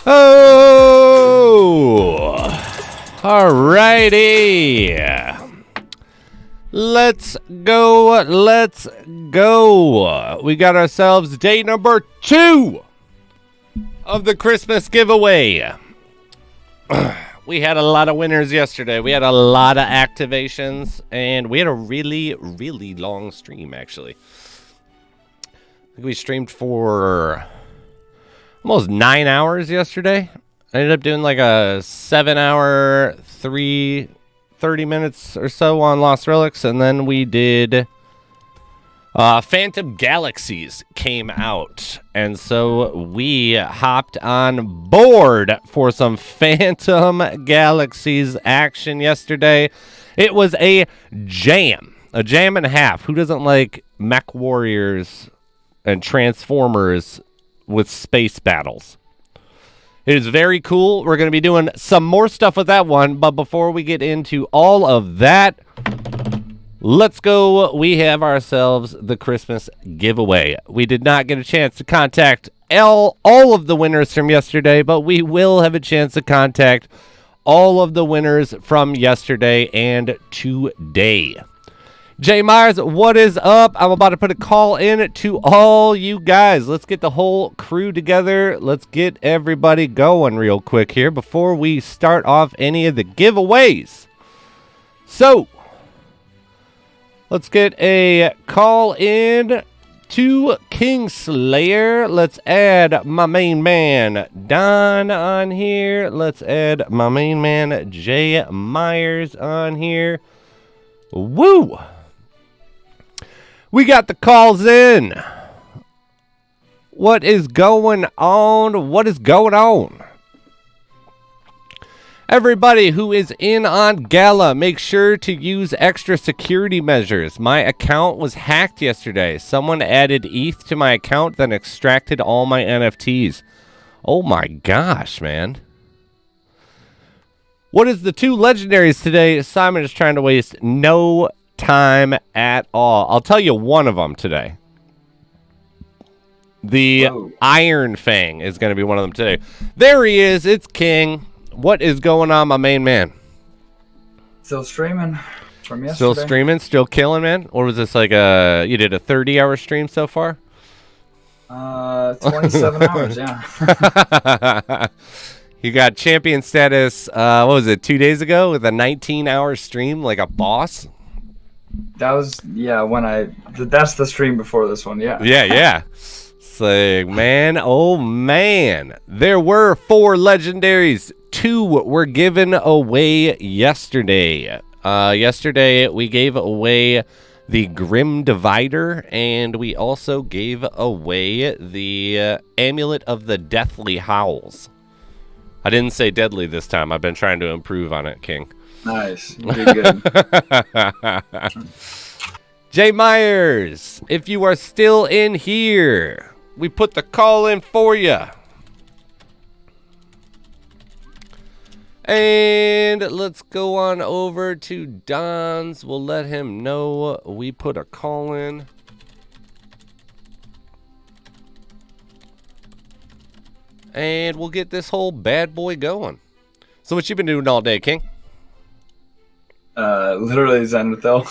Oh, alrighty. Let's go. Let's go. We got ourselves day number 2 of the Christmas giveaway. We had a lot of winners yesterday. We had a lot of activations, and we had a really, really long stream, actually. I think we streamed for almost 9 hours yesterday. I ended up doing like a 7-hour, 30 minutes or so on Lost Relics, and then we did Phantom Galaxies came out, and so we hopped on board for some Phantom Galaxies action yesterday. It was a jam and a half. Who doesn't like mech warriors and transformers with space battles? It is very cool. We're going to be doing some more stuff with that one, but before we get into all of that, let's go. We have ourselves the Christmas giveaway. We did not get a chance to contact all of the winners from yesterday, but we will have a chance to contact all of the winners from yesterday and today. Jay Myers, what is up? I'm about to put a call in to all you guys. Let's get the whole crew together. Let's get everybody going real quick here before we start off any of the giveaways. So, let's get a call in to KingSlayer. Let's add my main man, Don, on here. Let's add my main man, Jay Myers, on here. Woo! We got the calls in. What is going on? What is going on? Everybody who is in on Gala, make sure to use extra security measures. My account was hacked yesterday. Someone added ETH to my account, then extracted all my NFTs. Oh my gosh, man. What is the 2 legendaries today? Simon is trying to waste no time at all. I'll tell you one of them today. The Iron Fang is going to be one of them today. There he is. It's King. What is going on, my main man? Still streaming from yesterday. Still streaming, still killing, man. Or was this like you did a 30-hour stream so far? 27 hours, yeah. You got champion status, what was it, 2 days ago with a 19-hour stream like a boss? That was, yeah, that's the stream before this one, yeah. Yeah. It's like, man, oh man. There were 4 legendaries. 2 were given away yesterday. Yesterday we gave away the Grim Divider, and we also gave away the Amulet of the Deathly Howls. I didn't say deadly this time. I've been trying to improve on it, King. Nice. You did good. Jay Myers, if you are still in here, we put the call in for you. And let's go on over to Don's. We'll let him know we put a call in. And we'll get this whole bad boy going. So what you been doing all day, King? Literally Zenithil.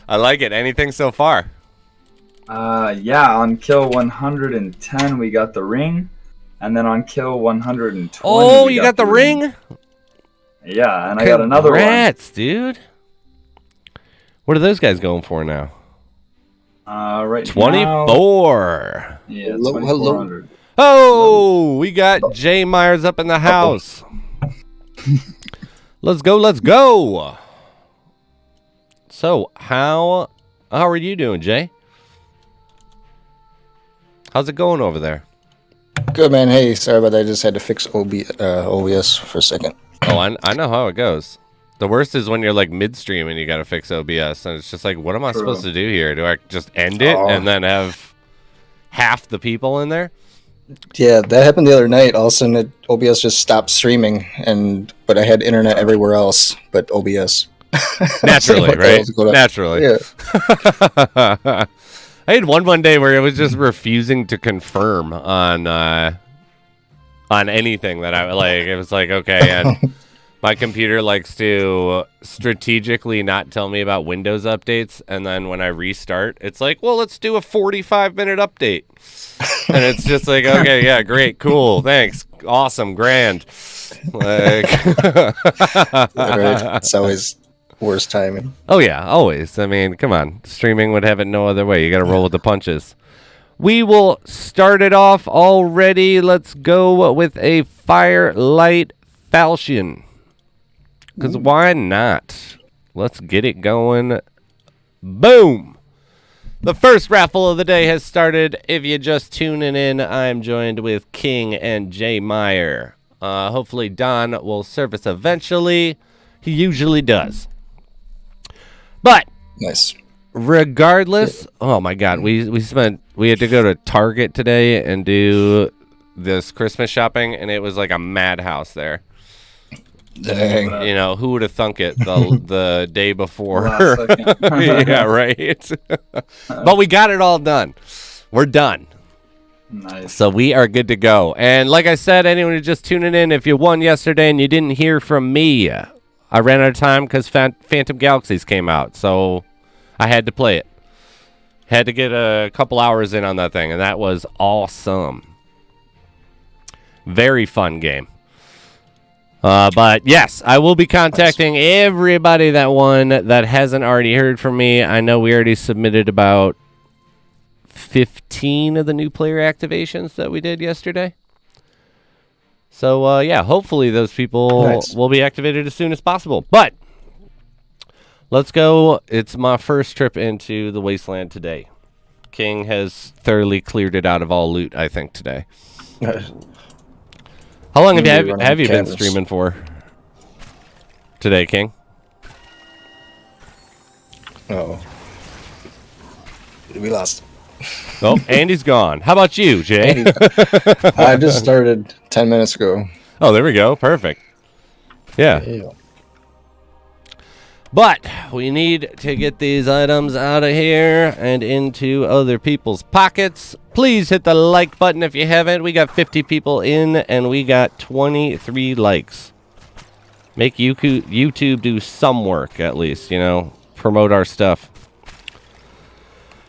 I like it. Anything so far? Yeah, on kill 110 we got the ring, and then on kill 120 oh, you got the ring? Yeah, and I got another one. Congrats, dude. What are those guys going for now? Right 24. Now, yeah, 2400. Oh, we got Jay Myers up in the house. Let's go. So, how are you doing, Jay? How's it going over there? Good, man. Hey, sorry about that. I just had to fix OBS for a second. Oh, I know how it goes. The worst is when you're like midstream and you gotta fix OBS, and it's just like, what am I supposed to do here? Do I just end it and then have half the people in there? Yeah, that happened the other night. All of a sudden, OBS just stopped streaming, but I had internet everywhere else but OBS. Naturally, right? Naturally. Yeah. I had one day where it was just refusing to confirm on anything that I like. It was like, okay, and my computer likes to strategically not tell me about Windows updates, and then when I restart, it's like, well, let's do a 45-minute update. And it's just like, okay, yeah, great, cool, thanks, awesome, grand. Like, Right. It's always worst timing. oh yeah, always. I mean, come on, streaming would have it no other way. You got to roll with the punches. We will start it off already. Let's go with a Firelight Falchion. Because why not? Let's get it going. Boom! The first raffle of the day has started. If you're just tuning in, I'm joined with King and Meyer. Hopefully Don will service eventually. He usually does. But Nice. regardless, oh my God, we had to go to Target today and do this Christmas shopping, and it was like a madhouse there. Dang. You know, who would have thunk it the day before? Last second. Yeah, right. But we got it all done. We're done. Nice. So we are good to go. And like I said, anyone who's just tuning in, if you won yesterday and you didn't hear from me, I ran out of time because Phantom Galaxies came out. So I had to play it. Had to get a couple hours in on that thing, and that was awesome. Very fun game. But yes, I will be contacting everybody that won that hasn't already heard from me. I know we already submitted about 15 of the new player activations that we did yesterday. So, yeah, hopefully those people will be activated as soon as possible. But let's go. It's my first trip into the Wasteland today. King has thoroughly cleared it out of all loot, I think, today. How long have you been streaming for today, King? Oh. We lost. Oh, Andy's gone. How about you, Jay? I just started 10 minutes ago. Oh, there we go. Perfect. Yeah. But we need to get these items out of here and into other people's pockets. Please hit the like button if you haven't. We got 50 people in, and we got 23 likes. Make YouTube do some work, at least, you know, promote our stuff.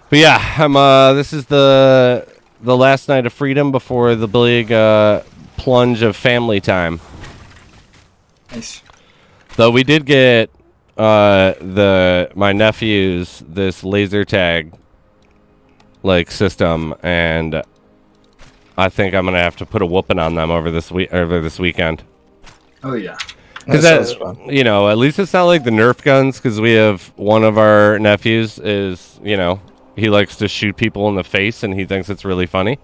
But yeah, I'm. This is the last night of freedom before the big plunge of family time. Nice. Though we did get my nephews this laser tag system, and I think I'm gonna have to put a whooping on them over this weekend. Oh yeah. Because That sounds fun. you know, at least it's not like the Nerf guns. Because we have one of our nephews is, you know, he likes to shoot people in the face, and he thinks it's really funny.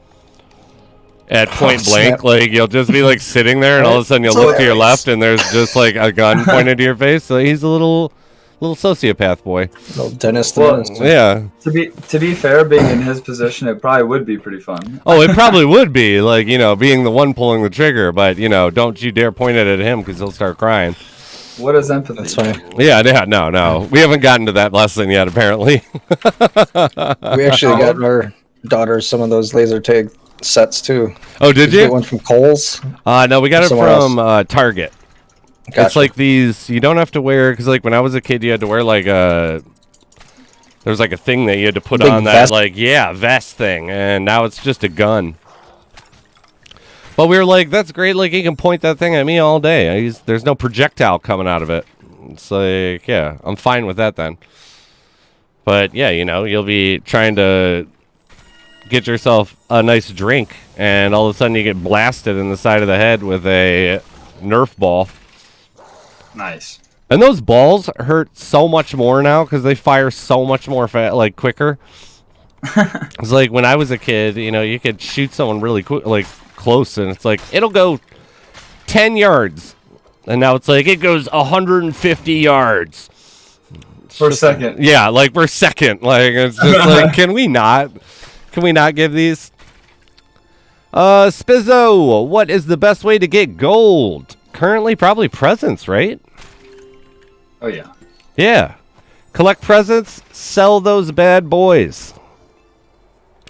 At point blank, snap. like you'll just be like sitting there, and all of a sudden you'll look to your left, and there's just like a gun pointed to your face. So he's a little sociopath boy. Little Dennis. Well, Yeah. To be fair, being in his position, it probably would be pretty fun. Oh, it probably would be, like, you know, being the one pulling the trigger, but, you know, don't you dare point it at him because he'll start crying. What is empathy? That's fine. Yeah, no. We haven't gotten to that lesson yet, apparently. We actually got our daughter some of those laser tag sets too. Oh, did Get you? one from Kohl's. No, we got it Somewhere from Target. Gotcha. It's like these, you don't have to wear, because, like, when I was a kid, you had to wear, like, there was, like, a thing that you had to put Big on that, vest? like, yeah, vest thing, and now it's just a gun. But we were like, that's great, like, he can point that thing at me all day. There's no projectile coming out of it. It's like, yeah, I'm fine with that then. But, yeah, you know, you'll be trying to get yourself a nice drink, and all of a sudden you get blasted in the side of the head with a Nerf ball. Nice. And those balls hurt so much more now because they fire so much more quicker. It's like when I was a kid, you know, you could shoot someone really quick, like close, and it's like it'll go 10 yards, and now it's like it goes 150 yards Per second. Yeah, like per second. Like it's just like, can we not give these? Spizzo, what is the best way to get gold? Currently, probably presents, right? Oh yeah. Yeah. Collect presents, sell those bad boys.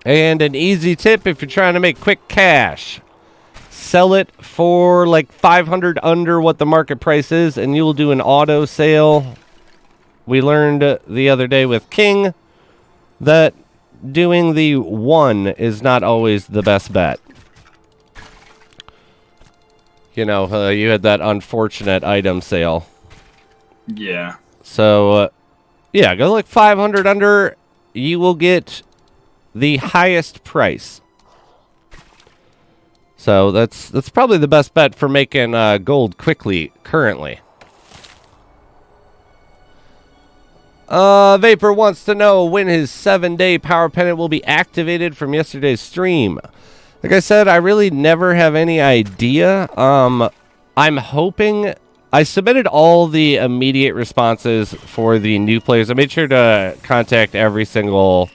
And an easy tip if you're trying to make quick cash. Sell it for like 500 under what the market price is, and you'll do an auto sale. We learned the other day with King that doing the 1 is not always the best bet. You know, you had that unfortunate item sale. Yeah. So, yeah, go like 500 under. You will get the highest price. So that's probably the best bet for making gold quickly currently. Vapor wants to know when his 7-day power pendant will be activated from yesterday's stream. Like I said, I really never have any idea. I'm hoping... I submitted all the immediate responses for the new players. I made sure to contact every single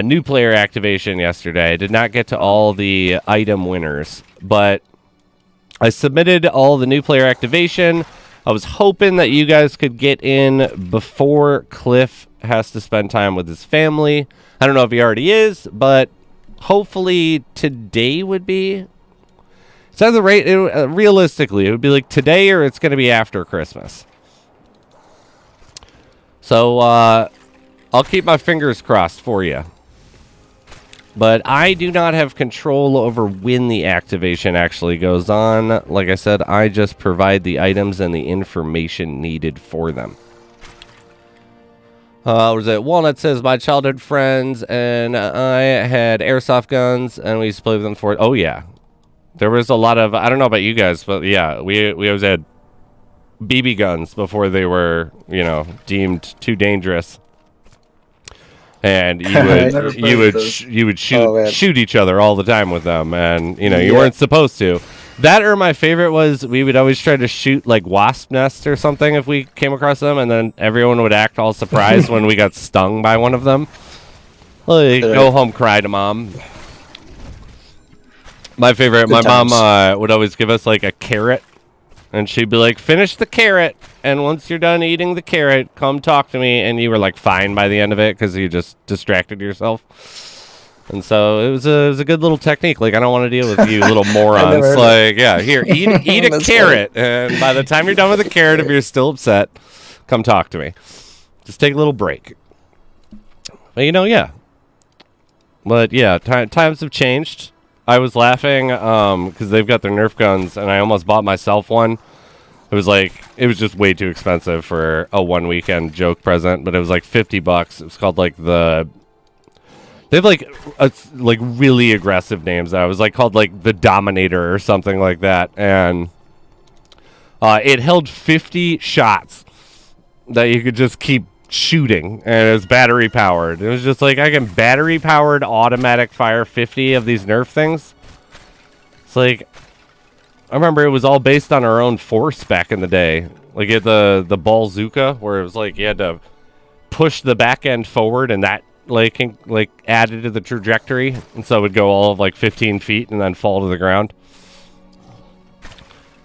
new player activation yesterday. I did not get to all the item winners, but I submitted all the new player activation. I was hoping that you guys could get in before Cliff has to spend time with his family. I don't know if he already is, but hopefully today would be... It's either realistically, it would be like today or it's going to be after Christmas. So, I'll keep my fingers crossed for you. But I do not have control over when the activation actually goes on. Like I said, I just provide the items and the information needed for them. What is it? Walnut says, my childhood friends and I had airsoft guns and we used to play with them for... Oh, yeah. There was a lot of... I don't know about you guys, but yeah, we always had BB guns before they were, you know, deemed too dangerous. And you would shoot each other all the time with them, and you know you weren't supposed to. That or my favorite was we would always try to shoot like wasp nests or something if we came across them, and then everyone would act all surprised when we got stung by one of them. Like, go home, cry to mom. My favorite, my mom would always give us like a carrot, and she'd be like, "Finish the carrot, and once you're done eating the carrot, come talk to me." And you were like fine by the end of it because you just distracted yourself. And so it was a good little technique. Like, I don't want to deal with you little morons. Like, yeah, here, eat a carrot, and by the time you're done with the carrot, if you're still upset, come talk to me. Just take a little break. But you know, yeah. But yeah, times have changed. I was laughing because they've got their Nerf guns, and I almost bought myself one. It was just way too expensive for a one weekend joke present, but it was like $50. It was called like they have like really aggressive names. I was like called like the Dominator or something like that, and it held 50 shots that you could just keep shooting, and it was battery powered. It was just like I can battery powered automatic fire 50 of these Nerf things. It's like I remember it was all based on our own force back in the day. Like at the Ballzooka, where it was like you had to push the back end forward, and that like added to the trajectory, and so it would go all of like 15 feet and then fall to the ground.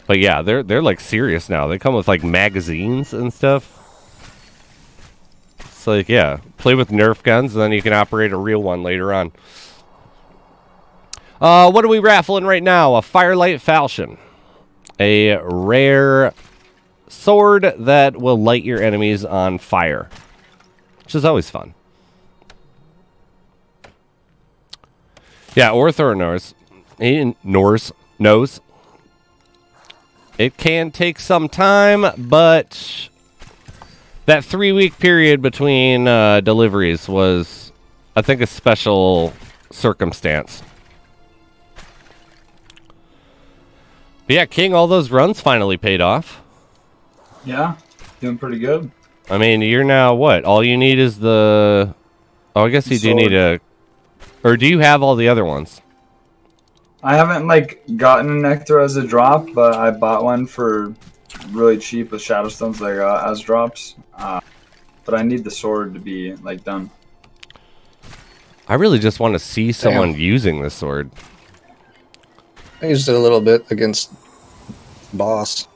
But yeah, they're like serious now. They come with like magazines and stuff. It's like, yeah, play with Nerf guns, and then you can operate a real one later on. What are we raffling right now? A Firelight Falchion. A rare sword that will light your enemies on fire. Which is always fun. Yeah, or Thornors. Nose. It can take some time, but that 3-week period between deliveries was, I think, a special circumstance. But yeah, King, all those runs finally paid off. Yeah, doing pretty good. I mean, you're now what? All you need is the... Oh, I guess you do need a... Or do you have all the other ones? I haven't, like, gotten a Nectar as a drop, but I bought one for really cheap with Shadowstones that I got as drops. But I need the sword to be, like, done. I really just want to see someone using this sword. I used it a little bit against boss.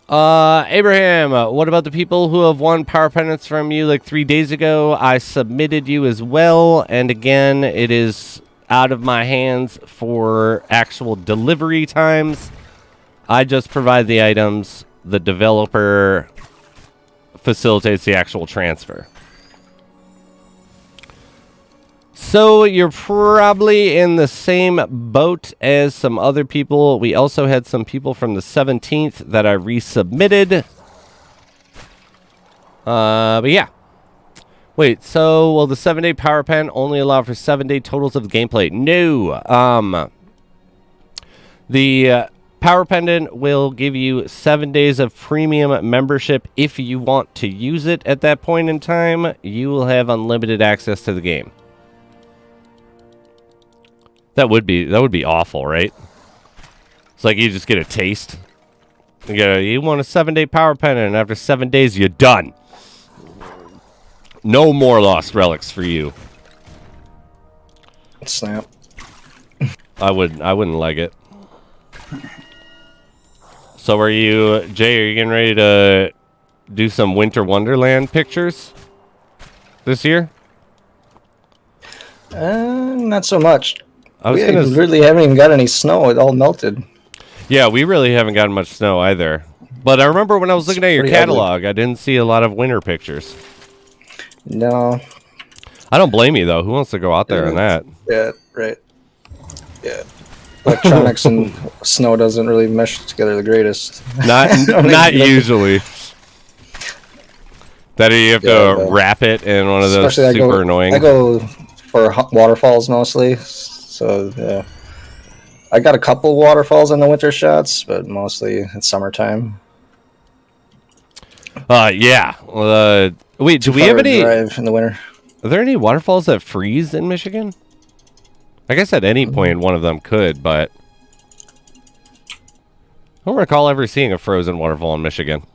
Abraham, what about the people who have won power pendants from you like 3 days ago? I submitted you as well, and again, it is out of my hands for actual delivery times. I just provide the items. The developer facilitates the actual transfer. So you're probably in the same boat as some other people. We also had some people from the 17th that I resubmitted. But yeah. Wait, so will the 7-day power pen only allow for 7-day totals of the gameplay? No. The power pendant will give you 7 days of premium membership. If you want to use it at that point in time, you will have unlimited access to the game. That would be awful, right? It's like you just get a taste. You want a 7-day power pendant, and after 7 days, you're done. No more lost relics for you. Snap. I wouldn't like it. So are you, Jay, are you getting ready to do some Winter Wonderland pictures this year? Not so much. We really haven't even got any snow. It all melted. Yeah, we really haven't gotten much snow either. But I remember when I was looking at your catalog, I didn't see a lot of winter pictures. No. I don't blame you, though. Who wants to go out there on that? Yeah, right. Yeah. Electronics and snow doesn't really mesh together the greatest. Not usually. That you have to wrap it in one of those super annoying. I go for waterfalls mostly. So, yeah. I got a couple waterfalls in the winter shots, but mostly it's summertime. Yeah. Wait, do we have any drive in the winter? Are there any waterfalls that freeze in Michigan? I guess at any point one of them could, but I don't recall ever seeing a frozen waterfall in Michigan.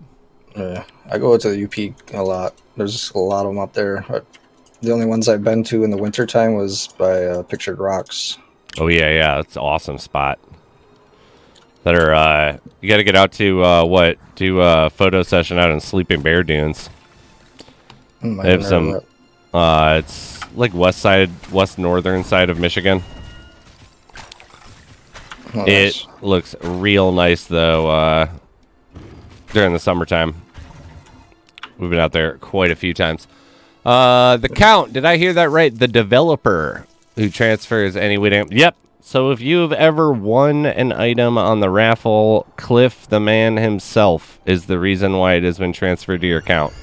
I go to the UP a lot. There's a lot of them up there. But the only ones I've been to in the wintertime was by Pictured Rocks. Oh, yeah. That's an awesome spot. You got to get out to, do a photo session out in Sleeping Bear Dunes. They have some, it's like west northern side of Michigan. Oh, it looks real nice, though, during the summertime. We've been out there quite a few times. The count, did I hear that right? The developer who transfers any item. Yep. So if you've ever won an item on the raffle, Cliff, the man himself, is the reason why it has been transferred to your account.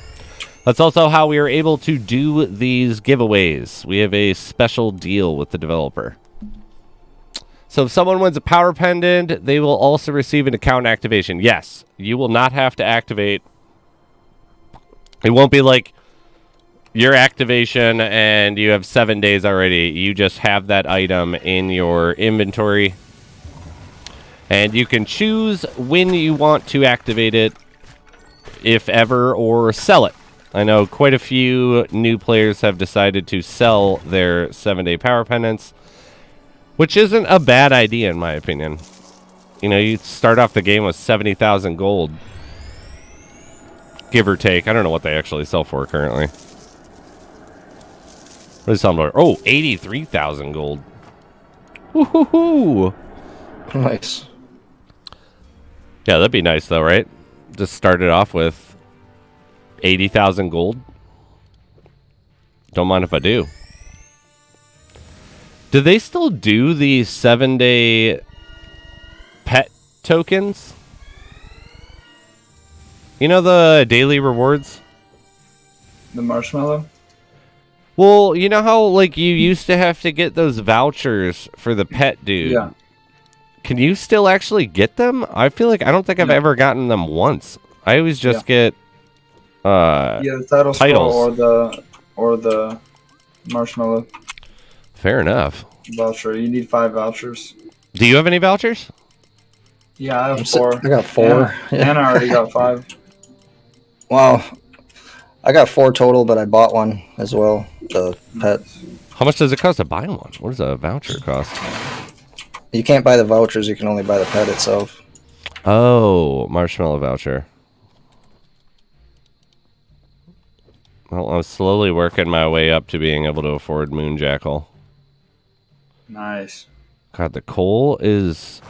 That's also how we are able to do these giveaways. We have a special deal with the developer. So if someone wins a power pendant, they will also receive an account activation. Yes, you will not have to activate. It won't be like your activation and you have 7 days already. You just have that item in your inventory. And you can choose when you want to activate it, if ever, or sell it. I know quite a few new players have decided to sell their 7-day power pendants, which isn't a bad idea in my opinion. You know, you start off the game with 70,000 gold, give or take. I don't know what they actually sell for currently. What is something? Oh, 83,000 gold. Woohoo! Nice. Yeah, that'd be nice though, right? Just start it off with 80,000 gold. Don't mind if I do. Do they still do the 7-day pet tokens? You know the daily rewards? The marshmallow? Well, you know how like you used to have to get those vouchers for the pet dude? Yeah. Can you still actually get them? I feel like I don't think I've ever gotten them once. I always just get the title scroll or the marshmallow. Fair enough. Voucher. You need 5 vouchers. Do you have any vouchers? Yeah, I have 4. I got 4. And I already got 5. Wow. I got 4 total, but I bought one as well. The pet. How much does it cost to buy one? What does a voucher cost? You can't buy the vouchers. You can only buy the pet itself. Oh, marshmallow voucher. Well, I was slowly working my way up to being able to afford Moonjackal. Nice. God, the coal is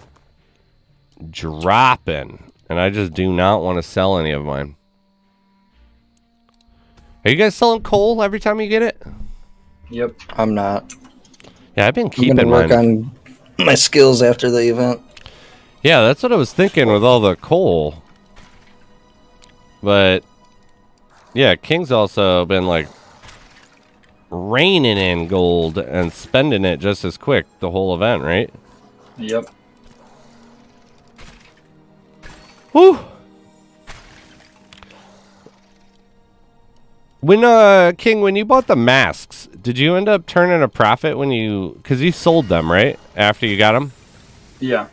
dropping, and I just do not want to sell any of mine. Are you guys selling coal every time you get it? Yep. I'm not. Yeah, I've been I'm keeping gonna work mine. on my skills after the event. Yeah, that's what I was thinking with all the coal. But yeah, King's also been like raining in gold and spending it just as quick the whole event, right? Yep. Whew. When King, when you bought the masks, did you end up turning a profit when you, because you sold them, right? After you got them? Yeah.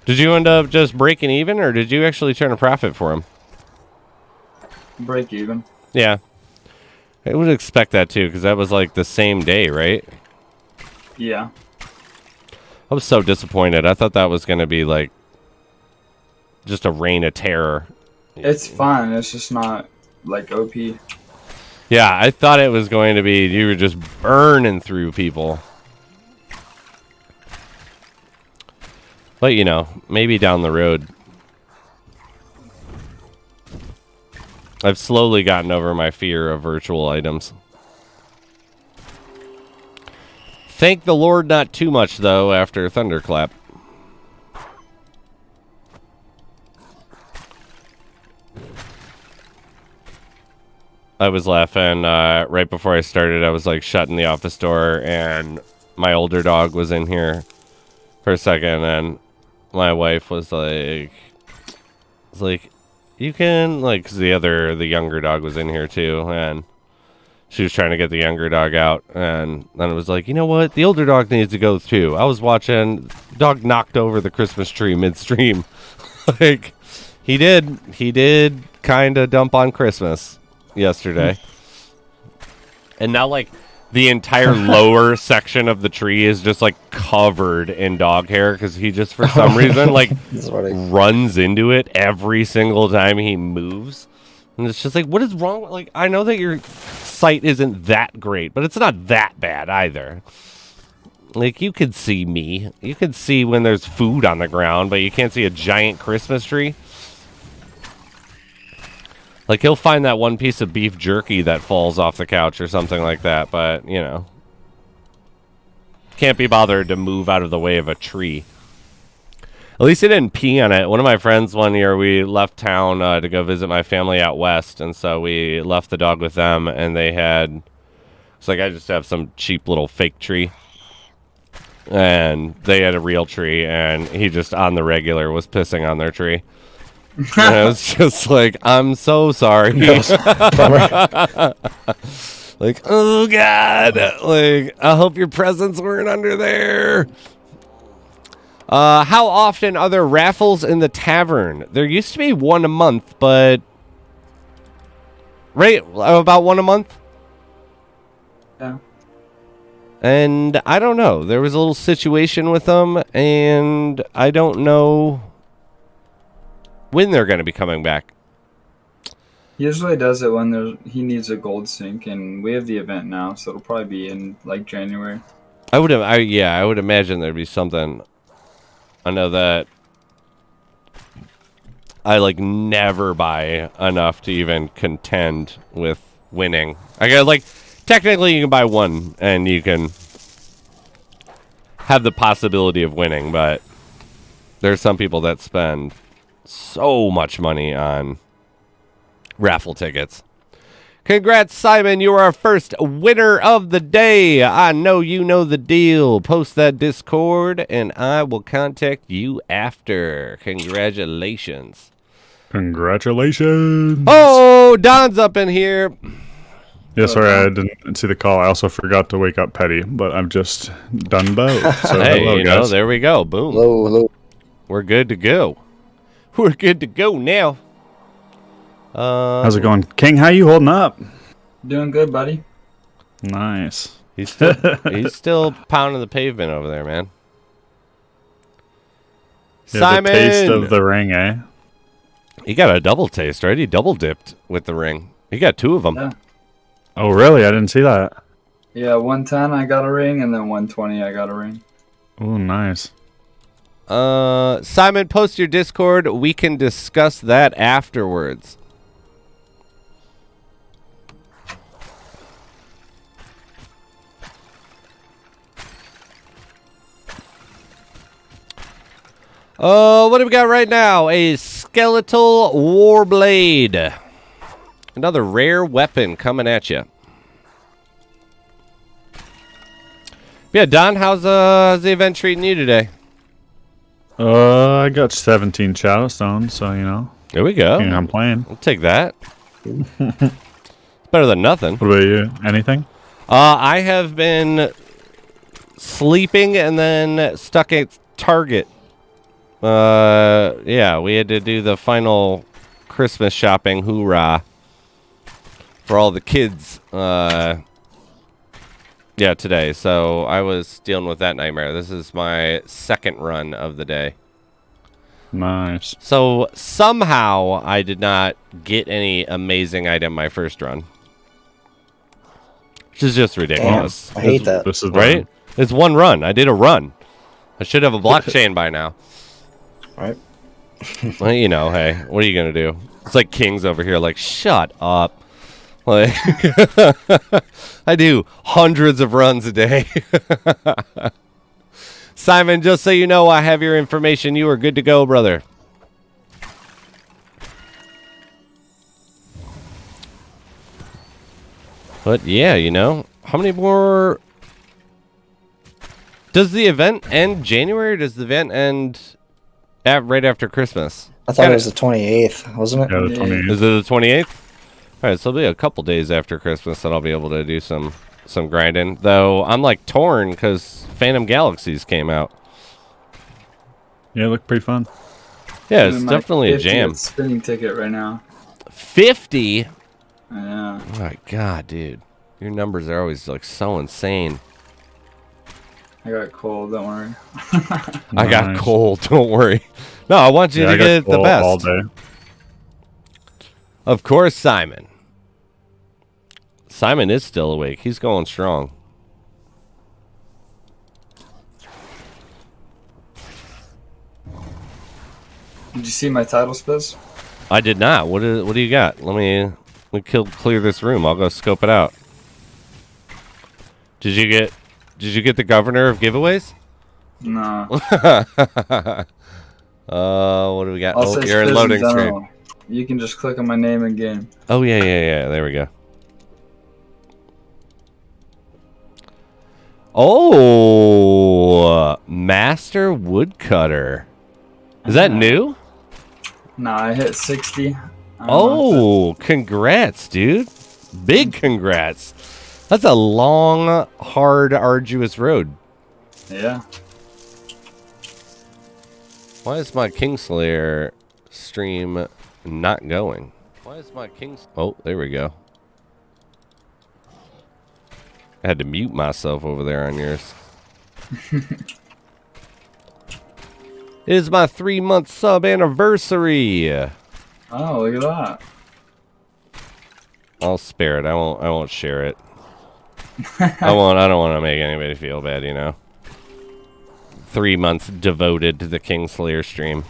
Did you end up just breaking even, or did you actually turn a profit for them? Break even. Yeah. I would expect that too, because that was like the same day, right? Yeah. I was so disappointed. I thought that was going to be like just a reign of terror. It's fun. It's just not like OP. Yeah, I thought it was going to be you were just burning through people. But, you know, maybe down the road. I've slowly gotten over my fear of virtual items. Thank the Lord not too much, though, after Thunderclap. I was laughing right before I started. I was like shutting the office door, and my older dog was in here for a second, and my wife was like, you can, like, 'cause the younger dog was in here too, and she was trying to get the younger dog out, and then it was like, you know what, the older dog needs to go too. I was watching, dog knocked over the Christmas tree midstream. Like, he did kind of dump on Christmas yesterday. And now, like, the entire lower section of the tree is just, like, covered in dog hair because he just, for some reason, like, runs into it every single time he moves. And it's just like, what is wrong? Like, I know that your sight isn't that great, but it's not that bad either. Like, you could see me. You could see when there's food on the ground, but you can't see a giant Christmas tree. Like, he'll find that one piece of beef jerky that falls off the couch or something like that, but, you know. Can't be bothered to move out of the way of a tree. At least he didn't pee on it. One of my friends one year, we left town to go visit my family out west, and so we left the dog with them, and they had... It's like, I just have some cheap little fake tree. And they had a real tree, and he just, on the regular, was pissing on their tree. And I was just like, I'm so sorry. Like, oh, God. Like, I hope your presents weren't under there. How often are there raffles in the tavern? There used to be one a month, but... Right? About one a month? Yeah. And I don't know. There was a little situation with them, and I don't know when they're going to be coming back. He usually does it when he needs a gold sink, and we have the event now, so it'll probably be in like January. I would imagine there'd be something. I know that I like never buy enough to even contend with winning. I got like technically you can buy one and you can have the possibility of winning, but there's some people that spend so much money on raffle tickets. Congrats, Simon. You are our first winner of the day. I know you know the deal. Post that Discord, and I will contact you after. Congratulations. Congratulations. Oh, Don's up in here. Yeah, sorry, I didn't see the call. I also forgot to wake up Petty, but I've just done both. So Hey, hello, you know, guys. there we go. Boom. Hello. We're good to go. We're good to go now. How's it going? King, how you holding up? Doing good, buddy. Nice. He's still pounding the pavement over there, man. Yeah, Simon! the taste of the ring, eh? He got a double taste, right? He double dipped with the ring. He got two of them. Yeah. Oh, really? I didn't see that. Yeah, 110 I got a ring, and then 120 I got a ring. Oh, nice. Simon, post your Discord. We can discuss that afterwards. What do we got right now? A skeletal warblade. Another rare weapon coming at you. Yeah, Don, how's the event treating you today? I got 17 shadow stones, so you know. There we go. I'm playing. I'll take that. Better than nothing. What about you? Anything? I have been sleeping and then stuck at Target. Yeah, we had to do the final Christmas shopping, hoorah, for all the kids, yeah, today. So I was dealing with that nightmare. This is my second run of the day. Nice. So somehow I did not get any amazing item my first run. Which is just ridiculous. Damn, I hate that. This is Right? It's one run. I did a run. I should have a blockchain by now. Right. Well, you know, hey, what are you going to do? It's like King's over here like, shut up. Like, I do hundreds of runs a day. Simon, just so you know, I have your information. You are good to go, brother. But yeah, you know, how many more? Does the event end January? Or does the event end right after Christmas? I thought it was the 28th, wasn't it? Yeah, the 28th. Is it the 28th? All right, so it'll be a couple days after Christmas that I'll be able to do some grinding. Though I'm like torn because Phantom Galaxies came out. Yeah, it looked pretty fun. Yeah, it's Dude, my definitely a 50 jam. spinning ticket right now. 50? Yeah. Oh my god, dude. Your numbers are always like so insane. I got cold, don't worry. I got Nice. cold, don't worry. No, I want you Yeah, to I got get the full best. all day. Of course, Simon. Simon is still awake. He's going strong. Did you see my title spiz? I did not. What do you got? Let me clear this room. I'll go scope it out. Did you get the governor of giveaways? No. What do we got? I'll Oh, say you're in spiz loading screen. general. You can just click on my name in game. Oh yeah. There we go. Oh, Master Woodcutter. Is that new? Nah, I hit 60. Oh, congrats, dude. Big congrats. That's a long, hard, arduous road. Yeah. Why is my KingSlayer stream not going? Why is my Oh, there we go. I had to mute myself over there on yours. It is my 3-month sub anniversary. Oh, look at that. I'll spare it. I won't share it. I don't want to make anybody feel bad, you know. 3 months devoted to the KingSlayer stream.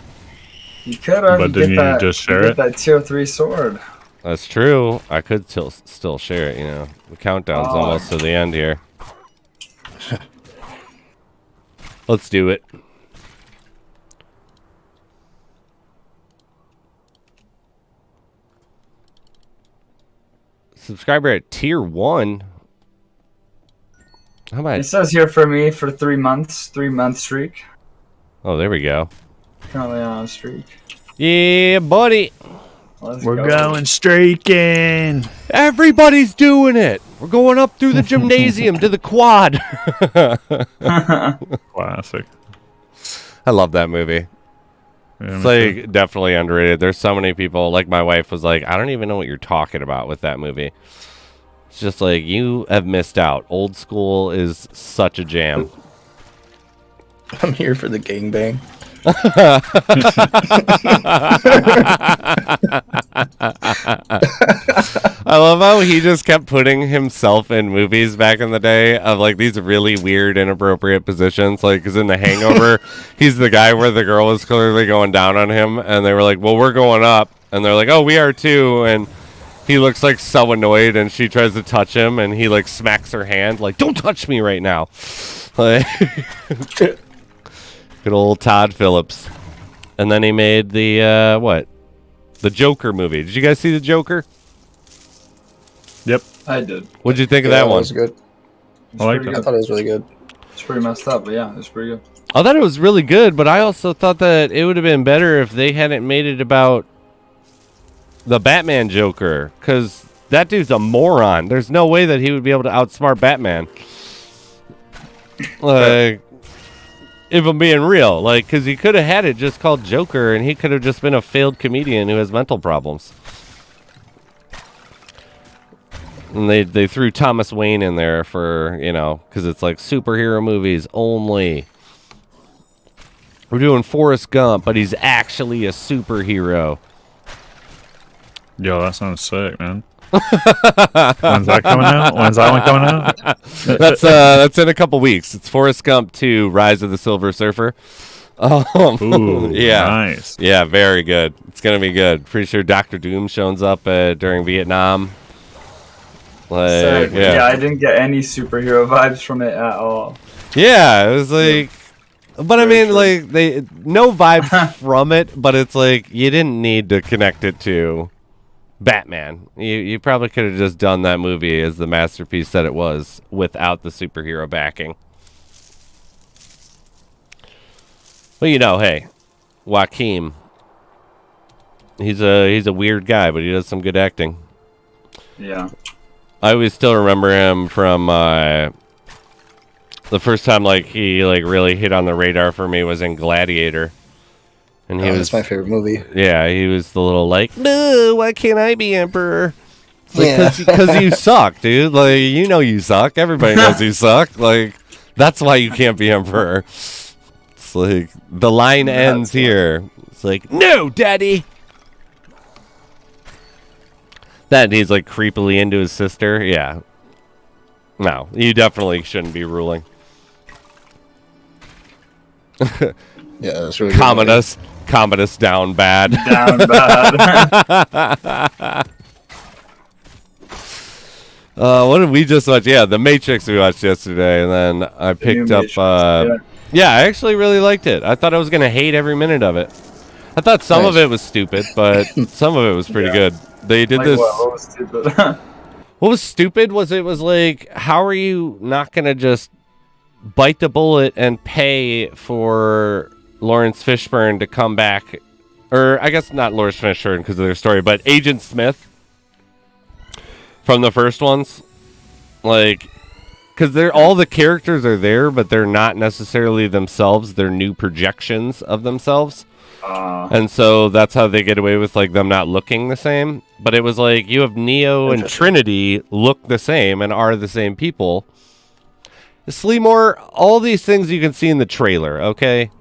You could already But didn't you get that, just share get it? that tier 3 sword. That's true. I could still share it, you know. The countdown's Oh. almost to the end here. Let's do it. Subscriber at tier 1. How about? It says here for me for 3 months, 3-month streak. Oh, there we go. Currently on a streak. Yeah, buddy. Let's We're go. going streaking. Everybody's doing it. We're going up through the gymnasium to the quad. Classic. I love that movie. Yeah, It's me too. like definitely underrated. There's so many people, like my wife was like, I don't even know what you're talking about with that movie. It's just like, you have missed out. Old School is such a jam. I'm here for the gangbang. I love how he just kept putting himself in movies back in the day of like these really weird, inappropriate positions. Like, because in The Hangover, he's the guy where the girl was clearly going down on him, and they were like, "Well, we're going up," and they're like, "Oh, we are too," and he looks like so annoyed, and she tries to touch him, and he like smacks her hand, like, "Don't touch me right now." Like, good old Todd Phillips. And then he made the what? The Joker movie. Did you guys see the Joker? Yep. I did. What'd you think of that It one? was good. It's I like pretty I good. thought it was really good. It's pretty messed up, but yeah, it's pretty good. I thought it was really good, but I also thought that it would have been better if they hadn't made it about the Batman Joker, because that dude's a moron. There's no way that he would be able to outsmart Batman. Like, if I'm being real, like, because he could have had it just called Joker, and he could have just been a failed comedian who has mental problems. And they threw Thomas Wayne in there for, you know, because it's like superhero movies only. We're doing Forrest Gump, but he's actually a superhero. Yo, that sounds sick, man. When's that coming out? When's that one coming out? That's in a couple weeks. It's Forrest Gump 2: Rise of the Silver Surfer. Ooh, yeah, nice. yeah, very good. It's gonna be good. Pretty sure Doctor Doom shows up during Vietnam. Like, Sick. Yeah, I didn't get any superhero vibes from it at all. yeah, it was like, but I Very mean, true. like no vibes from it, but it's like you didn't need to connect it to Batman. You probably could have just done that movie as the masterpiece that it was without the superhero backing. Well, you know, hey, Joaquin, he's a weird guy, but he does some good acting. Yeah. I always still remember him from the first time like he like really hit on the radar for me was in Gladiator. And he was That's my favorite movie. yeah, he was the little like, no, why can't I be emperor? Yeah. Because you suck, dude. Like, you know you suck. Everybody knows you suck. Like, that's why you can't be emperor. It's like the line ends here. It's like, no, daddy. That and he's like creepily into his sister. Yeah. No, you definitely shouldn't be ruling. Yeah, that's really Commodus down bad. Down bad. What did we just watch? Yeah, The Matrix we watched yesterday, and then I picked up. Yeah, I actually really liked it. I thought I was gonna hate every minute of it. I thought some of Nice. it was stupid, but some of it was pretty good. They did Like this. what was stupid? What was stupid was it was like, how are you not gonna just bite the bullet and pay for Lawrence Fishburne to come back, or I guess not Lawrence Fishburne because of their story, but Agent Smith from the first ones, like, because they're all the characters are there, but they're not necessarily themselves. They're new projections of themselves, and so that's how they get away with like them not looking the same. But it was like you have Neo and Trinity look the same and are the same people. Sleemore, all these things you can see in the trailer, okay?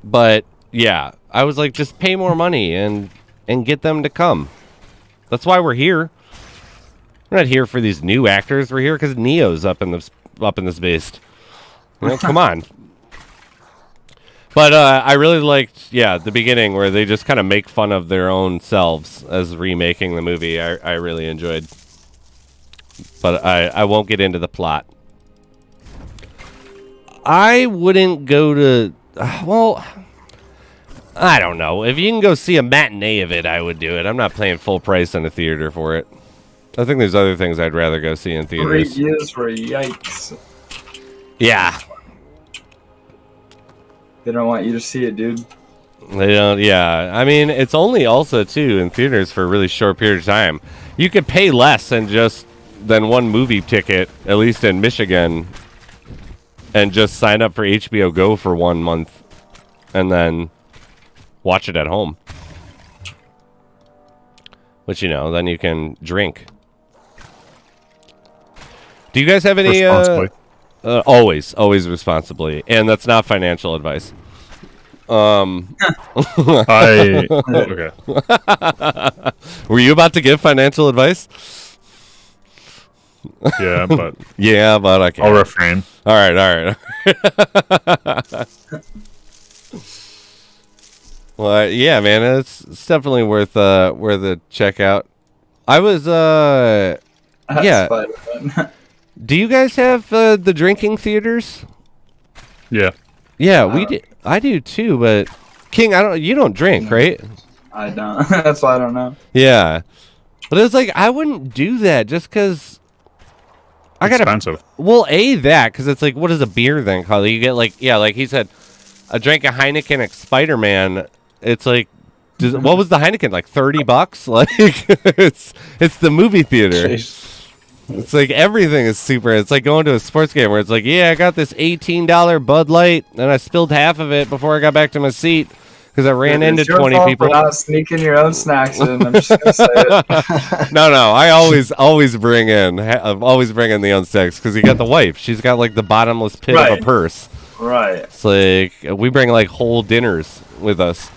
But yeah, I was like, just pay more money and get them to come. That's why we're here. We're not here for these new actors. We're here because Neo's up in this beast. You know, come on. But I really liked, the beginning where they just kind of make fun of their own selves as remaking the movie. I really enjoyed. But I won't get into the plot. I wouldn't go to... well, I don't know. If you can go see a matinee of it, I would do it. I'm not paying full price in a theater for it. I think there's other things I'd rather go see in theaters. Reviews were yikes. Yeah. They don't want you to see it, dude. They don't, yeah. I mean, it's only also, too, in theaters for a really short period of time. You could pay less than one movie ticket, at least in Michigan, and just sign up for HBO Go for 1 month and then watch it at home. Which, you know, then you can drink. Do you guys have any... Responsibly. Always responsibly. And that's not financial advice. Okay. Were you about to give financial advice? Yeah, but Yeah, but I can't. I'll refrain. All right. Well, yeah, man, it's definitely worth a check out. I was That's yeah. Spider-Man. Do you guys have the drinking theaters? Yeah. Yeah, we do. I do too, but King, you don't drink, right? I don't. That's why I don't know. Yeah. But it's like I wouldn't do that just cuz I got Expensive. Well, that cuz it's like what is a beer then called? You get like like he said a drink of Heineken at Spider-Man. It's like what was the Heineken like $30? Like it's the movie theater. Jeez. It's like everything is super. It's like going to a sports game where it's like, yeah, I got this $18 Bud Light and I spilled half of it before I got back to my seat because I ran into 20 people. For not sneaking your own snacks in. I'm just gonna say it. No, I always bring in. I'm always bringing the unsticks because you got the wife. She's got like the bottomless pit of a purse. Right. It's like we bring like whole dinners with us.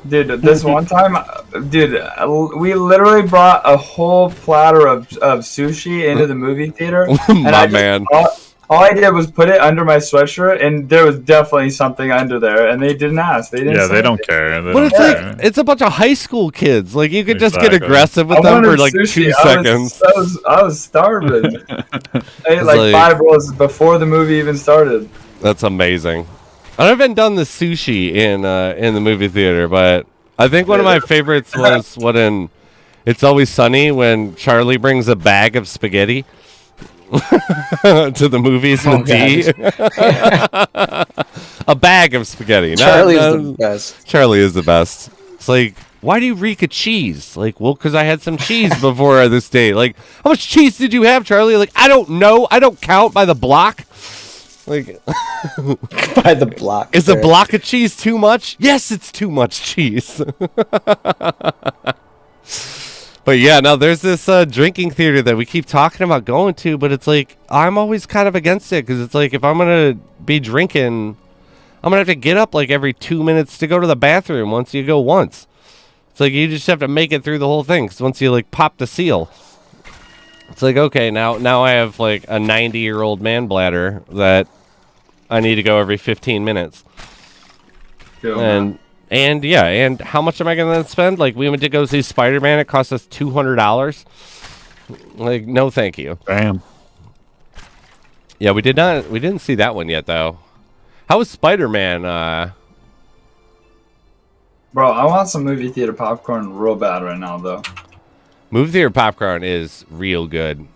Dude, this one time, we literally brought a whole platter of sushi into the movie theater. Man. All I did was put it under my sweatshirt, and there was definitely something under there, and they didn't ask. They didn't. Yeah, they don't anything. care. But it's like it's a bunch of high school kids. Like you could just get Exactly. aggressive with I them for wanted like sushi. 2 seconds. I was starving. I ate It's like like- 5 rolls before the movie even started. That's amazing. I haven't done the sushi in the movie theater, but I think one of my favorites was in It's Always Sunny when Charlie brings a bag of spaghetti to the movies with D. A bag of spaghetti. Charlie's the best. Charlie is the best. It's like, why do you reek of cheese? Like, well, because I had some cheese before this date. Like, how much cheese did you have, Charlie? Like, I don't know. I don't count by the block. Like, By the block. is a block of cheese too much? Yes, it's too much cheese. But yeah, no, there's this drinking theater that we keep talking about going to, but it's like, I'm always kind of against it because it's like, if I'm going to be drinking, I'm going to have to get up like every 2 minutes to go to the bathroom once you go once. It's like, you just have to make it through the whole thing because once you like pop the seal, it's like, okay, now I have like a 90-year-old man bladder that I need to go every 15 minutes. And how much am I going to spend? Like, we went to go see Spider-Man. It cost us $200. Like, no thank you. Damn. Yeah, we didn't see that one yet, though. How was Spider-Man? Bro, I want some movie theater popcorn real bad right now, though. Movie theater popcorn is real good.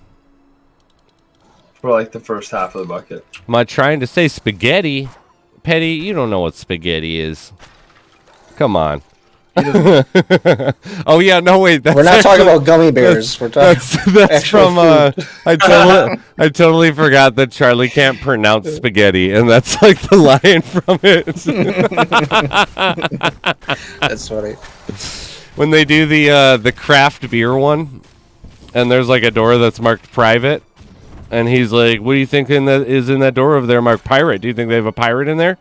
For like the first half of the bucket. Am I trying to say spaghetti? Petty, you don't know what spaghetti is. Come on. Oh yeah, no wait. We're not talking about gummy bears. We're talking. That's actual from. food. I totally forgot that Charlie can't pronounce spaghetti, and that's like the line from it. That's funny. When they do the craft beer one, and there's like a door that's marked private, and he's like, "What do you think is in that door over there marked pirate? Do you think they have a pirate in there?"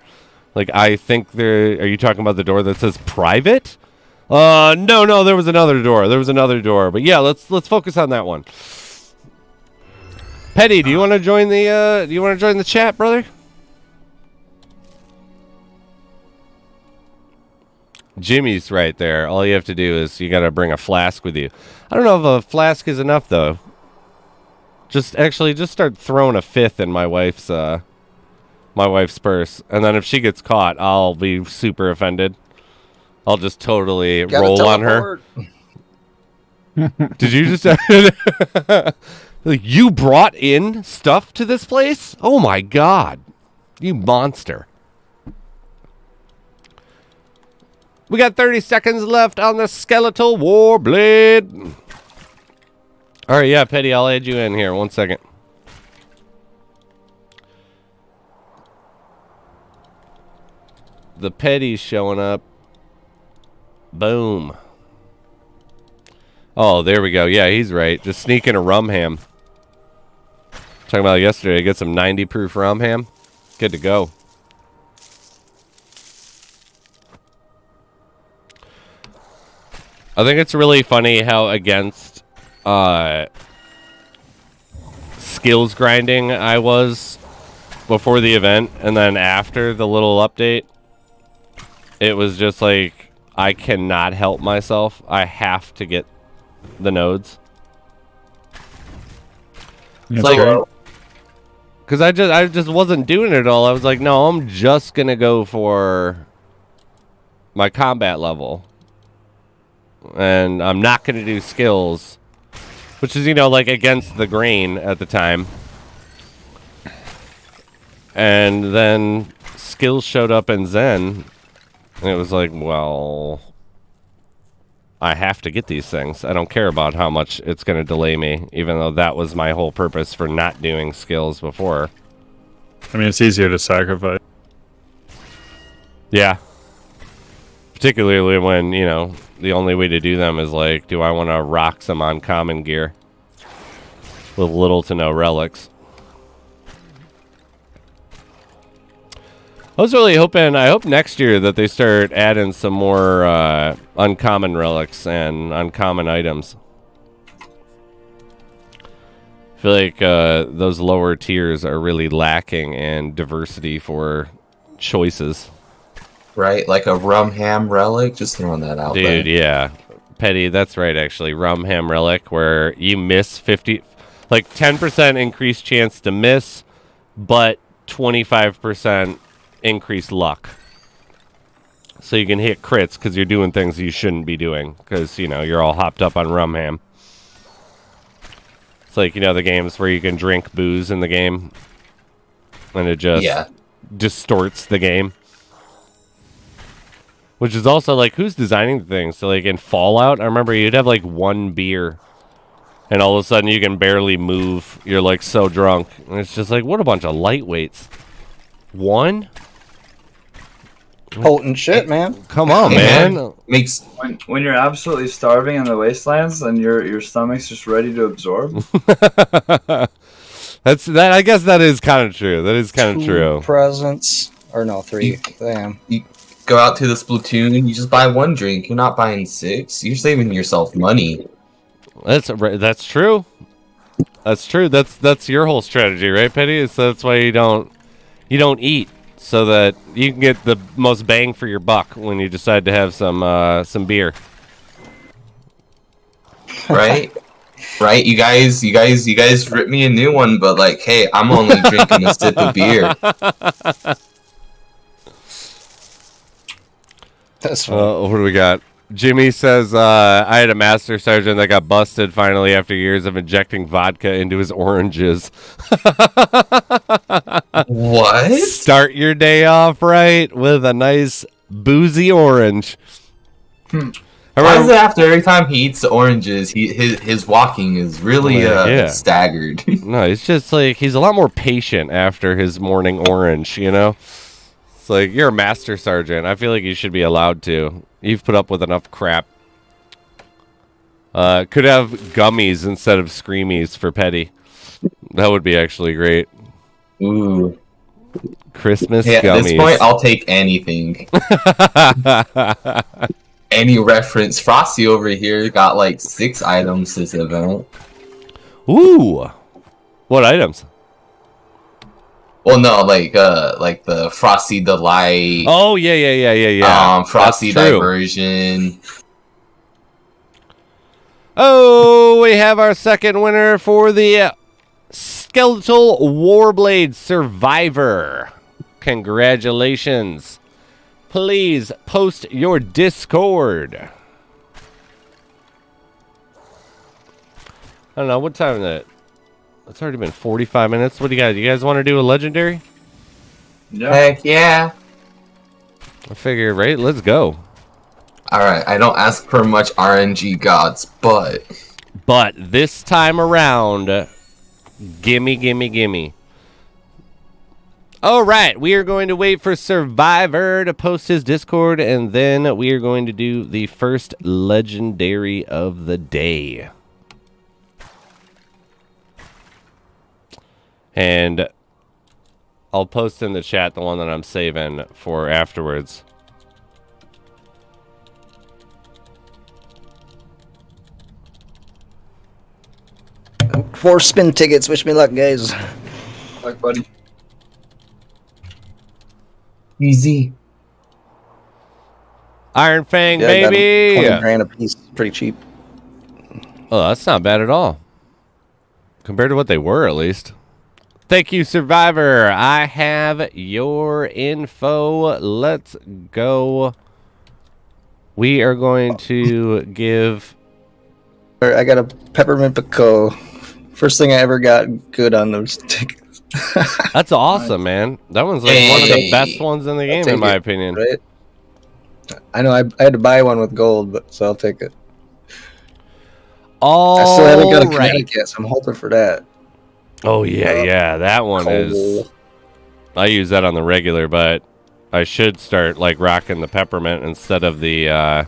Like, I think there. Are you talking about the door that says private? No, there was another door. But yeah, let's focus on that one. Petty, do you want to join the chat, brother? Jimmy's right there. All you have to do is you got to bring a flask with you. I don't know if a flask is enough though. Just start throwing a fifth in my wife's purse, and then if she gets caught, I'll be super offended. I'll just totally roll on her. Did you just like, you brought in stuff to this place? Oh my god, you monster. We got 30 seconds left on the skeletal war blade. All right, yeah, Petty, I'll add you in here. 1 second. The Petty's showing up. Boom. Oh, there we go. Yeah, he's right. Just sneak in a rum ham. Talking about yesterday, get some 90 proof rum ham. Good to go. I think it's really funny how against skills grinding I was before the event, and then after the little update, it was just like I cannot help myself. I have to get the nodes. That's like, great. because I just wasn't doing it all. I was like, no, I'm just gonna go for my combat level, and I'm not gonna do skills, which is, you know, like against the grain at the time. And then skills showed up in Zen, and it was like, well, I have to get these things. I don't care about how much it's going to delay me, even though that was my whole purpose for not doing skills before. I mean, it's easier to sacrifice. Yeah. Particularly when, you know, the only way to do them is like, do I want to rock some uncommon gear with little to no relics? I was really hoping, I hope next year that they start adding some more uncommon relics and uncommon items. I feel like those lower tiers are really lacking in diversity for choices. Right, like a rum ham relic, just throwing that out there. Dude, yeah. Petty, that's right, actually. Rum ham relic, where you miss 50, like 10% increased chance to miss, but 25% increased luck. So you can hit crits because you're doing things you shouldn't be doing because, you know, you're all hopped up on rum ham. It's like, you know, the games where you can drink booze in the game and it just distorts the game. Which is also like, who's designing the things? So like in Fallout, I remember you'd have like one beer and all of a sudden you can barely move. You're like so drunk. And it's just like, what a bunch of lightweights. One? Potent shit, man. Come on, man. Makes When you're absolutely starving in the wastelands and your stomach's just ready to absorb. That's that. I guess that is kind of true. That is kind of true. Presents. Or no, 3. Damn. you go out to the Splatoon, you just buy one drink. You're not buying 6. You're saving yourself money. That's true. That's true. That's your whole strategy, right, Petty? So that's why you don't eat, so that you can get the most bang for your buck when you decide to have some beer. Right? Right? You guys rip me a new one, but like, hey, I'm only drinking a sip of beer. That's What do we got? Jimmy says, I had a master sergeant that got busted finally after years of injecting vodka into his oranges. What? Start your day off right with a nice boozy orange. Why is it after every time he eats the oranges, his walking is really staggered? No, it's just like he's a lot more patient after his morning orange, you know? It's like, you're a master sergeant. I feel like you should be allowed to. You've put up with enough crap. Could have gummies instead of screamies for Petty. That would be actually great. Ooh. Christmas Hey, gummies. at this point, I'll take anything. Any reference. Frosty over here got like 6 items this event. Ooh. What items? Well, no, like the Frosty Delight. Oh, yeah. Frosty That's true. Diversion. Oh, we have our second winner for the Skeletal Warblade Survivor. Congratulations. Please post your Discord. I don't know, what time is it? It's already been 45 minutes. What do you guys? You guys want to do a legendary? Yeah. Heck yeah. I figure, right? Let's go. Alright, I don't ask for much RNG gods, but this time around, gimme. All right, we are going to wait for Survivor to post his Discord, and then we are going to do the first legendary of the day. And I'll post in the chat the one that I'm saving for afterwards. 4 spin tickets. Wish me luck, guys. Luck, buddy. Easy. Iron Fang, Yeah, I got 'em baby. 20 grand a piece. Pretty cheap. Oh, that's not bad at all. Compared to what they were, at least. Thank you, Survivor. I have your info. Let's go. We are going to give... I got a peppermint pico. First thing I ever got good on those tickets. That's awesome, man. That one's like one of the best ones in the game, in my opinion. Right? I know I had to buy one with gold, but so I'll take it. All I still haven't got a right. kinetic yet, so I'm hoping for that. Oh, yeah. That one is... I use that on the regular, but I should start, like, rocking the peppermint instead of the,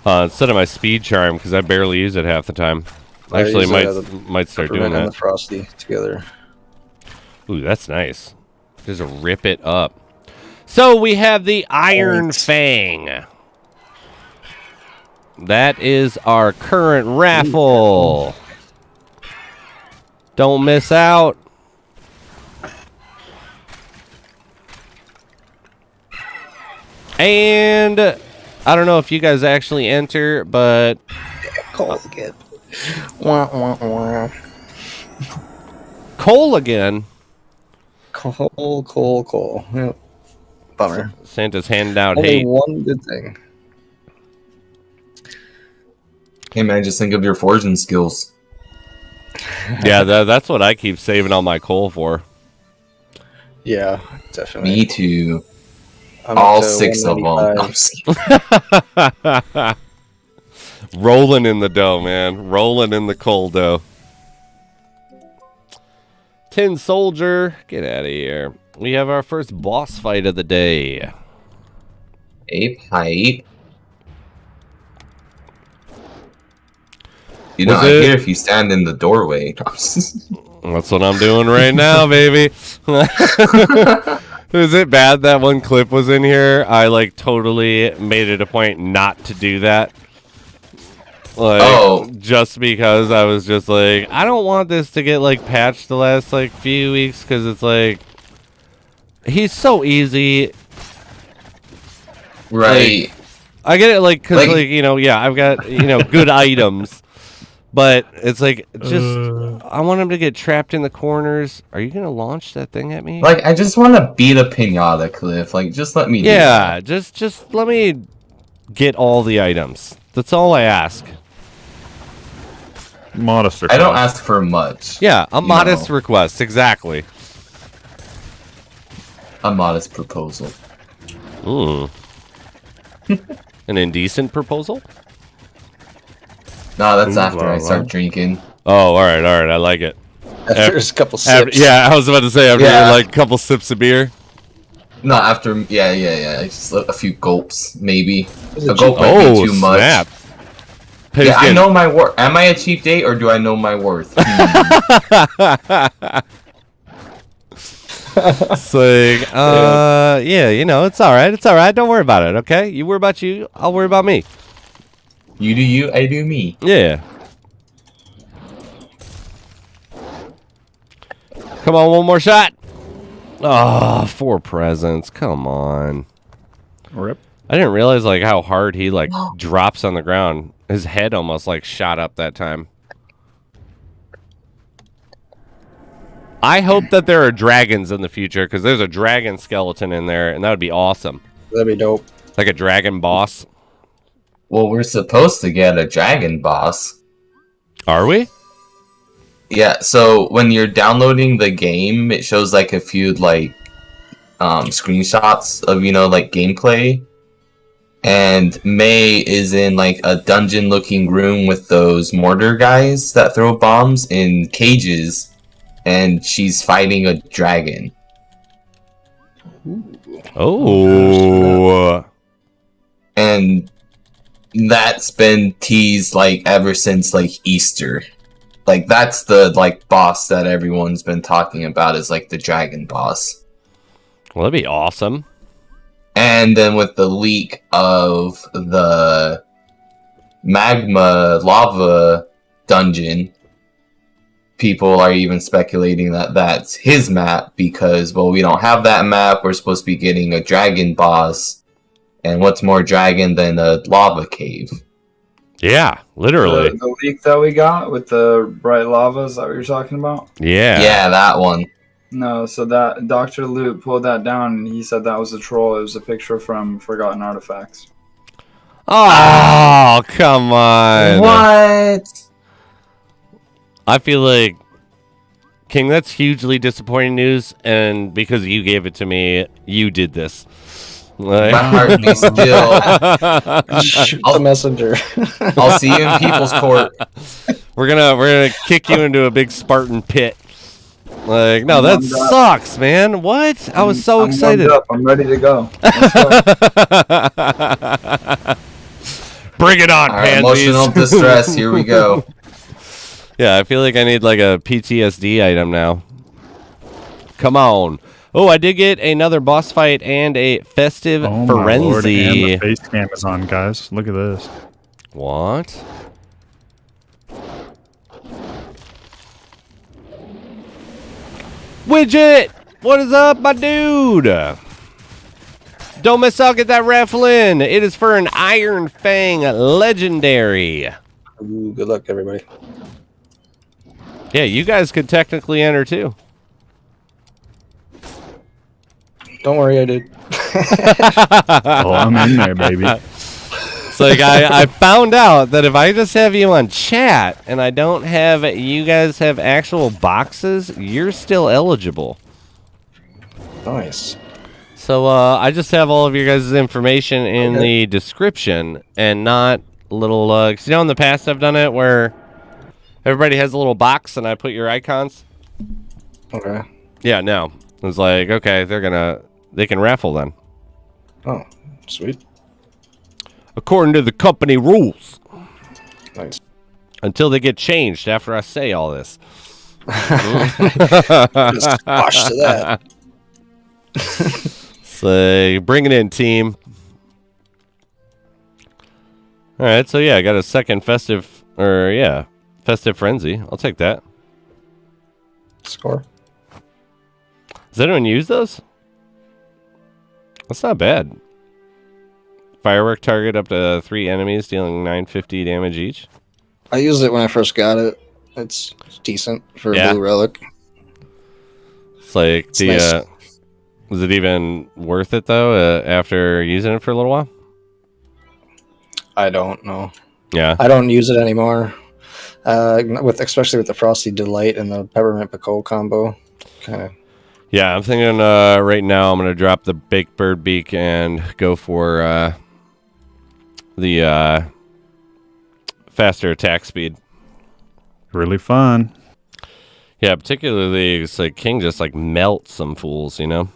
instead of my speed charm, because I barely use it half the time. Actually, might start doing that. And the frosty together. Ooh, that's nice. Just rip it up. So we have the Iron Fang. That is our current raffle. Don't miss out. And I don't know if you guys actually enter, but Cole again. Wah, wah, wah. Cole again. Cole. Yep. Bummer. Santa's handing out Only hate. one good thing. Hey man, just think of your forging skills. Yeah, that's what I keep saving all my coal for. Yeah, definitely. Me too. I'm All up to 6 of them. 195. Rolling in the dough, man. Rolling in the coal dough. Tin Soldier, get out of here. We have our first boss fight of the day. Ape hype. You know, Was I it- hear if you stand in the doorway. That's what I'm doing right now, baby. Is it bad that one clip was in here? I like totally made it a point not to do that. Like, just because I was just like, I don't want this to get like patched the last like few weeks, because it's like, he's so easy. Right. Like, I get it, like, because like, you know, yeah, I've got, you know, good items. But it's like, just, I want him to get trapped in the corners. Are you going to launch that thing at me? Like, I just want to beat a pinata, Cliff. Like, just let me do Yeah, just let me get all the items. That's all I ask. Modest I don't ask for much. Yeah, a modest request, exactly. A modest proposal. Ooh. An indecent proposal? No, that's after I start drinking. Oh, all right, I like it. After a couple sips. Yeah, I was about to say, after like a couple sips of beer. No, after, yeah. Just a few gulps, maybe. A gulp might be too much. Snap. Yeah, I know my worth. Am I a cheap date, or do I know my worth? It's like, yeah, you know, it's all right. Don't worry about it, okay? You worry about you, I'll worry about me. You do you, I do me. Yeah. Come on, one more shot. Oh, 4 presents. Come on. Rip. I didn't realize like how hard he like drops on the ground. His head almost like shot up that time. I hope that there are dragons in the future, because there's a dragon skeleton in there, and that would be awesome. That'd be dope. Like a dragon boss. Well, we're supposed to get a dragon boss. Are we? Yeah, so when you're downloading the game, it shows like a few like screenshots of, you know, like gameplay. And May is in like a dungeon looking room with those mortar guys that throw bombs in cages, and she's fighting a dragon. Oh. And that's been teased like ever since like Easter. Like that's the like boss that everyone's been talking about, is like the dragon boss. Well, that'd be awesome. And then with the leak of the magma lava dungeon. People are even speculating that that's his map because, well, we don't have that map. We're supposed to be getting a dragon boss. And what's more dragon than a lava cave? Yeah, literally. The leak that we got with the bright lava, is that what you're talking about? Yeah. Yeah, that one. No, so that Dr. Loot pulled that down and he said that was a troll. It was a picture from Forgotten Artifacts. Oh, come on. What? I feel like, King, that's hugely disappointing news, and because you gave it to me, you did this. Like... My heart be still. Shoot the messenger. I'll see you in People's Court. We're gonna kick you into a big Spartan pit. Like, no, that sucks, man. What? I was so excited. I'm ready to go. Bring it on, All right, pansies. emotional distress. Here we go. Yeah, I feel like I need like a PTSD item now. Come on. Oh, I did get another boss fight and a festive Oh my lord, and frenzy. the face cam is on, guys. Look at this. What? Widget! What is up, my dude? Don't miss out, get that raffle in. It is for an Iron Fang Legendary. Ooh, good luck, everybody. Yeah, you guys could technically enter too. Don't worry, I did. Oh, I'm in there, baby. It's like I found out that if I just have you on chat and I don't have you guys have actual boxes, you're still eligible. Nice. So I just have all of your guys' information in the description and not little, because you know in the past I've done it where everybody has a little box and I put your icons. Okay. Yeah, no. It was like, okay, they can raffle then. Oh, sweet. According to the company rules. Nice. Until they get changed after I say all this. Just wash to that. So bring it in, team. All right, so yeah, I got a second festive frenzy. I'll take that. Score. Does anyone use those? That's not bad. Firework target up to 3 enemies, dealing 950 damage each. I used it when I first got it. It's decent for a blue relic. It's like it's nice. Was it even worth it though after using it for a little while? I don't know. Yeah. I don't use it anymore. Especially with the Frosty Delight and the Peppermint Pickle combo. Kind of. Yeah, I'm thinking right now I'm going to drop the Baked Bird Beak and go for the faster attack speed. Really fun. Yeah, particularly it's like King just like melts some fools, you know?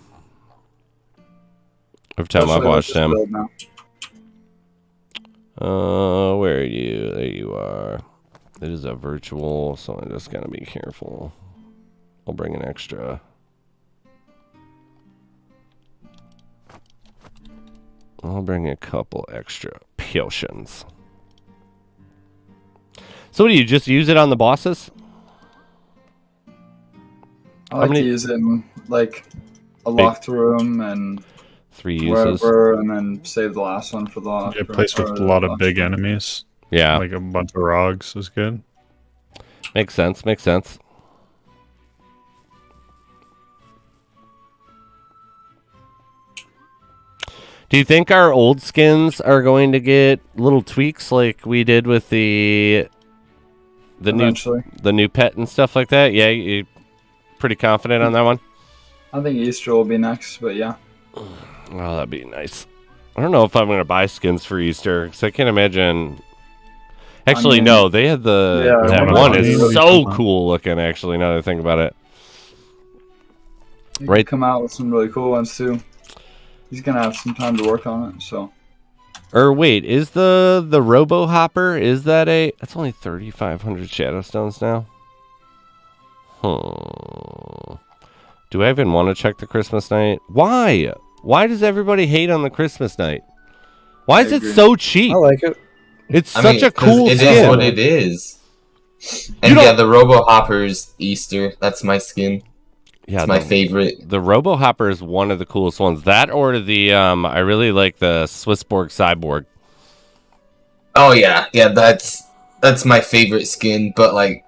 Every time I've watched him. Where are you? There you are. It is a virtual, so I just gotta be careful. I'll bring an extra. I'll bring a couple extra potions. So what do you just use it on the bosses? I like to use it in like a locked room and 3 uses. Wherever, and then save the last one for the Yeah, place with a lot of big enemies. Yeah. Like a bunch of rogs is good. Makes sense, makes sense. Do you think our old skins are going to get little tweaks like we did with the new pet and stuff like that? Yeah, you pretty confident on that one? I think Easter will be next, but yeah. Oh, that'd be nice. I don't know if I'm going to buy skins for Easter, because I can't imagine... Actually, no, they had that one is really so cool looking, actually, now that I think about it. He could come out with some really cool ones, too. He's going to have some time to work on it, so... Or wait, is the Robo Hopper, is that that's only 3,500 Shadow Stones now? Do I even want to check the Christmas night? Why? Why does everybody hate on the Christmas night? Why is it so cheap? I like it. It's such a cool It skin. is what it is. And yeah, the Robo Hopper's Easter. That's my skin. Yeah, it's my favorite. The Robo Hopper is one of the coolest ones. That or the I really like the Swissborg Cyborg. Oh yeah, that's my favorite skin, but like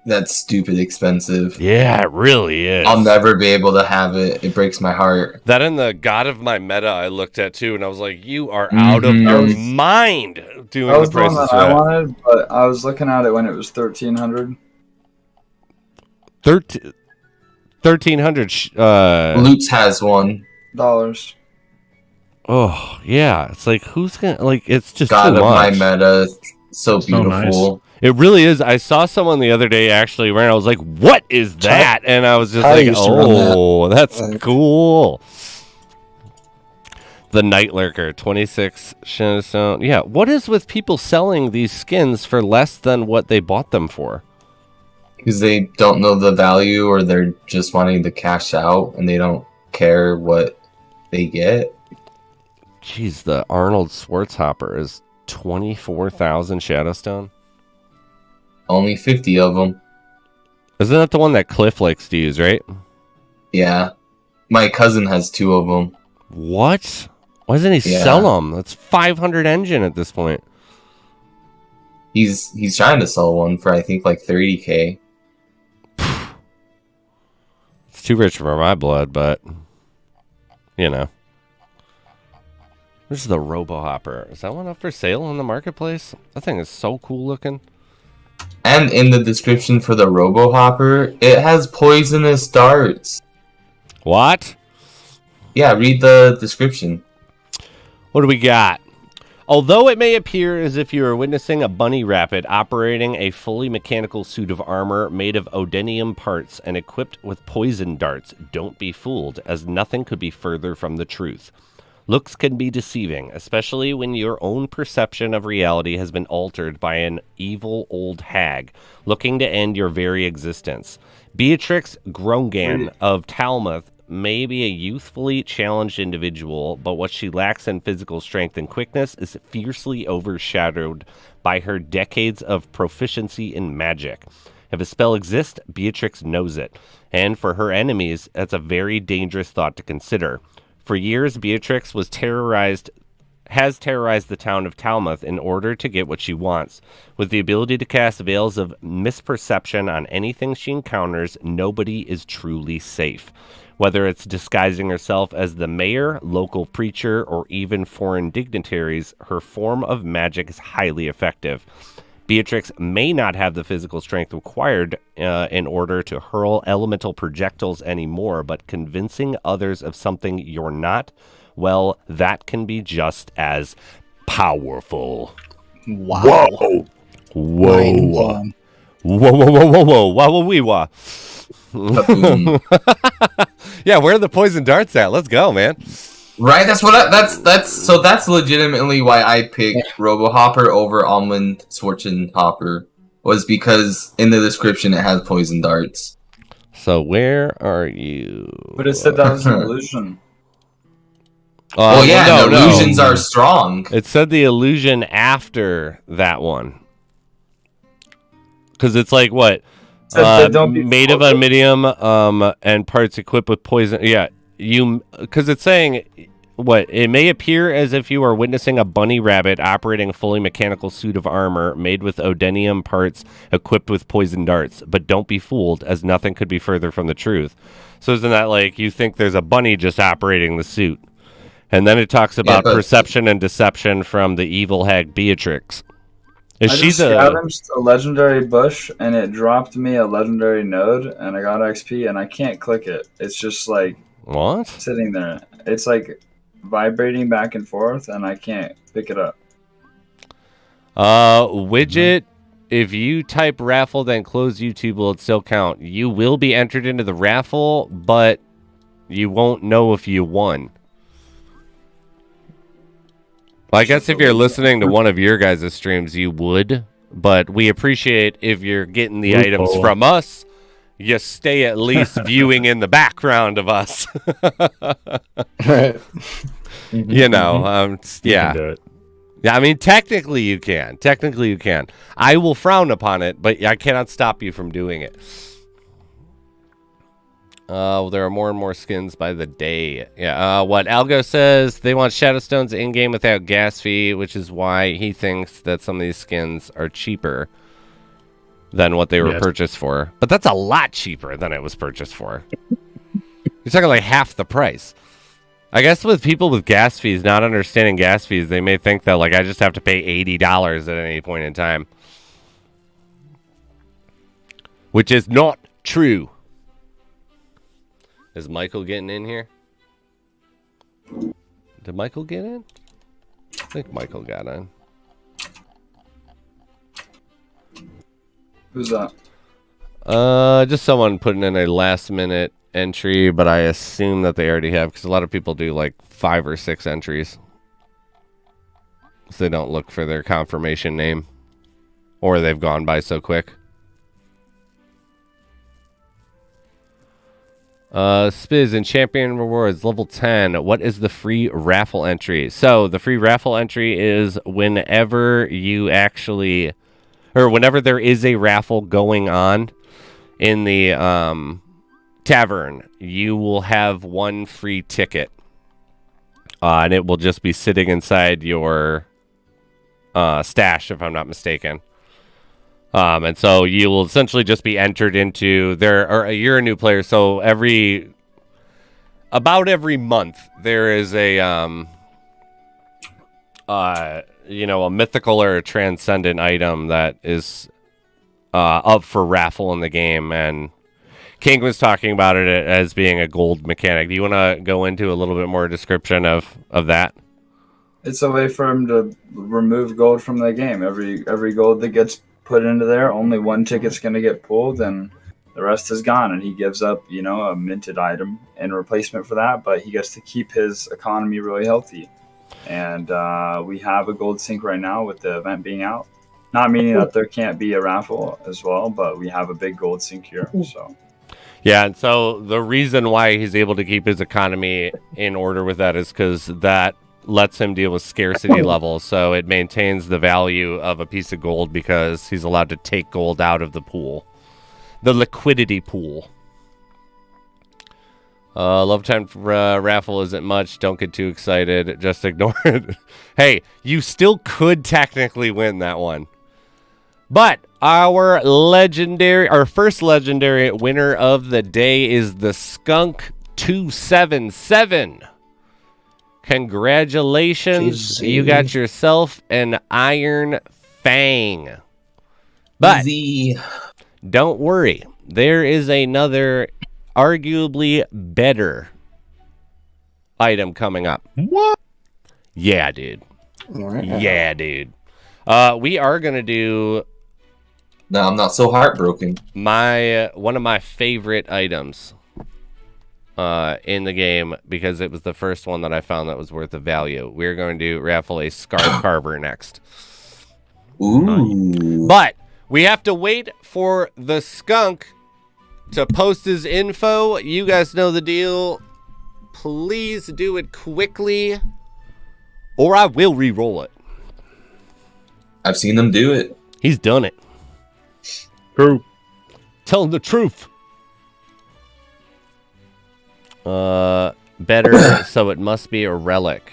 that's stupid expensive. Yeah, it really is. I'll never be able to have it. It breaks my heart. That and the God of My Meta I looked at too, and I was like, you are out of your mind doing That was the the one prices that for I that. wanted, but I was looking at it when it was 1,300. 1,300. Lutz has one. Dollars. Oh yeah, it's like who's gonna like? It's just God too of much. My Meta, so beautiful. nice. It really is. I saw someone the other day actually wearing. I was like, "What is that?" And I was just I like, used to run "Oh, that's Like- cool." The Night Lurker, 26 Shinstone. Yeah, what is with people selling these skins for less than what they bought them for? Because they don't know the value, or they're just wanting to cash out, and they don't care what they get. Jeez, the Arnold Schwarzenegger is 24,000 Shadowstone. Only 50 of them. Isn't that the one that Cliff likes to use, right? Yeah, my cousin has 2 of them. What? Why doesn't he Yeah. sell them? That's 500 engine at this point. He's trying to sell one for I think like 30K. It's too rich for my blood, but you know. This is the Robo Hopper. Is that one up for sale on the marketplace? That thing is so cool looking. And in the description for the Robo Hopper, it has poisonous darts. What? Yeah, read the description. What do we got? Although it may appear as if you are witnessing a bunny rabbit operating a fully mechanical suit of armor made of odenium parts and equipped with poison darts, don't be fooled, as nothing could be further from the truth. Looks can be deceiving, especially when your own perception of reality has been altered by an evil old hag looking to end your very existence. Beatrix Grongan of Talmuth may be a youthfully challenged individual, but what she lacks in physical strength and quickness is fiercely overshadowed by her decades of proficiency in magic. If a spell exists, Beatrix knows it, and for her enemies, that's a very dangerous thought to consider. For years, Beatrix has terrorized the town of Talmuth in order to get what she wants. With the ability to cast veils of misperception on anything she encounters, nobody is truly safe. Whether it's disguising herself as the mayor, local preacher, or even foreign dignitaries, her form of magic is highly effective. Beatrix may not have the physical strength required in order to hurl elemental projectiles anymore, but convincing others of something you're not, well, that can be just as powerful. Wow. Whoa. Mind Whoa. blown. Whoa. Wah-wah-wee-wah. Kaboom. Yeah, where are the poison darts at? Let's go, man. Right, that's legitimately why I picked Robo Hopper over Almond Schwarzenhopper, was because in the description it has poison darts. So where are you? But it said that was an illusion. Well, yeah, no. illusions are strong. It said the illusion after that one. Because it's like, what? It said that don't be Made of fooled. aluminium and parts equipped with poison. Yeah, because it's saying, what? It may appear as if you are witnessing a bunny rabbit operating a fully mechanical suit of armor made with odenium parts equipped with poison darts. But don't be fooled, as nothing could be further from the truth. So isn't that like you think there's a bunny just operating the suit? And then it talks about but- perception and deception from the evil hag Beatrix. Is I she just the... scavenged a legendary bush, and it dropped me a legendary node, and I got XP, and I can't click it. It's just like What? sitting there. It's like vibrating back and forth, and I can't pick it up. Widget, if you type raffle, then close YouTube, will it still count? You will be entered into the raffle, but you won't know if you won. Well, I guess if you're listening to one of your guys' streams, you would, but we appreciate if you're getting the items from us, you stay at least viewing in the background of us. Right. You know, You yeah. can do it. Yeah, I mean, technically you can. Technically you can. I will frown upon it, but I cannot stop you from doing it. There are more and more skins by the day. Yeah, what Algo says, they want Shadowstones in-game without gas fee, which is why he thinks that some of these skins are cheaper than what they were purchased for. But that's a lot cheaper than it was purchased for. You're talking like half the price. I guess with people with gas fees, not understanding gas fees, they may think that like I just have to pay $80 at any point in time. Which is not true. Is Michael getting in here? Did Michael get in? I think Michael got in. Who's that? Just someone putting in a last minute entry, but I assume that they already have, because a lot of people do like 5 or 6 entries. So they don't look for their confirmation name. Or they've gone by so quick. Spiz in Champion Rewards, level 10. What is the free raffle entry? So the free raffle entry is whenever you actually, or whenever there is a raffle going on in the tavern, you will have 1 free ticket. And it will just be sitting inside your stash, if I'm not mistaken. And so you will essentially just be entered into there. Or you're a new player, so about every month there is a a mythical or a transcendent item that is up for raffle in the game. And King was talking about it as being a gold mechanic. Do you want to go into a little bit more description of that? It's a way for him to remove gold from the game. Every gold that gets put into there, only 1 ticket's going to get pulled, and the rest is gone. And he gives up, a minted item in replacement for that, but he gets to keep his economy really healthy. And we have a gold sink right now with the event being out. Not meaning that there can't be a raffle as well, but we have a big gold sink here. So. Yeah, and so the reason why he's able to keep his economy in order with that is because that lets him deal with scarcity levels. So it maintains the value of a piece of gold because he's allowed to take gold out of the pool. The liquidity pool. Love time raffle isn't much. Don't get too excited. Just ignore it. Hey, you still could technically win that one. But our first legendary winner of the day is the Skunk 277. Congratulations. Easy. You got yourself an Iron Fang. But don't worry. There is another arguably better item coming up. What? Yeah, dude. Right. Yeah, dude. We are going to do... No, I'm not so heartbroken. one of my favorite items in the game, because it was the first one that I found that was worth the value. We're going to raffle a Scarf Carver next. Ooh. But we have to wait for the Skunk to post his info. You guys know the deal. Please do it quickly, or I will re-roll it. I've seen them do it. He's done it. True. Tell him the truth. Better, so it must be a relic.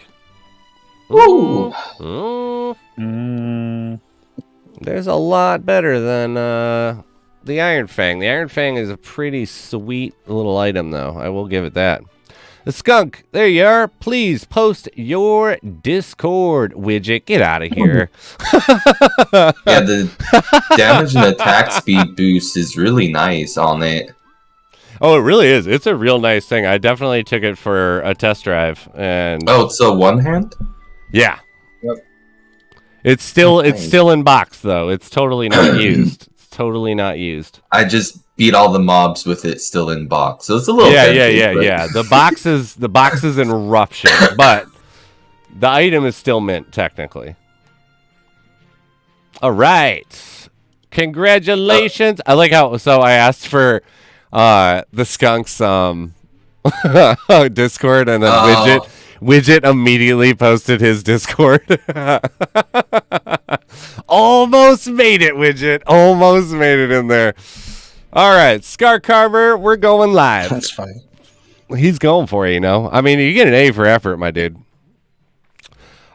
Ooh. There's a lot better than the Iron Fang. The Iron Fang is a pretty sweet little item, though. I will give it that. The Skunk, there you are. Please post your Discord widget. Get out of here. Yeah, the damage and attack speed boost is really nice on it. Oh, it really is. It's a real nice thing. I definitely took it for a test drive, and It's a one hand? yeah, Yep. it's still in box though. It's totally not used. It's totally not used. I just beat all the mobs with it still in box, so it's a little Yeah. tempting, but- The box is in rough shape, but the item is still mint technically. All right, congratulations. I like how I asked for the Skunk's Discord and then Widget immediately posted his Discord. Almost made it, Widget. Almost made it in there. All right, Scar Carver, we're going live. That's funny. He's going for it, you know. I mean, you get an A for effort, my dude.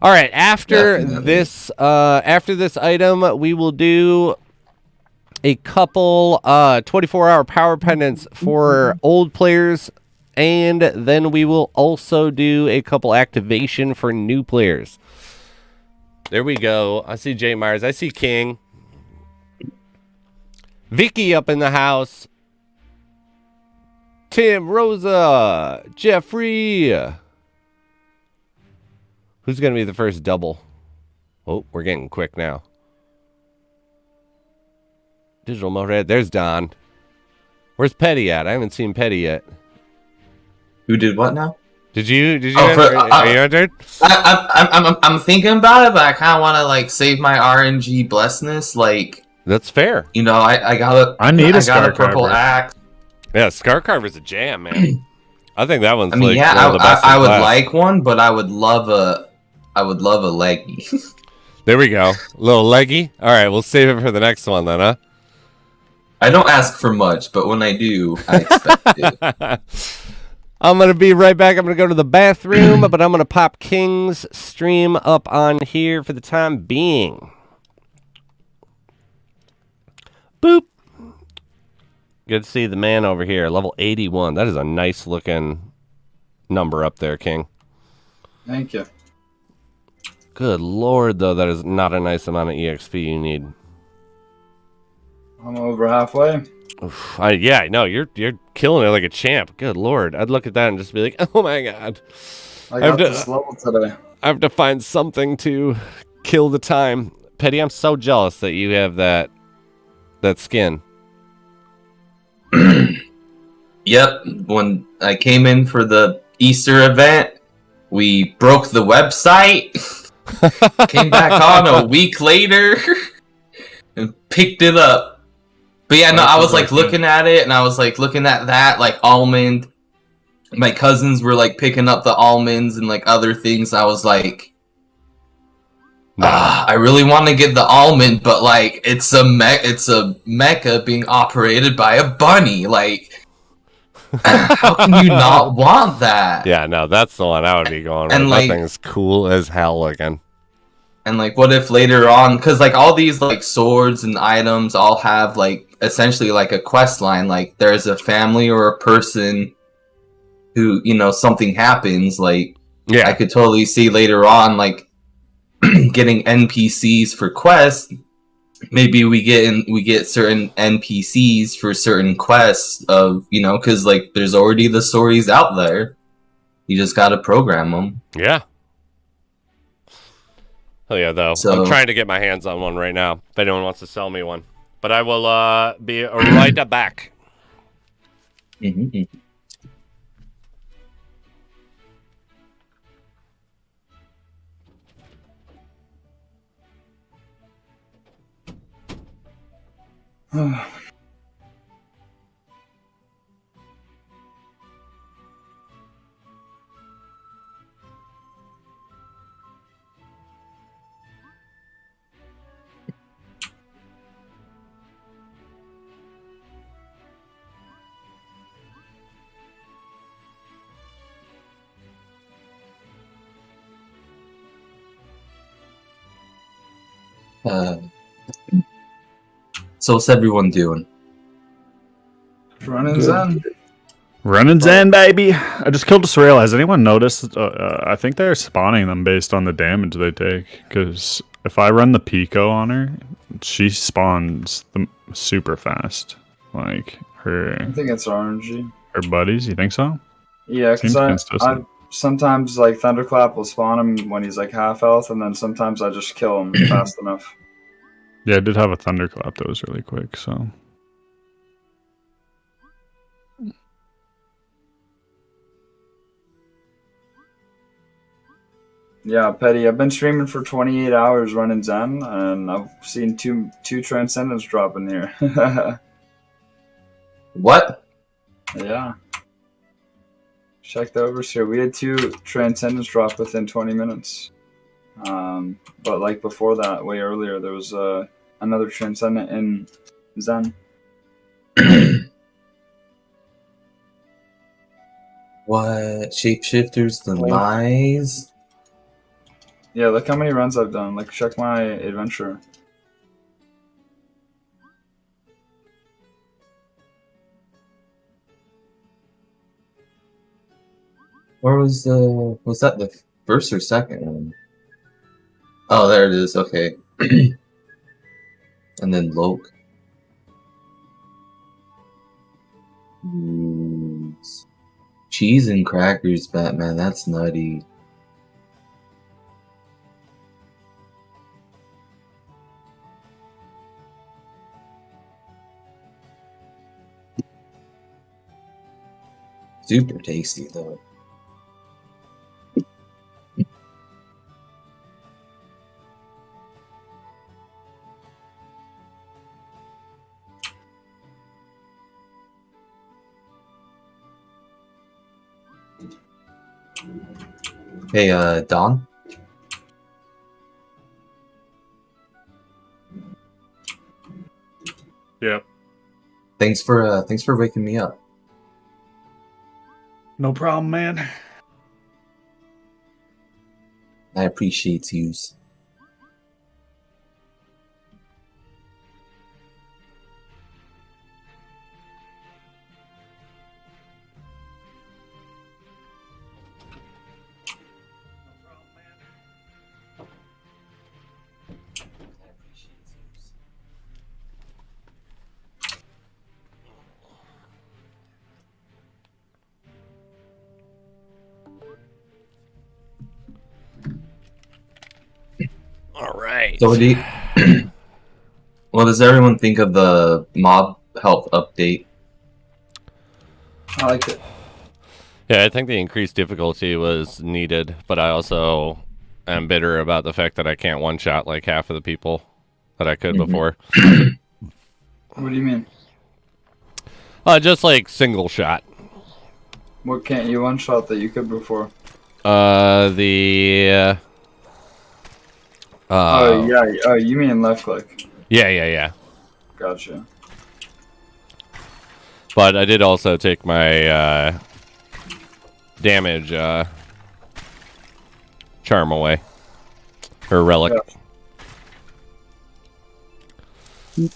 All right, after this item, we will do a couple 24-hour power pendants for old players, and then we will also do a couple activation for new players. There we go. I see Jay Myers. I see King. Vicky up in the house. Tim, Rosa, Jeffrey. Who's going to be the first double? Oh, we're getting quick now. Digital Motorhead. There's Don. Where's Petty at? I haven't seen Petty yet. Who did what now? Did you enter? Are you entered? I'm thinking about it, but I kind of want to like save my RNG blessedness. Like, that's fair. You know, I got a purple axe. Yeah, Scar Carver's a jam, man. I think that one's. I mean, like yeah, one of the best I in would class. like one, but I would love a leggy. There we go, a little leggy. All right, we'll save it for the next one then, huh? I don't ask for much, but when I do, I expect it. I'm going to be right back. I'm going to go to the bathroom, but I'm going to pop King's stream up on here for the time being. Boop. Good to see the man over here, level 81. That is a nice looking number up there, King. Thank you. Good lord, though, that is not a nice amount of EXP you need. I'm over halfway. Oof, yeah, no, you're killing it like a champ. Good lord, I'd look at that and just be like, oh my god. I got this level today. I have to find something to kill the time. Petty, I'm so jealous that you have that skin. Yep, when I came in for the Easter event, we broke the website, came back on a week later, and picked it up. But yeah, no, I was like looking at it, and I was like looking at that, like almond. My cousins were like picking up the almonds and like other things. I was like, I really want to get the almond, but like it's a mecha being operated by a bunny. Like, how can you not want that? Yeah, no, that's the one I would be going with. And, like, that thing is cool as hell looking. And like, what if later on, because like all these like swords and items all have like essentially like a quest line. Like there's a family or a person who, you know, something happens. Like, yeah, I could totally see later on like getting NPCs for quests. Maybe we get certain NPCs for certain quests of, you know, because like there's already the stories out there. You just gotta program them. Yeah. Oh yeah, though. So, I'm trying to get my hands on one right now. If anyone wants to sell me one, but I will be right back. Mm-hmm. So what's everyone doing? Running Zen. Running Zen, baby. I just killed a Sorrel. Has anyone noticed? I think they're spawning them based on the damage they take. Because if I run the Pico on her, she spawns them super fast. Like her. I think it's RNG. Her buddies. You think so? Yeah, because Seems I consistent. sometimes like Thunderclap will spawn him when he's like half health, and then sometimes I just kill him fast enough. Yeah, I did have a Thunderclap that was really quick, so. Yeah, Petty, I've been streaming for 28 hours running Zen, and I've seen two Transcendence drop in here. What? Yeah. Check the overseer. We had 2 Transcendence drop within 20 minutes. But like before that, way earlier, there was another Transcendent in Zen. What? Shapeshifters Demise? Yeah, look how many runs I've done. Like, check my adventure. Where was that the first or second one? Oh, there it is. Okay. And then Loke. Cheese and crackers, Batman. That's nutty. Super tasty, though. Hey, Don? Yep. Thanks for waking me up. No problem, man. I appreciate yous. All right. So, what does everyone think of the mob help update? I liked it. Yeah, I think the increased difficulty was needed, but I also am bitter about the fact that I can't one-shot like half of the people that I could before. What do you mean? Just like single shot. What can't you one-shot that you could before? Oh, yeah. Oh, you mean left click. Yeah. Gotcha. But I did also take my damage charm away. Or relic. Yeah.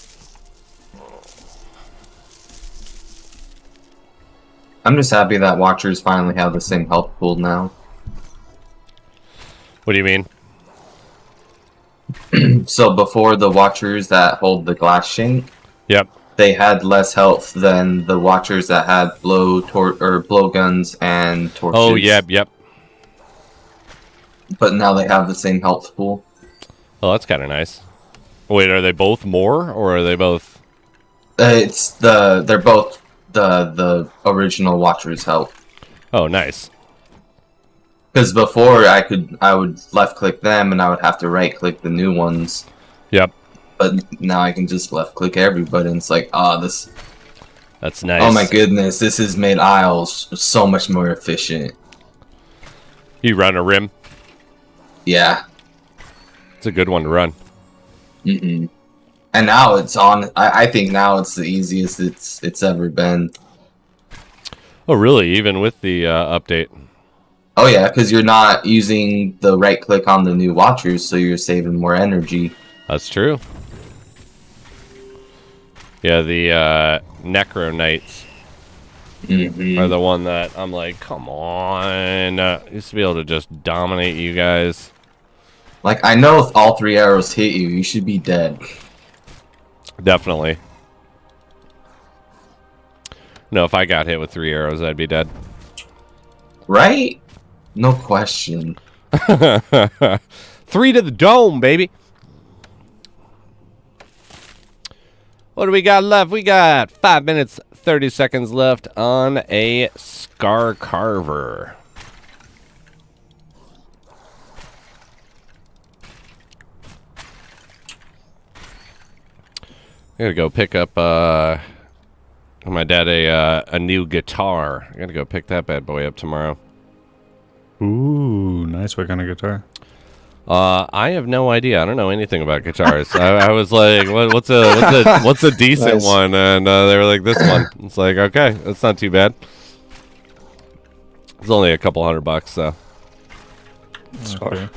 I'm just happy that Watchers finally have the same health pool now. What do you mean? So before, the Watchers that hold the glass shank, Yep. they had less health than the Watchers that had blow guns and torches. Oh, yep. But now they have the same health pool. Oh, that's kind of nice. Wait, are they both more, or are they both? They're both the original Watchers health. Oh, nice. Because before I would left click them and I would have to right click the new ones. Yep. But now I can just left click everybody and it's like, That's nice. oh my goodness, this has made Isles so much more efficient. You run a rim. Yeah. It's a good one to run. And now it's on. I think now it's the easiest it's ever been. Oh, really? Even with the update? Oh yeah, because you're not using the right click on the new Watchers, so you're saving more energy. That's true. Yeah, the Necro Knights are the one that I'm like, come on. Used to be able to just dominate you guys. Like, I know if all 3 arrows hit you, you should be dead. Definitely. No, if I got hit with 3 arrows, I'd be dead. Right? No question. 3 to the dome, baby. What do we got left? We got 5 minutes, 30 seconds left on a Scar Carver. I gotta go pick up My dad a new guitar. I gotta go pick that bad boy up tomorrow. Ooh, nice. What kind of guitar? I have no idea. I don't know anything about guitars. I was like, what's a decent Nice. one? And they were like, this one. It's like, okay, that's not too bad. It's only a couple $100, so Okay.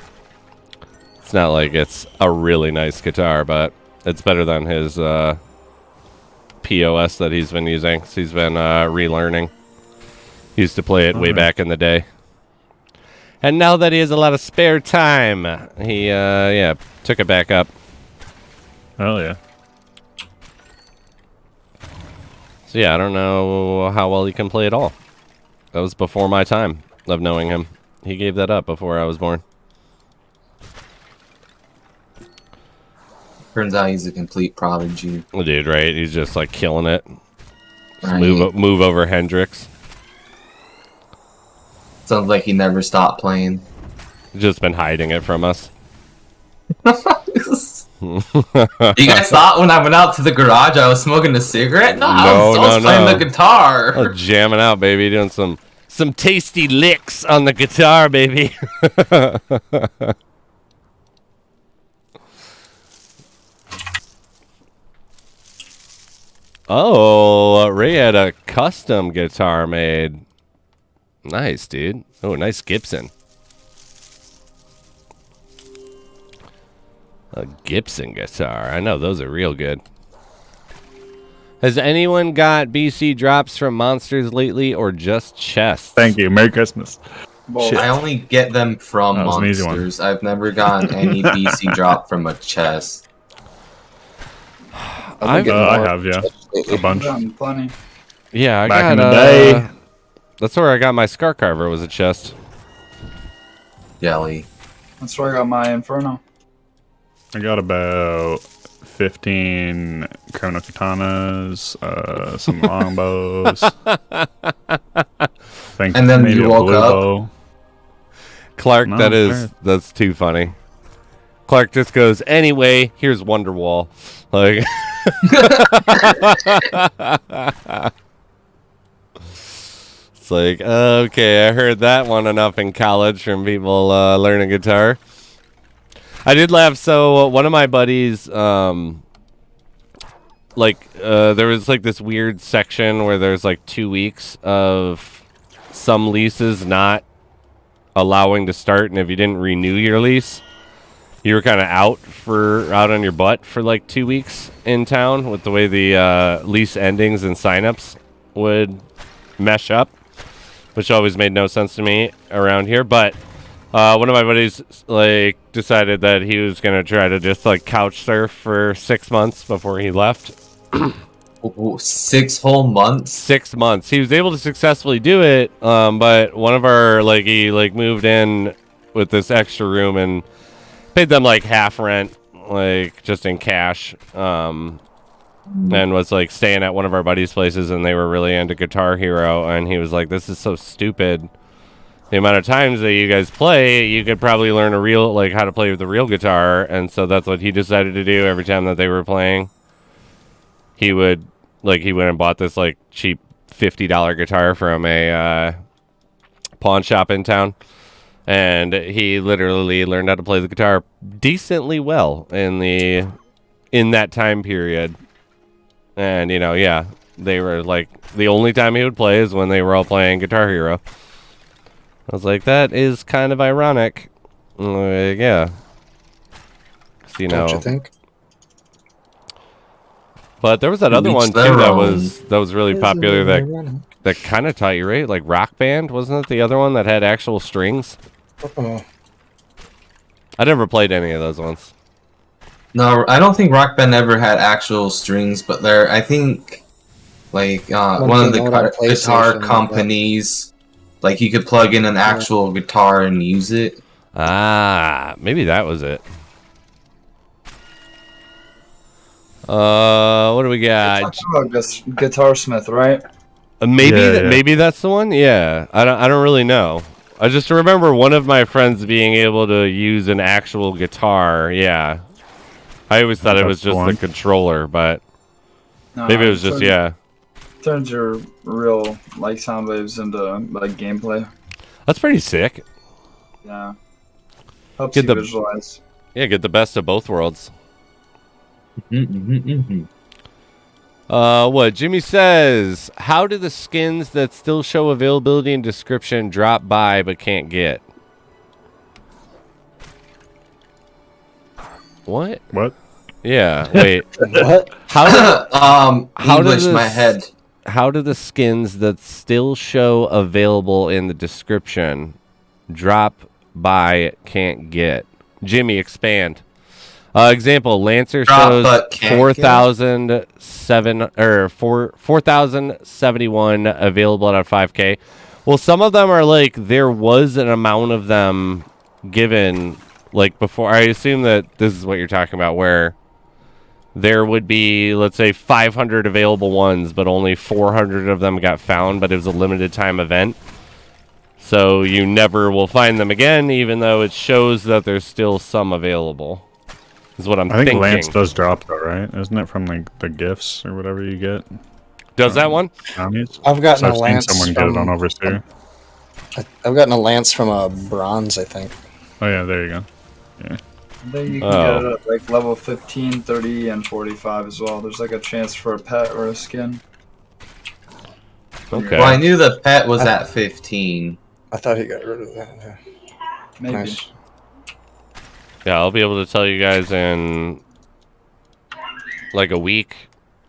it's not like it's a really nice guitar, but it's better than his POS that he's been using. So he's been relearning. He used to play it way back in the day. And now that he has a lot of spare time, he took it back up. Oh yeah. So yeah, I don't know how well he can play at all. That was before my time of knowing him. He gave that up before I was born. Turns out he's a complete prodigy. Dude, right? He's just like killing it. Just Right. move over Hendrix. Sounds like he never stopped playing. Just been hiding it from us. You guys thought when I went out to the garage I was smoking a cigarette? No, I was playing the guitar. Oh, jamming out, baby. Doing some tasty licks on the guitar, baby. Oh, Ray had a custom guitar made. Nice, dude. Oh, nice Gibson. A Gibson guitar. I know those are real good. Has anyone got BC drops from monsters lately or just chests? Thank you. Merry Christmas. Well, Shit. I only get them from That was an easy one. monsters. I've never gotten any BC drop from a chest. I've been getting I more have, yeah. lately. A bunch. gotten plenty. Yeah, I Back got in the day. That's where I got my Scar Carver, was a chest. Jelly. That's where I got my Inferno. I got about 15 criminal katanas, some longbows. Think And then maybe you a woke blue up? bow. Clark, No, that's too funny. Clark just goes, anyway, here's Wonderwall. Like, it's like, okay, I heard that one enough in college from people learning guitar. I did laugh. So one of my buddies, there was like this weird section where there's like 2 weeks of some leases not allowing to start, and if you didn't renew your lease, you were kind of out on your butt for like 2 weeks in town with the way the lease endings and signups would mesh up, which always made no sense to me around here. But one of my buddies like decided that he was gonna try to just like couch surf for 6 months before he left. Ooh, 6 whole months? 6 months. He was able to successfully do it, but one of our he moved in with this extra room and paid them like half rent, like just in cash, and was like staying at one of our buddies' places, and they were really into Guitar Hero, and he was like, "This is so stupid. The amount of times that you guys play, you could probably learn a real how to play with the real guitar." And so that's what he decided to do. Every time that they were playing, he went and bought this like cheap $50 guitar from a pawn shop in town. And he literally learned how to play the guitar decently well in that time period. And they were like, the only time he would play is when they were all playing Guitar Hero. I was like, that is kind of ironic. Yeah. Don't you think? But there was that other Each one too their that own. was really popular that kind of taught you, right? Like Rock Band, wasn't it the other one that had actual strings? Oh, I never played any of those ones. No, I don't think Rock Band ever had actual strings, but I think, like, one of the thing out on guitar PlayStation, companies, like, you could plug in an actual guitar and use it. Ah, maybe that was it. What do we got? Talking about Guitar Smith, right? Maybe that's the one. Yeah, I don't really know. I just remember one of my friends being able to use an actual guitar. Yeah, I always thought it was That's the just the one. controller, but No, maybe it was just took turns your real like sound waves into like gameplay. That's pretty sick. Yeah. Helps Get you the- visualize. Yeah, get the best of both worlds. Mm-hmm. What Jimmy says, how do the skins that still show availability and description drop by but can't get? What? What? Yeah, wait. What? How how English does my this- head. how do the skins that still show available in the description drop by can't get? Jimmy, expand. Example, Lancer Drop shows but can't 4,071 available at 5K. Well, some of them are like there was an amount of them given like before. I assume that this is what you're talking about, where there would be, let's say, 500 available ones, but only 400 of them got found, but it was a limited time event. So you never will find them again, even though it shows that there's still some available. Is what I'm I think thinking. Lance does drop though, right? Isn't it from like the gifts or whatever you get? Does that one? Bounties? I've gotten So a I've seen lance someone get it on from, Overseer. I've gotten a lance from a bronze, I think. Oh yeah, there you go. I think you can Oh. get it at like level 15, 30, and 45 as well. There's like a chance for a pet or a skin. Okay. Well, I knew the pet was at 15. I thought he got rid of that. Yeah. Maybe. Nice. Yeah, I'll be able to tell you guys in like a week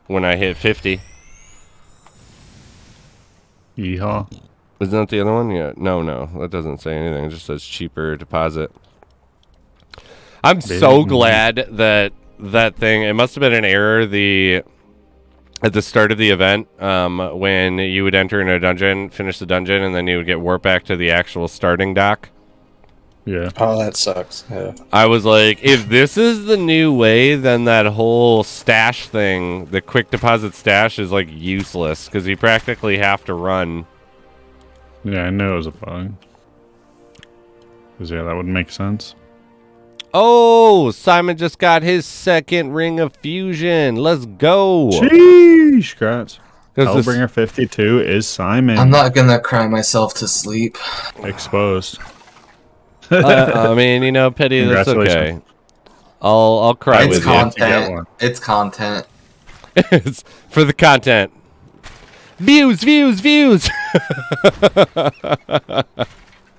when I hit 50. Yeehaw. Isn't that the other one? Yeah. No, that doesn't say anything. It just says cheaper deposit. I'm so glad that that thing. It must have been an error. At the start of the event, when you would enter in a dungeon, finish the dungeon, and then you would get warped back to the actual starting dock. Yeah. Oh, that sucks. Yeah. I was like, if this is the new way, then that whole stash thing, the quick deposit stash, is like useless because you practically have to run. Yeah, I knew it was a bug. Cause yeah, that would make sense. Oh, Simon just got his second ring of fusion. Let's go. Sheesh, congrats. 'Cause this- Hellbringer 52 is Simon. I'm not gonna cry myself to sleep. exposed. I mean, you know, Petty, that's okay. Congratulations. I'll cry It's with You get content. one. It's content. you. It's for the content. Views.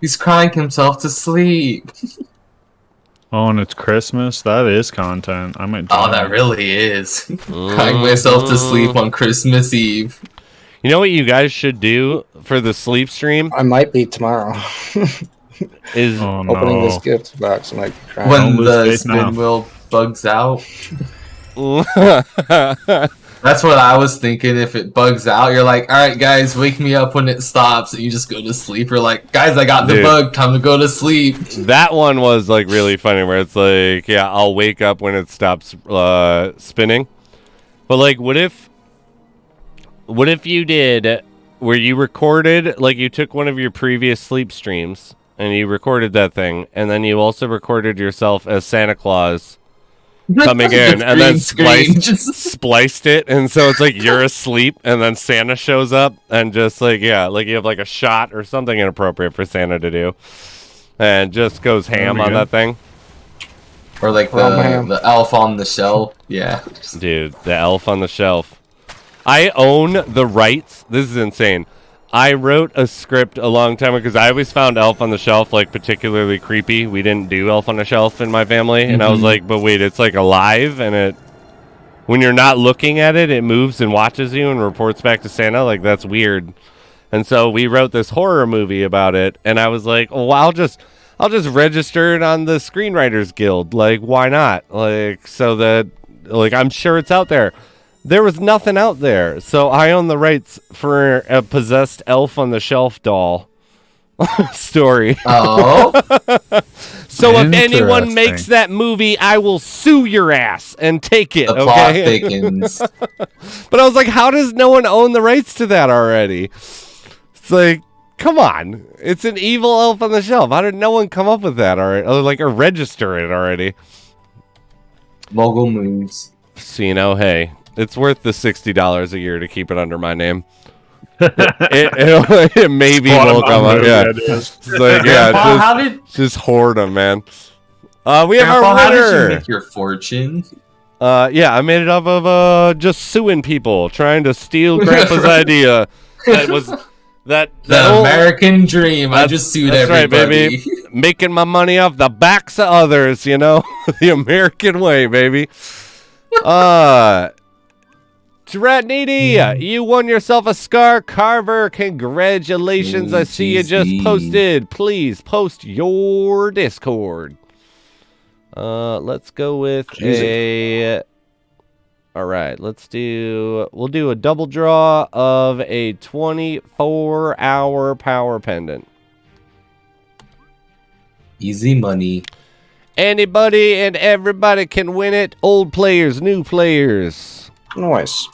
He's crying himself to sleep. Oh, and it's Christmas. That is content. I might. Oh, join. that really is. Crying myself to sleep on Christmas Eve. You know what you guys should do for the sleep stream I might be tomorrow. is Oh Opening this no. gift box, I'm like crying. When Don't lose the faith now. spin wheel bugs out. That's what I was thinking. If it bugs out, you're like, all right, guys, wake me up when it stops. And you just go to sleep. You're like, guys, I got the Dude. bug. Time to go to sleep. that one was like really funny where it's like, yeah, I'll wake up when it stops spinning. But like, what if you did where you recorded, like you took one of your previous sleep streams and you recorded that thing, and then you also recorded yourself as Santa Claus coming in, and then Green screen, just spliced it, and so it's like you're asleep, and then Santa shows up, and just like, yeah, like you have like a shot or something inappropriate for Santa to do, and just goes ham be on good. that thing. or like Oh, man. the elf on the shelf. Yeah. Dude, the elf on the shelf. I own the rights. This is insane. I wrote a script a long time ago because I always found Elf on the Shelf like particularly creepy. We didn't do Elf on the Shelf in my family, and I was like, but wait, it's like alive, and it, when you're not looking at it, it moves and watches you and reports back to Santa. Like, that's weird. And so we wrote this horror movie about it, and I was like, oh, I'll just register it on the Screenwriters Guild. Like, why not? Like, so that, like, I'm sure it's out there. There was nothing out there, so I own the rights for a possessed Elf on the Shelf doll story. Oh. So if anyone Interesting. makes that movie, I will sue your ass and take it, The plot okay? thickens. But I was like, how does no one own the rights to that already? It's like, come on. It's an evil Elf on the Shelf. How did no one come up with that already? Or register it already? Mogul moves. So, you know, hey, It's worth the $60 a year to keep it under my name. It maybe will come up. Yeah, it's like, yeah, just hoard them, man. We have Grandpa, our how did winner. you make your fortune? Yeah, I made it off of just suing people, trying to steal Grandpa's idea. That was that The old- American dream. I just sued that's right, everybody. baby. Making my money off the backs of others, you know, the American way, baby. Dratneedy, you won yourself a Scar Carver. Congratulations. I see you just GG. posted. Please post your Discord. Let's go with all right, we'll do a double draw of a 24-hour power pendant. Easy money. Anybody and everybody can win it. Old players, new players. Nice.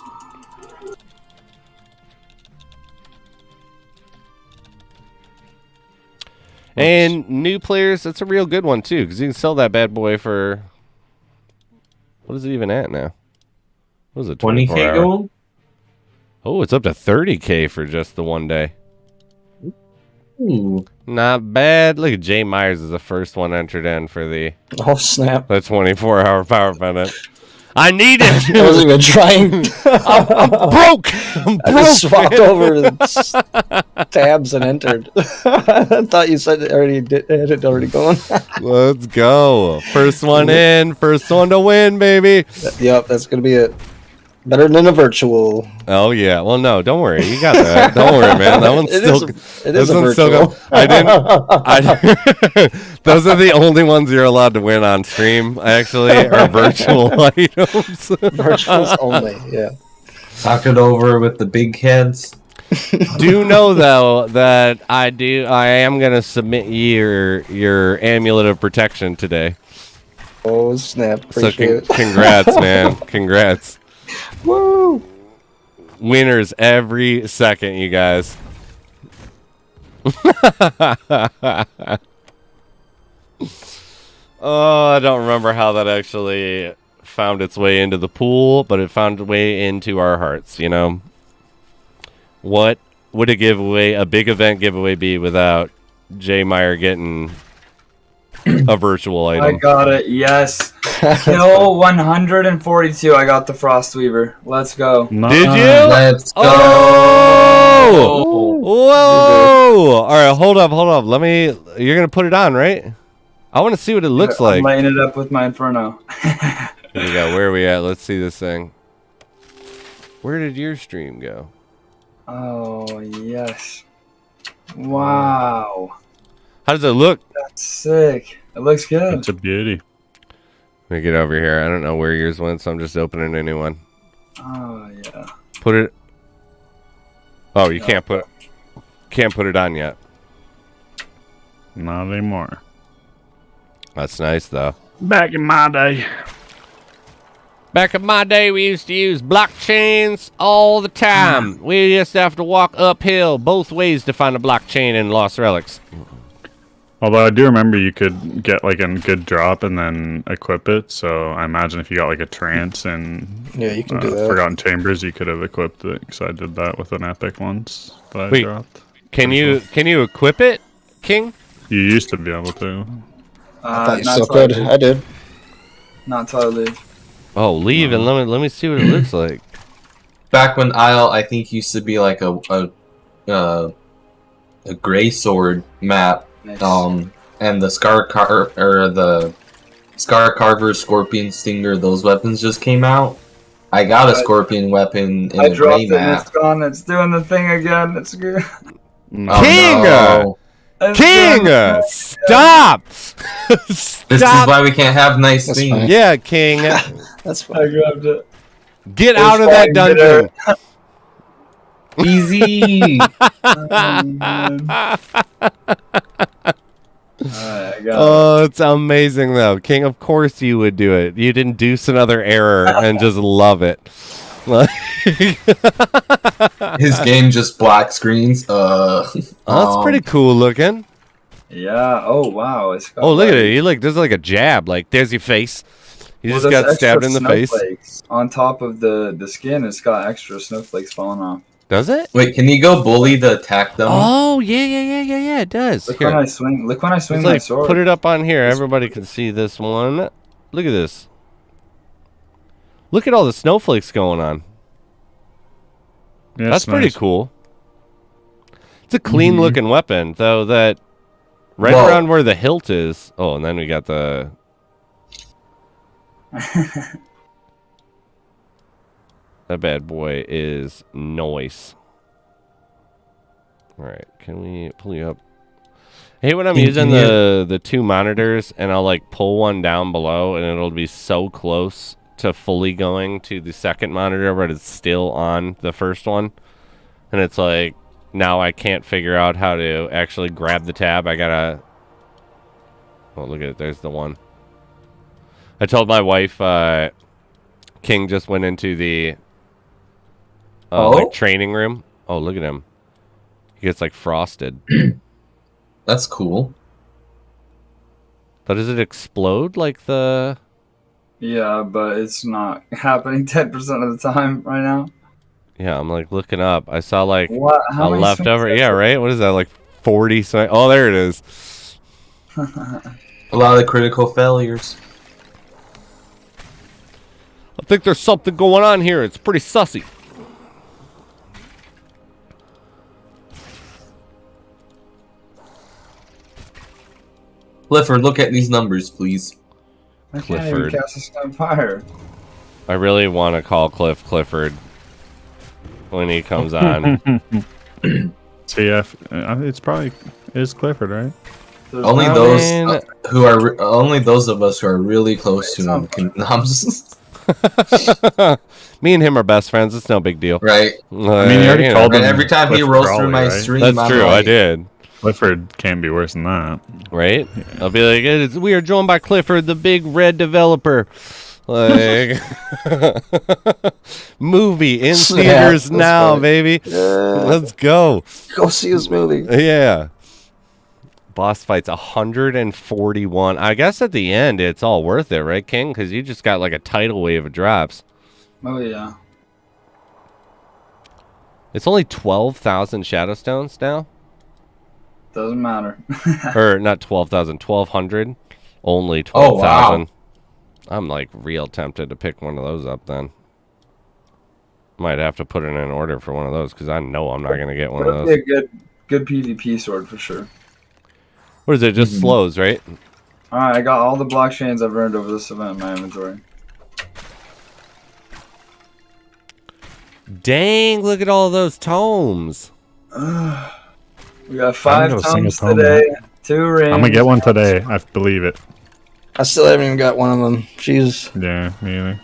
And new players, that's a real good one too, because you can sell that bad boy for, what is it even at now? What is it? 20K gold? Oh, it's up to 30K for just the one day. Ooh. Not bad. Look at Jay Myers is the first one entered in for the Oh snap! 24-hour power pendant. I need it. I wasn't even trying. I'm broke. I'm I just swapped over the tabs and entered. I thought you said it already had it already going. Let's go. First one in, first one to win, baby. Yep, that's gonna be it. Better than a virtual. Oh yeah. Well, no, don't worry. You got that. Don't worry, man. That one's It still. is a one's still virtual. go- I didn't. Those are the only ones you're allowed to win on stream. Actually, are virtual items. Virtuals only. Yeah. Talk it over with the big heads. Do know though that I am gonna submit your amulet of protection today. Oh snap! So Appreciate it. congrats, man. Congrats. Woo! Winners every second, you guys. Oh, I don't remember how that actually found its way into the pool, but it found its way into our hearts, you know? What would a big event giveaway be without Jay Meyer getting a virtual I item? got it. Yes. Kill 142. I got the Frostweaver. Let's go. Did you? Let's go. Oh! Whoa! All right, hold up. You're gonna put it on, right? I want to see what it looks like. I'm lighting it up with my Inferno. Here we go. Where are we at? Let's see this thing. Where did your stream go? Oh, yes. Wow. How does it look? That's sick. It looks good. It's a beauty. Let me get over here. I don't know where yours went, so I'm just opening a new one. Oh, yeah. Put it. Oh, you can't put it on yet. Not anymore. That's nice though. Back in my day. Back in my day, we used to use blockchains all the time. We used to have to walk uphill both ways to find a blockchain in Lost Relics. Although I do remember you could get like a good drop and then equip it. So I imagine if you got like a trance and Yeah, you can do that. Forgotten Chambers, you could have equipped it. Because I did that with an epic once that I Wait. dropped. Can you equip it, King? You used to be able to. I thought you not still till I could. leave. I did. Not till I leave. Oh, leave and let me see what it looks like. Back when Isle, I think, used to be like a gray sword map. Nice. And the Scar Carver, Scorpion Stinger, those weapons just came out. I got a Scorpion weapon in I the dropped gray it and map. it's gone. It's doing the thing again. It's good. Oh, King! no. It's King, doing- stop! This is Stop! why we can't have nice That's things. fine. Yeah, King, That's I fine. grabbed it. get out of that fine, dungeon. Easy. Oh, man. Alright, I got Oh, it's amazing though, King. Of course you would do it. You'd induce another error and just love it. His game just black screens. That's pretty cool looking. it. Yeah. Oh, wow. It's got Oh, look at it. There's like a jab. Like, there's your face. You Well, just there's got stabbed in the extra face. snowflakes on top of the skin. It's got extra snowflakes falling off. Does it? Wait, can you go bully the attack them? Oh, yeah, it does. Look Here. when I swing. Look when I swing It's my like, sword. put it up on here. It's Everybody can see this one. Look at this. Look at all the snowflakes going on. Yeah, That's it's pretty nice. cool. It's a clean looking weapon, though, that right Whoa. around where the hilt is. Oh, and then we got the... That bad boy is nice. Alright, can we pull you up? I hate when I'm Can using you- the two monitors and I'll like pull one down below and it'll be so close to fully going to the second monitor, but it's still on the first one. And it's like, now I can't figure out how to actually grab the tab. I gotta... Oh, look at it. There's the one. I told my wife, King just went into the like training room. Oh, look at him. He gets like frosted. That's cool. But does it explode like the... Yeah, but it's not happening 10% of the time right now. Yeah, I'm like looking up. I saw like What? How a many leftover. swings Yeah, right? What is that? Like 40 swing? Oh, there it is. A lot of critical failures. I think there's something going on here. It's pretty sussy. Clifford, look at these numbers, please. I can't Clifford. even cast a stone fire. I really want to call Clifford when he comes on. TF, it's probably is Clifford, right? There's Only no- those mean- who are only those of us who are really close to him can. I'm just, Me and him are best friends. It's no big deal. right. I mean, you already called And him every time he Clifford rolls Crawley, through my right? stream, That's I'm true. I like, did. Clifford can't be worse than that. Right? I'll be like, we are joined by Clifford, the big red developer. Like, movie in Snap, theaters that's now, funny. baby. Yeah. Let's go. Go see his movie. Yeah. Boss fights 141. I guess at the end it's all worth it, right, King? Because you just got like a tidal wave of drops. Oh yeah. It's only 12,000 Shadow Stones now. Doesn't matter. Or not 12,000, 1,200. Only Oh, wow. 12,000. I'm like real tempted to pick one of those up then. Might have to put in an order for one of those because I know I'm not going to get one of That'd be those. a good PvP sword for sure. What is it? Just slows, right? Alright, I got all the blockchains I've earned over this event in my inventory. Dang, look at all those tomes. We got I haven't 5 got a single tomes tome today, 2 rings. I'm gonna get one today. I believe it. I still haven't even got one of them. Jeez. Yeah, me either.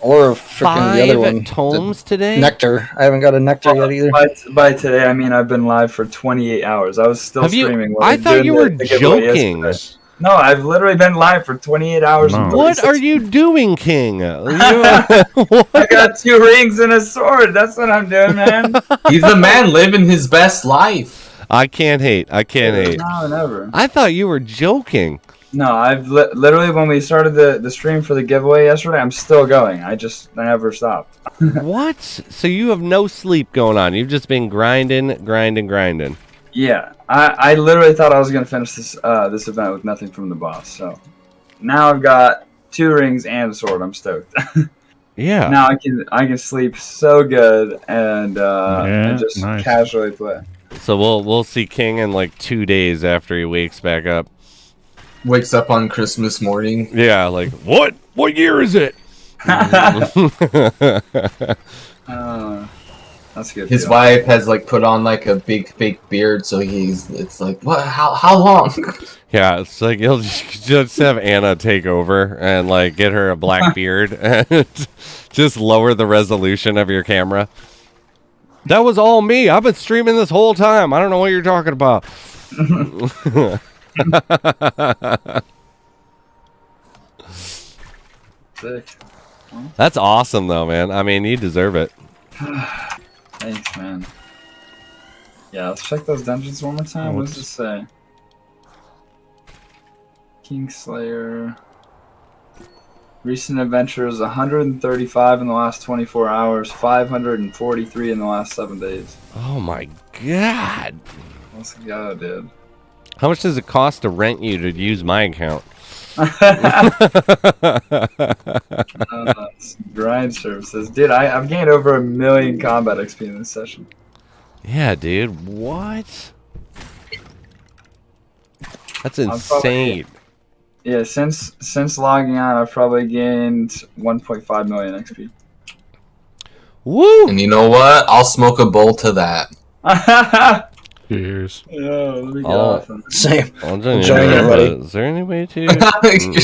Or freaking the other one. tomes today? The nectar. I haven't got a nectar yet either. By today, I mean I've been live for 28 hours. I was still Have you- streaming. I thought doing you were the giveaway joking. yesterday. No, I've literally been live for 28 hours. No. And What 36 are you doing, King? I What? got 2 rings and a sword. That's what I'm doing, man. he's the man living his best life. I can't hate. I can't hate. No, never. I thought you were joking. No, I've literally when we started the stream for the giveaway yesterday, I'm still going. I never stopped. What? So you have no sleep going on. You've just been grinding. Yeah, I literally thought I was gonna finish this event with nothing from the boss. So now I've got 2 rings and a sword. I'm stoked. Yeah. Now I can sleep so good and just nice. casually play. So we'll see King in like 2 days after he wakes back up. Wakes up on Christmas morning. Yeah, like what? What year is it? That's good. His deal. wife has like put on like a big fake beard, so it's like, what? How long? Yeah, it's like you'll just have Anna take over and like get her a black beard and just lower the resolution of your camera. That was all me. I've been streaming this whole time. I don't know what you're talking about. Sick. That's awesome though, man. I mean, you deserve it. Thanks, man. Yeah, let's check those dungeons one more time. What does this say? KingSlayer. Recent adventures: 135 in the last 24 hours, 543 in the last 7 days. Oh my god. Let's go, dude. How much does it cost to rent you to use my account? Grind services. Dude, I've gained over 1 million combat XP in this session. Yeah, dude. What? That's I'm insane. Yeah, since logging on, I've probably gained 1.5 million XP. Woo! And you know what? I'll smoke a bowl to that. Cheers. Let me get Oh. off. Same. I'll join Join you, it, buddy. but is there any way to?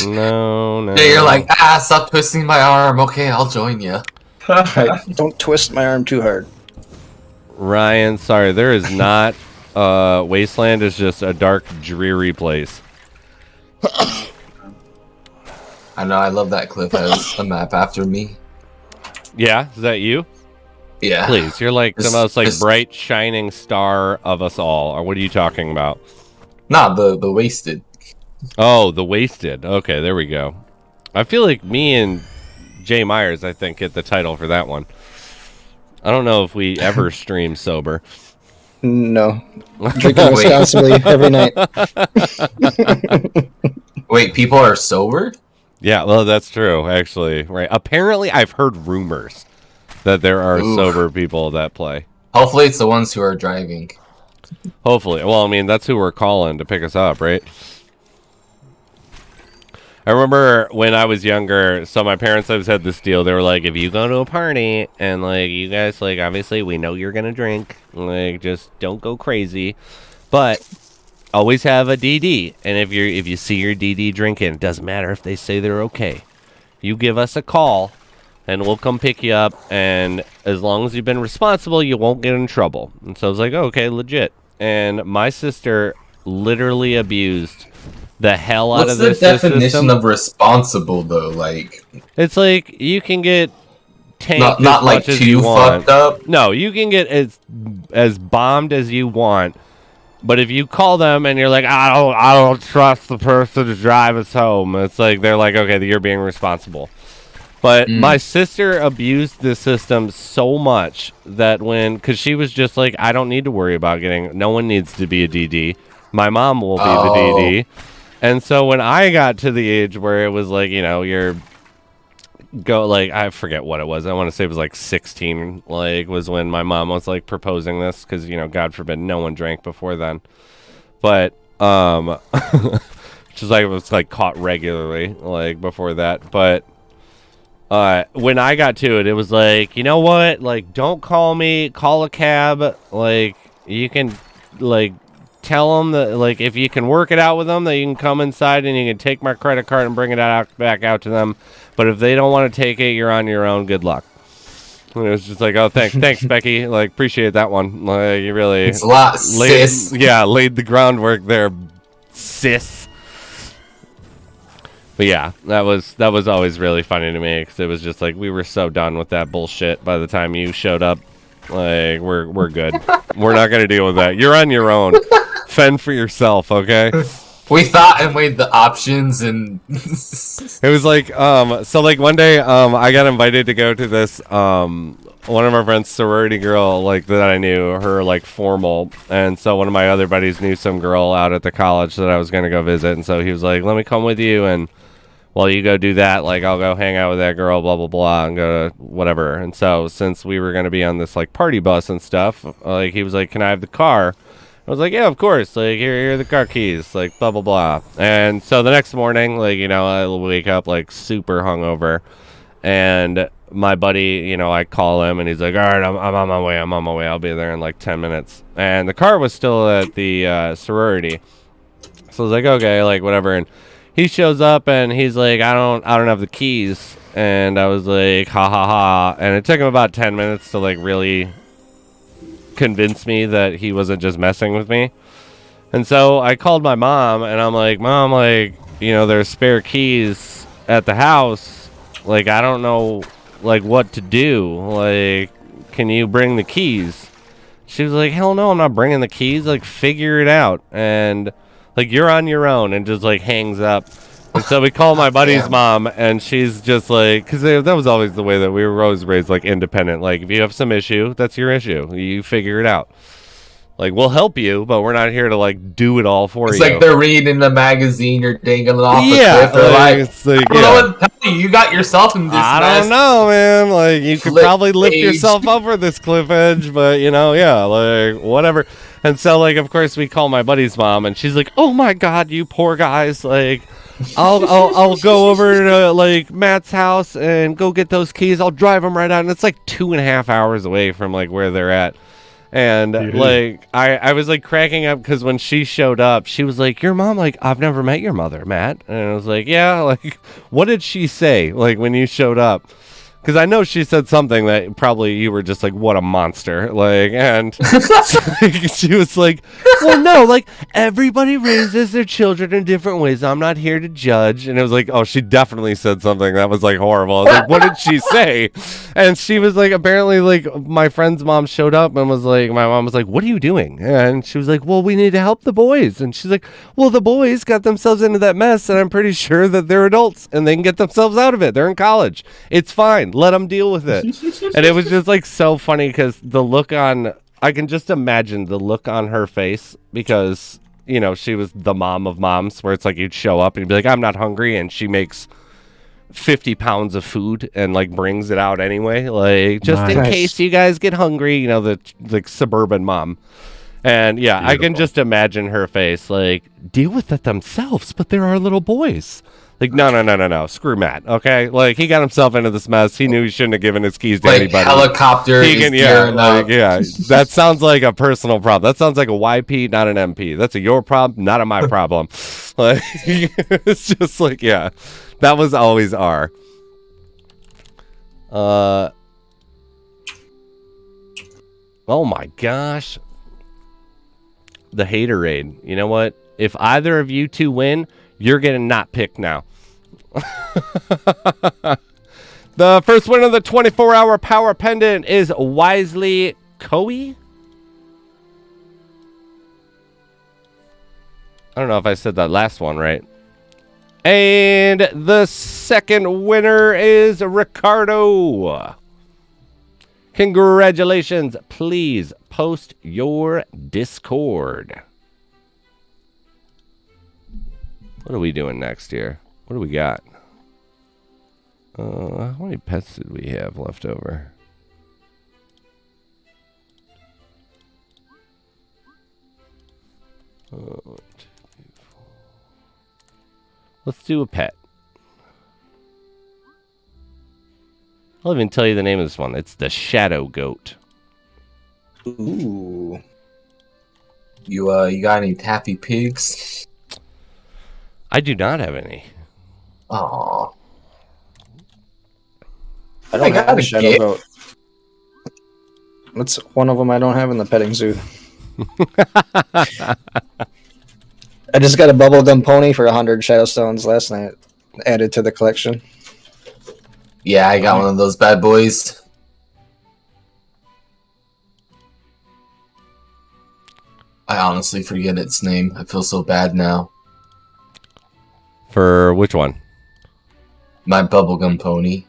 No. Yeah, you're like, stop twisting my arm. Okay, I'll join you. Right. Don't twist my arm too hard. Ryan, sorry, there is not. Wasteland is just a dark, dreary place. I know, I love that clip has a map after me. Yeah, is that you? Yeah. Please, you're like the Just- most like just- bright, shining star of us all. Or what are you talking about? Nah, the wasted. Oh, the Wasted. Okay, there we go. I feel like me and Jay Myers, I think, get the title for that one. I don't know if we ever stream sober. No. Drinking responsibly every night. Wait, people are sober? Yeah, well, that's true, actually. Right. Apparently, I've heard rumors that there are Oof. sober people that play. Hopefully it's the ones who are driving. Hopefully. Well, I mean, that's who we're calling to pick us up, right? I remember when I was younger, so my parents always had this deal. They were like, if you go to a party and, like, you guys, like, obviously we know you're going to drink. Like, just don't go crazy. But always have a DD. And if you see your DD drinking, it doesn't matter if they say they're okay. You give us a call, and we'll come pick you up. And as long as you've been responsible, you won't get in trouble. And so I was like, oh, okay, legit. And my sister literally abused the hell out What's of the this definition system. of responsible though? Like, It's like you can get tanked not as like much as you too want. fucked up. No, you can get as bombed as you want. But if you call them and you're like, I don't trust the person to drive us home, it's like they're like, okay, you're being responsible. But my sister abused the system so much that because she was just like, I don't need to worry about no one needs to be a DD. My mom will be the DD. And so when I got to the age where it was like, I forget what it was. I want to say it was like 16, like was when my mom was like proposing this because, God forbid no one drank before then. But, which is like, it was like caught regularly like before that. But, when I got to it, it was like, you know what? Like, don't call me, call a cab. Like, you can like tell them that, like, if you can work it out with them, that you can come inside and you can take my credit card and bring it back out to them. But if they don't want to take it, you're on your own. Good luck. And it was just like, oh, thanks, Becky. Like, appreciate that one. Like, you really It's a lot, sis. laid the groundwork there, sis. But yeah, that was always really funny to me because it was just like we were so done with that bullshit by the time you showed up. Like, we're good. We're not gonna deal with that. You're on your own. Fend for yourself, okay? We thought and weighed the options, and It was like, so like one day, I got invited to go to this, one of my friend's sorority girl, like that I knew, her like formal, and so one of my other buddies knew some girl out at the college that I was gonna go visit, and so he was like, let me come with you, and while you go do that, like I'll go hang out with that girl, blah blah blah, and go to whatever. And so since we were gonna be on this like party bus and stuff, like he was like, can I have the car? I was like, yeah, of course. Like, here are the car keys. Like, blah, blah, blah. And so the next morning, like, I wake up, like, super hungover. And my buddy, I call him, and he's like, all right, I'm on my way. I'm on my way. I'll be there in, like, 10 minutes. And the car was still at the sorority. So I was like, okay, like, whatever. And he shows up, and he's like, I don't have the keys. And I was like, ha, ha, ha. And it took him about 10 minutes to, like, really convinced me that he wasn't just messing with me. And so I called my mom, and I'm like, Mom, like, there's spare keys at the house. Like, I don't know, like, what to do. Like, can you bring the keys? She was like, hell no, I'm not bringing the keys. Like, figure it out. And, like, you're on your own, and just, like, hangs up. And so we call my buddy's mom, and she's just like, because that was always the way that we were always raised, like independent. Like if you have some issue, that's your issue. You figure it out. Like we'll help you, but we're not here to like do it all for you. It's like they're reading the magazine, you're dangling off the yeah, cliff. They're like, it's like, I don't know what to tell you. You got yourself in this I mess. don't know, man. Like you could Cliff probably lift edge. yourself over this cliff edge, but you know, yeah, like whatever. And so, like, of course, we call my buddy's mom, and she's like, "Oh my God, you poor guys! Like, I'll go over to like Matt's house and go get those keys. I'll drive them right out, and it's like 2.5 hours away from like where they're at." And like I was like cracking up because when she showed up, she was like, "Your mom, like I've never met your mother, Matt." And I was like, "Yeah, like what did she say like when you showed up?" Because I know she said something that probably you were just like, "What a monster!" Like, and she was like, "Well, no, like everybody raises their children in different ways. I'm not here to judge." And it was like, "Oh, she definitely said something that was like horrible." I was like, "What did she say?" And she was like, apparently, like my friend's mom showed up and was like, my mom was like, "What are you doing?" And she was like, "Well, we need to help the boys." And she's like, "Well, the boys got themselves into that mess, and I'm pretty sure that they're adults and they can get themselves out of it. They're in college. It's fine. Let them deal with it." And it was just like so funny because the look on, I can just imagine the look on her face because, you know, she was the mom of moms where it's like you'd show up and you'd be like, "I'm not hungry," and she makes 50 pounds of food and like brings it out anyway, like just in Nice. case you guys get hungry, you know, the like suburban mom. And yeah, I can just imagine her face like, deal with it themselves, but there are little boys. Like, no, screw Matt, okay? Like, he got himself into this mess. He knew he shouldn't have given his keys to Like anybody. helicopter He is can, gearing up. that sounds like a personal problem. That sounds like a YP, not an MP. That's a your problem, not a my problem. Like, it's just like, yeah, that was always R. Oh my gosh. The haterade. You know what? If either of you two win, you're getting not picked now. The first winner of the 24-hour power pendant is Wisely Coey. I don't know if I said that last one right. And the second winner is Ricardo. Congratulations. Please post your Discord. What are we doing next here? What do we got? How many pets did we have left over? Let's do a pet. I'll even tell you the name of this one. It's the Shadow Goat. Ooh. You got any taffy pigs? I do not have any. Aw. I don't got have a a shadow gift. goat. That's one of them I don't have in the petting zoo. I just got a bubblegum pony for 100 shadow stones last night. Added to the collection. Yeah, I got one of those bad boys. I honestly forget its name. I feel so bad now. For which one? My bubblegum pony.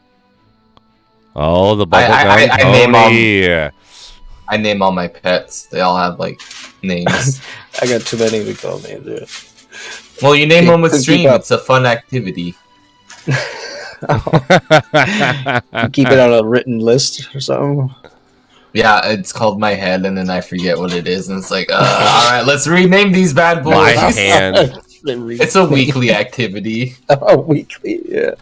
Oh, the I bubblegum name all- pony. I name all my pets. They all have like names. I got too many to call names. Dude. Well, you name them with Keep stream. up. It's a fun activity. Keep it on a written list or something. Yeah, it's called My Head, and then I forget what it is, and it's like, all right, let's rename these bad boys. My hand. It's a weekly activity. Oh, weekly, yeah.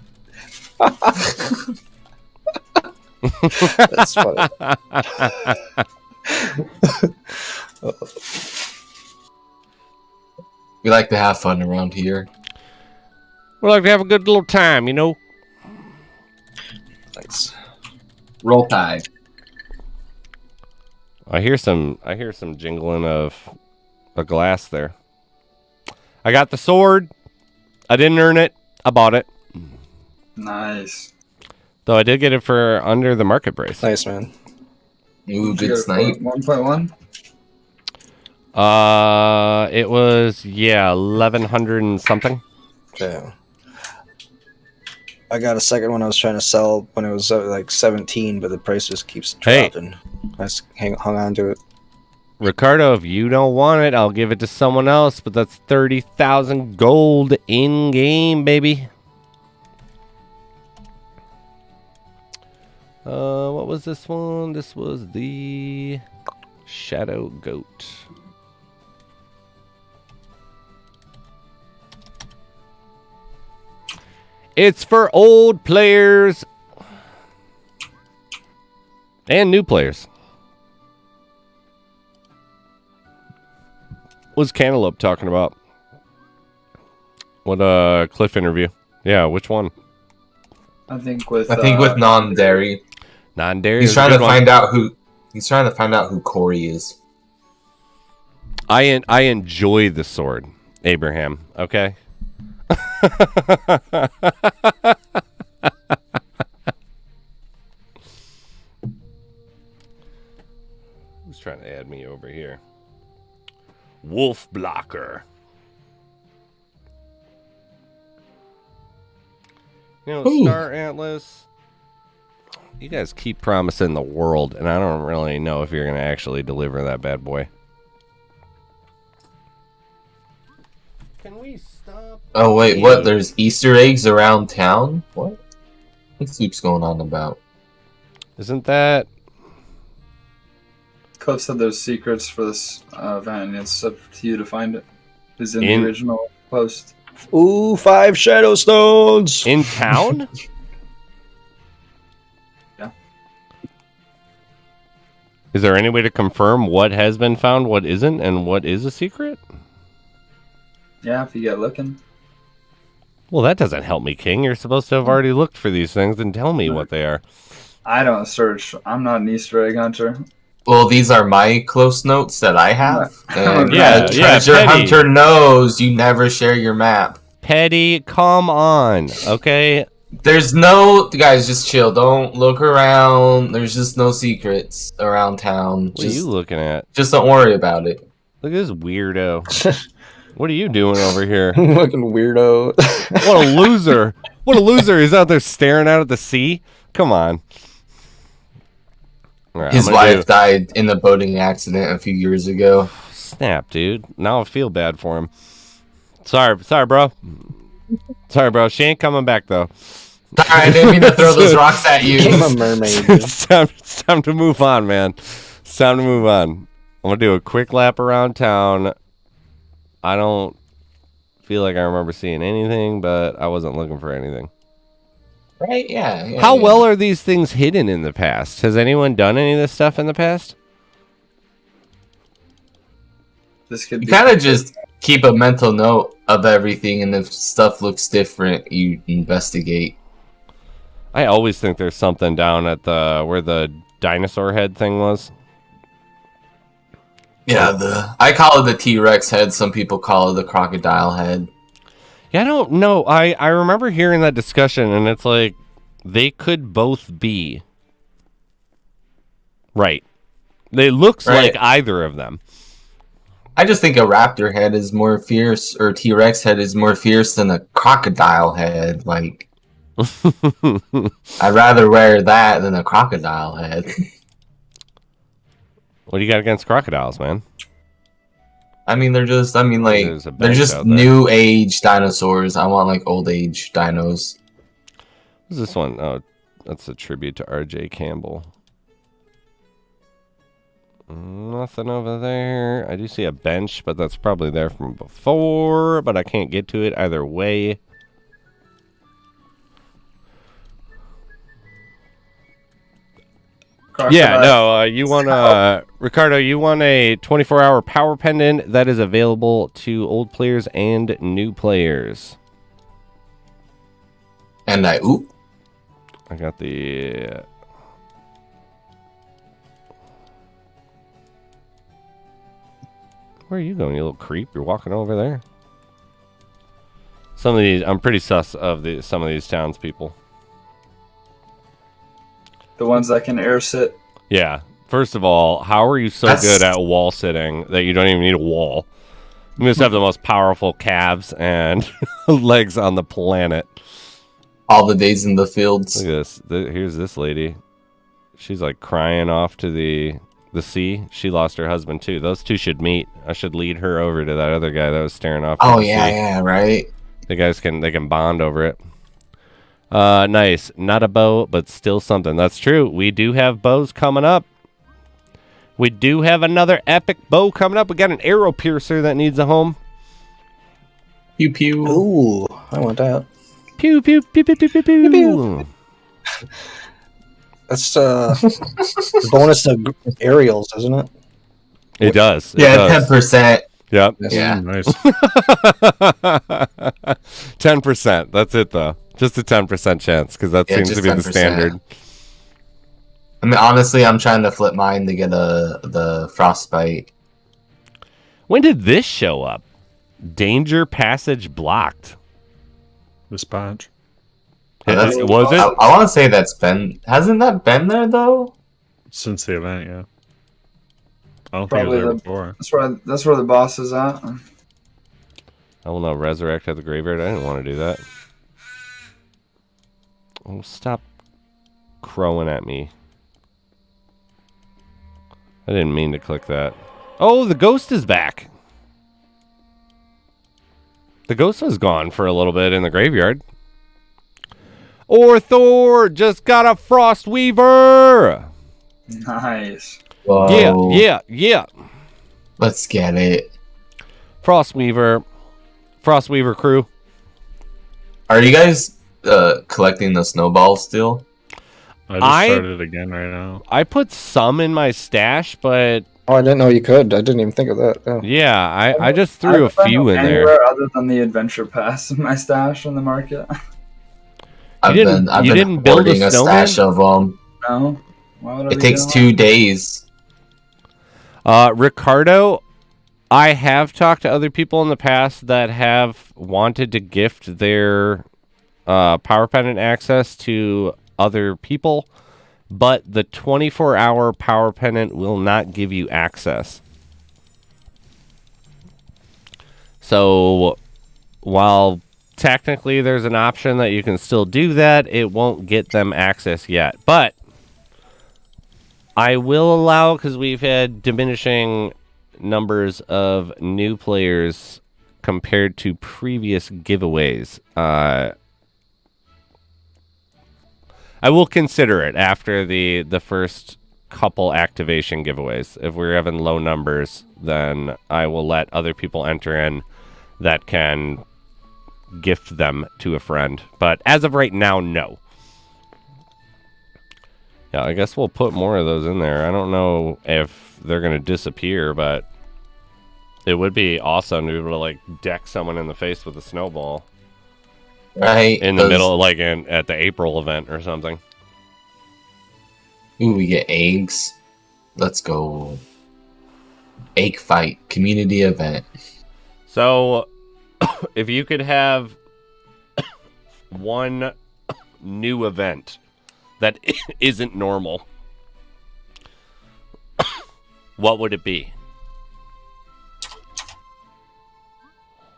That's funny. We like to have fun around here. We like to have a good little time, you know. Thanks. Roll Tide. I hear some jingling of a glass there. I got the sword. I didn't earn it. I bought it. Nice. Though I did get it for under the market price. Nice, man. Ooh, good snipe. 1.1. It was 1100 and something. Yeah. I got a second one I was trying to sell when it was like 17, but the price just keeps Hey. dropping. I just hung on to it. Ricardo, if you don't want it, I'll give it to someone else, but that's 30,000 gold in game, baby. What was this one? This was the Shadow Goat. It's for old players and new players. What's Cantaloupe talking about? What Cliff interview? Yeah, which one? I think with non-dairy. Non-dairy. He's trying to find out who Corey is. I enjoy the sword, Abraham. Okay. Who's trying to add me over here? Wolf Blocker. You know, Star Atlas. You guys keep promising the world, and I don't really know if you're going to actually deliver that bad boy. Can we stop? Oh wait, what? There's Easter eggs around town? What? What keeps going on about? Isn't that? Cliff said there's secrets for this event, and it's up to you to find it. It's in the original post. Ooh, 5 shadow stones In town? Yeah. Is there any way to confirm what has been found, what isn't, and what is a secret? Yeah, if you get looking. Well, that doesn't help me, King. You're supposed to have already looked for these things and tell me what they are. I don't search. I'm not an Easter egg hunter. Well, these are my close notes that I have. And Yeah, Treasure Petty. Hunter knows you never share your map. Petty, come on, okay? There's no... Guys, just chill. Don't look around. There's just no secrets around town. What are you looking at? Just don't worry about it. Look at this weirdo. What are you doing over here? Fucking weirdo. What a loser. What a loser. He's out there staring out at the sea. Come on. All right, His wife died in a boating accident a few years ago. Snap, dude. Now I feel bad for him. Sorry, bro. Sorry, bro. She ain't coming back, though. Sorry, I didn't mean to throw those rocks at you. I'm a mermaid. Dude. It's time to move on, man. It's time to move on. I'm going to do a quick lap around town. I don't feel like I remember seeing anything, but I wasn't looking for anything. Right? Yeah. How well are these things hidden in the past? Has anyone done any of this stuff in the past? This could You be kind of just keep a mental note of everything, and if stuff looks different, you investigate. I always think there's something down at where the dinosaur head thing was. Yeah, I call it the T-Rex head. Some people call it the crocodile head. Yeah, I don't know. I remember hearing that discussion, and it's like they could both be right. It looks like either of them. I just think a raptor head is more fierce, or T-Rex head is more fierce than a crocodile head. Like, I'd rather wear that than a crocodile head. What do you got against crocodiles, man? I mean, they're just There's a they're bench just out there. new age dinosaurs. I want like old age dinos. What's this one? Oh, that's a tribute to R.J. Campbell. Nothing over there. I do see a bench, but that's probably there from before, but I can't get to it either way. Yeah, no, you want Ricardo, you want a 24-hour power pendant that is available to old players and new players. And I got the Where are you going, you little creep? You're walking over there. Some of these, I'm pretty sus of some of these townspeople. The ones that can air sit. Yeah. First of all, how are you so good at wall sitting that you don't even need a wall? You must have the most powerful calves and legs on the planet. All the days in the fields. Look at this. Here's this lady. She's like crying off to the sea. She lost her husband too. Those two should meet. I should lead her over to that other guy that was staring off. Oh the yeah, sea. yeah, right. The guys can bond over it. Nice. Not a bow, but still something. That's true. We do have bows coming up. We do have another epic bow coming up. We got an arrow piercer that needs a home. Pew pew. Ooh, I want that. Pew pew pew pew pew pew pew. pew. That's the bonus to aerials, isn't it? It does. Yeah, 10%. Yep. Yeah. Nice. 10%. That's it, though. Just a 10% chance, because that seems to be the 10%. standard. I mean, honestly, I'm trying to flip mine to get the frostbite. When did this show up? Danger passage blocked. This patch. That's- Was it? I want to say hasn't that been there though? Since the event, yeah. I don't Probably think it was there before. That's where the boss is at. I will not resurrect at the graveyard. I didn't want to do that. Oh, stop crowing at me. I didn't mean to click that. Oh, the ghost is back. The ghost was gone for a little bit in the graveyard. Or Thor just got a Frost Weaver. Nice. Whoa. Yeah. Let's get it. Frost Weaver crew. Are you guys collecting the snowballs still? I just started it again right now. I put some in my stash, but Oh, I didn't know you could. I didn't even think of that. Oh. yeah, I just threw a few in there. Anywhere other than the adventure pass in my stash in the market. I've didn't been build a hoarding a snowman? stash of them. No. Why would I It be takes doing 2 days. Ricardo, I have talked to other people in the past that have wanted to gift their power pendant access to other people, but the 24-hour power pendant will not give you access. So while technically there's an option that you can still do that, it won't get them access yet. But I will allow, because we've had diminishing numbers of new players compared to previous giveaways. I will consider it after the first couple activation giveaways. If we're having low numbers, then I will let other people enter in that can gift them to a friend. But as of right now, no. Yeah, I guess we'll put more of those in there. I don't know if they're going to disappear, but it would be awesome to be able to, like, deck someone in the face with a snowball. Right. In the middle, like at the April event or something. Ooh, we get eggs. Let's go. Egg fight. Community event. So, if you could have one new event that isn't normal, what would it be?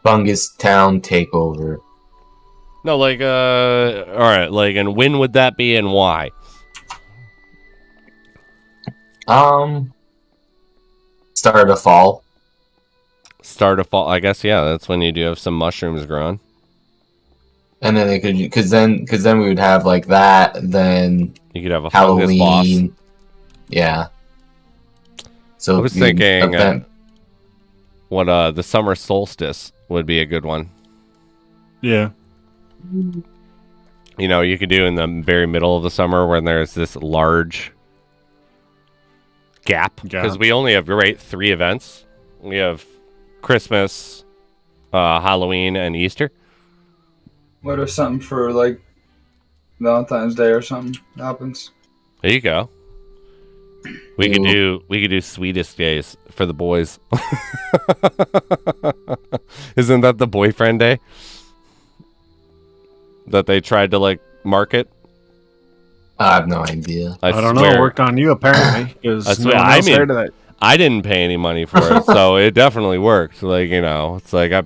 Fungus Town Takeover. No, like, all right, like, and when would that be and why? Start of fall. Start of fall, I guess, yeah, that's when you do have some mushrooms growing. And then it could, because then we would have like that, then You could have a fungus boss. Halloween. Yeah. So I was thinking the summer solstice would be a good one. Yeah. You know, you could do in the very middle of the summer when there's this large gap. Because we only have, 3 events. We have Christmas, Halloween, and Easter. What if something for like Valentine's Day or something happens? There you go. We could do sweetest days for the boys. Isn't that the boyfriend day that they tried to like market? I have no idea. I don't know. It worked on you apparently. I swear. I didn't pay any money for it, so it definitely worked. Like, you know, it's like I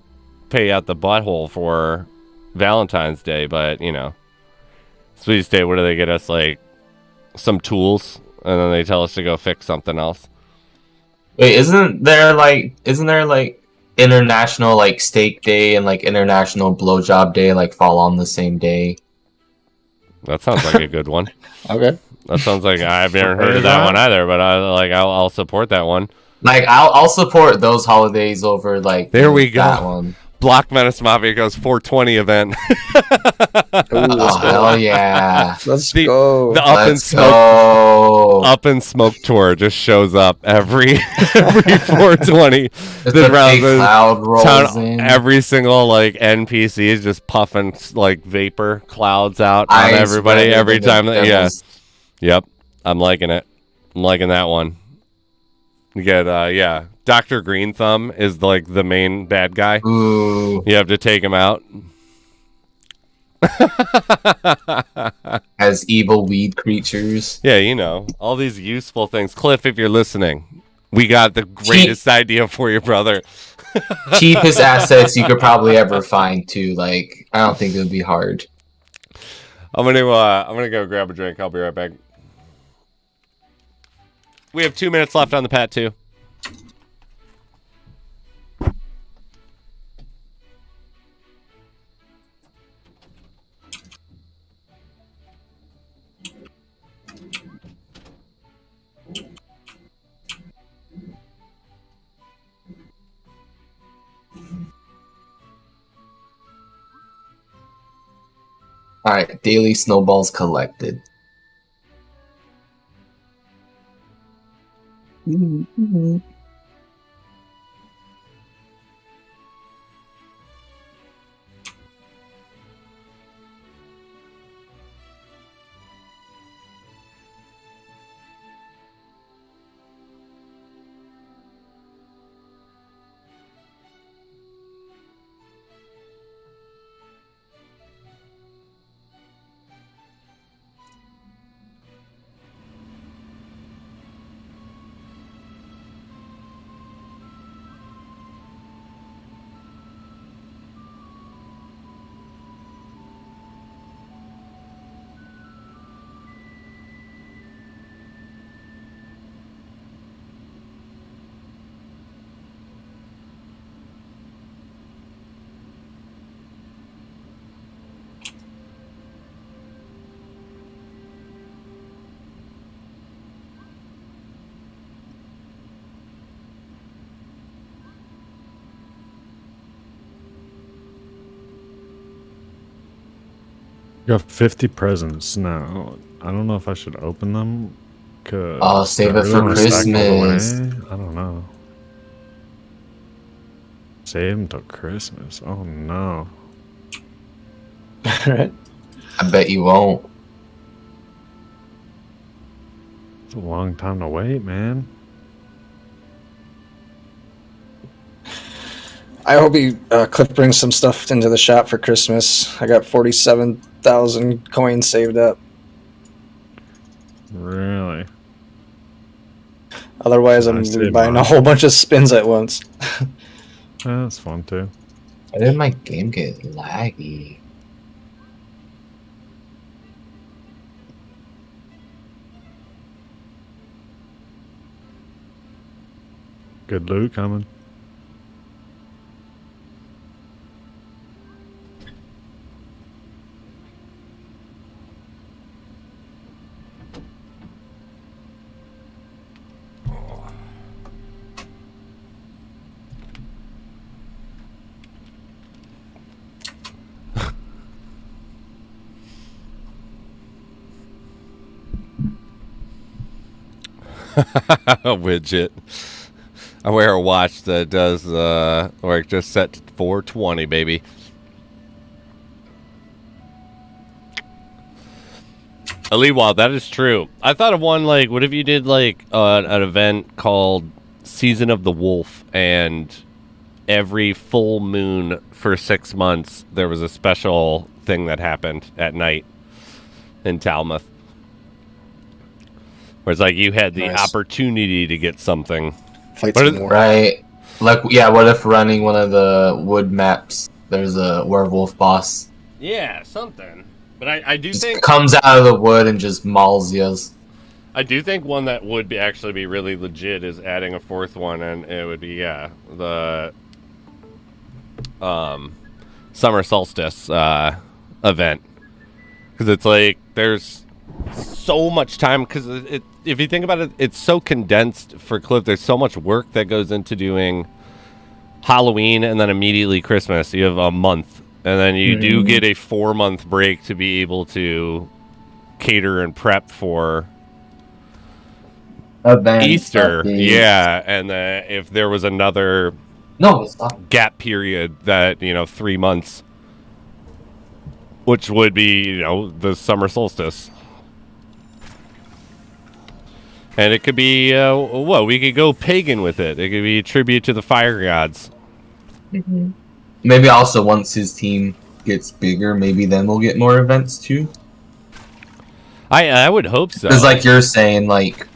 pay out the butthole for Valentine's Day, but you know, Sweet State, what do they get us? Like some tools, and then they tell us to go fix something else. Wait, isn't there like international like steak day and like international blowjob day like fall on the same day? That sounds like a good one. Okay. That sounds like I've never heard of that one either, but I'll support that one. Like I'll support those holidays over like There we go. that one. Block Menace Mafia goes 420 event. Oh hell yeah! Let's The- go. The Let's go. Up in Smoke tour just shows up every 420. Just a big cloud rolls in. Every single like NPC is just puffing like vapor clouds out on Ice everybody spreading every in the time. Yeah. devil's- Yep. I'm liking it. I'm liking that one. You get yeah. Dr. Green Thumb is like the main bad guy. Ooh, You have to take him out. as evil weed creatures. Yeah, you know, all these useful things. Cliff, if you're listening, we got the greatest idea for you, brother. Cheapest assets you could probably ever find too. Like I don't think it would be hard. I'm gonna go grab a drink. I'll be right back. We have 2 minutes left on the Pat 2. All right, daily snowballs collected. Got 50 presents now. I don't know if I should open them. Oh, save it for Christmas. I don't know. Save them till Christmas. Oh no. Right. I bet you won't. It's a long time to wait, man. I hope he Cliff brings some stuff into the shop for Christmas. I got 47,000 coins saved up. Really? Otherwise, I'm I gonna be saved buying mine. a whole bunch of spins at once. That's fun too. Why did my game get laggy? Good loot coming. A widget. I wear a watch that does or just set to 420, baby. Aliwa, that is true. I thought of one like, what if you did like an event called Season of the Wolf, and every full moon for 6 months there was a special thing that happened at night in Talmuth. Where it's like you had the Nice. opportunity to get something. Fight But some it- more. Right. Like, yeah, what if running one of the wood maps, there's a werewolf boss? Yeah, something. But I do Just think comes out of the wood and just mauls you. I do think one that would be actually be really legit is adding a fourth one, and it would be the summer solstice event, because it's like there's so much time, because if you think about it, it's so condensed for Cliff. There's so much work that goes into doing Halloween and then immediately Christmas. You have a month, and then you do get a 4-month break to be able to cater and prep for Easter. Yeah, and if there was another gap period that 3 months, which would be the summer solstice. And it could be, we could go pagan with it. It could be a tribute to the fire gods. Mm-hmm. Maybe also once his team gets bigger, maybe then we'll get more events too. I would hope so. Because like you're saying, like,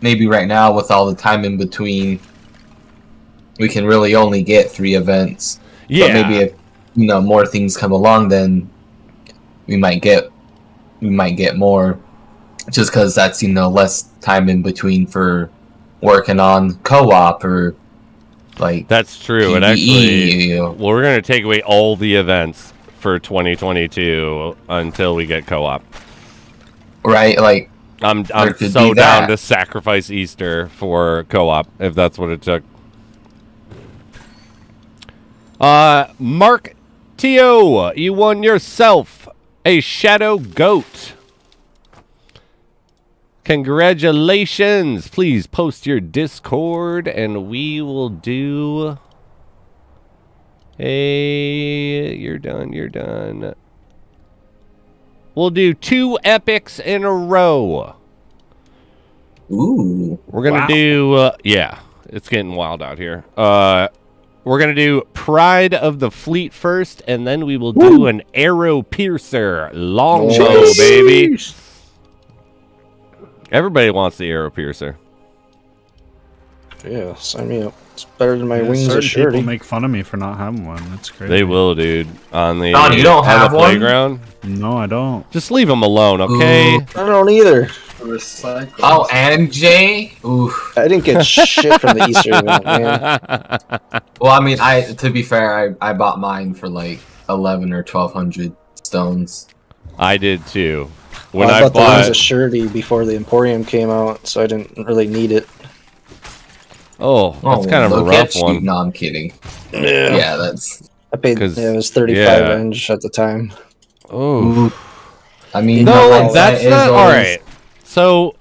maybe right now with all the time in between, we can really only get 3 events. Yeah. But maybe if, more things come along, then we might get more. Just because that's, less time in between for working on co-op or, like... That's true. PvE, And actually, we're going to take away all the events for 2022 until we get co-op. Right? Like, I'm so down to sacrifice Easter for co-op, if that's what it took. Mark T.O., you won yourself a Shadow Goat. Congratulations. Please post your Discord and we will do you're done. We'll do 2 epics in a row. Ooh. We're going to do it's getting wild out here. We're going to do Pride of the Fleet first, and then we will do an Arrow Piercer longbow, baby. Everybody wants the Arrow Piercer. Yeah, sign me up. It's better than my wings certain of surety. people make fun of me for not having one. That's crazy. They will, dude. On the Don, you don't have one? playground. No, I don't. Just leave them alone, okay? I don't either. Recycle. Oh, and Jay? Oof. I didn't get shit from the Easter event, man. Well, I mean, to be fair, I bought mine for like 11 or 1200 stones. I did too. When I bought the wings of surety before the Emporium came out, so I didn't really need it. Oh, that's kind of a rough one. No, I'm kidding. Yeah, that's... I paid, it was 35 inch at the time. Oh. I mean... No, that's not... Alright. So,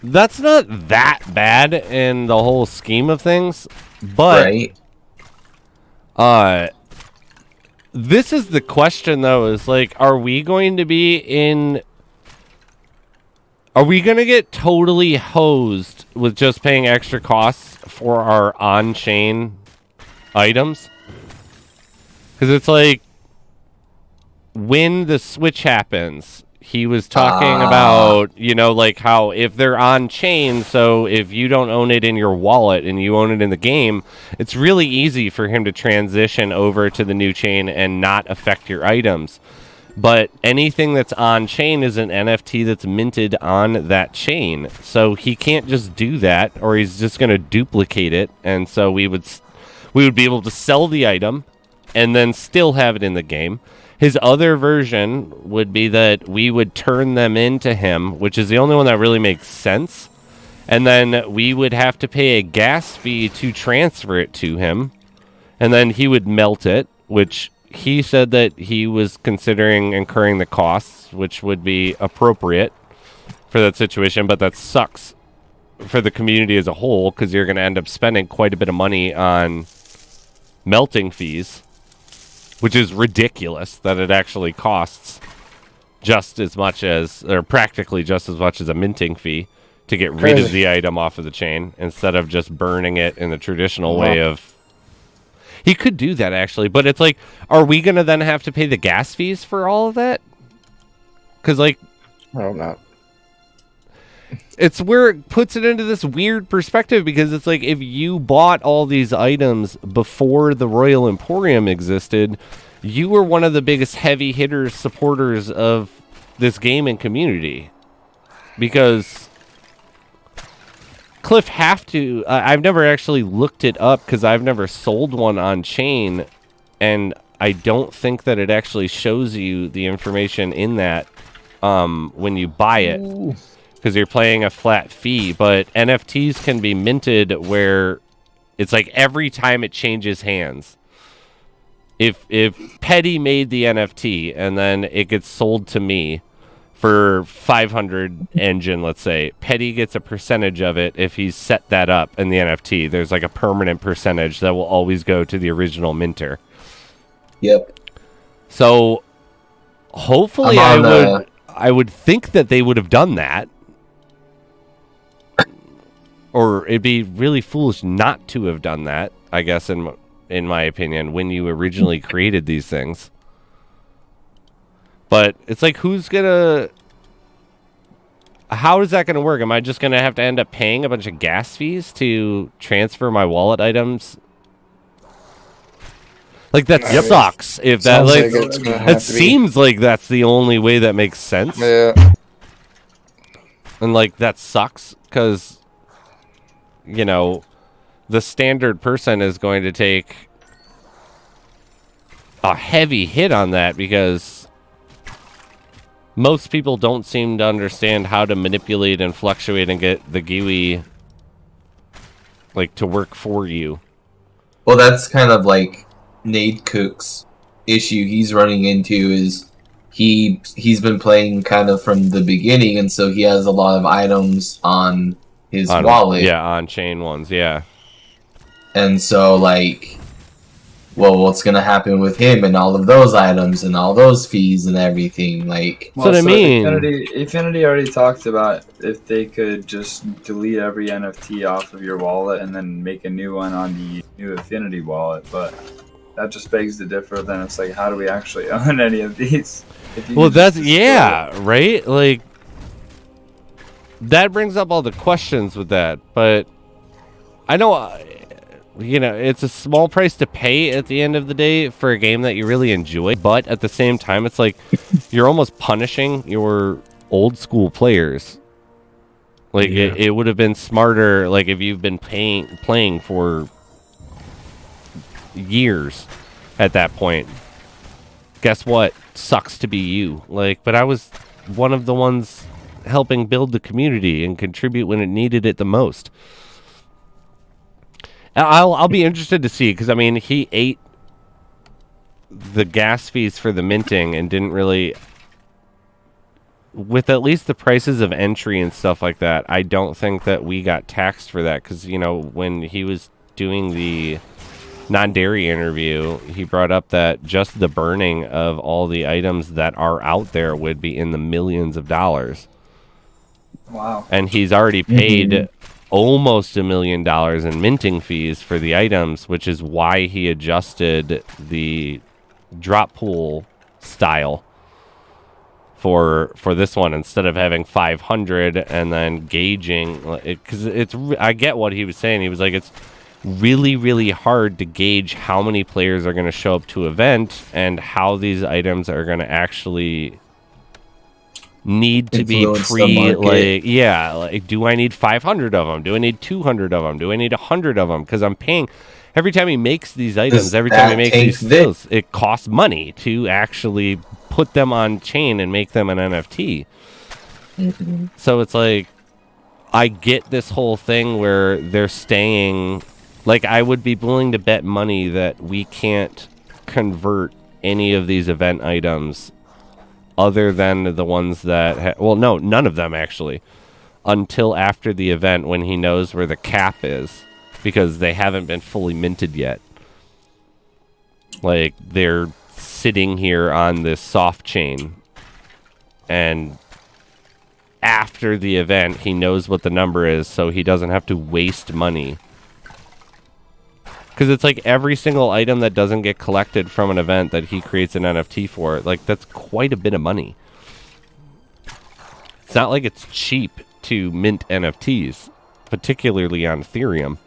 that's not that bad in the whole scheme of things, but... Right. This is the question, though, is like, are we going to be in... Are we going to get totally hosed with just paying extra costs for our on-chain items? Because it's like, when the switch happens, he was talking about, like how if they're on-chain, so if you don't own it in your wallet and you own it in the game, it's really easy for him to transition over to the new chain and not affect your items. But anything that's on-chain is an NFT that's minted on that chain. So he can't just do that, or he's just going to duplicate it. And so we would be able to sell the item and then still have it in the game. His other version would be that we would turn them into him, which is the only one that really makes sense. And then we would have to pay a gas fee to transfer it to him. And then he would melt it, which... He said that he was considering incurring the costs, which would be appropriate for that situation, but that sucks for the community as a whole because you're going to end up spending quite a bit of money on melting fees, which is ridiculous that it actually costs just as much as, or practically just as much as a minting fee to get rid of the item off of the chain instead of just burning it in the traditional way of... He could do that, actually, but it's like, are we going to then have to pay the gas fees for all of that? Because, like... Oh, not. It's where it puts it into this weird perspective, because it's like, if you bought all these items before the Royal Emporium existed, you were one of the biggest heavy hitters, supporters of this game and community, because Cliff have to. I've never actually looked it up because I've never sold one on chain, and I don't think that it actually shows you the information in that when you buy it, because you're paying a flat fee. But NFTs can be minted where it's like every time it changes hands. If Petty made the NFT and then it gets sold to me for 500 engine, let's say, Petty gets a percentage of it if he's set that up in the NFT. There's like a permanent percentage that will always go to the original minter. Yep. So hopefully I would think that they would have done that. Or it'd be really foolish not to have done that, I guess, in my opinion, when you originally created these things. But it's like, how is that gonna work? Am I just gonna have to end up paying a bunch of gas fees to transfer my wallet items? Like, that sucks. If that, like, it seems like that's the only way that makes sense. Yeah. And, like, that sucks because, you know, the standard person is going to take a heavy hit on that because most people don't seem to understand how to manipulate and fluctuate and get the GUI, like, to work for you. Well, that's kind of like Nate Cook's issue he's running into is he's been playing kind of from the beginning, and so he has a lot of items on his wallet. Yeah, on chain ones, yeah. And so, like, well, what's going to happen with him and all of those items and all those fees and everything? Like, well, what I mean. Infinity already talked about if they could just delete every NFT off of your wallet and then make a new one on the new Infinity wallet, but that just begs to differ. Then it's like, how do we actually own any of these? Well, that's, yeah, right? Like, that brings up all the questions with that, but I know, you know, it's a small price to pay at the end of the day for a game that you really enjoy, but at the same time, it's like you're almost punishing your old school players. Like, it would have been smarter, like, if you've been playing for years at that point. Guess what? Sucks to be you. Like, but I was one of the ones helping build the community and contribute when it needed it the most. I'll be interested to see, because I mean, he ate the gas fees for the minting and didn't really, with at least the prices of entry and stuff like that, I don't think that we got taxed for that, because, you know, when he was doing the non-dairy interview, he brought up that just the burning of all the items that are out there would be in the millions of dollars. Wow. And he's already paid almost $1 million in minting fees for the items, which is why he adjusted the drop pool style for this one, instead of having 500 and then gauging it, because I get what he was saying. He was like, it's really, really hard to gauge how many players are going to show up to event and how these items are going to actually need to be like, do I need 500 of them? Do I need 200 of them? Do I need 100 of them? Because I'm paying every time he makes these items, every time he makes these skills, it costs money to actually put them on chain and make them an NFT. So it's like, I get this whole thing where they're staying, like, I would be willing to bet money that we can't convert any of these event items other than the ones that well, no, none of them actually, until after the event, when he knows where the cap is, because they haven't been fully minted yet. Like, they're sitting here on this soft chain, and after the event he knows what the number is, so he doesn't have to waste money. Because it's like every single item that doesn't get collected from an event that he creates an NFT for, like, that's quite a bit of money. It's not like it's cheap to mint NFTs, particularly on Ethereum.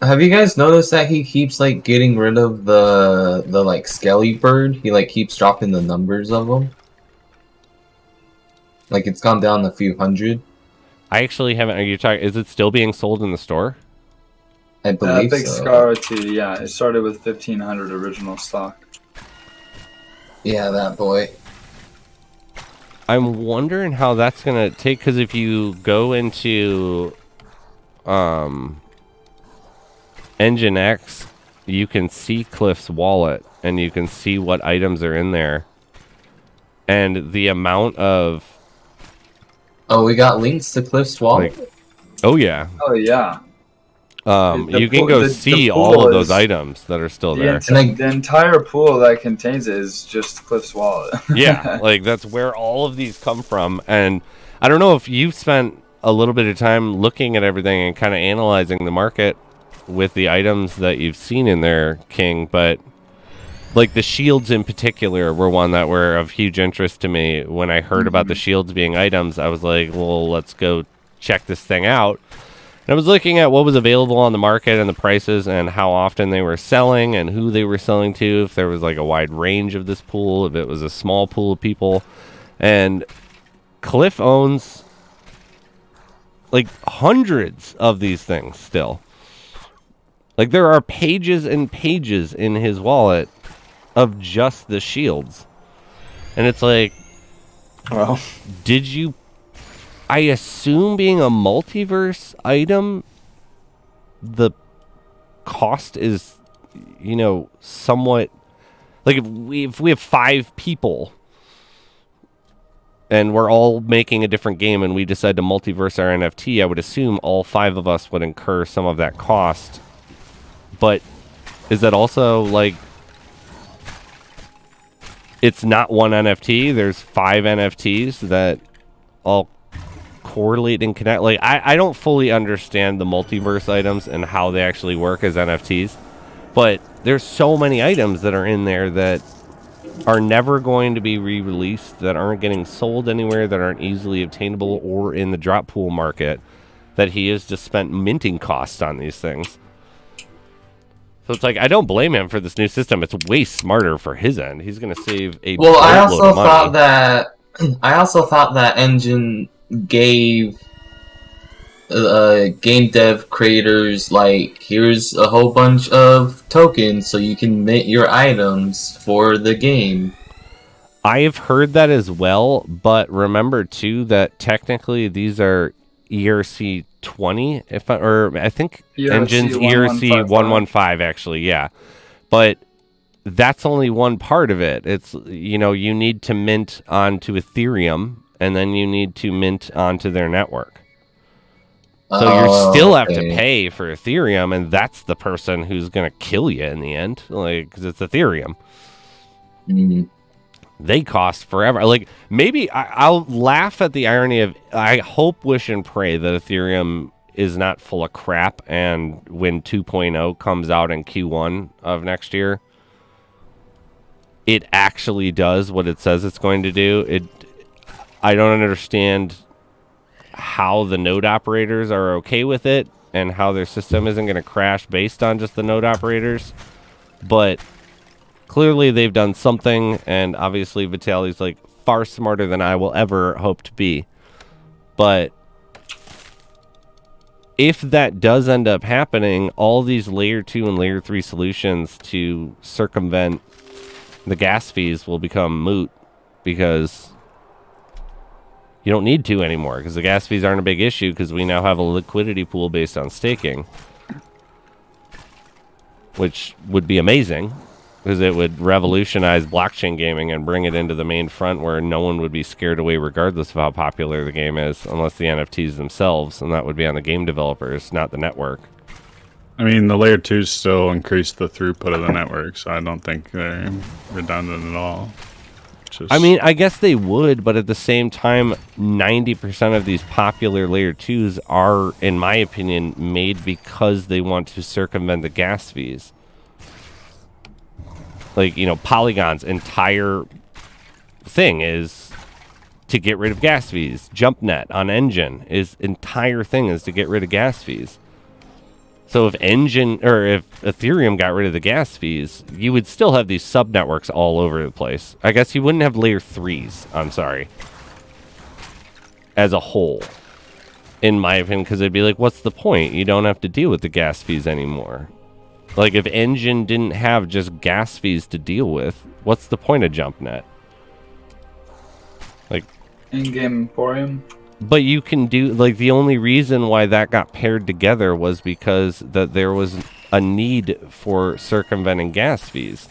Have you guys noticed that he keeps like getting rid of the like skelly bird? He like keeps dropping the numbers of them. Like it's gone down a few hundred. I actually haven't. Are you talking? Is it still being sold in the store? I believe Big so. Scar too. Yeah, it started with 1,500 original stock. Yeah, that boy. I'm wondering how that's gonna take, because if you go into Engine X, you can see Cliff's wallet and you can see what items are in there, and the amount of We got links to Cliff's wallet. oh yeah, The you can pool- go the see pool all of those is- items that are still there. The entire pool that contains it is just Cliff's wallet. Yeah, like that's where all of these come from. And I don't know if you've spent a little bit of time looking at everything and kind of analyzing the market with the items that you've seen in there, King, but like the shields in particular were one that were of huge interest to me. When I heard about the shields being items, I was like, well, let's go check this thing out. And I was looking at what was available on the market and the prices and how often they were selling and who they were selling to, if there was like a wide range of this pool, if it was a small pool of people. And Cliff owns like hundreds of these things still. Like there are pages and pages in his wallet of just the shields. And it's like, Well, did you... I assume being a multiverse item, the cost is, you know, somewhat... Like if we have 5 people and we're all making a different game and we decide to multiverse our NFT, I would assume all 5 of us would incur some of that cost. But is that also like... It's not one NFT. There's 5 NFTs that all correlate and connect. Like I don't fully understand the multiverse items and how they actually work as NFTs, but there's so many items that are in there that are never going to be re-released, that aren't getting sold anywhere, that aren't easily obtainable or in the drop pool market, that he has just spent minting costs on these things. So it's like, I don't blame him for this new system. It's way smarter for his end. He's going to save a Well, I boatload also of money. thought that Engine gave game dev creators, like, here's a whole bunch of tokens so you can mint your items for the game. I have heard that as well, but remember too that technically these are ERC 20, I think ERC Engine's ERC 115 actually, yeah. But that's only one part of it. It's, you know, you need to mint onto Ethereum and then you need to mint onto their network. So you still have to pay for Ethereum, and that's the person who's going to kill you in the end, like, because it's Ethereum. Mm-hmm. They cost forever. Like, maybe I'll laugh at the irony of, I hope, wish, and pray that Ethereum is not full of crap, and when 2.0 comes out in Q1 of next year, it actually does what it says it's going to do. I don't understand how the node operators are okay with it and how their system isn't going to crash based on just the node operators. But clearly they've done something, and obviously Vitaly's like far smarter than I will ever hope to be. But if that does end up happening, all these layer 2 and layer 3 solutions to circumvent the gas fees will become moot, because you don't need to anymore, because the gas fees aren't a big issue, because we now have a liquidity pool based on staking, which would be amazing, because it would revolutionize blockchain gaming and bring it into the main front where no one would be scared away regardless of how popular the game is, unless the NFTs themselves, and that would be on the game developers, not the network. I mean, the layer 2s still increase the throughput of the network, so I don't think they're redundant at all. I mean, I guess they would, but at the same time, 90% of these popular layer 2s are, in my opinion, made because they want to circumvent the gas fees. Like, you know, Polygon's entire thing is to get rid of gas fees. JumpNet on Engine, his entire thing is to get rid of gas fees. So if Ethereum got rid of the gas fees, you would still have these subnetworks all over the place. I guess you wouldn't have layer 3s, I'm sorry, as a whole, in my opinion, because it'd be like, what's the point? You don't have to deal with the gas fees anymore. Like, if Engine didn't have just gas fees to deal with, what's the point of JumpNet? Like, In-game Emporium. but you can do, like, the only reason why that got paired together was because that there was a need for circumventing gas fees.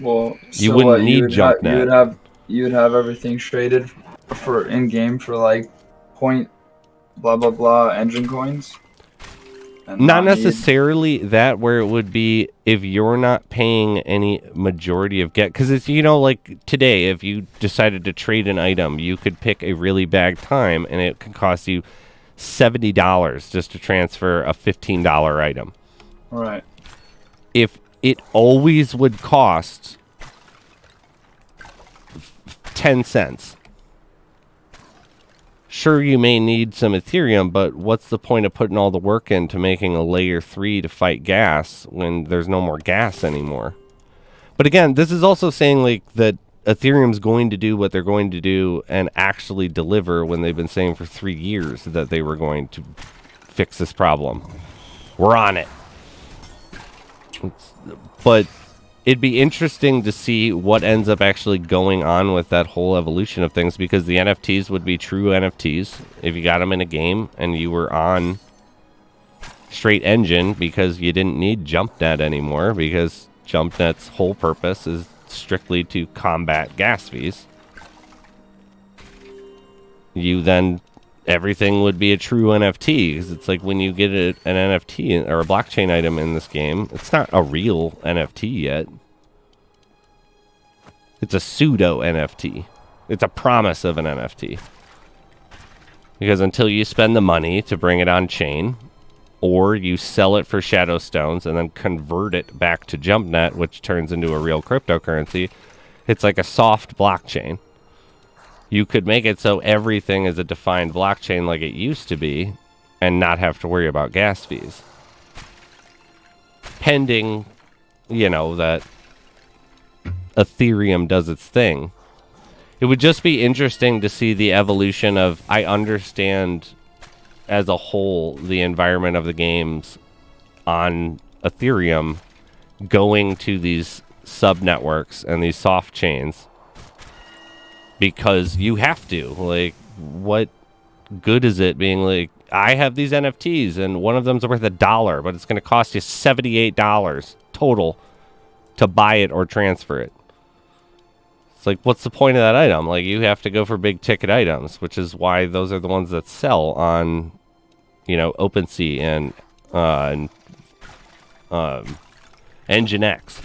Well, You so wouldn't what, need JumpNet. You would have everything traded for in-game for like point blah blah blah engine coins. And Not need- necessarily that, where it would be if you're not paying any majority of because it's, you know, like today, if you decided to trade an item, you could pick a really bad time and it could cost you $70 just to transfer a $15 item. Right. If it always would cost 10 cents. Sure, you may need some Ethereum, but what's the point of putting all the work into making a layer 3 to fight gas when there's no more gas anymore? But again, this is also saying like that Ethereum's going to do what they're going to do and actually deliver when they've been saying for 3 years that they were going to fix this problem. We're on it. But it'd be interesting to see what ends up actually going on with that whole evolution of things, because the NFTs would be true NFTs if you got them in a game and you were on straight Engine, because you didn't need JumpNet anymore, because JumpNet's whole purpose is strictly to combat gas fees. Everything would be a true NFT, because it's like when you get an NFT or a blockchain item in this game, it's not a real NFT yet. It's a pseudo NFT. It's a promise of an NFT. Because until you spend the money to bring it on chain, or you sell it for shadow stones and then convert it back to JumpNet, which turns into a real cryptocurrency, it's like a soft blockchain. You could make it so everything is a defined blockchain like it used to be and not have to worry about gas fees. Pending, that Ethereum does its thing. It would just be interesting to see the evolution of, I understand as a whole the environment of the games on Ethereum going to these sub-networks and these soft chains. Because you have to. Like, what good is it being like, I have these NFTs and one of them's worth $1, but it's going to cost you $78 total to buy it or transfer it. It's like, what's the point of that item? Like, you have to go for big ticket items, which is why those are the ones that sell on, OpenSea and NGINX.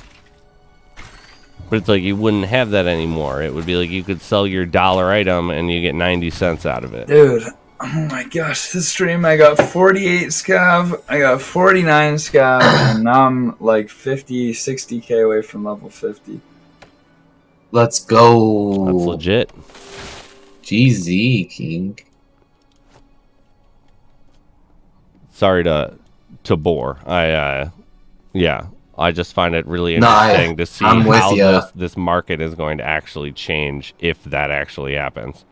But it's like you wouldn't have that anymore. It would be like you could sell your $1 item and you get 90 cents out of it. Dude, oh my gosh, this stream I got 48 scav, I got 49 scav, and now I'm like 50, 60k away from level 50. Let's go. That's legit. GZ, King. Sorry to bore. I just find it really No, interesting to see I'm with how ya. this market is going to actually change if that actually happens.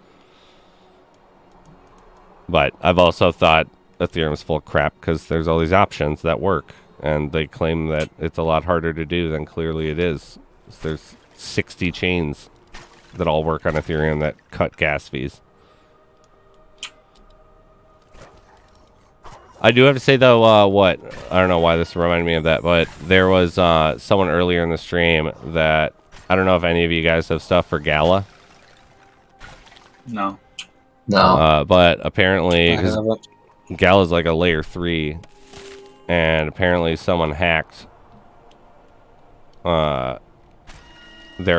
But I've also thought Ethereum's full of crap because there's all these options that work, and they claim that it's a lot harder to do than clearly it is. There's 60 chains that all work on Ethereum that cut gas fees. I do have to say, though, I don't know why this reminded me of that, but there was someone earlier in the stream that, I don't know if any of you guys have stuff for Gala. No. No. But apparently, I because haven't. Gala's like a layer 3, and apparently someone hacked their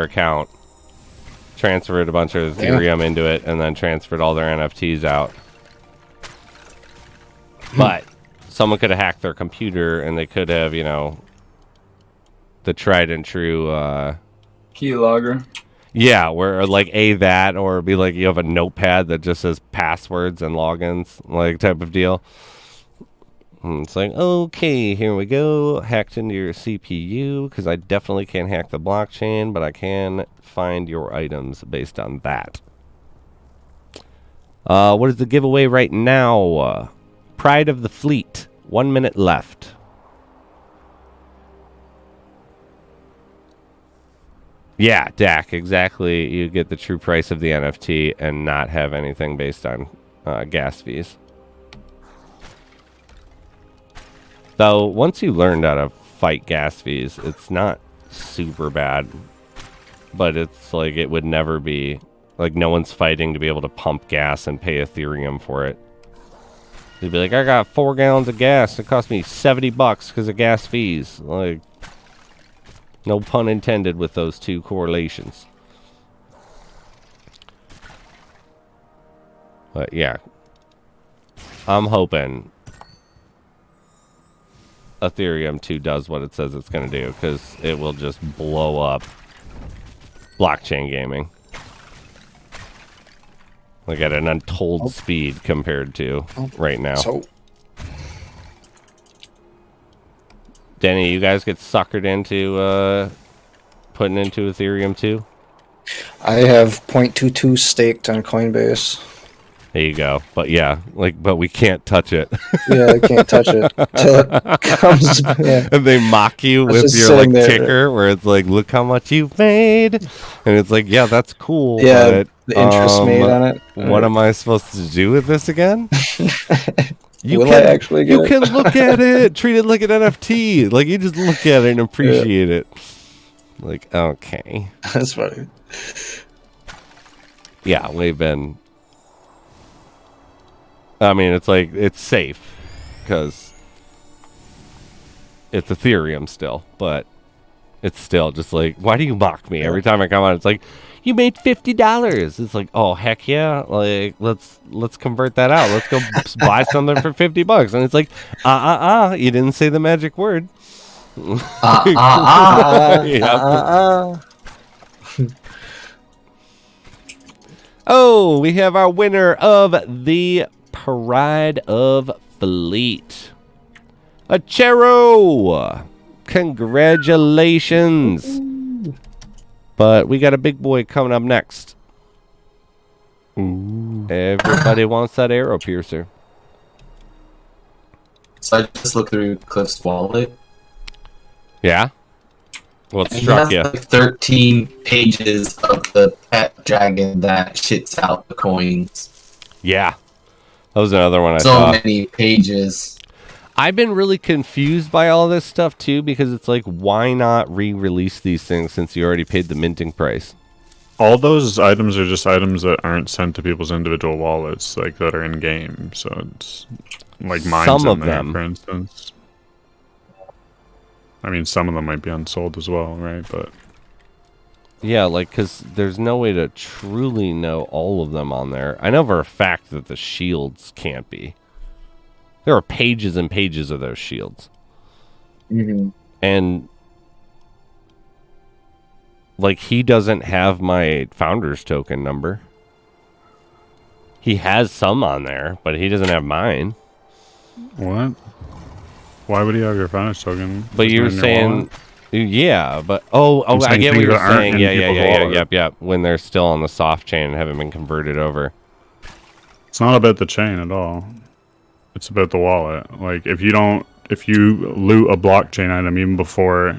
account, transferred a bunch of Ethereum into it, and then transferred all their NFTs out. But someone could have hacked their computer, and they could have, the tried and true, Keylogger. yeah, where like that, or be like you have a notepad that just says passwords and logins, like type of deal. And it's like, okay, here we go. Hacked into your CPU, because I definitely can't hack the blockchain, but I can find your items based on that. What is the giveaway right now? Pride of the Fleet. 1 minute left. Yeah, Dak, exactly. You get the true price of the NFT and not have anything based on gas fees. Though, once you learned how to fight gas fees, it's not super bad. But it's like, it would never be, like, no one's fighting to be able to pump gas and pay Ethereum for it. You'd be like, I got 4 gallons of gas. It cost me $70 because of gas fees. Like, no pun intended with those two correlations. But yeah, I'm hoping Ethereum 2 does what it says it's going to do, because it will just blow up blockchain gaming. Like at an untold speed compared to right now. So, Denny, you guys get suckered into putting into Ethereum 2? I have 0.22 staked on Coinbase. There you go. But yeah, but we can't touch it. Yeah, I can't touch it till it comes. Yeah. And they mock you with your ticker, where it's like, look how much you've made, and it's like, yeah, that's cool. Yeah, but, the interest made on it. What am I supposed to do with this again? Will I actually get it? You can look at it, treat it like an NFT. Like, you just look at it and appreciate it. Like, okay, that's funny. Yeah, we've been. I mean, it's like, it's safe because it's Ethereum still, but it's still just like, why do you mock me every time I come on? It's like, you made $50. It's like, oh heck yeah! Like, let's convert that out. Let's go buy something for $50. And it's like, you didn't say the magic word. Oh, we have our winner of the Pride of Fleet. Achero! Congratulations! But we got a big boy coming up next. Ooh. Everybody wants that arrow piercer. So I just looked through Cliff's wallet. Yeah? What And struck you? like 13 pages of the pet dragon that shits out the coins. Yeah. That was another one I So saw. many pages. I've been really confused by all this stuff too, because it's like, why not re-release these things since you already paid the minting price? All those items are just items that aren't sent to people's individual wallets, like that are in game. So it's like mine's Some in of there, them. for instance. I mean, some of them might be unsold as well, right? But Yeah, like, because there's no way to truly know all of them on there. I know for a fact that the shields can't be. There are pages and pages of those shields. Mm-hmm. And, like, he doesn't have my founder's token number. He has some on there, but he doesn't have mine. what? Why would he have your founder's token? But you were Isn't it in your wallet? saying, yeah, but I saying get what things you're that aren't saying. in Yeah, people's wallet. yep. When they're still on the soft chain and haven't been converted over. It's not about the chain at all. It's about the wallet. Like, if you loot a blockchain item even before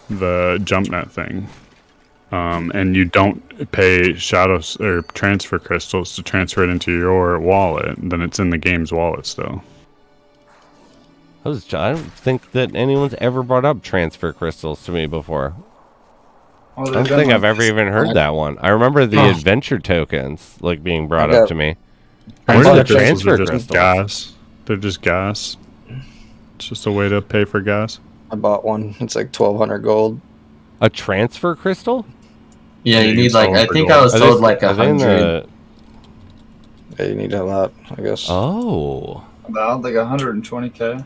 the JumpNet thing, and you don't pay shadows or transfer crystals to transfer it into your wallet, then it's in the game's wallet still. I don't think that anyone's ever brought up transfer crystals to me before. Oh, I don't think I've ever even heard that one. I remember the adventure tokens like being brought up to me. Where's the transfer are just crystals? gas. They're just gas. It's just a way to pay for gas. I bought one. It's like 1,200 gold. A transfer crystal? Yeah, you you need can like, sell I for think gold. I was Are told they- like are they in 100. Yeah, you need a lot, I guess. Oh. About like 120k.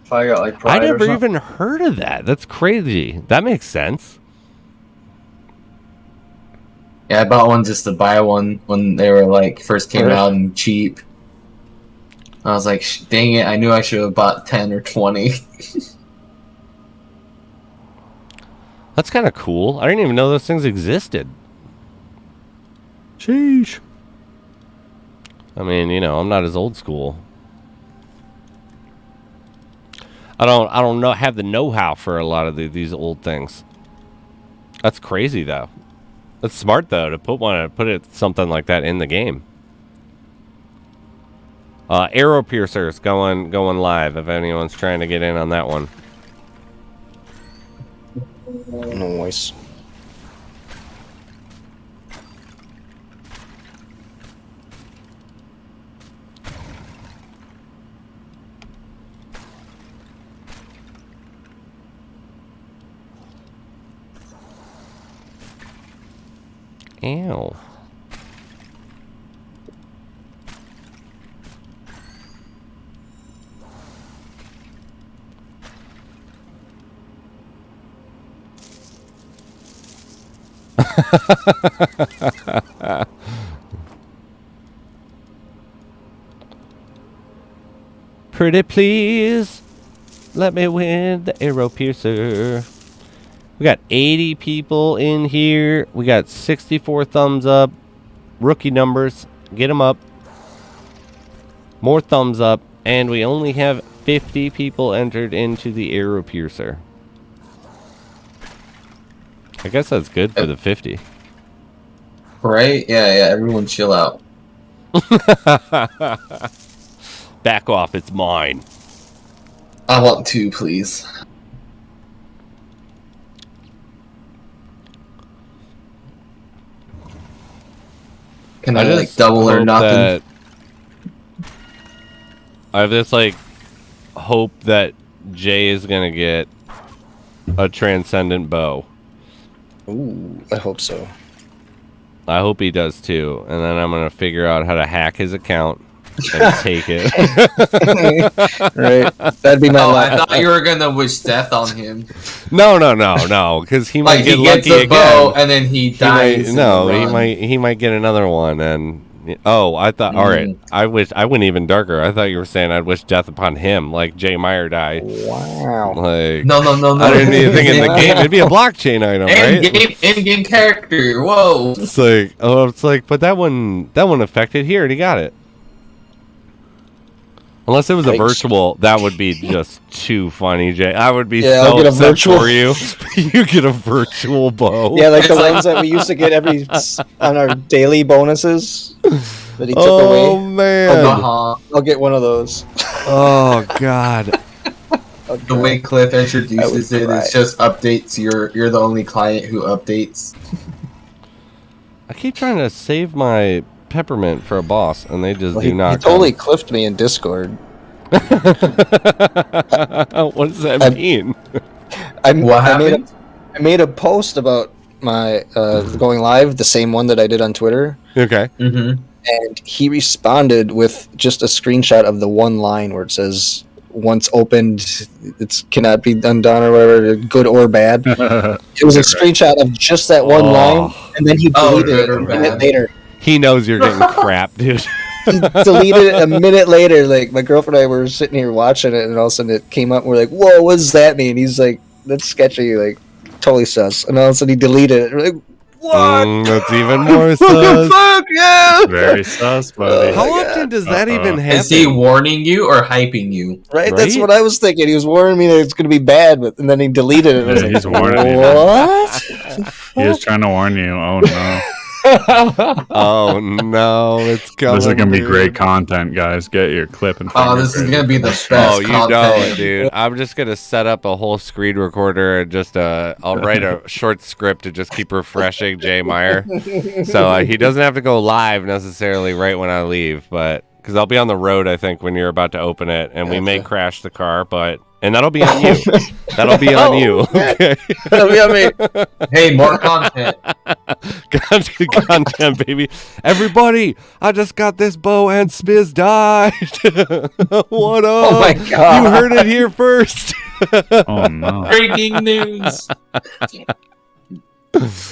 If I got like Pride I or never something. even heard of that. That's crazy. That makes sense. Yeah, I bought one just to buy one when they were like first came Really? out and cheap. I was like, dang it, I knew I should have bought 10 or 20. That's kind of cool. I didn't even know those things existed. Sheesh. I mean, you know, I'm not as old school. I don't know have the know-how for a lot of these old things. That's crazy though. That's smart though to put it something like that in the game. Arrow piercers going live if anyone's trying to get in on that one. Nice. Ow. Pretty please, let me win the arrow piercer. We got 80 people in here. We got 64 thumbs up. Rookie numbers. Get them up. More thumbs up. And we only have 50 people entered into the arrow piercer. I guess that's good for the 50. Right? Yeah, everyone chill out. Back off, it's mine. I want 2, please. Can I like double or nothing? I have this like hope that Jay is gonna get a transcendent bow. Ooh, I hope so. I hope he does too, and then I'm gonna figure out how to hack his account and take it. Right, that'd be my. I thought you were gonna wish death on him. No, because he might get lucky again. Bow and then he dies. He might get another one, and I thought. All right, I went even darker. I thought you were saying I'd wish death upon him, like Jay Meyer died. Wow. Like no. I didn't even think in the game it'd be a blockchain item, right? In-game character. Whoa. It's like, but that one affected. He already got it. Unless it was a virtual, that would be just too funny, Jay. I would be so upset for you. You get a virtual bow. Yeah, like the ones that we used to get on our daily bonuses that he took away. Oh, man. I'll get one of those. Oh, God. The way Cliff introduces it is just updates. You're the only client who updates. I keep trying to save my peppermint for a boss, and they just do not. He totally cliffed me in Discord. What does that mean? I made a post about my going live, the same one that I did on Twitter. Okay. Mm-hmm. And he responded with just a screenshot of the one line where it says, "Once opened, it cannot be undone," or whatever, good or bad. It was a screenshot of just that one line, and then he deleted it a minute later. He knows you're getting crap, dude. He deleted it a minute later. Like, my girlfriend and I were sitting here watching it, and all of a sudden it came up, and we're like, whoa, what does that mean? He's like, that's sketchy, like, totally sus. And all of a sudden he deleted it. We're like, what? That's even more sus. Fuck, yeah! Very sus, buddy. How often does that even happen? Is he warning you or hyping you? Right? That's what I was thinking. He was warning me that it's going to be bad, and then he deleted it. And I was like, he's warning you. What? He is trying to warn you. Oh, no. Oh no, it's coming. This is gonna be great content, guys. Get your clip and. This is gonna be the best. Oh, you know it, dude. I'm just gonna set up a whole screen recorder and just I'll write a short script to just keep refreshing Jay Meyer, so he doesn't have to go live necessarily right when I leave, but because I'll be on the road, I think, when you're about to open it, and we may crash the car, and that'll be on you. That'll be on you. Okay. That'll be on me. Hey, more content. Content, baby. Everybody, I just got this bow and Smiz died. What up? Oh my god. You heard it here first. Oh no. Breaking news.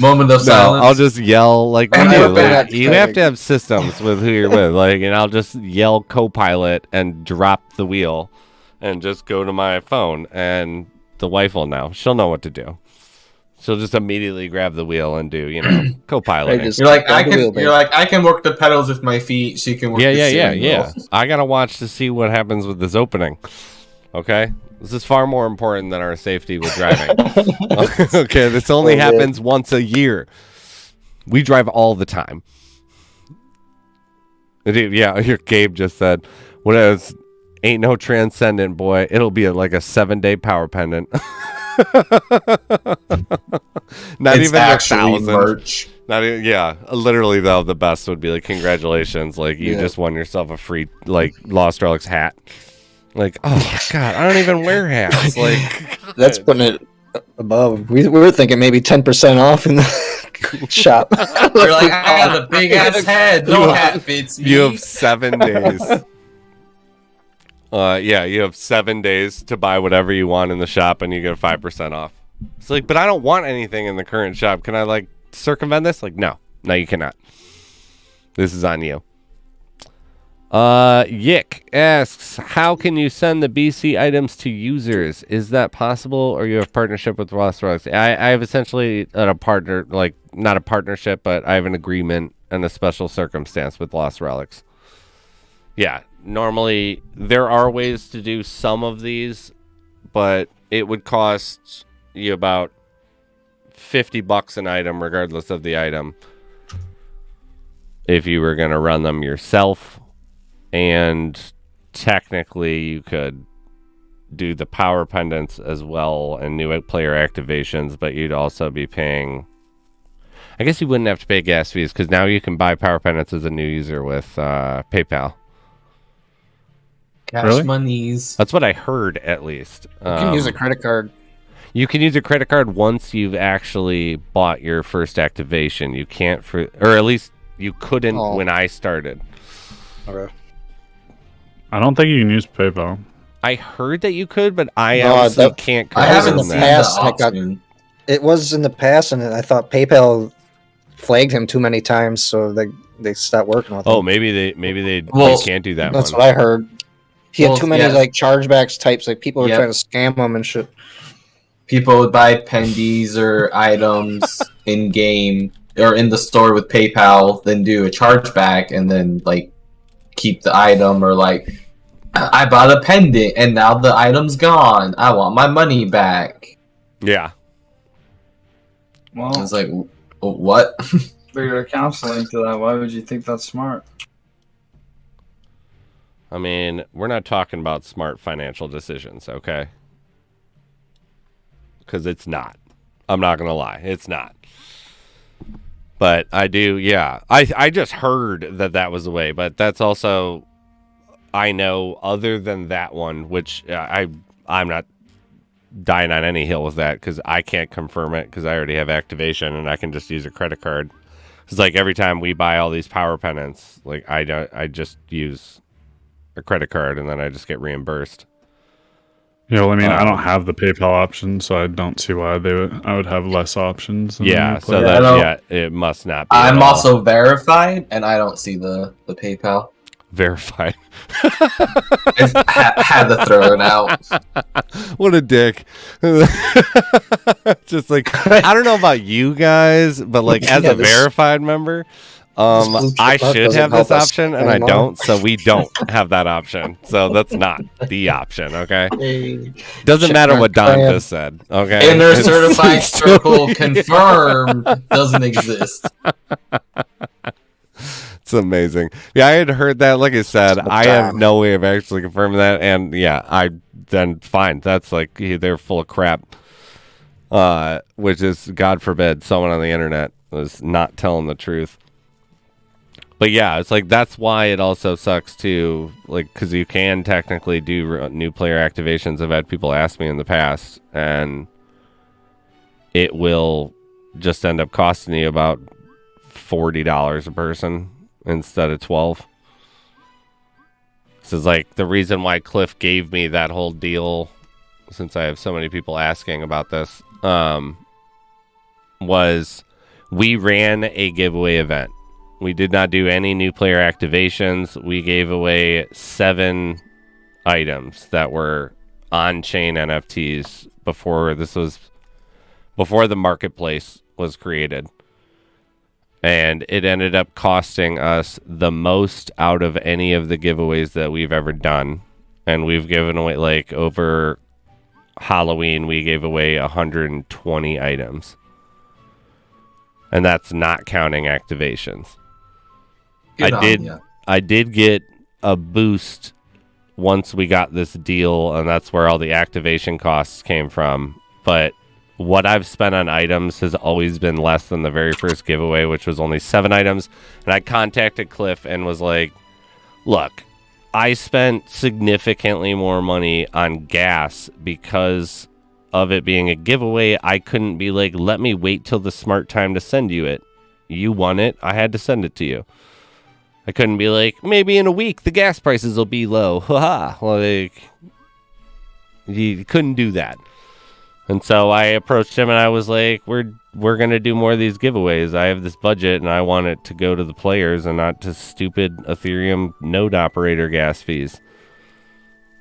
Moment of No, silence. I'll just yell like we And do. we're Like, back. you have to have systems with who you're with. Like, and I'll just yell co-pilot and drop the wheel, and just go to my phone, and the wife will know. She'll know what to do. She'll just immediately grab the wheel and do, co-pilot. Right, just You're like, grab the wheel, babe. I can work the pedals with my feet. She can work the steering wheel. I gotta watch to see what happens with this opening. Okay, this is far more important than our safety with driving. Okay, this only happens once a year. We drive all the time. Dude, yeah, your Gabe just said, "What else? Ain't no transcendent, boy. It'll be like a 7-day power pendant." Not It's even actually 1,000. merch. Not even, yeah. Literally though, the best would be like, congratulations, like you just won yourself a free like Lost Relics hat. Like, oh god, I don't even wear hats. Like, That's putting it above. We were thinking maybe 10% off in the shop. You're like, I got a big ass head. No hat fits me. you have 7 days. Yeah, you have 7 days to buy whatever you want in the shop, and you get 5% off. It's like, but I don't want anything in the current shop. Can I like circumvent this? Like, no, you cannot. This is on you. Yick asks, how can you send the BC items to users? Is that possible, or you have partnership with Lost Relics? I have essentially a partner, like not a partnership, but I have an agreement and a special circumstance with Lost Relics. Yeah, normally there are ways to do some of these, but it would cost you about $50 an item, regardless of the item, if you were going to run them yourself. And technically you could do the power pendants as well and new player activations, but you'd also be paying, I guess you wouldn't have to pay gas fees, because now you can buy power pendants as a new user with PayPal. Cash monies. That's what I heard, at least. You can use a credit card. You can use a credit card once you've actually bought your first activation. You can't, or at least you couldn't when I started. Okay. I don't think you can use PayPal. I heard that you could, but I honestly can't I confirm haven't seen that. the option. It was in the past, and I thought PayPal flagged him too many times, so they stopped working with him. Oh, maybe they Well, can't do that. That's one. what I heard. He had too many yeah. like chargebacks types. Like people were Yep. trying to scam him and shit. People would buy pendies or items in game or in the store with PayPal, then do a chargeback, and then like keep the item, or like, I bought a pendant and now the item's gone. I want my money back. Yeah. Well, It's like, what? but your account's linked to that. Why would you think that's smart? I mean, we're not talking about smart financial decisions, okay? Because it's not. I'm not going to lie. It's not. But I do, yeah. I just heard that was the way, but that's also, I know other than that one, which I'm not dying on any hill with that, because I can't confirm it, because I already have activation and I can just use a credit card. It's like every time we buy all these power pendants, like I just use a credit card and then I just get reimbursed. Yeah, well, I mean, I don't have the PayPal option, so I don't see why I would have less options. Than Yeah, the so player. it must not be. I'm at all also verified, and I don't see the PayPal. verified. I had to throw it out. What a dick. Just like, I don't know about you guys, but like as a verified member, I should have this option and I don't, so we don't have that option. So that's not the option, okay? Doesn't matter what Don just said, okay? Inner certified circle confirmed doesn't exist. It's amazing. Yeah, I had heard that. Like I said, I have no way of actually confirming that. And yeah, then fine. That's like, they're full of crap. Which is, God forbid, someone on the internet was not telling the truth. But yeah, it's like, that's why it also sucks too. Like, because you can technically do new player activations. I've had people ask me in the past, and it will just end up costing you about $40 a person instead of $12. This is like the reason why Cliff gave me that whole deal, since I have so many people asking about this, was we ran a giveaway event. We did not do any new player activations. We gave away 7 items that were on-chain NFTs before the marketplace was created. And it ended up costing us the most out of any of the giveaways that we've ever done. And we've given away, like, over Halloween, we gave away 120 items. And that's not counting activations. I did get a boost once we got this deal, and that's where all the activation costs came from. But what I've spent on items has always been less than the very first giveaway, which was only 7 items. And I contacted Cliff and was like, look, I spent significantly more money on gas because of it being a giveaway. I couldn't be like, let me wait till the smart time to send you it. You won it. I had to send it to you. I couldn't be like, maybe in a week the gas prices will be low. Haha. Like, you couldn't do that. And so I approached him and I was like, we're going to do more of these giveaways. I have this budget and I want it to go to the players and not to stupid Ethereum node operator gas fees.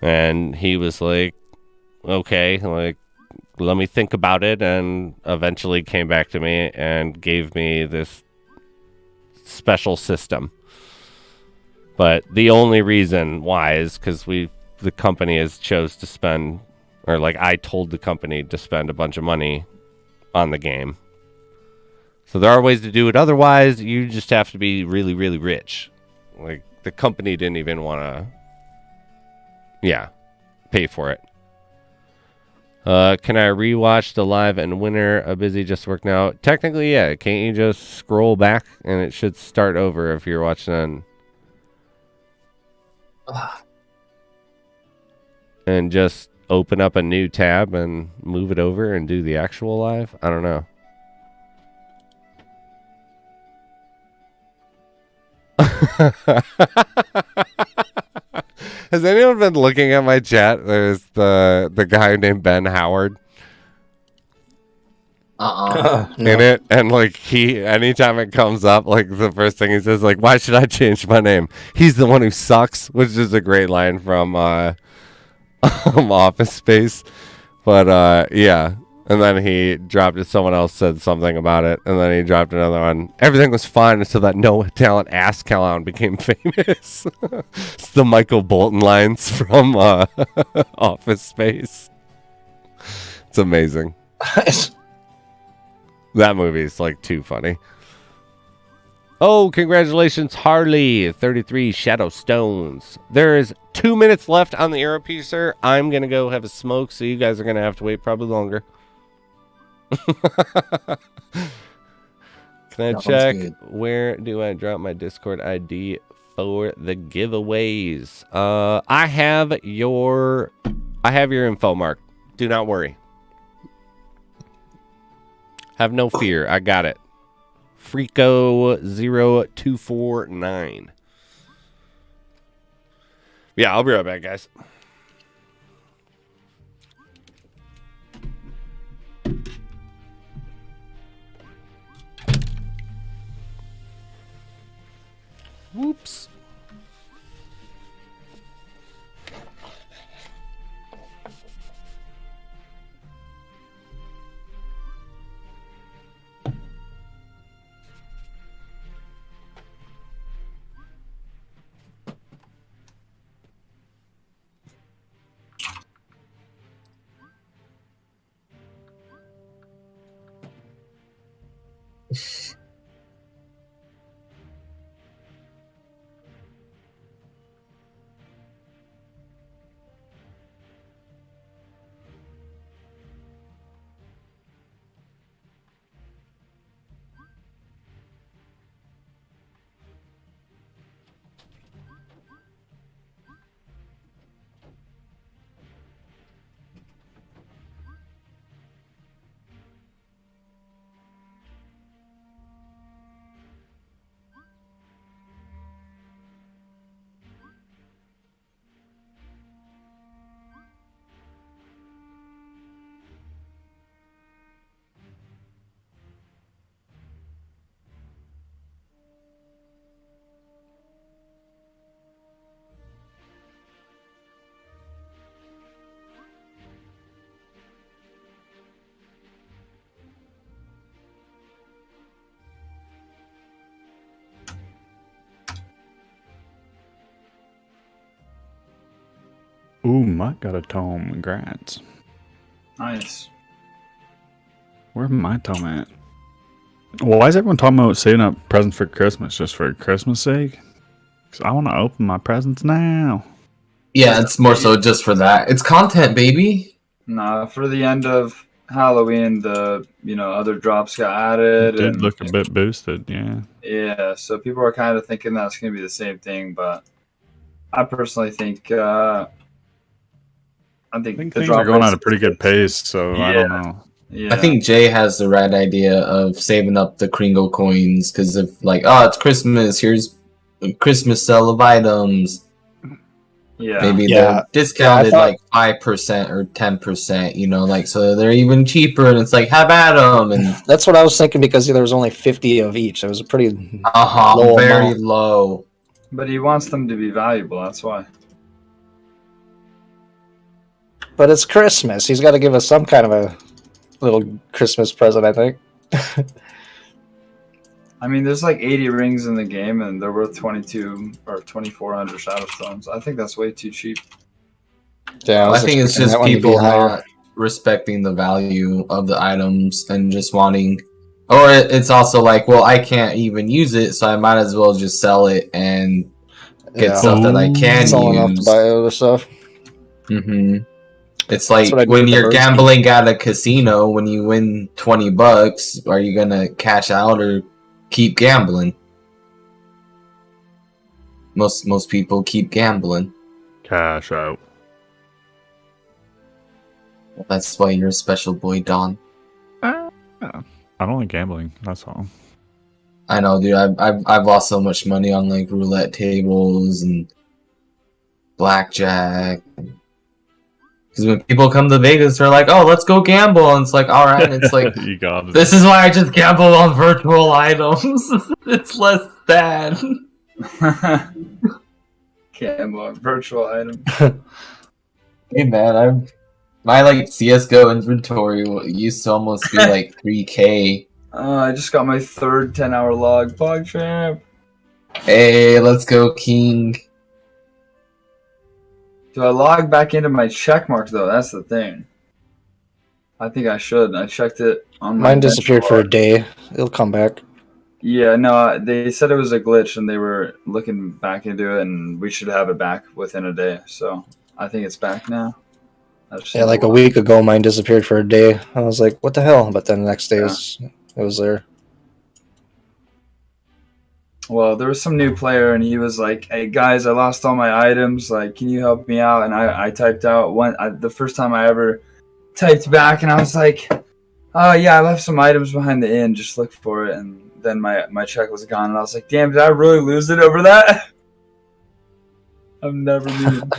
And he was like, okay, like, let me think about it, and eventually came back to me and gave me this special system. But the only reason why is because the company has chose to spend, or like I told the company to spend a bunch of money on the game. So there are ways to do it. Otherwise, you just have to be really, really rich. Like the company didn't even want to, pay for it. Can I rewatch the live and winner? A busy just worked now. Technically, yeah. Can't you just scroll back and it should start over if you're watching on? And just open up a new tab and move it over and do the actual live? I don't know. Has anyone been looking at my chat? There's the guy named Ben Howard in it, and like anytime it comes up, like the first thing he says, like, why should I change my name? He's the one who sucks, which is a great line from Office Space. But yeah. And then he dropped it. Someone else said something about it. And then he dropped another one. Everything was fine until that no talent ass clown became famous. It's the Michael Bolton lines from Office Space. It's amazing. That movie is like too funny. Oh, congratulations, Harley. 33 Shadow Stones. There is 2 minutes left on the Aero Piercer. I'm going to go have a smoke, so you guys are going to have to wait probably longer. Can I check where do I drop my Discord ID for the giveaways? I have your info, Mark. Do not worry. Have no fear. I got it. Freako0249. Yeah, I'll be right back, guys. Whoops. Ooh, Mutt got a tome. Congrats. Nice. Where's my tome at? Well, why is everyone talking about saving up presents for Christmas? Just for Christmas sake? Because I want to open my presents now. Yeah, it's more so just for that. It's content, baby. Nah, for the end of Halloween, the other drops got added. It did and look a bit boosted, yeah. Yeah, so people are kind of thinking that's going to be the same thing, but I personally think I think the things drop are going rates- at a pretty good pace, so I don't know. Yeah, I think Jay has the right idea of saving up the Kringle coins because if it's Christmas, here's a Christmas sale of items. Maybe they're discounted like 5% or 10%, so they're even cheaper, and it's like, have at them. And that's what I was thinking because there was only 50 of each. It was a pretty very amount. low. But he wants them to be valuable. That's why. But it's Christmas. He's got to give us some kind of a little Christmas present, I think. I mean, there's like 80 rings in the game, and they're worth 22 or 2,400 Shadow Stones. I think that's way too cheap. Yeah, I think it's just people not respecting the value of the items and just wanting, or it's also like, well, I can't even use it, so I might as well just sell it and get stuff that I can use. Enough to buy other stuff. Mm-hmm. It's like when you're gambling at a casino, when you win $20, are you gonna cash out or keep gambling? Most people keep gambling. Cash out. Well, that's why you're a special boy, Don. I don't like gambling. That's all. I know, dude. I've lost so much money on like roulette tables and blackjack. Because when people come to Vegas, they're like, "Oh, let's go gamble," and it's like, "All right." And it's like, You got it. this is why I just gamble on virtual items. It's less bad. Gamble on virtual item. Hey man, my like CS:GO inventory used to almost be like 3K. I just got my third 10-hour log. PogChamp. Hey, let's go, King. Do I log back into my check mark though? That's the thing. I think I should. I checked it on my Mine disappeared for a day. It'll come back. Yeah, no, they said it was a glitch and they were looking back into it and we should have it back within a day. So I think it's back now. Yeah, like a week ago, mine disappeared for a day. I was like, what the hell? But then the next day it was there. Well, there was some new player and he was like, "Hey guys, I lost all my items. Like, can you help me out?" And I typed out the first time I ever typed back, and I was like, "Oh yeah, I left some items behind the inn. Just look for it." And then my check was gone, and I was like, "Damn, did I really lose it over that?" I've never been.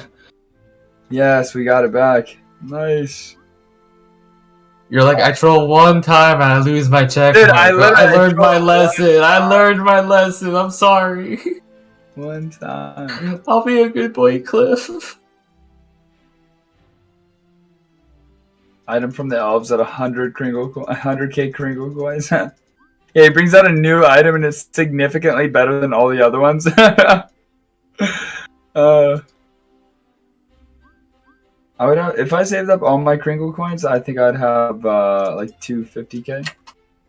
Yes, we got it back. Nice. You're like, I troll one time and I lose my check. Dude, I learned my trolled lesson. I learned my lesson. I'm sorry. One time. I'll be a good boy, Cliff. Item from the elves at 100k Kringle coins. Yeah, he brings out a new item and it's significantly better than all the other ones. I would have, if I saved up all my Kringle coins, I think I'd have like 250k.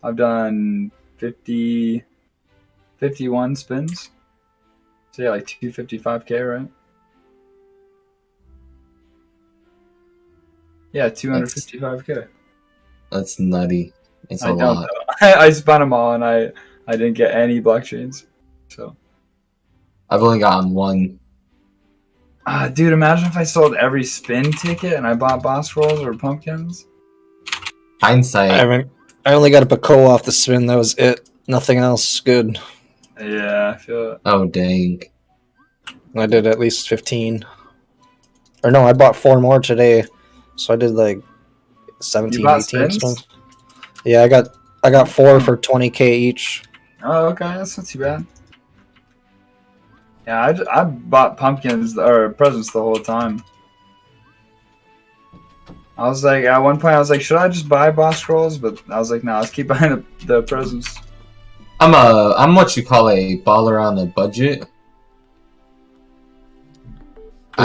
I've done 51 spins. So yeah, like 255k, right? Yeah, 255k. That's nutty. It's a lot. I spun them all and I didn't get any blockchains. So I've only gotten one. Dude, imagine if I sold every spin ticket and I bought boss rolls or pumpkins. Hindsight. I only got a Paco off the spin. That was it. Nothing else good. Yeah, I feel it. Oh, dang. I did at least 15. Or no, I bought 4 more today. So I did like 17, 18 spins. Yeah, I got 4 for 20k each. Oh, okay, that's not too bad. Yeah, I bought pumpkins or presents the whole time. I was like, at one point, I was like, should I just buy boss scrolls? But I was like, no, let's keep buying the presents. I'm what you call a baller on a budget.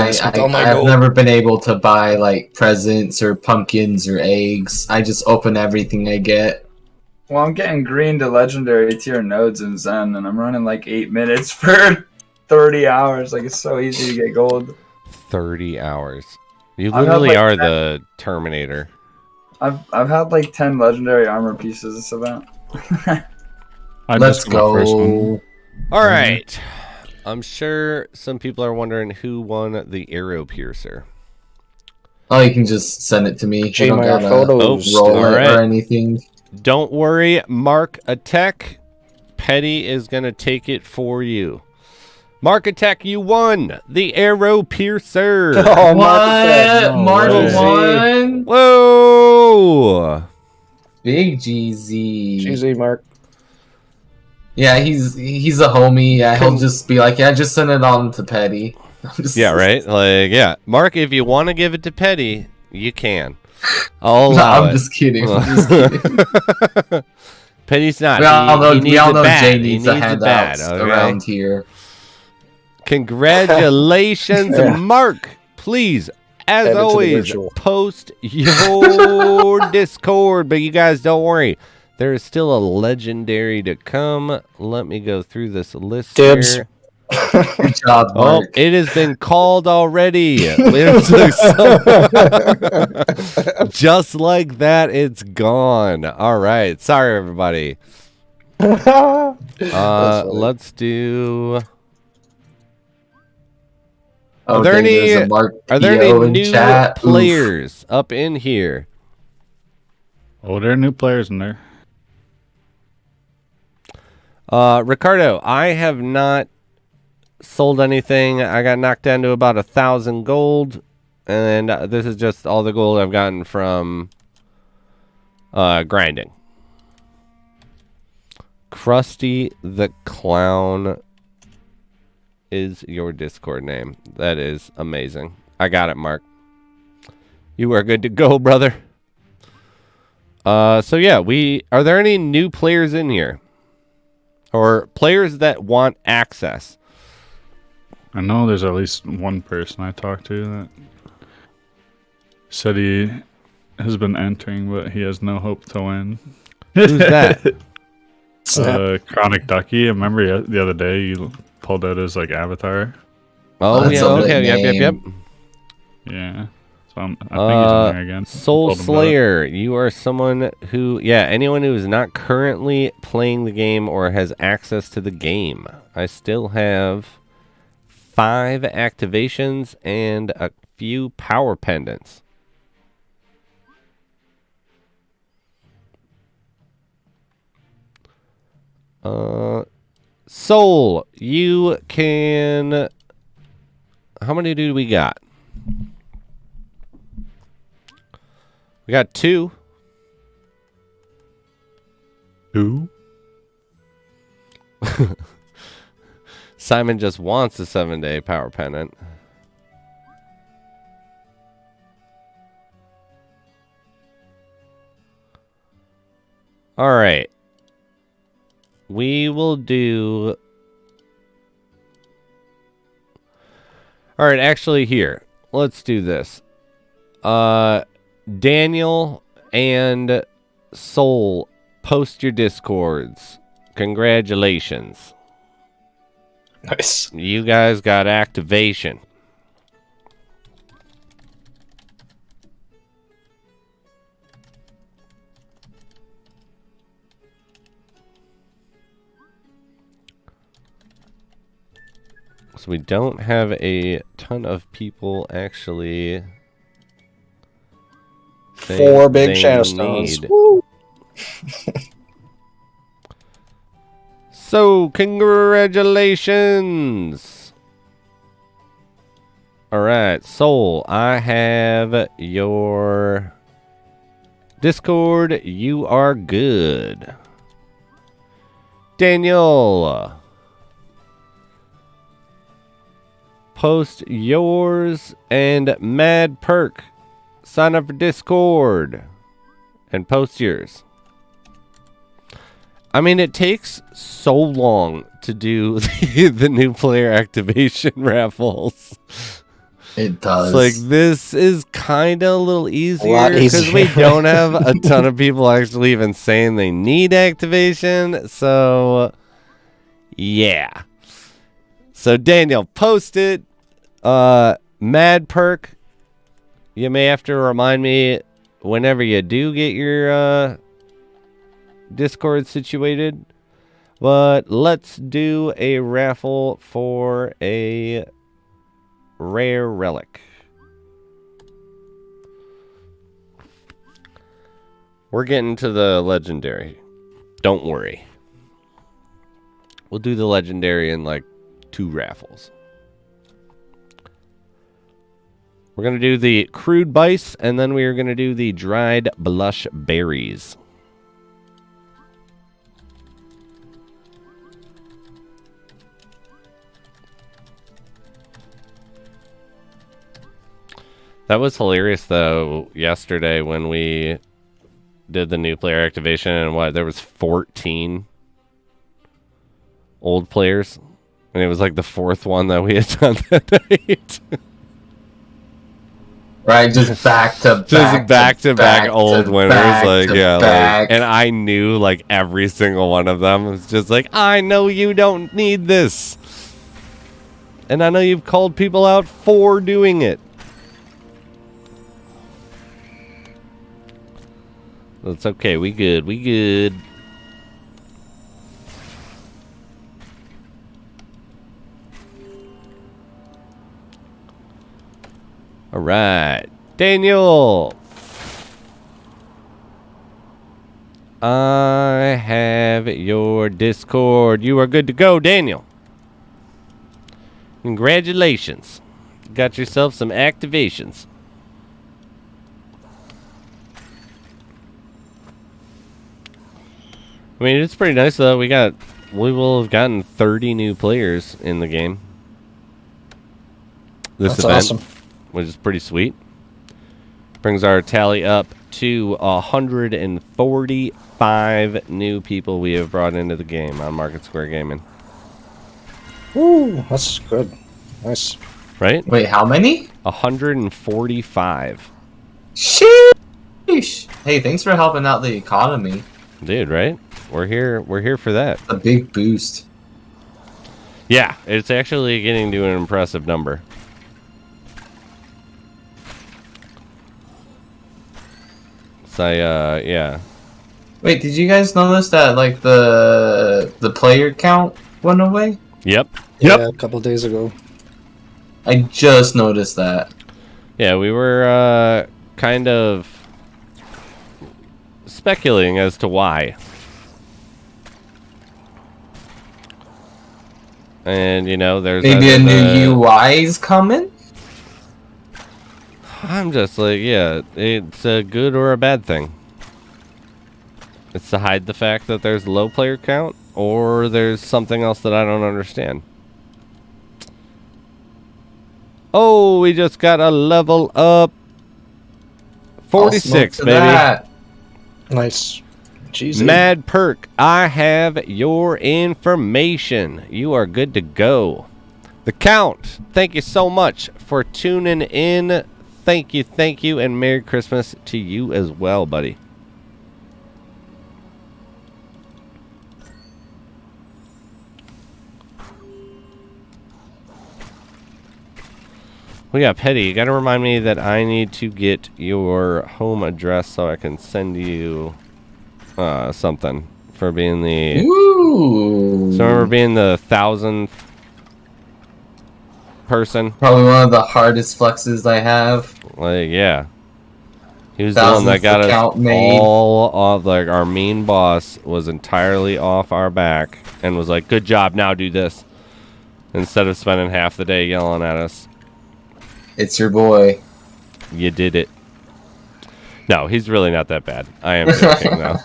this with all my I've gold. never been able to buy like presents or pumpkins or eggs. I just open everything I get. Well, I'm getting green to legendary tier nodes in Zen, and I'm running like 8 minutes for 30 hours. Like, it's so easy to get gold. 30 hours. You I've had, literally like, are 10 the Terminator. I've had like 10 legendary armor pieces this event. I Let's missed my first one. go. All right. I'm sure some people are wondering who won the arrow piercer. Oh, you can just send it to me. You don't gotta JmeyerPhotos. Oh, roll it alright. or anything. Don't worry, Mark Attack. Petty is going to take it for you. Mark Attack, you won the arrow piercer. Oh, What? No Mark way. won? Whoa! Big GZ. GZ, Mark. Yeah, he's a homie. Yeah, he'll just be like, yeah, just send it on to Petty. Yeah, right? Like, yeah. Mark, if you want to give it to Petty, you can. I'll No, allow I'm it. just kidding. I'm just kidding. Petty's not. We all know, he needs we all it know bad. Jay He needs the it handouts bad, okay? around here. Congratulations, Yeah. Mark. Please, as Add it to the always, virtual. post your Discord. But you guys, don't worry. There is still a legendary to come. Let me go through this list Dibs. here. Good job, Oh, Mark. it has been called already. Just like that, it's gone. All right. Sorry, everybody. That's funny. Let's do... Oh, Are there dang, there's any- a Mark Are there PO any in new chat? Oof. players up in here? Oh, there are new players in there. Ricardo, I have not sold anything. I got knocked down to about 1,000 gold, and this is just all the gold I've gotten from grinding. Krusty the Clown is your Discord name. That is amazing. I got it, Mark. You are good to go, brother. So yeah, are there any new players in here? Or players that want access? I know there's at least one person I talked to that said he has been entering, but he has no hope to win. Who's that? Chronic Ducky. I remember the other day you pulled out his like avatar. Oh, That's yeah, a okay, yep. name. Yeah. So I think he's in there again. Soul Told him about it. Slayer, you are someone who, anyone who is not currently playing the game or has access to the game. I still have 5 activations and a few power pendants. Soul, you can... How many do we got? We got 2. 2? Simon just wants a 7-day power pendant. All right. We will do... All right, actually here. Let's do this. Daniel and Soul, post your Discords. Congratulations. Nice. You guys got activation. So we don't have a ton of people actually. 4 big shadow stones. need. Woo. So, congratulations! Alright, Soul, I have your Discord. You are good. Daniel, post yours, and Mad Perk, sign up for Discord and post yours. I mean, it takes so long to do the new player activation raffles. It does. It's like, this is kind of a little easier lot because we easier. don't have a ton of people actually even saying they need activation. So, yeah. So, Daniel, post it. Mad Perk, you may have to remind me whenever you do get your Discord situated. But let's do a raffle for a rare relic. We're getting to the legendary. Don't worry. We'll do the legendary in like 2 raffles. We're going to do the crude bice, and then we are going to do the dried blush berries. That was hilarious, though, yesterday when we did the new player activation, and there was 14 old players, and it was like the 4th one that we had done that night. Right, just back to back. Just back to back old to winners, back like, to yeah, back. like, and I knew like every single one of them. It's just like, I know you don't need this, and I know you've called people out for doing it. It's okay. We good. We good. All right, Daniel. I have your Discord. You are good to go, Daniel. Congratulations. Got yourself some activations. I mean, it's pretty nice though. We will have gotten 30 new players in the game. This That's event, awesome. which is pretty sweet. Brings our tally up to 145 new people we have brought into the game on MarketSquare Gaming. Ooh, that's good. Nice. Right? Wait, how many? 145. Sheesh. Hey, thanks for helping out the economy. Dude, right? We're here for that. A big boost. Yeah, it's actually getting to an impressive number. So, yeah. Wait, did you guys notice that like the player count went away? Yep. Yep. Yeah, a couple days ago. I just noticed that. Yeah, we were kind of speculating as to why. And, you know, there's... Maybe a new UI's coming? I'm just like, yeah, it's a good or a bad thing. It's to hide the fact that there's low player count, or there's something else that I don't understand. Oh, we just got a level up. 46, baby. That. Nice. Jesus. Mad Perk, I have your information. You are good to go. The Count, thank you so much for tuning in. Thank you, and Merry Christmas to you as well, buddy. We got Petty. You gotta remind me that I need to get your home address so I can send you something for being the... Ooh. So remember being the 1,000th person? Probably one of the hardest flexes I have. Like, yeah. He was the one that 1,000th got us account made. all off. Like, our mean boss was entirely off our back and was like, good job, now do this. Instead of spending half the day yelling at us. It's your boy. You did it. No, he's really not that bad. I am joking, though.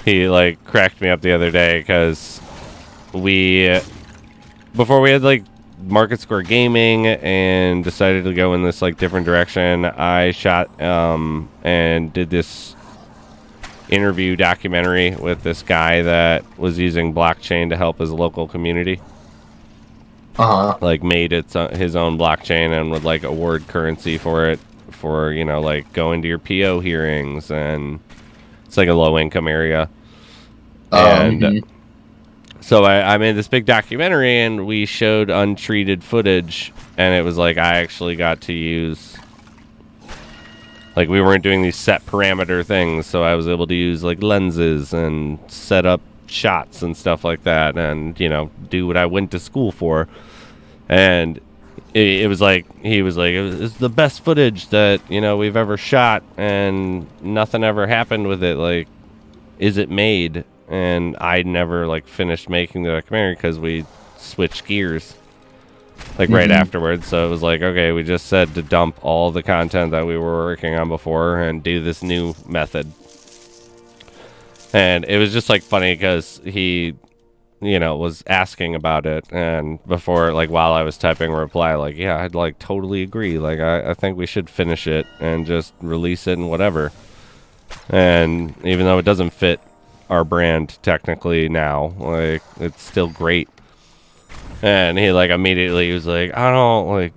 He, like, cracked me up the other day because before we had, like, MarketSquare Gaming and decided to go in this, like, different direction, I shot and did this interview documentary with this guy that was using blockchain to help his local community. like made his own blockchain and would like award currency for it for, you know, like going to your PO hearings, and it's like a low income area. And so I made this big documentary, and we showed untreated footage, and it was like I actually got to use, like, we weren't doing these set parameter things, so I was able to use like lenses and set up shots and stuff like that, and, you know, do what I went to school for. And it was like, he was like, it's the best footage that, you know, we've ever shot, and nothing ever happened with it. Like, is it made? And I never like finished making the documentary because we switched gears like right afterwards. So it was like, okay, we just said to dump all the content that we were working on before and do this new method. And it was just like funny because he, you know, was asking about it, and before, like, while I was typing a reply, like, yeah, I'd like totally agree. Like, I think we should finish it and just release it and whatever. And even though it doesn't fit our brand technically now, like, it's still great. And he like immediately was like, I don't like,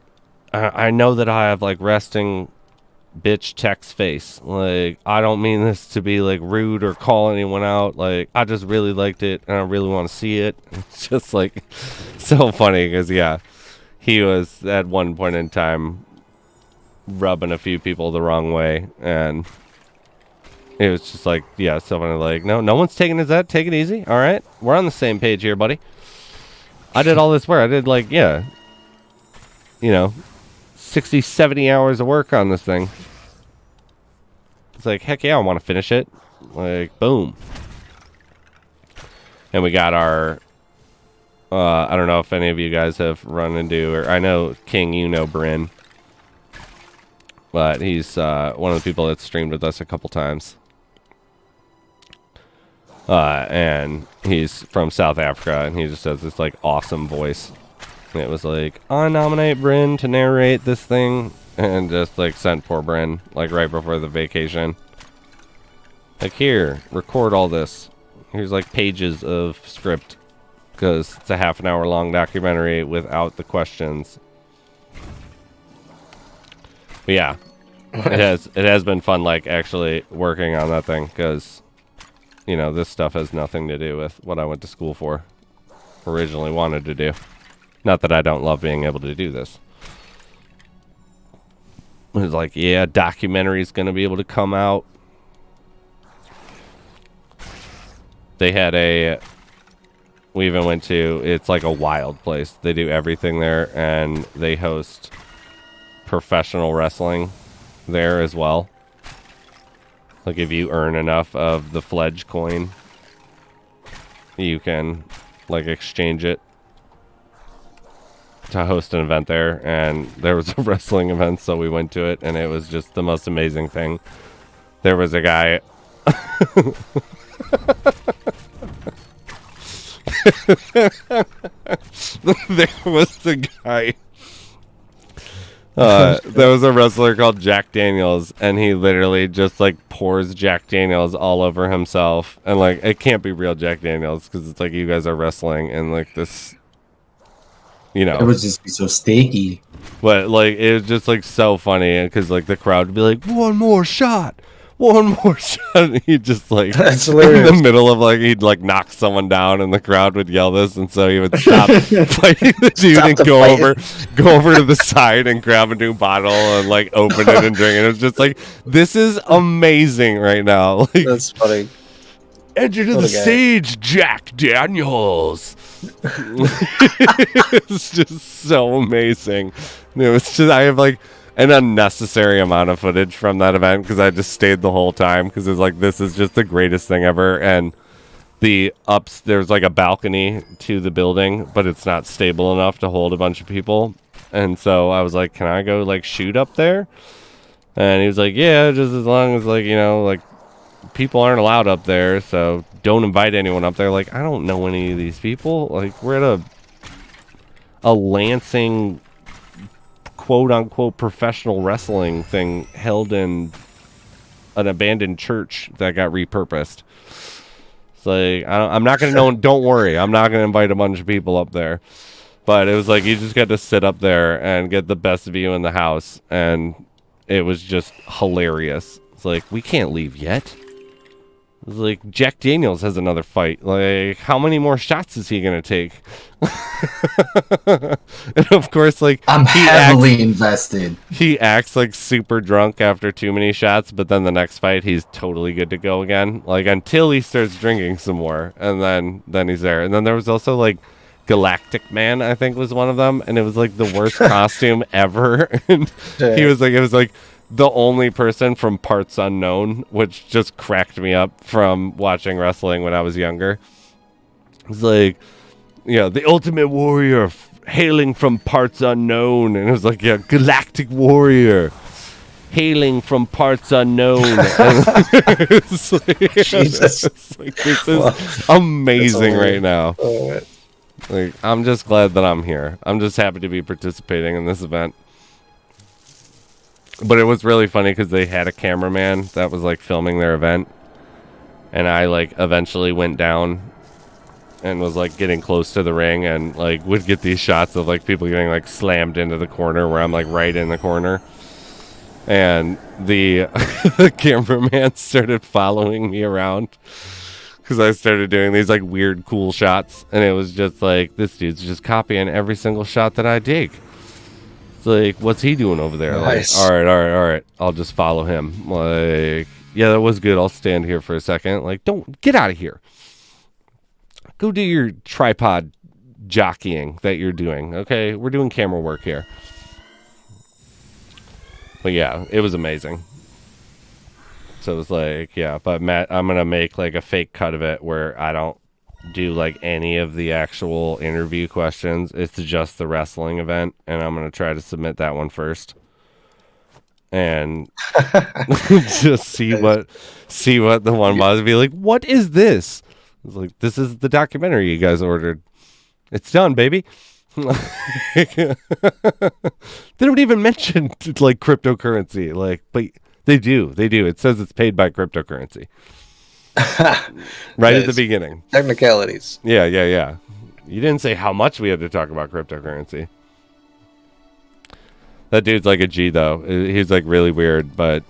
I know that I have like resting bitch text face. Like, I don't mean this to be like rude or call anyone out. Like, I just really liked it and I really want to see it. It's just like so funny because, yeah, he was at one point in time rubbing a few people the wrong way, and it was just like, yeah, someone like, no one's taking his that. Take it easy. All right, we're on the same page here, buddy. I did all this work. I did like, yeah, you know, 60, 70 hours of work on this thing. It's like, heck yeah, I want to finish it. Like, boom. And we got our, I don't know if any of you guys have run into, or I know King, you know Bryn, but he's one of the people that streamed with us a couple times. And he's from South Africa, and he just has this like awesome voice. And it was like, I nominate Bryn to narrate this thing, and just like sent poor Bryn like right before the vacation. Like, here, record all this. Here's like pages of script, because it's a half an hour long documentary without the questions. But yeah, it has been fun, like, actually working on that thing, because, you know, this stuff has nothing to do with what I went to school for, originally wanted to do. Not that I don't love being able to do this. It was like, yeah, documentary's going to be able to come out. They had we even went to, it's like a wild place. They do everything there, and they host professional wrestling there as well. Like, if you earn enough of the Fledge coin, you can like exchange it to host an event there. And there was a wrestling event, so we went to it, and it was just the most amazing thing. There was a guy there was a guy there was a wrestler called Jack Daniels, and he literally just like pours Jack Daniels all over himself, and like, it can't be real Jack Daniels because it's like, you guys are wrestling and like this, you know, It would just be so steaky. but like, it was just like so funny because like the crowd would be like, one more shot. And he'd just like, That's in hilarious. the middle of like, he'd like knock someone down, and the crowd would yell this, and so he would stop fighting the dude Stop and the go fight. over to the side and grab a new bottle and like open it and drink it. It was just like, this is amazing right now. Like, That's funny. enter to What the a guy. stage, Jack Daniels. It's just so amazing. It was just, I have like an unnecessary amount of footage from that event because I just stayed the whole time because it's like, this is just the greatest thing ever. And there's like a balcony to the building, but it's not stable enough to hold a bunch of people. And so I was like, can I go like shoot up there? And he was like, yeah, just as long as like, you know, like, people aren't allowed up there, so don't invite anyone up there. Like, I don't know any of these people. Like, we're at a Lansing quote-unquote professional wrestling thing held in an abandoned church that got repurposed. It's like, I'm not going to know. Don't worry. I'm not going to invite a bunch of people up there. But it was like you just got to sit up there and get the best view in the house, and it was just hilarious. It's like, we can't leave yet. It's like, Jack Daniels has another fight. Like, how many more shots is he going to take? And of course, like, I'm heavily invested. He acts like super drunk after too many shots, but then the next fight, he's totally good to go again. Like, until he starts drinking some more, and then he's there. And then there was also, like, Galactic Man, I think, was one of them, and it was like the worst costume ever. And it was like the only person from Parts Unknown, which just cracked me up from watching wrestling when I was younger. It's like, the Ultimate Warrior hailing from Parts Unknown, and it was like, Galactic Warrior hailing from Parts Unknown. It's like, Jesus. It's like, this is amazing right now. Like, I'm just glad that I'm here. I'm just happy to be participating in this event. But it was really funny because they had a cameraman that was like filming their event, and I like eventually went down and was like getting close to the ring and like would get these shots of like people getting like slammed into the corner where I'm like right in the corner. And the the cameraman started following me around because I started doing these like weird cool shots, and it was just like, this dude's just copying every single shot that I take. It's like, what's he doing over there? Nice. Like, all right, I'll just follow him. Like, yeah, that was good. I'll stand here for a second. Like, don't get out of here. Go do your tripod jockeying that you're doing. Okay, we're doing camera work here. But yeah, it was amazing. So it was like, yeah, but Matt, I'm going to make like a fake cut of it where I don't do like any of the actual interview questions. It's just the wrestling event, and I'm going to try to submit that one first. And just see what the one was. Be like, what is this? It's like, this is the documentary you guys ordered. It's done, baby. They don't even mention like cryptocurrency, like, but they do. It says it's paid by cryptocurrency. Right at the beginning. Technicalities. Yeah. You didn't say how much we had to talk about cryptocurrency. That dude's like a G though. He's like really weird, but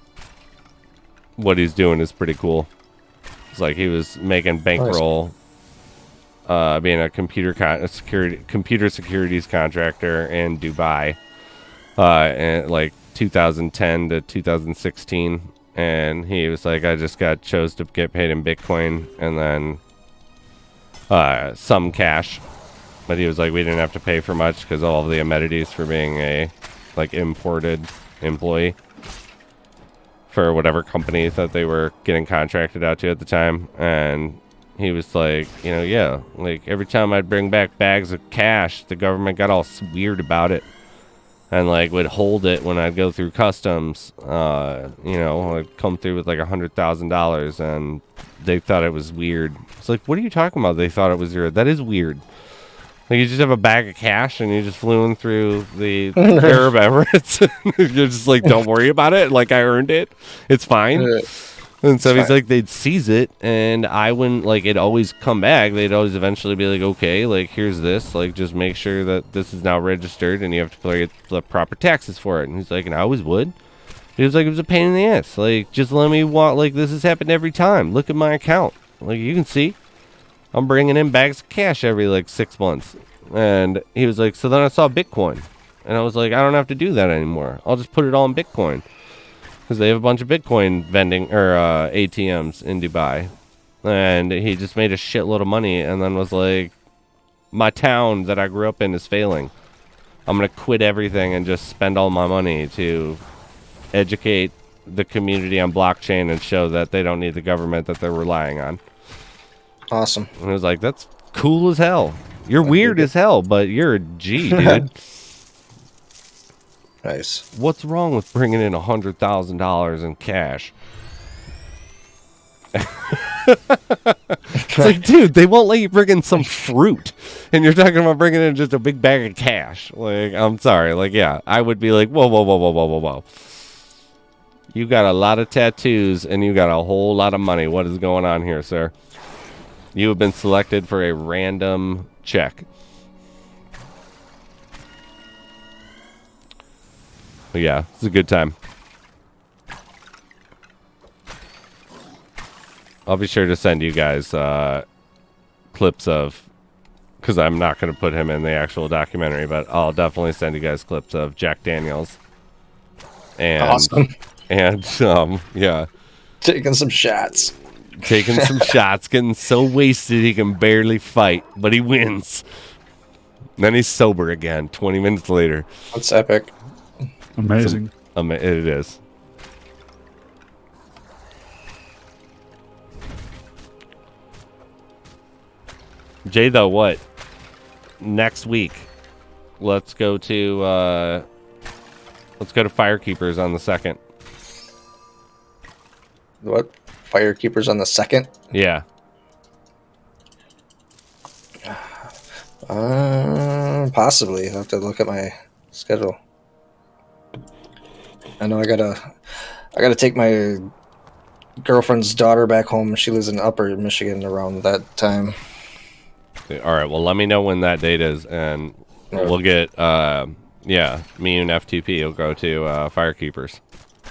what he's doing is pretty cool. It's like he was making bankroll, being a computer securities contractor in Dubai, in like 2010 to 2016, and he was like, I just chose to get paid in Bitcoin and then some cash, but he was like, we didn't have to pay for much because all of the amenities for being a like imported employee for whatever company that they were getting contracted out to at the time. And he was like, yeah, like every time I'd bring back bags of cash, the government got all weird about it and like would hold it when I'd go through customs. I'd come through with like $100,000 and they thought it was weird. It's like, what are you talking about? They thought it was weird. That is weird. Like, you just have a bag of cash and you just flew in through the Arab Emirates. You're just like, don't worry about it. Like, I earned it. It's fine. And so he's like, they'd seize it and I wouldn't, like, it'd always come back. They'd always eventually be like, okay, like, here's this. Like, just make sure that this is now registered and you have to pay the proper taxes for it. And he's like, and I always would. He was like, it was a pain in the ass. Like, just let me walk. Like, this has happened every time. Look at my account. Like, you can see. I'm bringing in bags of cash every like 6 months. And he was like, so then I saw Bitcoin. And I was like, I don't have to do that anymore. I'll just put it all in Bitcoin. Because they have a bunch of Bitcoin vending or ATMs in Dubai. And he just made a shitload of money and then was like, my town that I grew up in is failing. I'm going to quit everything and just spend all my money to educate the community on blockchain and show that they don't need the government that they're relying on. Awesome. And I was like, that's cool as hell. You're weird as hell, but you're a G, dude. Nice. What's wrong with bringing in $100,000 in cash? It's like, dude, they won't let you bring in some fruit. And you're talking about bringing in just a big bag of cash. Like, I'm sorry. Like, yeah, I would be like, whoa. You got a lot of tattoos and you got a whole lot of money. What is going on here, sir? You have been selected for a random check. But yeah, it's a good time. I'll be sure to send you guys clips of, because I'm not going to put him in the actual documentary, but I'll definitely send you guys clips of Jack Daniels. And, Awesome. And, yeah. Taking some shots. Taking some shots, getting so wasted he can barely fight, but he wins. Then he's sober again 20 minutes later. That's epic. Amazing. It is. Jay, though, what? Next week, let's go to Firekeepers on the 2nd. What? Firekeepers on the 2nd? Yeah. Possibly. I'll have to look at my schedule. I know I gotta take my girlfriend's daughter back home. She lives in Upper Michigan around that time. All right. Well, let me know when that date is, and we'll get me and FTP will go to Firekeepers.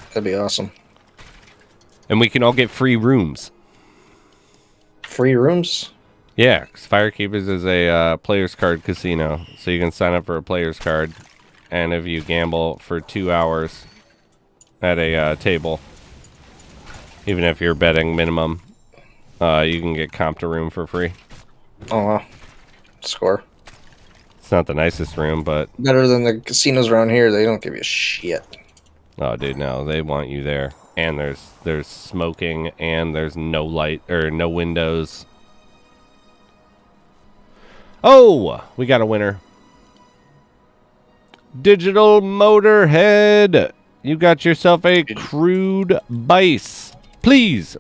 That'd be awesome. And we can all get free rooms. Free rooms? Yeah, 'cause Firekeepers is a player's card casino. So you can sign up for a player's card, and if you gamble for 2 hours at a table, even if you're betting minimum, you can get comped a room for free. Oh, wow. Score. It's not the nicest room, but... Better than the casinos around here. They don't give you shit. Oh, dude, no. They want you there. And there's smoking, and there's no light, or no windows. Oh! We got a winner. Digital Motorhead! You got yourself a crude bice. Please!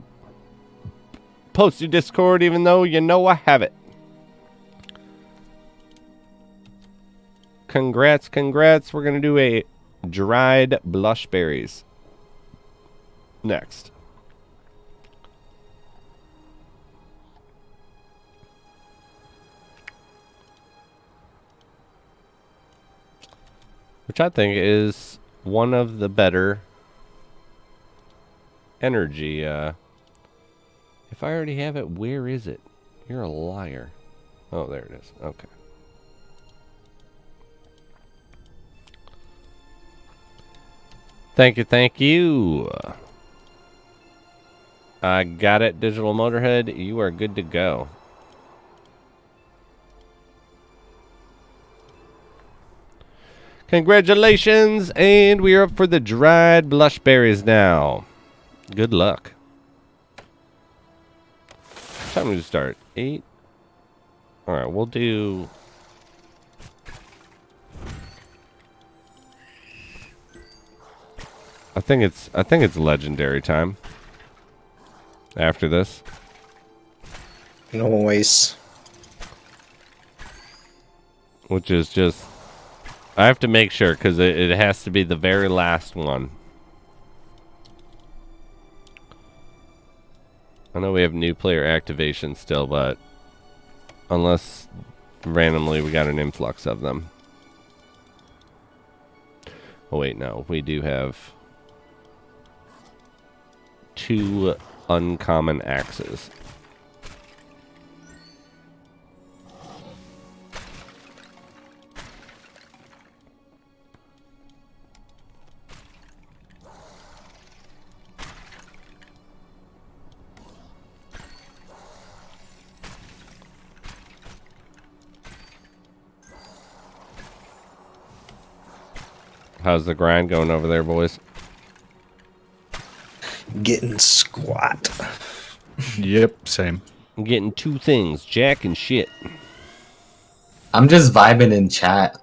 Post your Discord even though you know I have it. Congrats, congrats. We're going to do a dried blushberries next. Which I think is one of the better energy. If I already have it, where is it? You're a liar. Oh, there it is. Okay. Thank you, thank you. I got it, Digital Motorhead. You are good to go. Congratulations, and we are up for the dried blushberries now. Good luck. What time to start? 8? Alright, we'll do... I think it's legendary time. After this. Noise. Which is just... I have to make sure, because it has to be the very last one. I know we have new player activation still, but... Unless randomly we got an influx of them. Oh wait, no. We do have... 2 uncommon axes. How's the grind going over there, boys? Getting squat. Yep, same. I'm getting 2 things, Jack and shit. I'm just vibing in chat.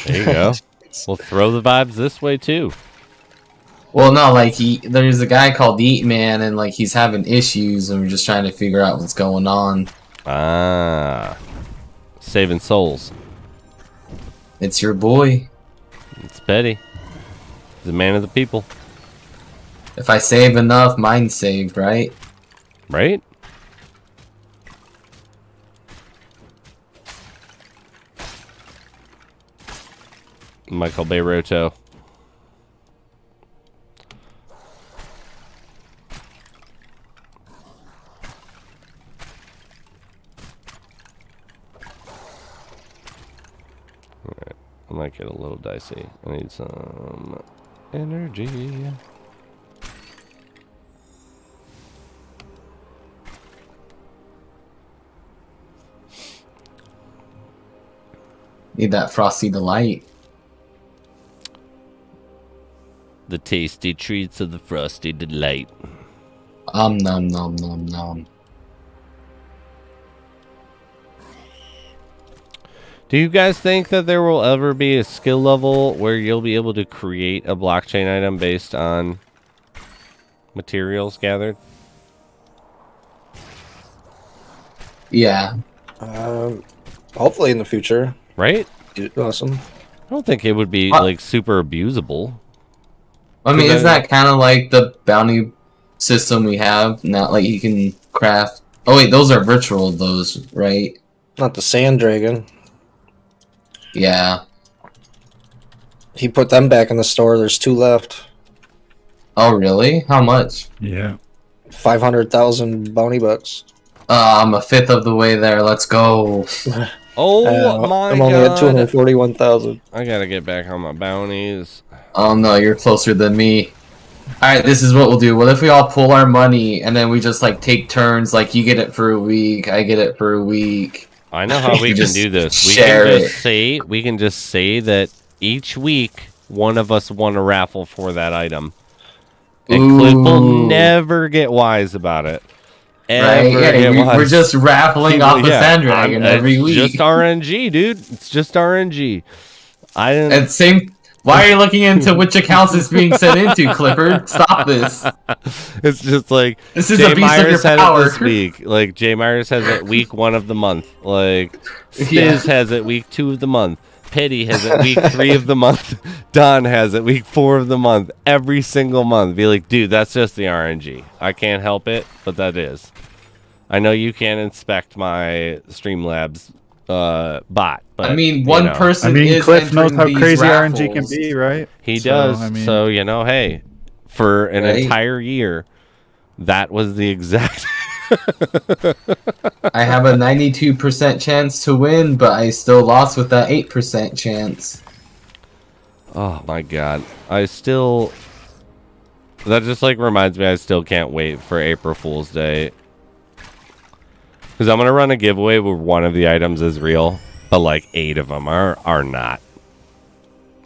There you go. We'll throw the vibes this way too. Well, no, like there's a guy called Eat Man, and like he's having issues, and we're just trying to figure out what's going on. Ah, saving souls. It's your boy. It's Petty. He's a man of the people. If I save enough, mine's saved, right? Right? Michael Bayroto. might get a little dicey. I need some energy. Need that frosty delight. The tasty treats of the frosty delight. Nom nom nom nom. Do you guys think that there will ever be a skill level where you'll be able to create a blockchain item based on materials gathered? Yeah. Hopefully in the future. Right? Awesome. I don't think it would be like super abusable. I mean, isn't that kind of like the bounty system we have? Not like you can craft. Oh wait, those are virtual. Those, right? Not the sand dragon. Yeah. He put them back in the store. There's 2 left. Oh really? How much? Yeah. 500,000 bounty bucks. I'm a fifth of the way there. Let's go. Oh my I'm only at 241,000. I gotta get back on my bounties. Oh no, you're closer than me. Alright, this is what we'll do. What if we all pull our money and then we just like take turns, like you get it for a week, I get it for a week. I know how we can just do this. share We can just say that each week one of us won a raffle for that item. And Cliff will never get wise about it. Right? Yeah, we're just raffling off the Sand Dragon every week. It's just RNG, dude. It's just RNG. And same. Why are you looking into which accounts it's being sent into, Clifford? Stop this. It's just like this is Jay a beast of your power. this week. Like Jay Myers has it week 1 of the month. Like Stiz has it week 2 of the month. Petty has it week 3 of the month. Don has it week 4 of the month. Every single month. Be like, dude, that's just the RNG. I can't help it, but that is. I know you can't inspect my Streamlabs bot, but I mean, one person is Cliff knows how these crazy raffles. RNG can be, right? He does. I mean, so, hey, for an entire year, that was the exact... I have a 92% chance to win, but I still lost with that 8% chance. Oh, my God. I still... That just, reminds me I still can't wait for April Fool's Day. Because I'm going to run a giveaway where one of the items is real, but 8 of them are not.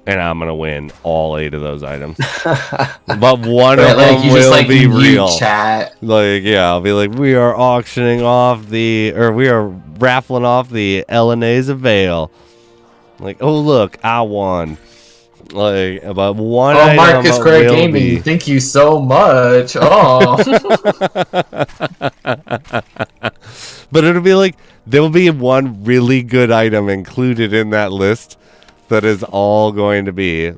And I'm going to win all 8 of those items. But one of them will be real. Chat. I'll be like, we are auctioning off we are raffling off the LNA's Avail. Oh, look, I won. About one item MarketSquare Gaming, thank you so much. Oh. But it'll be there'll be one really good item included in that list that is all going to be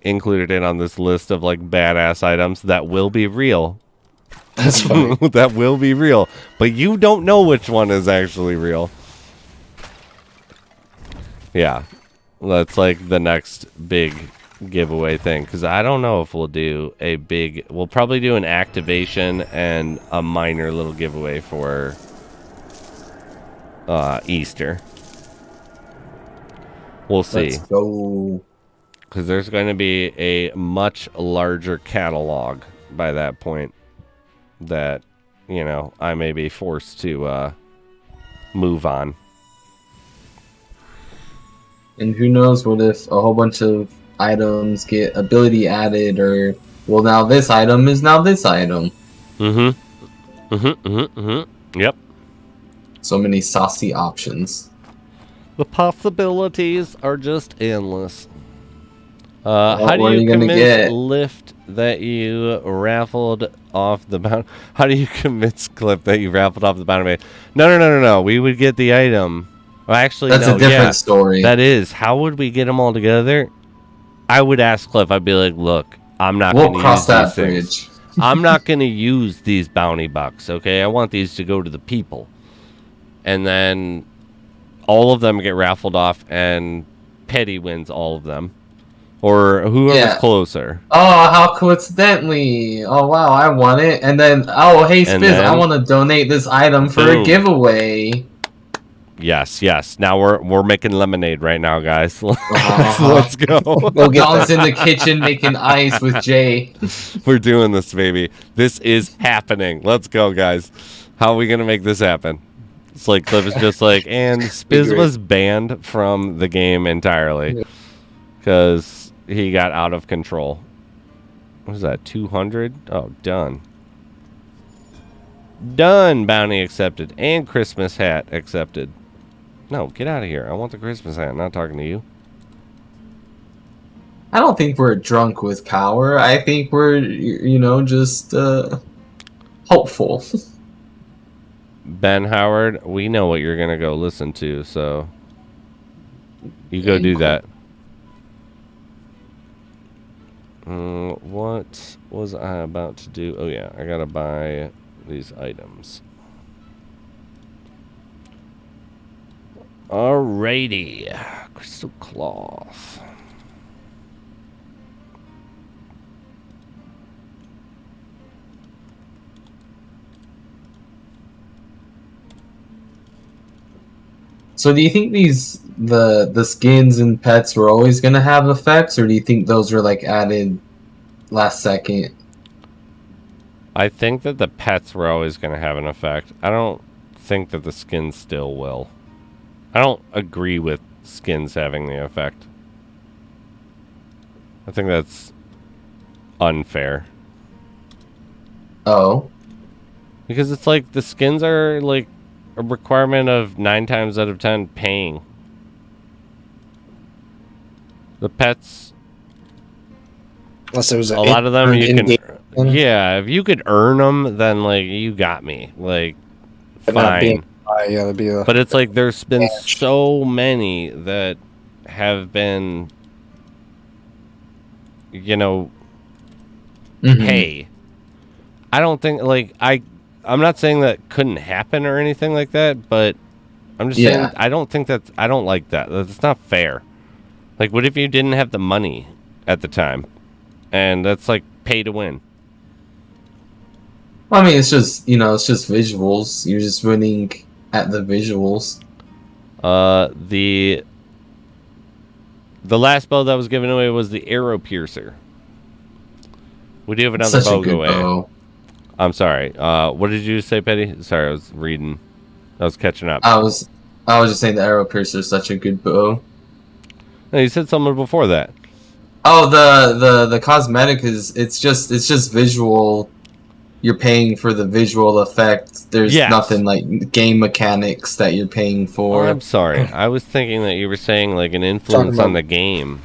included in on this list of badass items that will be real. That's funny. That will be real, but you don't know which one is actually real. Yeah, that's the next big giveaway thing, because I don't know if we'll do a big... We'll probably do an activation and a minor little giveaway for Easter. We'll see. Let's go. Because there's going to be a much larger catalog by that point that, I may be forced to move on. And who knows what if a whole bunch of items get ability added, or well, now this item is now this item. Yep. So many saucy options. The possibilities are just endless. How do what are you you gonna convince get? Lift that you raffled off the bounty? How do you convince Cliff that you raffled off the bounty? No. We would get the item. Well, actually, that's a different story. That is. How would we get them all together? I would ask Cliff. I'd be like, look, I'm not going to use that these bridge. things. I'm not going to use these bounty bucks, okay? I want these to go to the people. And then all of them get raffled off, and Petty wins all of them. Or whoever's closer. Oh, how coincidentally. Oh, wow, I won it. And then, oh, hey, Spiz, I want to donate this item for a giveaway. Yes, yes. Now we're making lemonade right now, guys. Let's go. We'll get Don's there. in the kitchen making ice with Jay. We're doing this, baby. This is happening. Let's go, guys. How are we gonna make this happen? It's like Cliff is just like, and Spiz was banned from the game entirely because he got out of control. What is that? 200? Oh, done. Done. Bounty accepted and Christmas hat accepted. No, get out of here. I want the Christmas hat. I'm not talking to you. I don't think we're drunk with power. I think we're, just hopeful. Ben Howard, we know what you're going to go listen to, so you go do that. What was I about to do? Oh, yeah, I got to buy these items. Alrighty. Crystal cloth. So do you think the skins and pets were always gonna have effects, or do you think those were like added last second? I think that the pets were always going to have an effect. I don't think that the skins still will. I don't agree with skins having the effect. I think that's unfair. Oh. Because it's like the skins are like a requirement of 9 times out of 10 paying. The pets, Unless there was a lot of them you can... in-game. Yeah, if you could earn them, then like you got me. Like, But not being- fine. yeah, that'd be a, But it's like there's been so many that have been, pay. I don't think like I'm not saying that couldn't happen or anything like that, but I'm just saying I don't like that. That's not fair. Like, what if you didn't have the money at the time, and that's like pay to win? Well, I mean, it's just visuals. You're just winning at the visuals. The last bow that was given away was the arrow piercer. We do have another Such bow a good giveaway. bow. I'm sorry. What did you say, Petty? Sorry, I was reading. I was catching up. I was just saying the arrow piercer is such a good bow. No, you said something before that. Oh, the cosmetic it's just visual. You're paying for the visual effect. There's nothing like game mechanics that you're paying for. Oh, I'm sorry. I was thinking that you were saying like an influence on the game.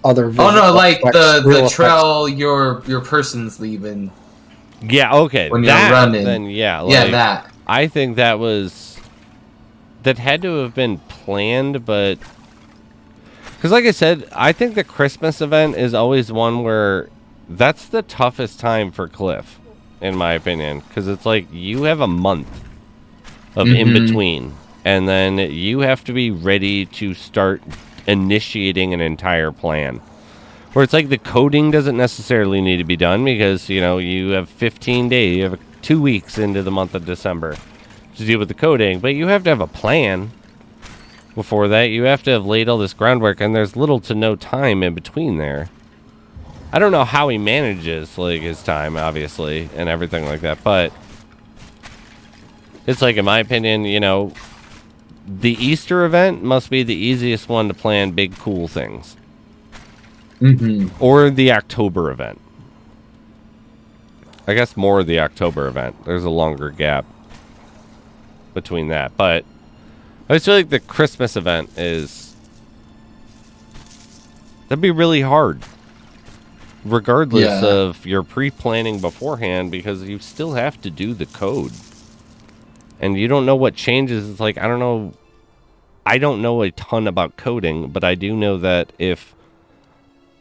other. Oh no, like effects, real the effects. trail your person's leaving. Yeah, okay. When you're that, running. Then yeah, That. I think that had to have been planned, but because like I said, I think the Christmas event is always one where that's the toughest time for Cliff, in my opinion, because it's like you have a month of in between, and then you have to be ready to start initiating an entire plan. Where it's like the coding doesn't necessarily need to be done because, you have 15 days, you have 2 weeks into the month of December to deal with the coding, but you have to have a plan before that. You have to have laid all this groundwork, and there's little to no time in between there. I don't know how he manages, like, his time, obviously, and everything like that, but it's like, in my opinion, the Easter event must be the easiest one to plan big, cool things. Or the October event. I guess more the October event. There's a longer gap between that. But I just feel like the Christmas event that'd be really hard. Regardless of your pre-planning beforehand, because you still have to do the code. And you don't know what changes. It's like, I don't know a ton about coding, but I do know that if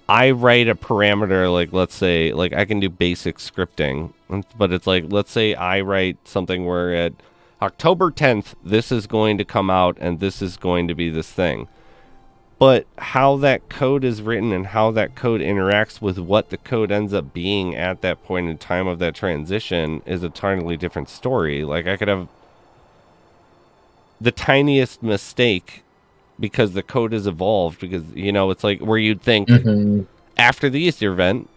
I write a parameter, like, let's say, like, I can do basic scripting, but it's like, let's say I write something where at October 10th, this is going to come out, and this is going to be this thing. But how that code is written and how that code interacts with what the code ends up being at that point in time of that transition is a totally different story. Like, I could have the tiniest mistake, because the code has evolved, because, you know, it's like where you'd think after the Easter event,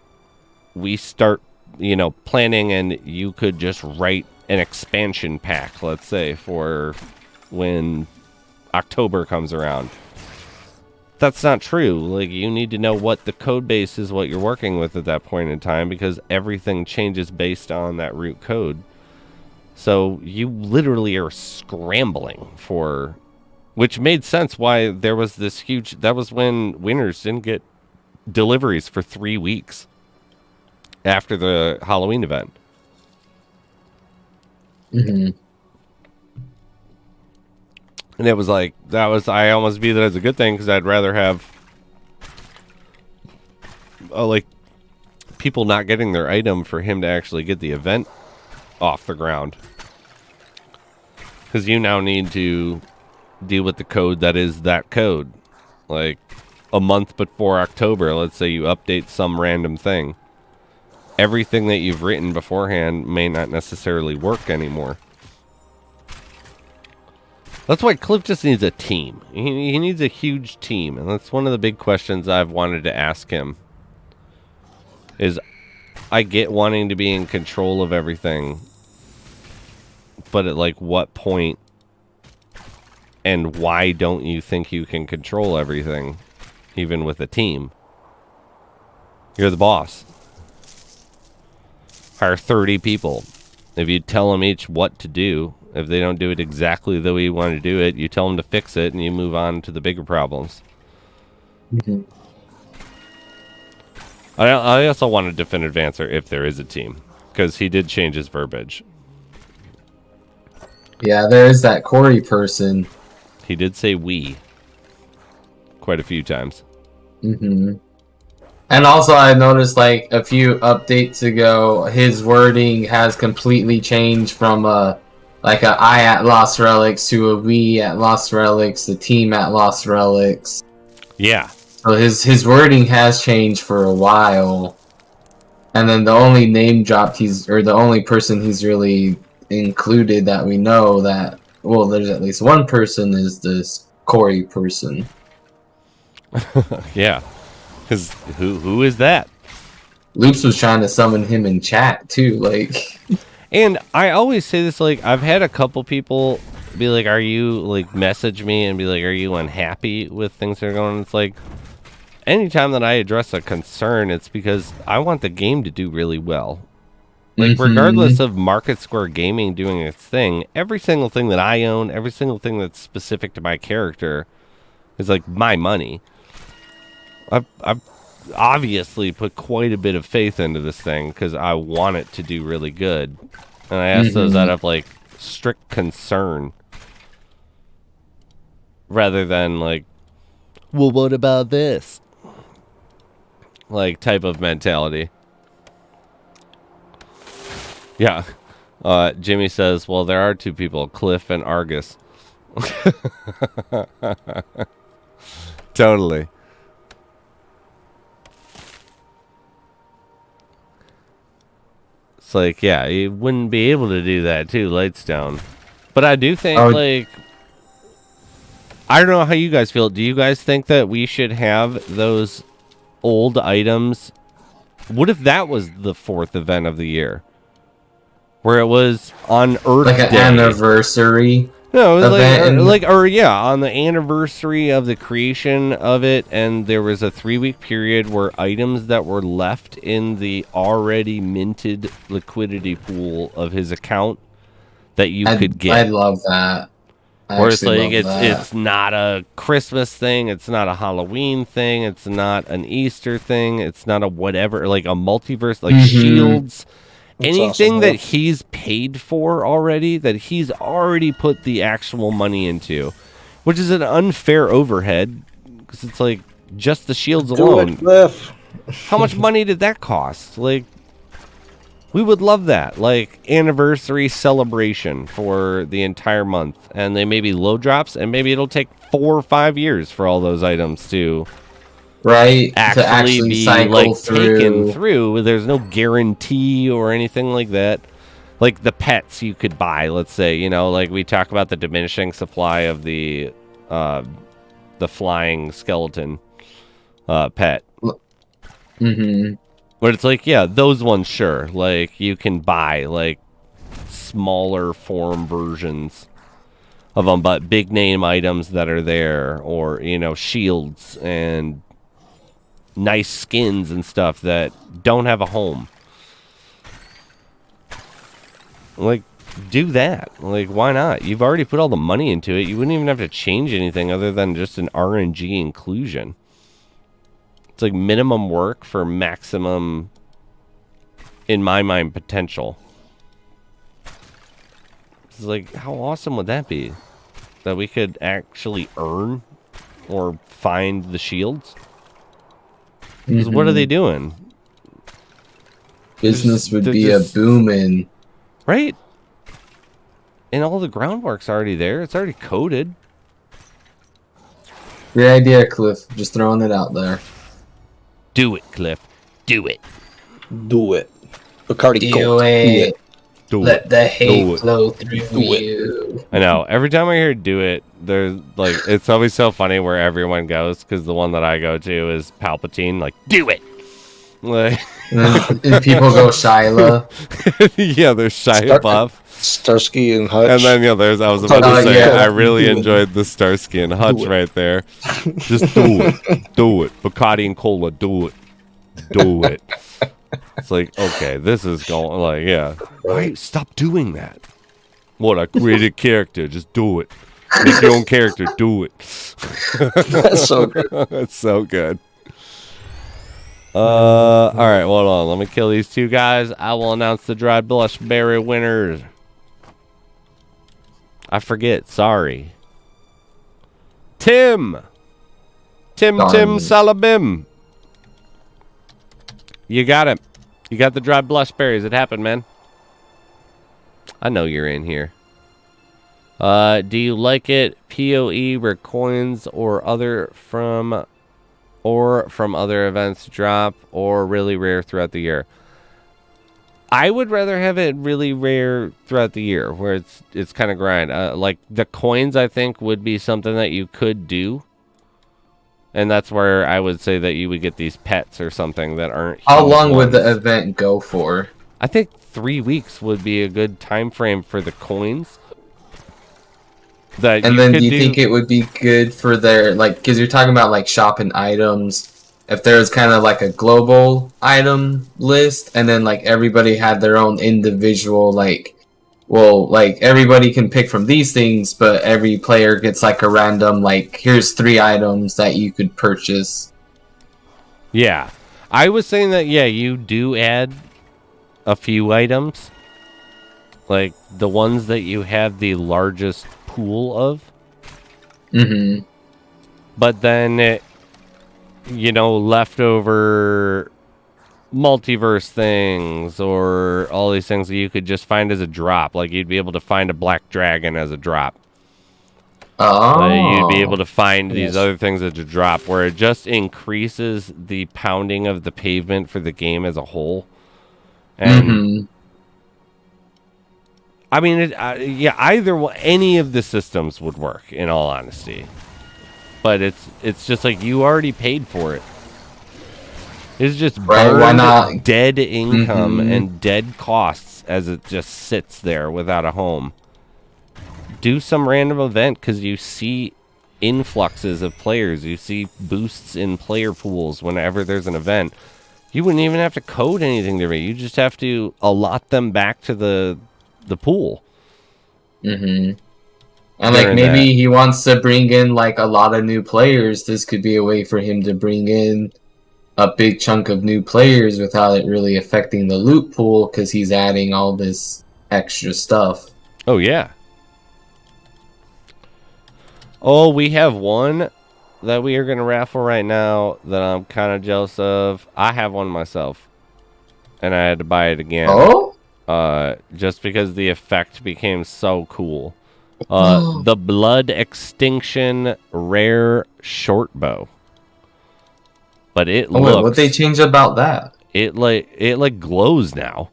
we start, you know, planning, and you could just write an expansion pack, let's say, for when October comes around. That's not true. Like, you need to know what the code base is, what you're working with at that point in time, because everything changes based on that root code. So you literally are scrambling for, which made sense why there was this huge, that was when Winners didn't get deliveries for 3 weeks after the Halloween event. Mm-hmm. And it was like, I almost view that as a good thing, because I'd rather have like people not getting their item for him to actually get the event off the ground. Because you now need to deal with the code that is that code. Like a month before October, let's say you update some random thing. Everything that you've written beforehand may not necessarily work anymore. That's why Cliff just needs a team. He needs a huge team. And that's one of the big questions I've wanted to ask him. Is I get wanting to be in control of everything. But at like what point? And why don't you think you can control everything? Even with a team. You're the boss. Hire 30 people. If you tell them each what to do, if they don't do it exactly the way you want to do it, you tell them to fix it, and you move on to the bigger problems. Mm-hmm. I also want a definitive answer if there is a team, because he did change his verbiage. Yeah, there is that Corey person. He did say we quite a few times. Mm-hmm. And also, I noticed like a few updates ago, his wording has completely changed from like a I at Lost Relics to a we at Lost Relics, the team at Lost Relics. Yeah. So his wording has changed for a while. And then the only name dropped the only person he's really included that we know that, well, there's at least one person, is this Corey person. Yeah. Because who is that? Loops was trying to summon him in chat too, like. And I always say this, like, I've had a couple people be like, are you, like, message me and be like, are you unhappy with things that are going on? It's like, anytime that I address a concern, it's because I want the game to do really well. Like, regardless of MarketSquare Gaming doing its thing, every single thing that I own, every single thing that's specific to my character is, like, my money. I've obviously put quite a bit of faith into this thing because I want it to do really good. And I ask those out of, like, strict concern. Rather than, like, well, what about this? Like, type of mentality. Yeah. Jimmy says, well, there are two people, Cliff and Argus. Totally. It's like, yeah, you wouldn't be able to do that too, Lightstone. But I do think, like, I don't know how you guys feel. Do you guys think that we should have those old items? What if that was the 4th event of the year? Where it was on Earth like an Day. Anniversary. No, on the anniversary of the creation of it, and there was a 3-week period where items that were left in the already minted liquidity pool of his account that you could get. I love that. Where it's like it's not a Christmas thing, it's not a Halloween thing, it's not an Easter thing, it's not a whatever, like a multiverse, like shields. That's anything awesome, that he's paid for already, that he's already put the actual money into, which is an unfair overhead, because it's like just the shields alone. How much money did that cost? Like, we would love that, like anniversary celebration for the entire month, and they may be low drops, and maybe it'll take 4 or 5 years for all those items to. Right, actually be like taken through. There's no guarantee or anything like that. like the pets you could buy. Let's say, you know, like we talk about the diminishing supply of the flying skeleton pet. Mm-hmm. But it's like, yeah, those ones, sure. Like you can buy like smaller form versions of them, but big name items that are there, or you know, shields and nice skins and stuff that don't have a home. Like, do that. Like, why not? You've already put all the money into it. You wouldn't even have to change anything other than just an RNG inclusion. It's like minimum work for maximum, in my mind, potential. It's like, how awesome would that be? That we could actually earn or find the shields? Because what are they doing? Business would They're be just- a booming. Right? And all the groundwork's already there. It's already coded. Great idea, Cliff. Just throwing it out there. Do it, Cliff. Do it. Do it. Bacardi Do Gold. it. Do Let it. the hate Do it. flow through Do it. you. I know. Every time I hear "do it," there's like, it's always so funny where everyone goes, because the one that I go to is Palpatine. Like, do it. Like, And people go Shyla. yeah, there's Shia Start- Buff, Starsky and Hutch. and then there's. I was about to Oh, say, yeah. I really Do it. enjoyed the Starsky and Hutch it. right there. Just do it, do it. Bacardi and cola, do it, do it. It's like, okay, this is going like, yeah. Right, stop doing that. What, I created character, just do it. Make your own character, do it. That's so good. That's so good. All right, hold on. Let me kill these two guys. I will announce the dried blushberry winners. I forget. Sorry. Tim Darn. Salabim. You got him. You got the dried blushberries. It happened, man. I know you're in here. Do you like it? PoE where coins or from other events drop, or really rare throughout the year? I would rather have it really rare throughout the year, where it's kind of grind. Like the coins, I think would be something that you could do, and that's where I would say that you would get these pets or something that aren't. How huge long would the ones. event go for? I think 3 weeks would be a good time frame for the coins. That And you then could do you think it would be good for their, like, because you're talking about, like, shopping items, if there's kind of like a global item list, and then, like, everybody had their own individual, like, well, like, everybody can pick from these things, but every player gets, like, a random, like, here's 3 items that you could purchase. Yeah. I was saying that, yeah, you do add a few items. Like, the ones that you have the largest pool of. Mm-hmm. But then, leftover multiverse things or all these things that you could just find as a drop. Like, you'd be able to find a black dragon as a drop. Oh. You'd be able to find these Yes. other things as a drop, where it just increases the pounding of the pavement for the game as a whole. And Mm-hmm. I mean, any of the systems would work, in all honesty. But it's just like, you already paid for it. It's just Right, why burned not? dead income Mhm. and dead costs as it just sits there without a home. Do some random event, because you see influxes of players. You see boosts in player pools whenever there's an event. You wouldn't even have to code anything to it. You just have to allot them back to the pool. Mm-hmm. And, like, During maybe that. he wants to bring in, like, a lot of new players. This could be a way for him to bring in a big chunk of new players without it really affecting the loot pool, because he's adding all this extra stuff. Oh, yeah. Oh, we have one that we are going to raffle right now that I'm kind of jealous of. I have one myself, and I had to buy it again. Oh? Just because the effect became so cool. The Blood Extinction Rare Short Bow. But it Oh, wait, looks... what they change about that? It like glows now.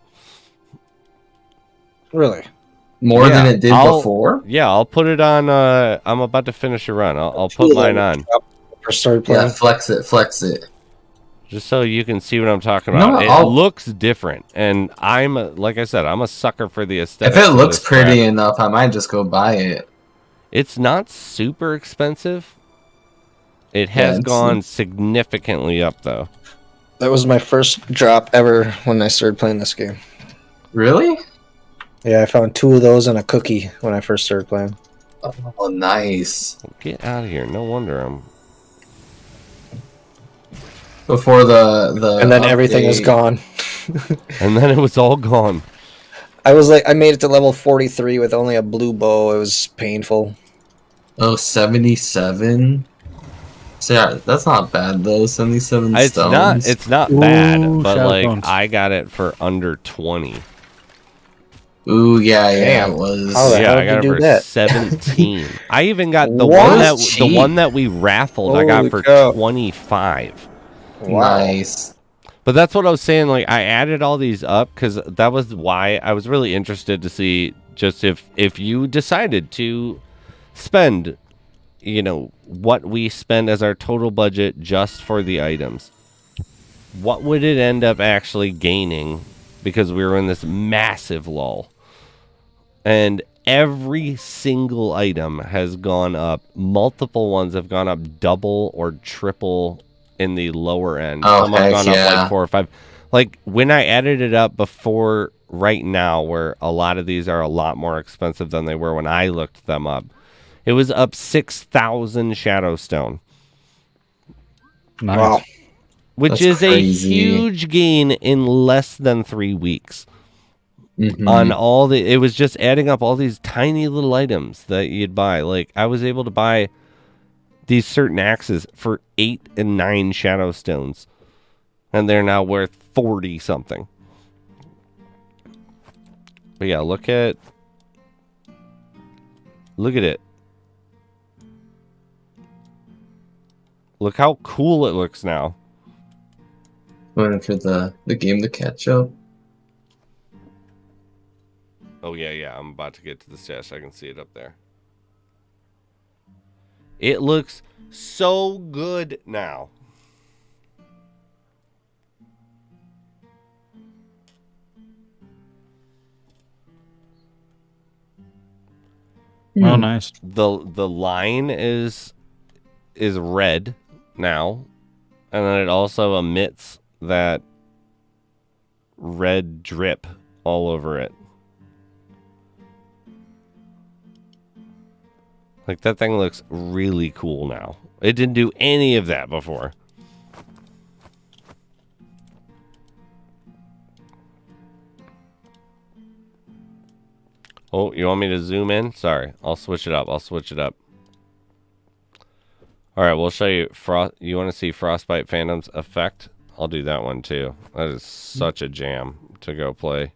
Really? More than it did I'll- before? Yeah, I'll put it on. I'm about to finish a run. I'll put mine on First started Yeah, playing. flex it. just so you can see what I'm talking You know about. what, It I'll- looks different, and like I said, I'm a sucker for the If aesthetic. it looks pretty enough, I might just go buy it. It's not super expensive. It Yeah, has it's- gone significantly up, though. That was my first drop ever when I started playing this game. Really? Yeah, I found 2 of those and a cookie when I first started playing. Oh, nice. Get out of here! No wonder I'm. Before the And then everything was update. gone. And then it was all gone. I was like, I made it to level 43 with only a blue bow. It was painful. Oh, 77? So yeah, that's not bad though. 77 It's stones. not bad, Ooh, but shadow like bones. I got it for under 20. Ooh, yeah, Damn. it was. How the Yeah, hell I got did you it do for that? 17. I even got the What? one that Cheap. the one that we raffled. I got Holy for cow. 25. Wow. Nice. But that's what I was saying. Like I added all these up because that was why I was really interested to see just if you decided to spend, you know, what we spend as our total budget just for the items, what would it end up actually gaining? Because we were in this massive lull. And every single item has gone up. Multiple ones have gone up double or triple in the lower end. Oh, Some have heck gone up yeah. like 4 or 5. Like when I added it up before right now, where a lot of these are a lot more expensive than they were when I looked them up, it was up 6,000 Shadowstone, Nice. Wow. which That's is crazy. a huge gain in less than 3 weeks. Mhm. On all the, it was just adding up all these tiny little items that you'd buy. Like I was able to buy these certain axes for 8 and 9 shadow stones, and they're now worth 40 something. But yeah, look at it. Look how cool it looks now. Waiting for the game to catch up. Oh yeah, I'm about to get to the stash. I can see it up there. It looks so good now. Oh, nice. The line is red now, and then it also emits that red drip all over it. Like that thing looks really cool now. It didn't do any of that before. Oh, you want me to zoom in? Sorry, I'll switch it up. All right, we'll show you. You want to see Frostbite Phantom's effect? I'll do that one too. That is such a jam to go play.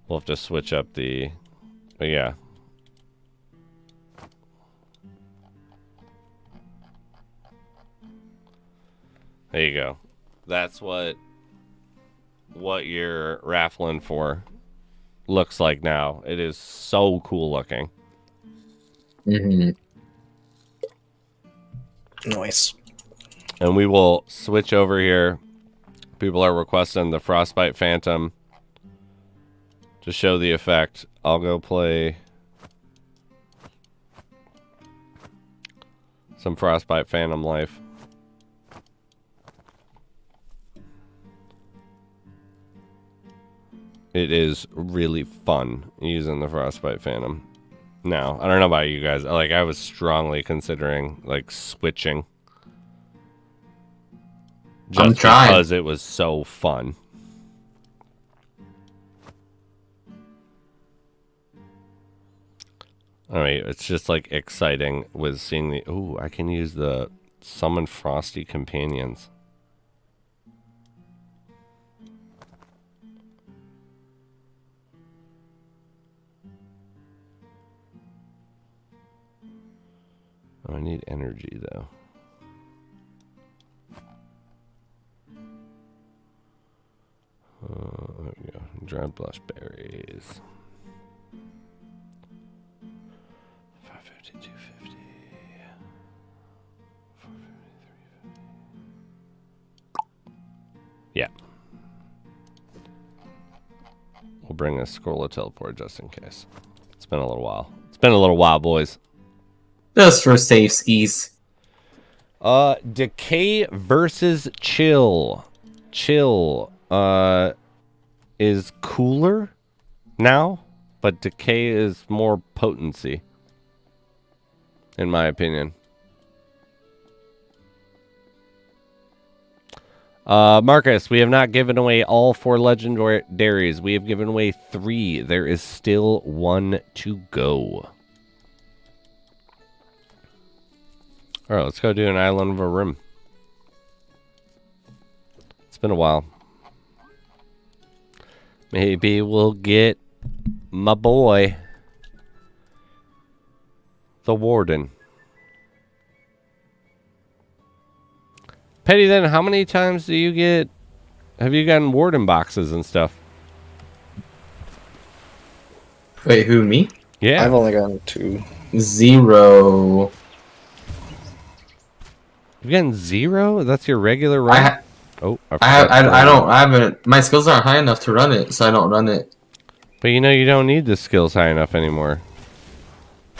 We'll have to switch up the... But yeah. There you go. That's what you're raffling for looks like now. It is so cool looking. Mhm. Nice. And we will switch over here. People are requesting the Frostbite Phantom to show the effect. I'll go play some Frostbite Phantom Life. It is really fun using the Frostbite Phantom. Now, I don't know about you guys. Like, I was strongly considering, like, switching. I'm Just trying. because it was so fun. Alright, it's just, like, exciting with seeing the... Ooh, I can use the Summon Frosty Companions. Oh, I need energy, though. There we go. dried blush berries. 550, 250. 450, 350. Yeah. We'll bring a scroll of teleport just in case. It's been a little while. It's been a little while, boys. Just for safe skis. Decay versus chill. Chill is cooler now, but decay is more potency, in my opinion. Marcus, we have not given away all 4 legendaries. We have given away 3. There is still 1 to go. All right, let's go do an Island of a Rim. It's been a while. Maybe we'll get my boy, the Warden. Petty, then, how many times do you get... Have you gotten Warden boxes and stuff? Wait, who, me? Yeah. I've only gotten 2. 0. You've gotten 0? That's your regular run? I haven't. My skills aren't high enough to run it, so I don't run it. But you know you don't need the skills high enough anymore.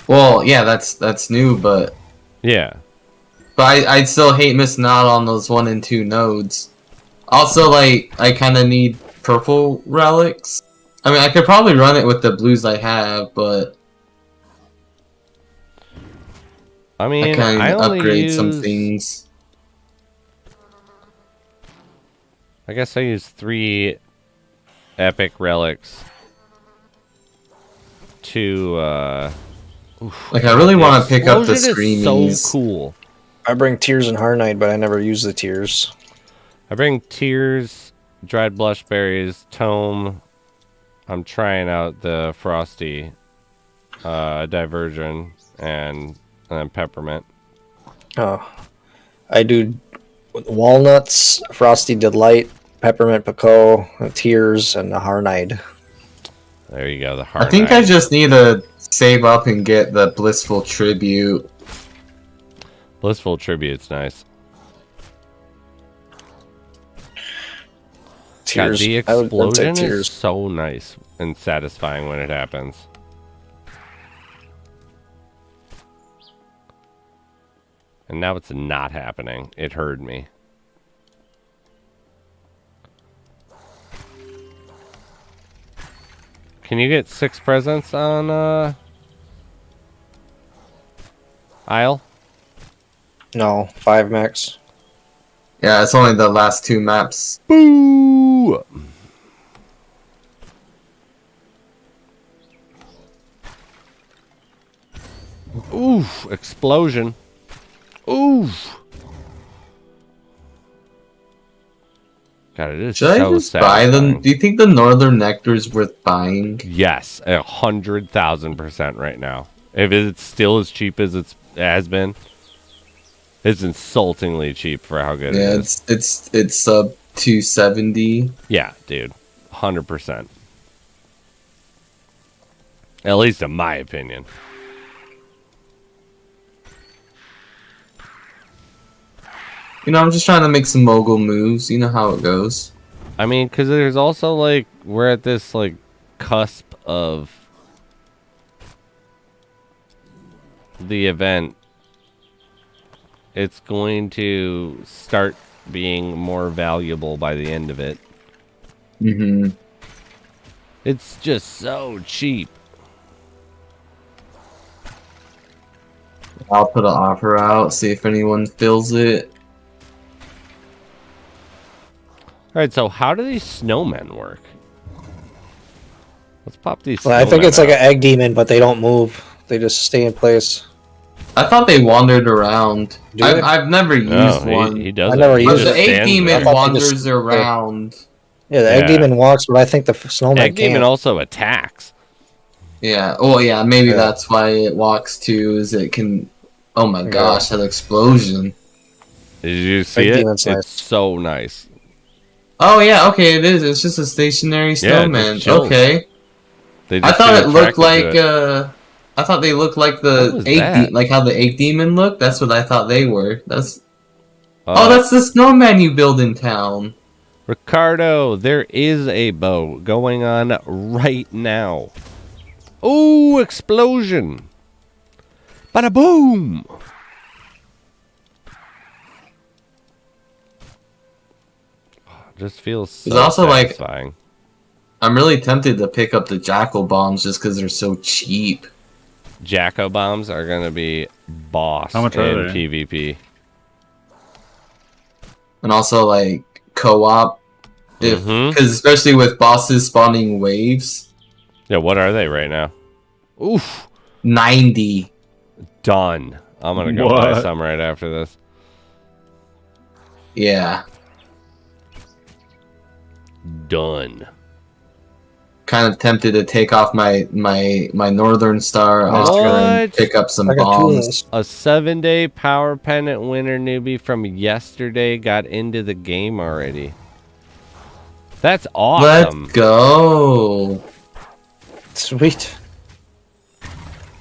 Well, yeah, that's new, but Yeah. But I still hate missing out on those 1 and 2 nodes. Also, like, I kind of need purple relics. I mean, I could probably run it with the blues I have, but I mean, I can I only upgrade use... some things. I guess I use 3 epic relics to, Like, I really want to pick up the Explosion Screamies. is so cool. I bring Tears and Harnite, but I never use the Tears. I bring Tears, dried blush berries, Tome. I'm trying out the Frosty, Diversion, and then Peppermint. Oh, I do Walnuts, Frosty Delight, Peppermint Pico, Tears, and the Harnite. There you go, the heart. I think I just need to save up and get the Blissful Tribute. Blissful Tribute's nice. God, Tears. the I would say explosion is Tears. so nice and satisfying when it happens. And now it's not happening. It heard me. Can you get 6 presents on Isle? No, 5 max. Yeah, it's only the last 2 maps. Boo! Oof! Explosion. Oof! God, it is Should so I just buy them? satisfying. Do you think the Northern Nectar is worth buying? Yes, 100,000% right now. If it's still as cheap as it has been, it's insultingly cheap for how good it Yeah, is. it's sub 270. Yeah, dude, 100%. At least in my opinion. You know, I'm just trying to make some mogul moves. You know how it goes. I mean, because there's also like we're at this like cusp of the event. It's going to start being more valuable by the end of it. Mm-hmm. It's just so cheap. I'll put an offer out, see if anyone fills it. Alright, so how do these snowmen work? Let's pop these Well, I think snowmen it's like out. an egg demon, but they don't move. They just stay in place. I thought they wandered around. Do they? I've never used No, one. he doesn't. I never He But used just the egg stands demon I there. thought they wanders just- around. Yeah, the egg Yeah. demon walks, but I think the snowman Egg demon can't. also attacks. Yeah. Oh, yeah. Maybe Yeah. that's why it walks too. Is it can? Oh my gosh, that explosion! Did you see Egg it? demon's It's nice. so nice. Oh yeah, okay, it is. It's just a stationary snowman. just chills. Okay. They I just thought get it looked attracted like to it. I thought they looked like What the was egg that? like how the egg demon looked. That's what I thought they were. That's Uh, that's the snowman you build in town. Ricardo, there is a bow going on right now. Ooh, explosion. Bada boom. Just feels so It's also like- satisfying. I'm really tempted to pick up the jackal bombs just because they're so cheap. Jacko bombs are going to be boss How much in are they? PvP. And also like co-op, if Mhm. because especially with bosses spawning waves, Yeah, what are they right now? Oof. 90. Done. I'm going to go buy What? some right after this. Yeah, Done. kind of tempted to take off my northern star off and What? pick up some I got 2 of bombs. those. A 7-day power pendant winner newbie from yesterday got into the game already. That's awesome. Let's go. Sweet.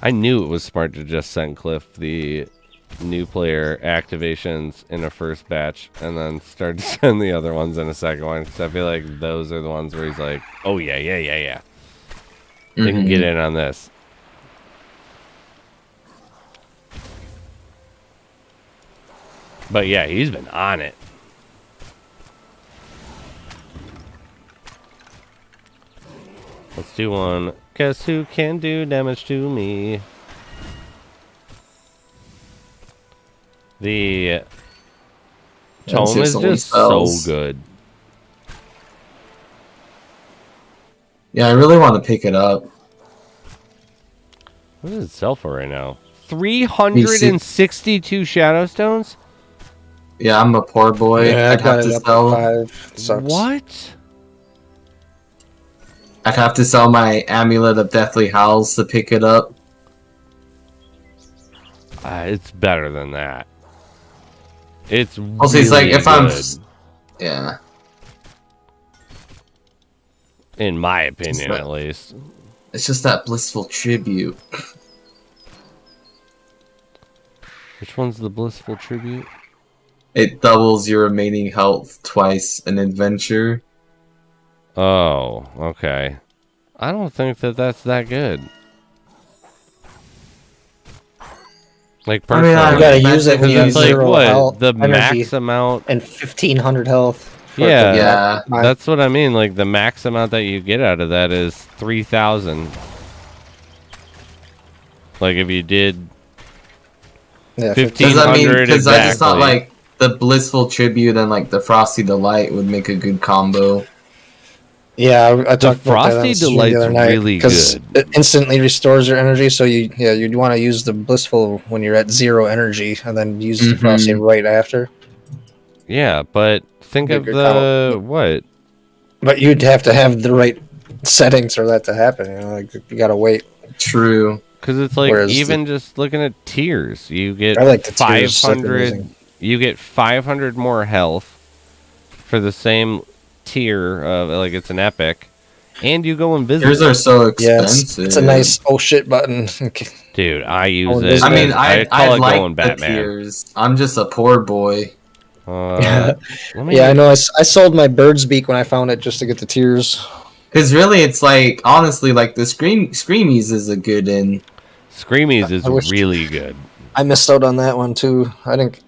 I knew it was smart to just send Cliff the new player activations in a first batch and then start to send the other ones in a second one, because I feel like those are the ones where he's like, oh yeah. They can get in on this. But yeah, he's been on it. Let's do one. Guess who can do damage to me? The tome see if is someone just so spells. good. Yeah, I really want to pick it up. What does it sell for right now? 362 shadow stones? Yeah, I'm a poor boy. Yeah, I I'd got have it to up sell. to 5. Sucks. What? I'd have to sell my amulet of deathly howls to pick it up. It's better than that. It's Also, really it's like if I'm, good, yeah, in my opinion, Just that- at least. it's just that blissful tribute. Which one's the blissful tribute? It doubles your remaining health twice an adventure. Oh, okay. I don't think that that's that good. Like I mean, personally, I You gotta use it when you have it's like 0 what health, the energy, max amount. and 1500 health. for it to Yeah. Yeah. my- That's what I mean. Like the max amount that you get out of that is 3,000. Like if you did yeah, 15. 'Cause because I just thought exactly. like the blissful tribute and like the frosty delight would make a good combo. Yeah, I talked about that Frosty on stream Delight's the other night, really 'cause good. it instantly restores your energy. So you'd want to use the blissful when you're at 0 energy, and then use the frosty right after. Yeah, but think of Bigger the count. what? But you'd have to have the right settings for that to happen. You know, like you gotta wait. True. Because it's like Whereas even just looking at tiers, you get I like the tiers stuff they're 500. using. You get 500 more health for the same tier of like it's an epic, and you go invisible. Yours are so Yeah, expensive. it's a nice oh shit button. Dude, I use Oh, it. this- I mean, I I call it like going the Batman. tiers. I'm just a poor boy. Let me- Yeah, I know. I sold my bird's beak when I found it just to get the tears. Because really, it's like honestly, like the Screamies is a good in. Screamies is I wish- really good. I missed out on that one too. I think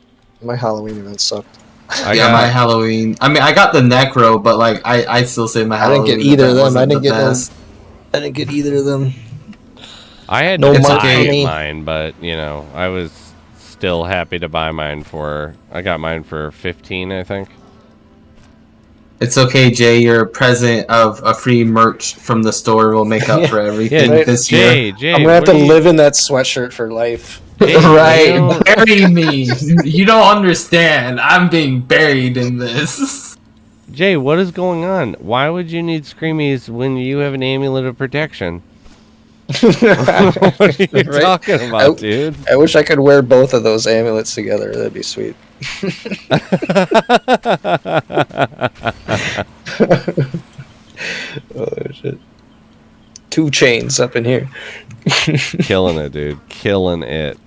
my Halloween event sucked. I Yeah, got, my Halloween. I mean, I got the Necro, but like I still say my I didn't Halloween. get either of event them. wasn't I didn't the get no- best. I didn't get either of them. I had No to mark buy for me. mine, but you know, I was still happy to buy mine for. I got mine for 15, I think. It's okay, Jay. Your present of a free merch from the store will make up Yeah. for everything Yeah, this year. Jay, I'm gonna have what to do you- live in that sweatshirt for life. Jay, Right, you know- bury me. You don't understand. I'm being buried in this. Jay, what is going on? Why would you need Screamies when you have an amulet of protection? What are you Right? talking about, dude? I wish I could wear both of those amulets together. That'd be sweet. Oh shit! 2 chains up in here. Killing it, dude. Killing it.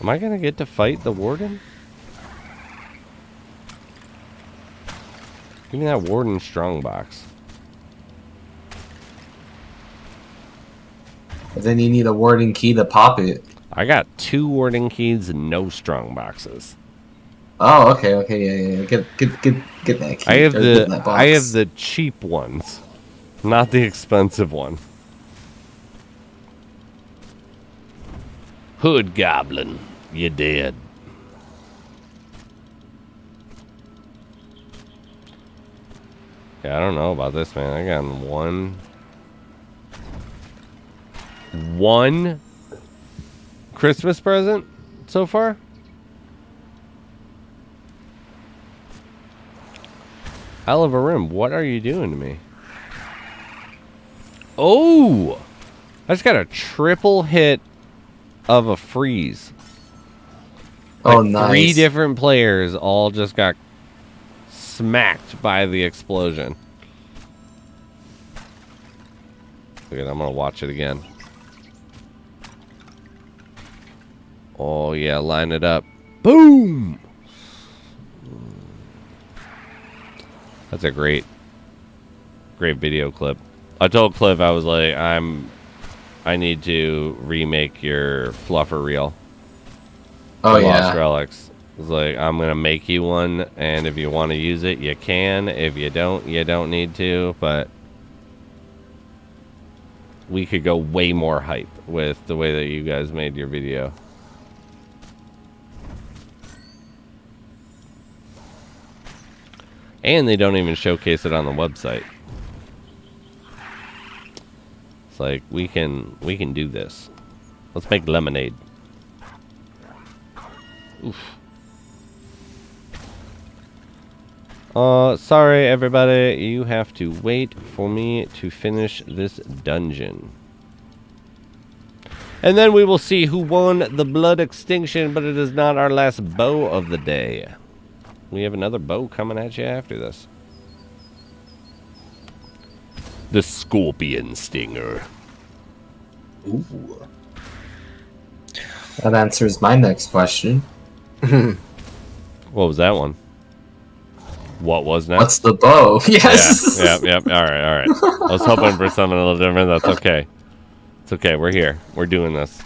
Am I gonna get to fight the warden? Give me that warden strongbox. But then you need a warden key to pop it. I got 2 warden keys and no strong boxes. Oh, okay, yeah. Get that key. I have get that box. the cheap ones, not the expensive one. Hood goblin, you dead. Yeah, I don't know about this, man. I got one Christmas present so far. Hell of a rim. What are you doing to me? Oh! I just got a triple hit of a freeze. Oh, Like, nice. 3 different players all just got smacked by the explosion. Look at, I'm gonna watch it again. Oh yeah, line it up. Boom! That's a great video clip. I told Cliff, I was like, I need to remake your fluffer reel. Oh, Lost yeah. Relics. It's like, I'm gonna make you one, and if you want to use it, you can. If you don't need to. But we could go way more hype with the way that you guys made your video. And they don't even showcase it on the website. It's like, we can do this. Let's make lemonade. Oof. Sorry everybody, you have to wait for me to finish this dungeon. And then we will see who won the blood extinction, but it is not our last bow of the day. We have another bow coming at you after this. The Scorpion Stinger. Ooh. That answers my next question. What was that one? What was next? What's the bow? Yes. Yeah. All right. I was hoping for something a little different. That's okay. It's okay. We're here. We're doing this.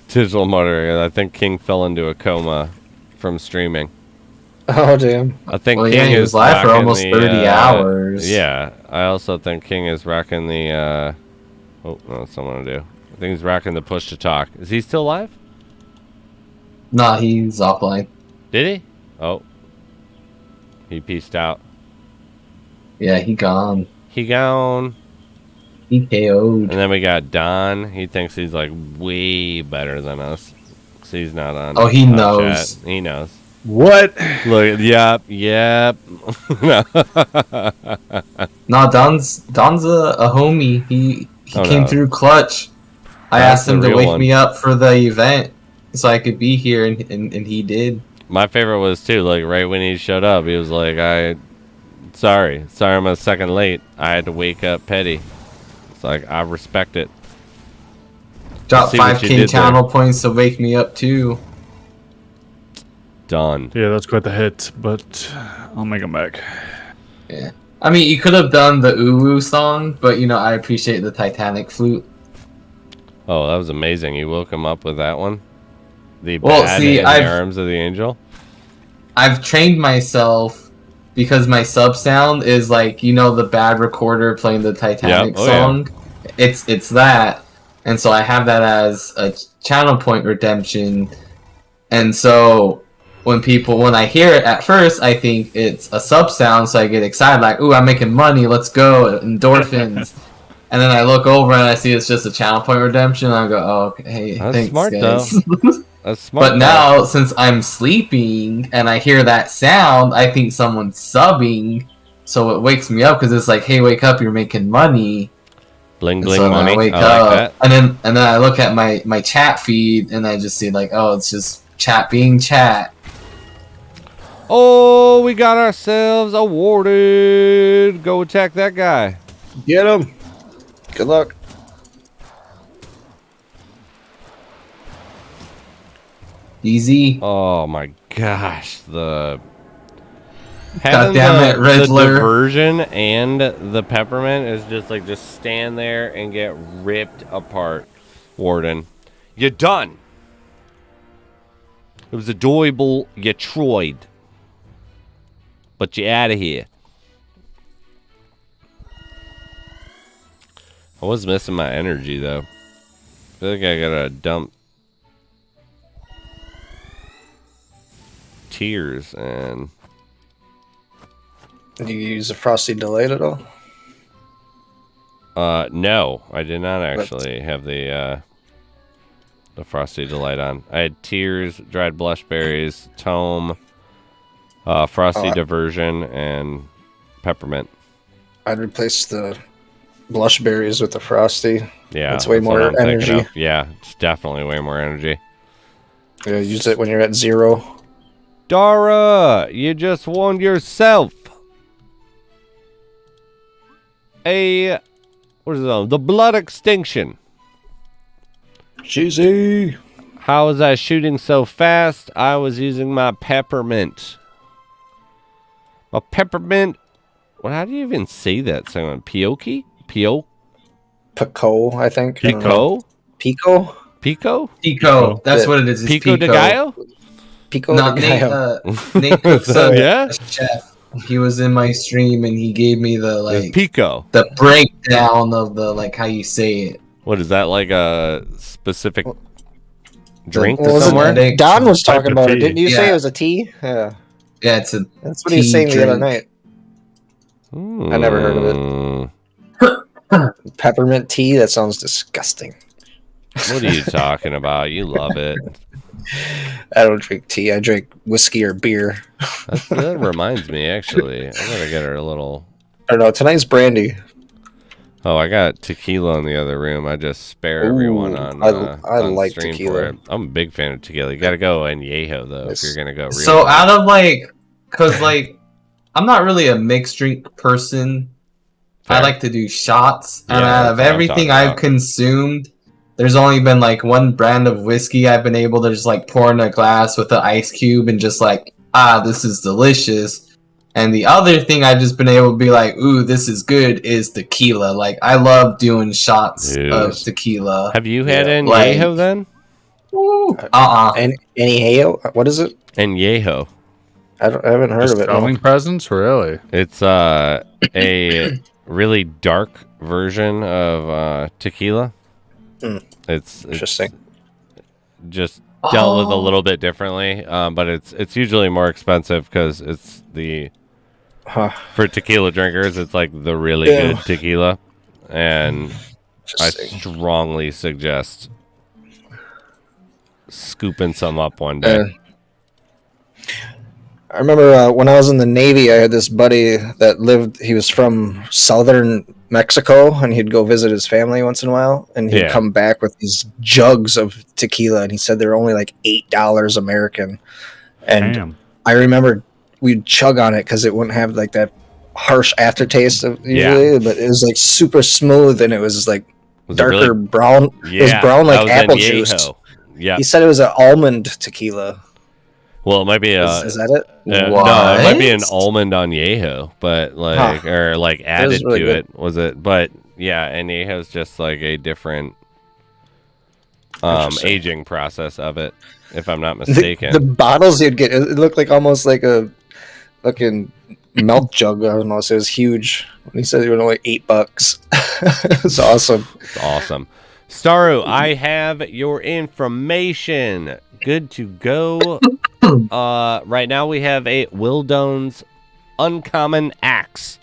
Digital monitoring. I think King fell into a coma from streaming. Oh damn! I think Well, King yeah, he is was live for rocking almost the, 30 hours. Yeah, I also think King is rocking the. Oh, no, that's something to do. I think he's rocking the push to talk. Is he still live? Nah, he's offline. Did he? Oh, he peaced out. Yeah, he gone. He gone. He KO'd. And then we got Don. He thinks he's like way better than us. So he's not on. Oh, he on knows. Chat. He knows. What? Look, yep. No. Nah, Don's a homie. He Oh, came no. through clutch. I That's asked him the to real wake one. me up for the event so I could be here, and he did. My favorite was too, like right when he showed up, he was like, sorry, I'm a second late. I had to wake up Petty. It's like, I respect it. Dropped See what 5 you King did there. channel points to wake me up too. Done. Yeah, that's quite the hit, but I'll make him back. Yeah. I mean, you could have done the Uwu song, but you know, I appreciate the Titanic flute. Oh, that was amazing. You woke him up with that one? The Well, bad see, in the I've- arms of the angel? I've trained myself because my sub sound is like, you know, the bad recorder playing the Titanic Yeah. Oh, yeah. song. It's that, and so I have that as a channel point redemption. And so when I hear it at first, I think it's a sub sound, so I get excited, like, "Ooh, I'm making money! Let's go, endorphins!" And then I look over and I see it's just a channel point redemption. And I go, "Oh, okay, That's thanks, smart, guys." That's smart. But now, since I'm sleeping and I hear that sound, I think someone's subbing. So it wakes me up because it's like, hey, wake up, you're making money. Bling And bling so then money. I wake I up, like that. and then I look at my chat feed and I just see like, oh, it's just chat being chat. Oh, we got ourselves awarded. Go attack that guy. Get him. Good luck. Easy. Oh my gosh, the God damn it, the Riddler. diversion and the peppermint is just stand there and get ripped apart. Warden, you're done. It was enjoyable. You tried, but you're out of here. I was missing my energy though. I feel like I gotta dump tears and. Did you use a frosty delight at all? No, I did not actually have the frosty delight on. I had tears, dried blushberries, tome, frosty diversion, and peppermint. I'd replace the blushberries with the frosty. Yeah, it's way that's what more I'm thinking energy. of. Yeah, it's definitely way more energy. Yeah, use it when you're at 0. Dara, you just won yourself what is it? The blood extinction. Cheesy. How was I shooting so fast? I was using my peppermint. A peppermint. Well, how do you even say that? Someone Pioki? Pico, I think. Pico? Pico? Pico? Pico. That's what it is. It's Pico de Gallo? Pico Not de Nate. Gallo. Nate Cook's Yeah? chef. He was in my stream and he gave me the It's Pico. the breakdown of the how you say it. What is that, like a specific drink What was somewhere? it? Don was Type talking of about it. tea. Didn't you say Yeah. it was a tea? Yeah. Yeah, it's a That's what he was tea saying the other drink. night. I never heard of it. Peppermint tea? That sounds disgusting. What are you talking about? You love it. I don't drink tea. I drink whiskey or beer. That reminds me, actually. I gotta get her a little... I don't know. Tonight's brandy. Oh, I got tequila in the other room. I just spare everyone on, I on like stream tequila. for it. I'm a big fan of tequila. You gotta go añejo, though, if you're gonna go real. So out of cause I'm not really a mixed drink person. Fair. I like to do shots, and Yeah, out that's of what I'm everything talking I've about. consumed, there's only been one brand of whiskey I've been able to just pour in a glass with an ice cube and just this is delicious. And the other thing I've just been able to be ooh, this is good is tequila. I love doing shots Dude. of tequila. Have you had Yeah, añejo then? Any hail? What is it? Añejo. I haven't heard Just of it. selling No. presents, really? It's a really dark version of tequila. It's Interesting. just dealt with a little bit differently, but it's usually more expensive because it's for tequila drinkers. It's the really good tequila, and I Interesting. strongly suggest scooping some up one day. I remember when I was in the Navy, I had this buddy that he was from southern Mexico, and he'd go visit his family once in a while, and he'd come back with these jugs of tequila, and he said they're only $8 American. And Damn. I remember we'd chug on it because it wouldn't have that harsh aftertaste of usually, but it was super smooth, and it was Was it darker really- brown. It was brown that like was apple añejo. juice. Yeah. He said it was an almond tequila. Well, it might be Is that it? no, it might be an almond añejo, but or added really to good. it. Was it? But yeah, añejo is just a different Interesting. aging process of it, if I'm not mistaken. The bottles you'd get, it looked almost like a fucking milk jug almost. It was huge. He said it was only $8. It's awesome. It's awesome. Staru, I have your information. Good to go. Right now we have a Wildone's Uncommon Axe.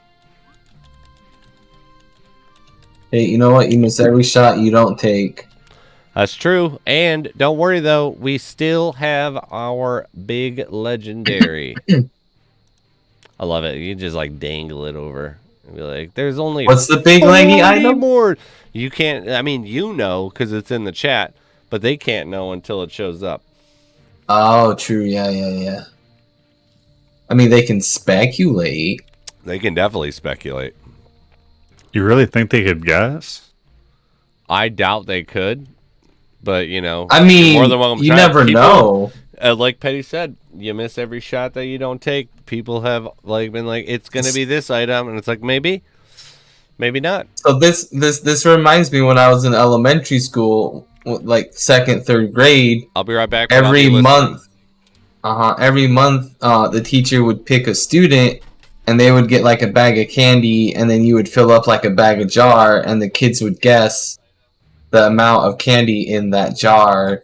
Hey, you know what? You miss every shot you don't take. That's true. And don't worry, though. We still have our big legendary. I love it. You just, like, dangle it over. And be like, there's only... What's the big leggy item? more. You can't... I mean, you know, because it's in the chat. But they can't know until it shows up. Oh, true. Yeah. I mean, they can speculate. They can definitely speculate. You really think they could guess? I doubt they could. But, you know... I mean, more than welcome to you try it. never People, know. like Petty said, you miss every shot that you don't take. People have like been like, it's going to be this item. And it's like, maybe not. So this reminds me when I was in elementary school, like 2nd, 3rd grade. I'll be right back. Every month, the teacher would pick a student, and they would get like a bag of candy, and then you would fill up like a bag of jar, and the kids would guess the amount of candy in that jar,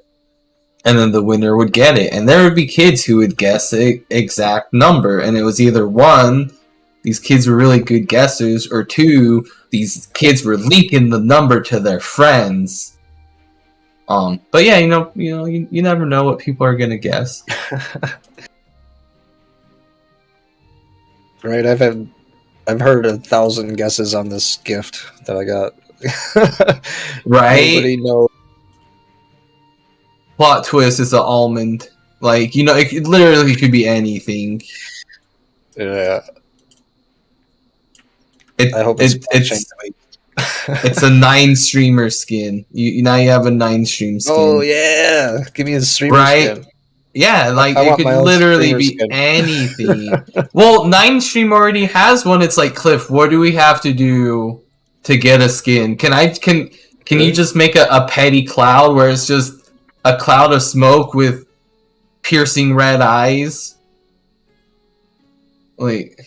and then the winner would get it. And there would be kids who would guess the exact number, and it was either 1, these kids were really good guessers, or 2, these kids were leaking the number to their friends. But yeah, you never know what people are gonna guess. Right, I've heard 1,000 guesses on this gift that I got. Right? Nobody knows. Plot twist is an almond. Like, it literally could be anything. Yeah. I hope it's a 9-streamer skin. Now you have a 9-stream skin. Oh yeah, give me a streamer skin. Yeah, like I it could literally be skin. anything. Well, 9-stream already has one. It's like, Cliff, what do we have to do to get a skin? Can you just make a petty cloud where it's just a cloud of smoke with piercing red eyes? Like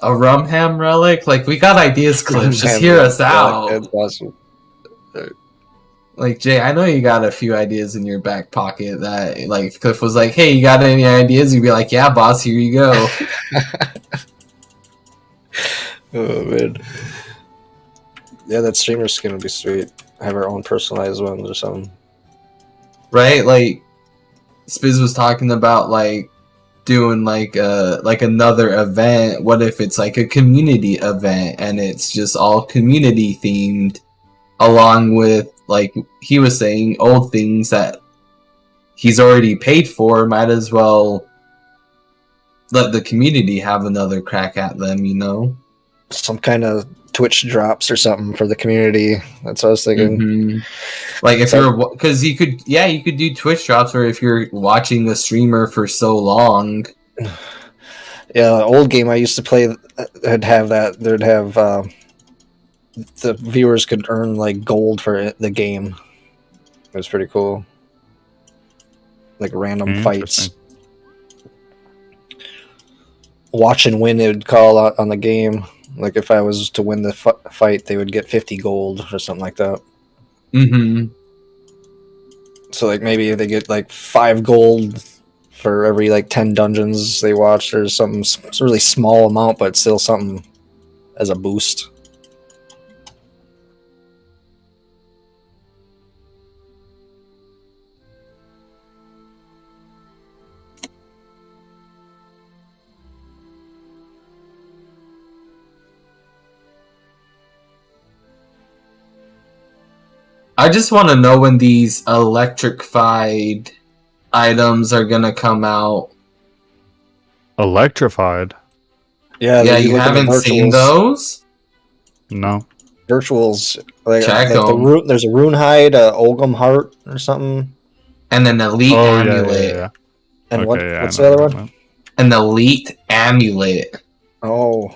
a Rumham relic? Like, we got ideas, Cliff. Just hear us out. That's awesome. Like, Jay, I know you got a few ideas in your back pocket that, like, Cliff was like, hey, you got any ideas? You'd be like, yeah, boss, here you go. Oh, man. Yeah, that streamer skin would be sweet. Have our own personalized ones or something. Right? Like, Spiz was talking about, like, doing like another event. What if it's like a community event and it's just all community themed, along with, like he was saying, old things that he's already paid for? Might as well let the community have another crack at them, Some kind of Twitch drops or something for the community. That's what I was thinking. Mm-hmm. Like, if because you could do Twitch drops, or if you're watching a streamer for so long. Yeah, the old game I used to play, I'd have that. There'd have the viewers could earn like gold for the game. It was pretty cool. Like random fights. Watch and win, it would call out on the game. Like if I was to win the fight, they would get 50 gold or something like that. Mm-hmm. So like maybe they get like 5 gold for every like 10 dungeons they watched, or something. It's a really small amount, but still something as a boost. I just want to know when these electrified items are gonna come out. Electrified? Yeah, you haven't seen those? No. Virtuals, like Check there's a rune hide, a Ogum heart or something, and an elite amulet. Yeah. and Okay, what's the other one? An elite amulet. Oh,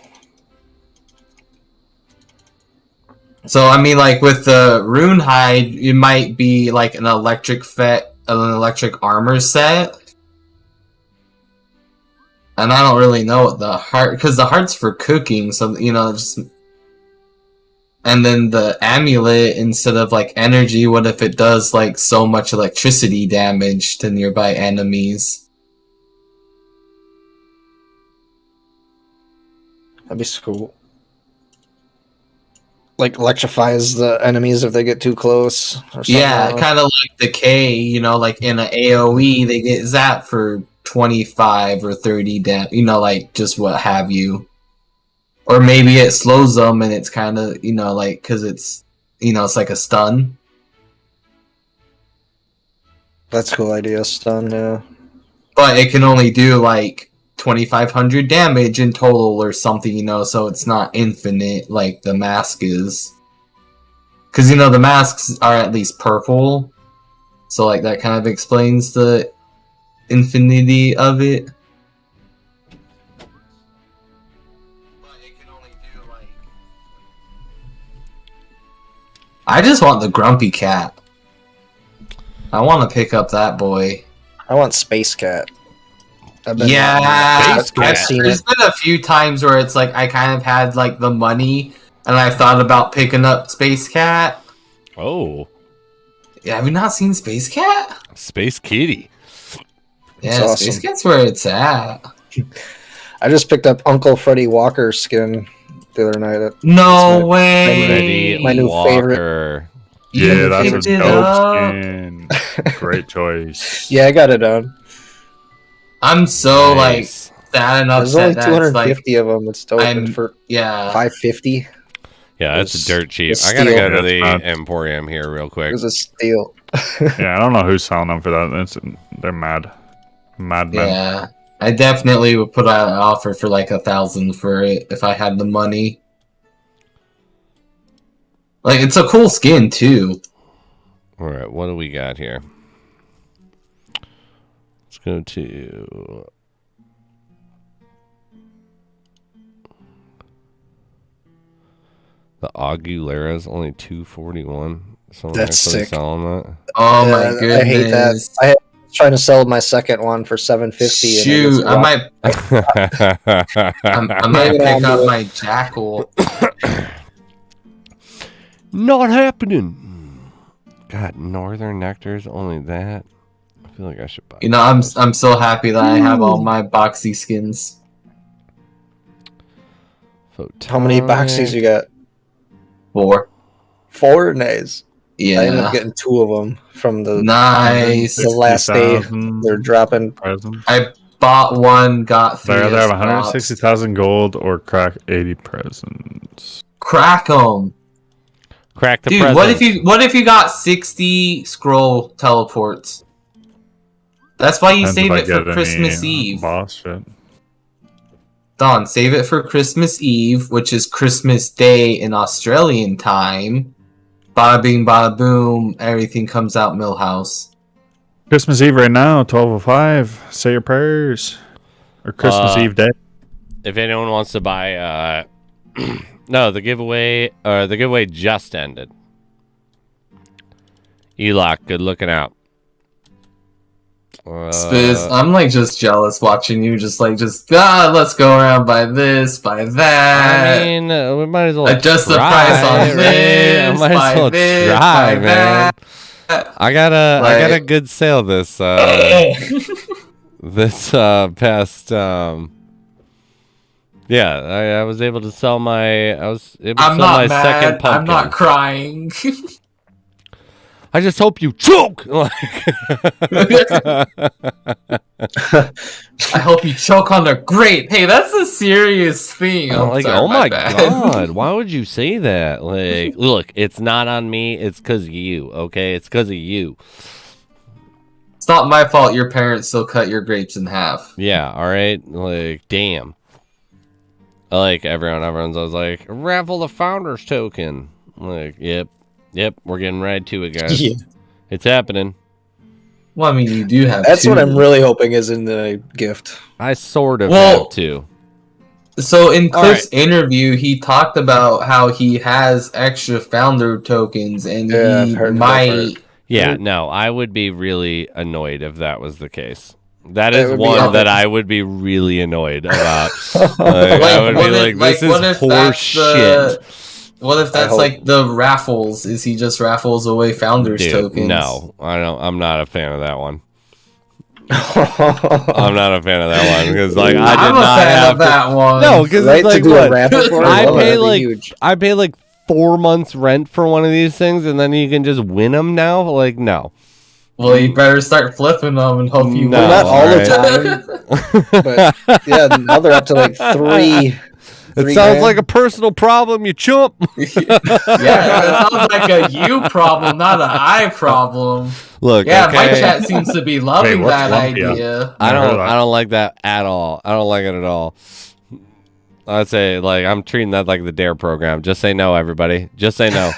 So I mean, like with the rune hide, it might be like an electric armor set. And I don't really know what the heart, because the heart's for cooking, so just. And then the amulet, instead of like energy, what if it does like so much electricity damage to nearby enemies? that'd be cool. like electrifies the enemies if they get too close. Or something Yeah, like that. kind of like the K, you know, like in an AoE, they get zapped for 25 or 30 damage, you know, like just what have you. Or maybe it slows them and it's kind of, you know, like, because it's, you know, it's like a stun. That's a cool idea, stun. Yeah. But it can only do like 2,500 damage in total or something, you know, so it's not infinite like the mask is. Because, you know, the masks are at least purple. So, like, that kind of explains the infinity of it. But it can only do, like... I just want the Grumpy Cat. I want to pick up that boy. I want Space Cat. Yeah, I've seen there's it. been a few times where it's like I kind of had like the money and I thought about picking up Space Cat. Oh, Yeah, have you not seen Space Cat? Space Kitty. Yeah, awesome. Space Cat's where it's at. I just picked up Uncle Freddie Walker's skin the other night. No my- way. Freddie My new Walker. You Yeah, that's a picked it dope up? skin. Great choice. Yeah, I got it done. I'm so Nice. like sad and There's upset only that it's like 250 of them. It's dope. I'm- And for yeah. 550, Yeah, that's It's- dirt cheap. it's I gotta steel. go to That's the not- Emporium here real it quick. was a steal. Yeah, I don't know who's selling them for that. They're mad. Mad men. Yeah. I definitely would put out an offer for like 1,000 for it if I had the money. Like it's a cool skin too. All right, what do we got here? Let's go to the Aguilera's only 241. Someone That's actually sick. selling that. Oh Yeah, my goodness. I hate that. I was trying to sell my second one for 750. Shoot, I might I might Hang on pick to up it. my jackal. Not happening. God, Northern Nectar's only that. I feel like I should buy. You know, I'm so happy that I have all my boxy skins. How many boxies you got? 4. 4? Nice. Yeah. I ended up getting 2 of them from the Nice. the last day. 60,000 They're dropping. presents. I bought one, got 3. They have as 160,000 gold or crack 80 presents. Crack 'em. Crack the Dude, presents. what if you got 60 scroll teleports? That's why you Depends save if I it for get Christmas any, Eve. Boss shit. Don, save it for Christmas Eve, which is Christmas Day in Australian time. Bada bing, bada boom, everything comes out Millhouse. Christmas Eve right now, 12:05. Say your prayers. Or Christmas Eve day. If anyone wants to buy, no, the giveaway just ended. Eloc, good looking out. Spiz, I'm like just jealous watching you let's go around buy this, buy that. I mean, we might as well Adjust the try, price on right? this, I might buy as well this, try, buy man. I got a good sale this this past yeah, I was able to sell my I'm not mad. second pumpkin. I'm not crying. I just hope you choke. I hope you choke on the grape. Hey, that's a serious thing. I'm I'm like, sorry, oh my bad. god, why would you say that? Like, look, it's not on me. It's because of you. Okay, it's because of you. It's not my fault. Your parents still cut your grapes in half. Yeah. All right. Like, damn. I like everyone's. I was like, raffle the founders token. Like, yep. We're getting right to it, guys. Yeah. It's happening. Well, I mean, you do have. That's 2. what I'm really hoping is in the gift. I sort of Well, have to. So in All Cliff's interview, he talked about how he has extra founder tokens, and Yeah, I've he heard about might. it. Yeah. No, I would be really annoyed if that was the case. That It is would be one epic. that I would be really annoyed about. I would be like, this is horse shit. What if that's hope- like the raffles? Is he just raffles away founders Dude, tokens? no, I don't. I'm not a fan of that one. I'm not a fan of that one because, like, I did I'm a not fan have of that one. No, because Right it's like to do what? a raffle for it? I Well, pay that'd be like huge. I pay like 4 months rent for one of these things and then you can just win them now? Like, no. Well, you better start flipping them and hope you No, win. Not all right. the time, but yeah, now they're up to like three. It sounds like a personal problem, you chump. Yeah, it sounds like a you problem, not an I problem. Look, Yeah, okay. my chat seems to be loving what's that Lumpia? idea. I Never heard don't of that. I don't like that at all. I don't like it at all. I'd say like I'm treating that like the DARE program. Just say no, everybody. Just say no.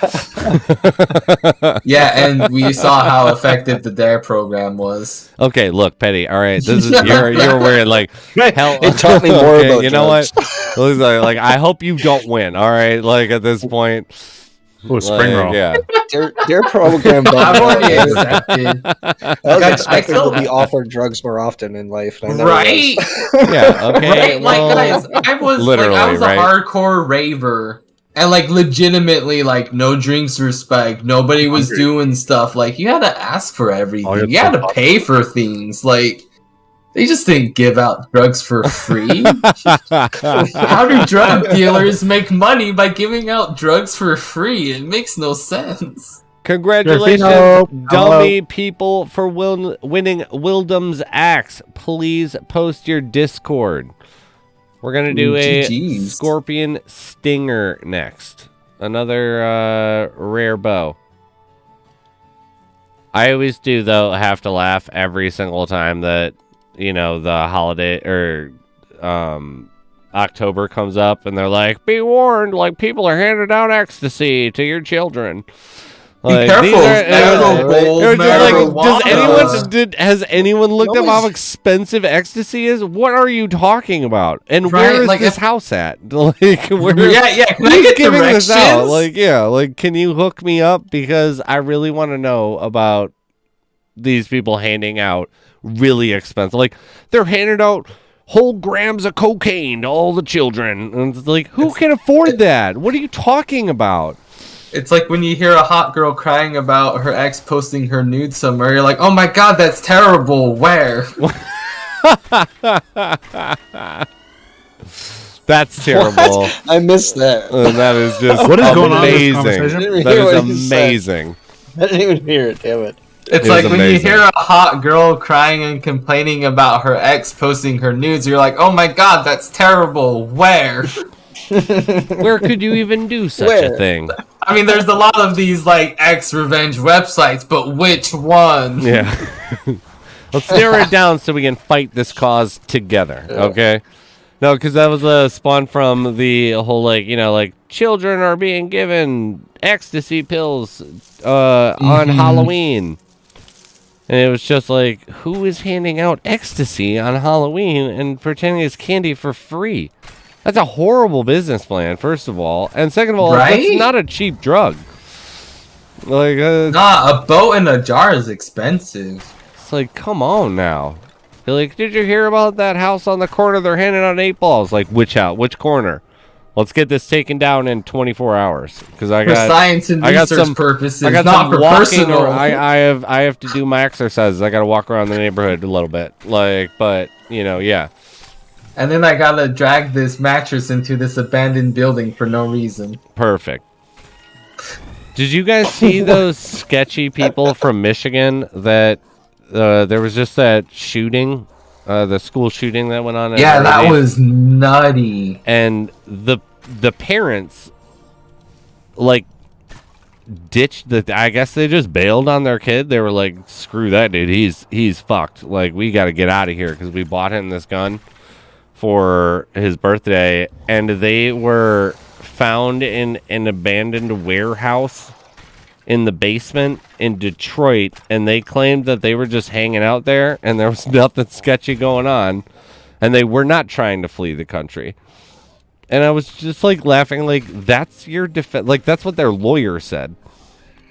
Yeah, and we saw how effective the DARE program was. Okay, look, Petty. All right, this is you're weird. Like hell, It taught me more about you know drugs. what? Looks like I hope you don't win. All right, like at this point. Oh, spring like, roll. Yeah. Their program. I've already I accepted. was I expecting still- to be offered drugs more often in life. And I never Right? was. Yeah. Okay. Right? Like, well, guys, I was literally, a right? hardcore raver. And, like, legitimately, like, no drinks were spiked. Nobody was Hungry. doing stuff. Like, you had to ask for All everything. your You had to stuff. pay for things. Like, they just didn't give out drugs for free. How do drug dealers make money by giving out drugs for free? It makes no sense. Congratulations, Serafino. dummy people, for winning Wildum's Axe. Please post your Discord. We're going to do a GGs. Scorpion Stinger next. Another rare bow. I always do, though, have to laugh every single time that, you know, the holiday or October comes up and they're like, be warned, like people are handing out ecstasy to your children. Like, Be these careful. are- Marigold, they're just like, marijuana. has anyone looked up how Nobody's- expensive ecstasy is? What are you talking about? And Right, where is like, this if- house at? Like, where? Yeah, can I Who's get giving this out? directions? Like, yeah, like, can you hook me up? Because I really want to know about these people handing out really expensive. Like, they're handing out whole grams of cocaine to all the children. And it's like, who can afford that? What are you talking about? It's like when you hear a hot girl crying about her ex posting her nude somewhere, you're like, oh my god, that's terrible. Where? That's terrible. What? I missed that. That is just What is going on in this amazing. conversation? I didn't That hear what is you said. amazing. I didn't even hear it. Damn it. It's It like was when you amazing. hear a hot girl crying and complaining about her ex posting her nudes, you're like, oh my god, that's terrible. Where? Where could you even do such a Where? thing? I mean, there's a lot of these, like, ex revenge websites, but which one? Yeah. Let's narrow it down so we can fight this cause together, okay? No, because that was a spawn from the whole, like, you know, like, children are being given ecstasy pills on Halloween. And it was just like, who is handing out ecstasy on Halloween and pretending it's candy for free? That's a horrible business plan, first of all. And second of all, Right? that's not a cheap drug. Like, Nah, a boat in a jar is expensive. it's like, come on now. You're like, did you hear about that house on the corner? They're handing out 8 balls. Like, which house? Which corner? Let's get this taken down in 24 hours. Because I For got science and I got research some- purposes, I got not some for walking. personal. I have to do my exercises. I got to walk around the neighborhood a little bit. Like, but you know, yeah. And then I gotta drag this mattress into this abandoned building for no reason. Perfect. Did you guys see those sketchy people from Michigan that there was just that shooting, the school shooting that went on? at Yeah, that Relics? was nutty. And the parents like ditched the. I guess they just bailed on their kid. They were like, "Screw that dude. He's fucked. Like, we got to get out of here because we bought him this gun for his birthday." And they were found in an abandoned warehouse in the basement in Detroit, and they claimed that they were just hanging out there and there was nothing sketchy going on, and they were not trying to flee the country. And I was just like laughing, like, that's your defense. Like, that's what their lawyer said.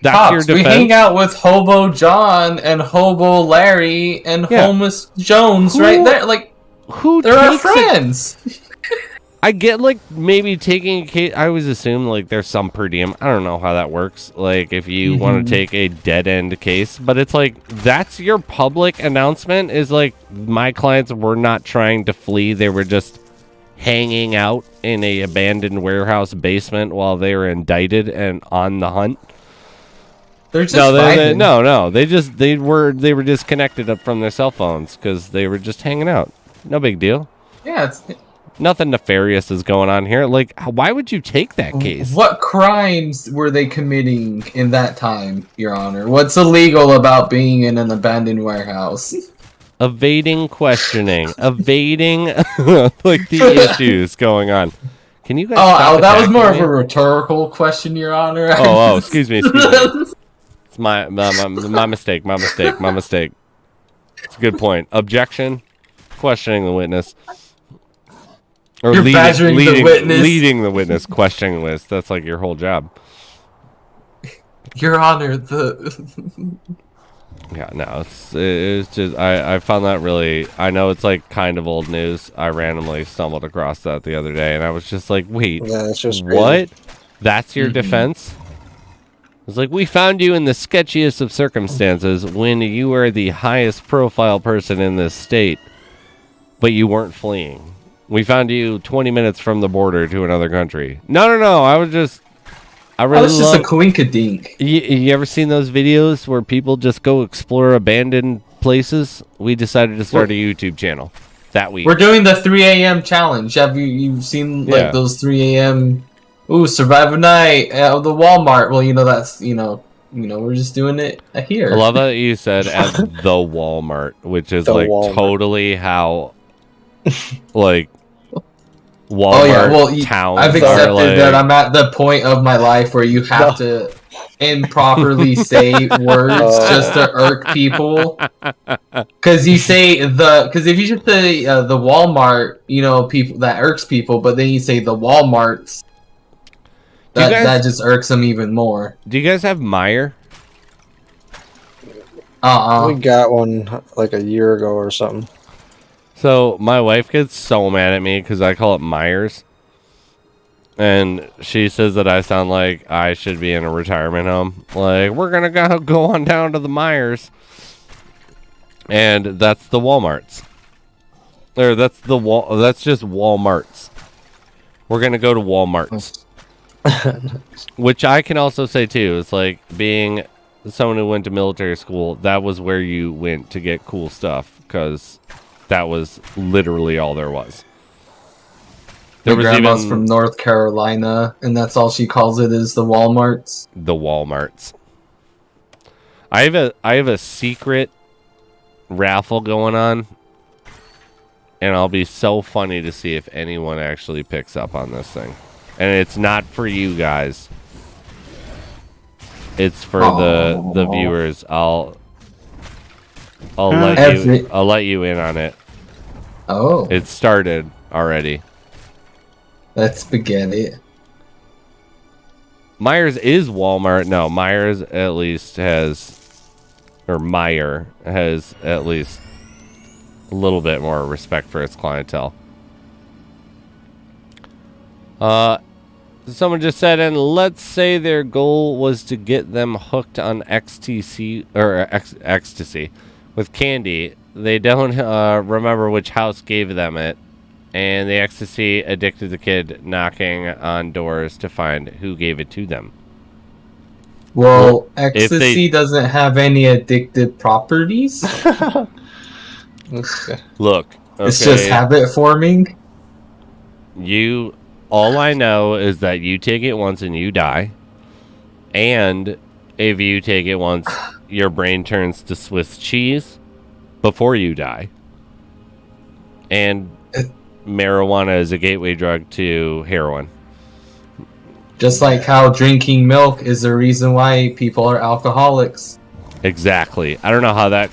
That's your Pops, we defense. hang out with Hobo John and Hobo Larry and Yeah. Homeless Jones Who- right there. Like, Who they're our takes it? friends. I get, like, maybe taking a case. I always assume, like, there's some per diem. I don't know how that works. Like, if you want to take a dead end case, but it's like, that's your public announcement is like, my clients were not trying to flee. They were just hanging out in a abandoned warehouse basement while they were indicted and on the hunt. They're just no. They were disconnected up from their cell phones because they were just hanging out. No big deal. Yeah, Nothing nefarious is going on here. Like, why would you take that case? What crimes were they committing in that time, Your Honor? What's illegal about being in an abandoned warehouse? Evading questioning, evading like the issues going on. Can you guys? Oh, that was more of a rhetorical question, Your Honor. Oh, excuse me. It's my mistake. My mistake. It's a good point. Objection. Questioning the witness. Or You're badgering the witness. Leading the witness, questioning the witness. That's like your whole job. Your Honor, Yeah, no, it's just I found that really. I know it's like kind of old news. I randomly stumbled across that the other day, and I was just like, wait, that's just what? That's your defense? It's like, we found you in the sketchiest of circumstances when you were the highest profile person in this state, but you weren't fleeing. We found you 20 minutes from the border to another country. No. I was just a coinkadink. You ever seen those videos where people just go explore abandoned places? We decided to start a YouTube channel that week. We're doing the 3 a.m. challenge. Have you seen like those 3 a.m. survive a night at the Walmart? Well, that's we're just doing it here. I love that you said at the Walmart, which is like Walmart. Totally how like Walmart towns. I've accepted that I'm at the point of my life where you have to improperly say words just to irk people. Because if you just say the Walmart, people that irks people, but then you say the Walmarts, that just irks them even more. Do you guys have Meyer? We got one like a year ago or something. So my wife gets so mad at me because I call it Myers. And she says that I sound like I should be in a retirement home. Like, we're going to go on down to the Myers. And that's the Walmarts. Or that's just Walmarts. We're going to go to Walmarts. Which I can also say too. It's like being someone who went to military school. That was where you went to get cool stuff. Because that was literally all there was. My grandma's from North Carolina, and that's all she calls it is the Walmarts. The Walmarts. I have a secret raffle going on, and I'll be so funny to see if anyone actually picks up on this thing. And it's not for you guys. It's for the viewers. I'll let you in on it. Oh. It started already. That's spaghetti. Myers is Walmart. No, Myers at least has, or Meyer has at least a little bit more respect for its clientele. Someone just said, and let's say their goal was to get them hooked on ecstasy with candy. They don't remember which house gave them it, and the ecstasy addicted the kid knocking on doors to find who gave it to them. Well, ecstasy doesn't have any addictive properties. Look, okay, it's just habit forming. All I know is that you take it once and you die, and if you take it once, your brain turns to Swiss cheese before you die. And marijuana is a gateway drug to heroin. Just like how drinking milk is the reason why people are alcoholics. Exactly. I don't know how that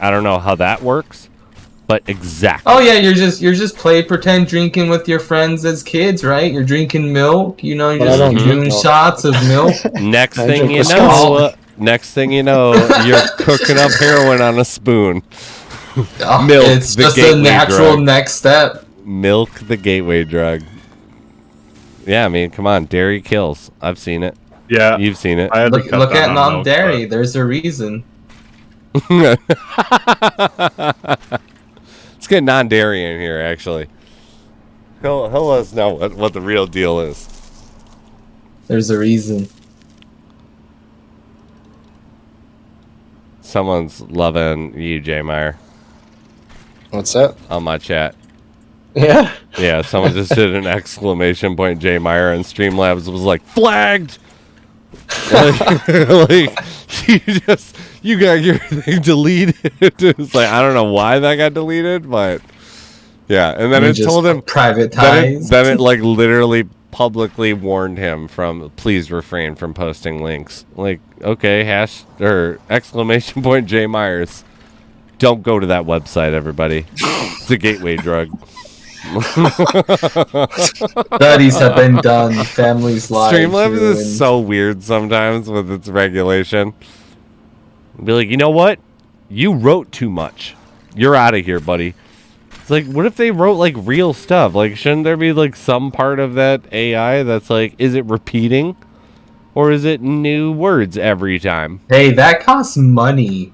I don't know how that works, but exactly. Oh yeah, you're just play pretend drinking with your friends as kids, right? You're drinking milk, you're just doing shots of milk. Next thing you know, you're cooking up heroin on a spoon. Milk, it's just a natural next step. Milk, the gateway drug. Yeah, I mean, come on, dairy kills. I've seen it. Yeah, you've seen it. Look at non-dairy. There's a reason. Let's get non-dairy in here, actually. He'll let us know what the real deal is. There's a reason. Someone's loving you, Jmeyer, What's that? on my chat. Yeah. Yeah, someone just did an exclamation point, Jmeyer, and Streamlabs was like, flagged! like you got your thing deleted. It's like, I don't know why that got deleted, but yeah. And then it told him privatized. Then it like literally publicly warned him from, please refrain from posting links. Like, okay, hash or exclamation point J Myers. Don't go to that website, everybody. It's a gateway drug. Studies have been done. Families' lives. Streamlabs ruined. is so weird sometimes with its regulation. Be like, you know what? You wrote too much. You're out of here, buddy. It's like, what if they wrote like real stuff? Like, shouldn't there be like some part of that AI that's like, is it repeating? Or is it new words every time? Hey, that costs money.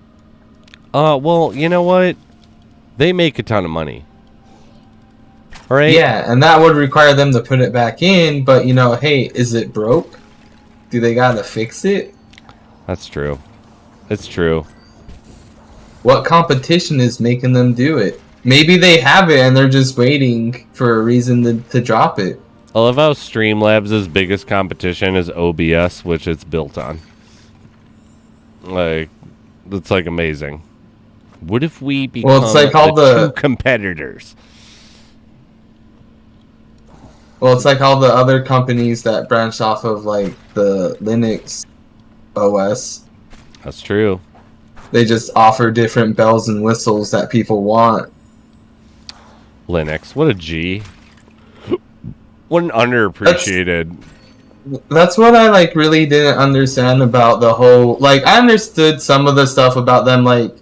Well, you know what? They make a ton of money. Right? Yeah, and that would require them to put it back in, but you know, hey, is it broke? Do they gotta fix it? That's true. It's true. What competition is making them do it? Maybe they have it and they're just waiting for a reason to drop it. I love how Streamlabs' biggest competition is OBS, which it's built on. Like, it's like amazing. What if we become Well, it's like all the two competitors? Well, it's like all the other companies that branch off of like the Linux OS. That's true. They just offer different bells and whistles that people want. Linux, what a G. What an underappreciated. That's what I like really didn't understand about the whole, like, I understood some of the stuff about them like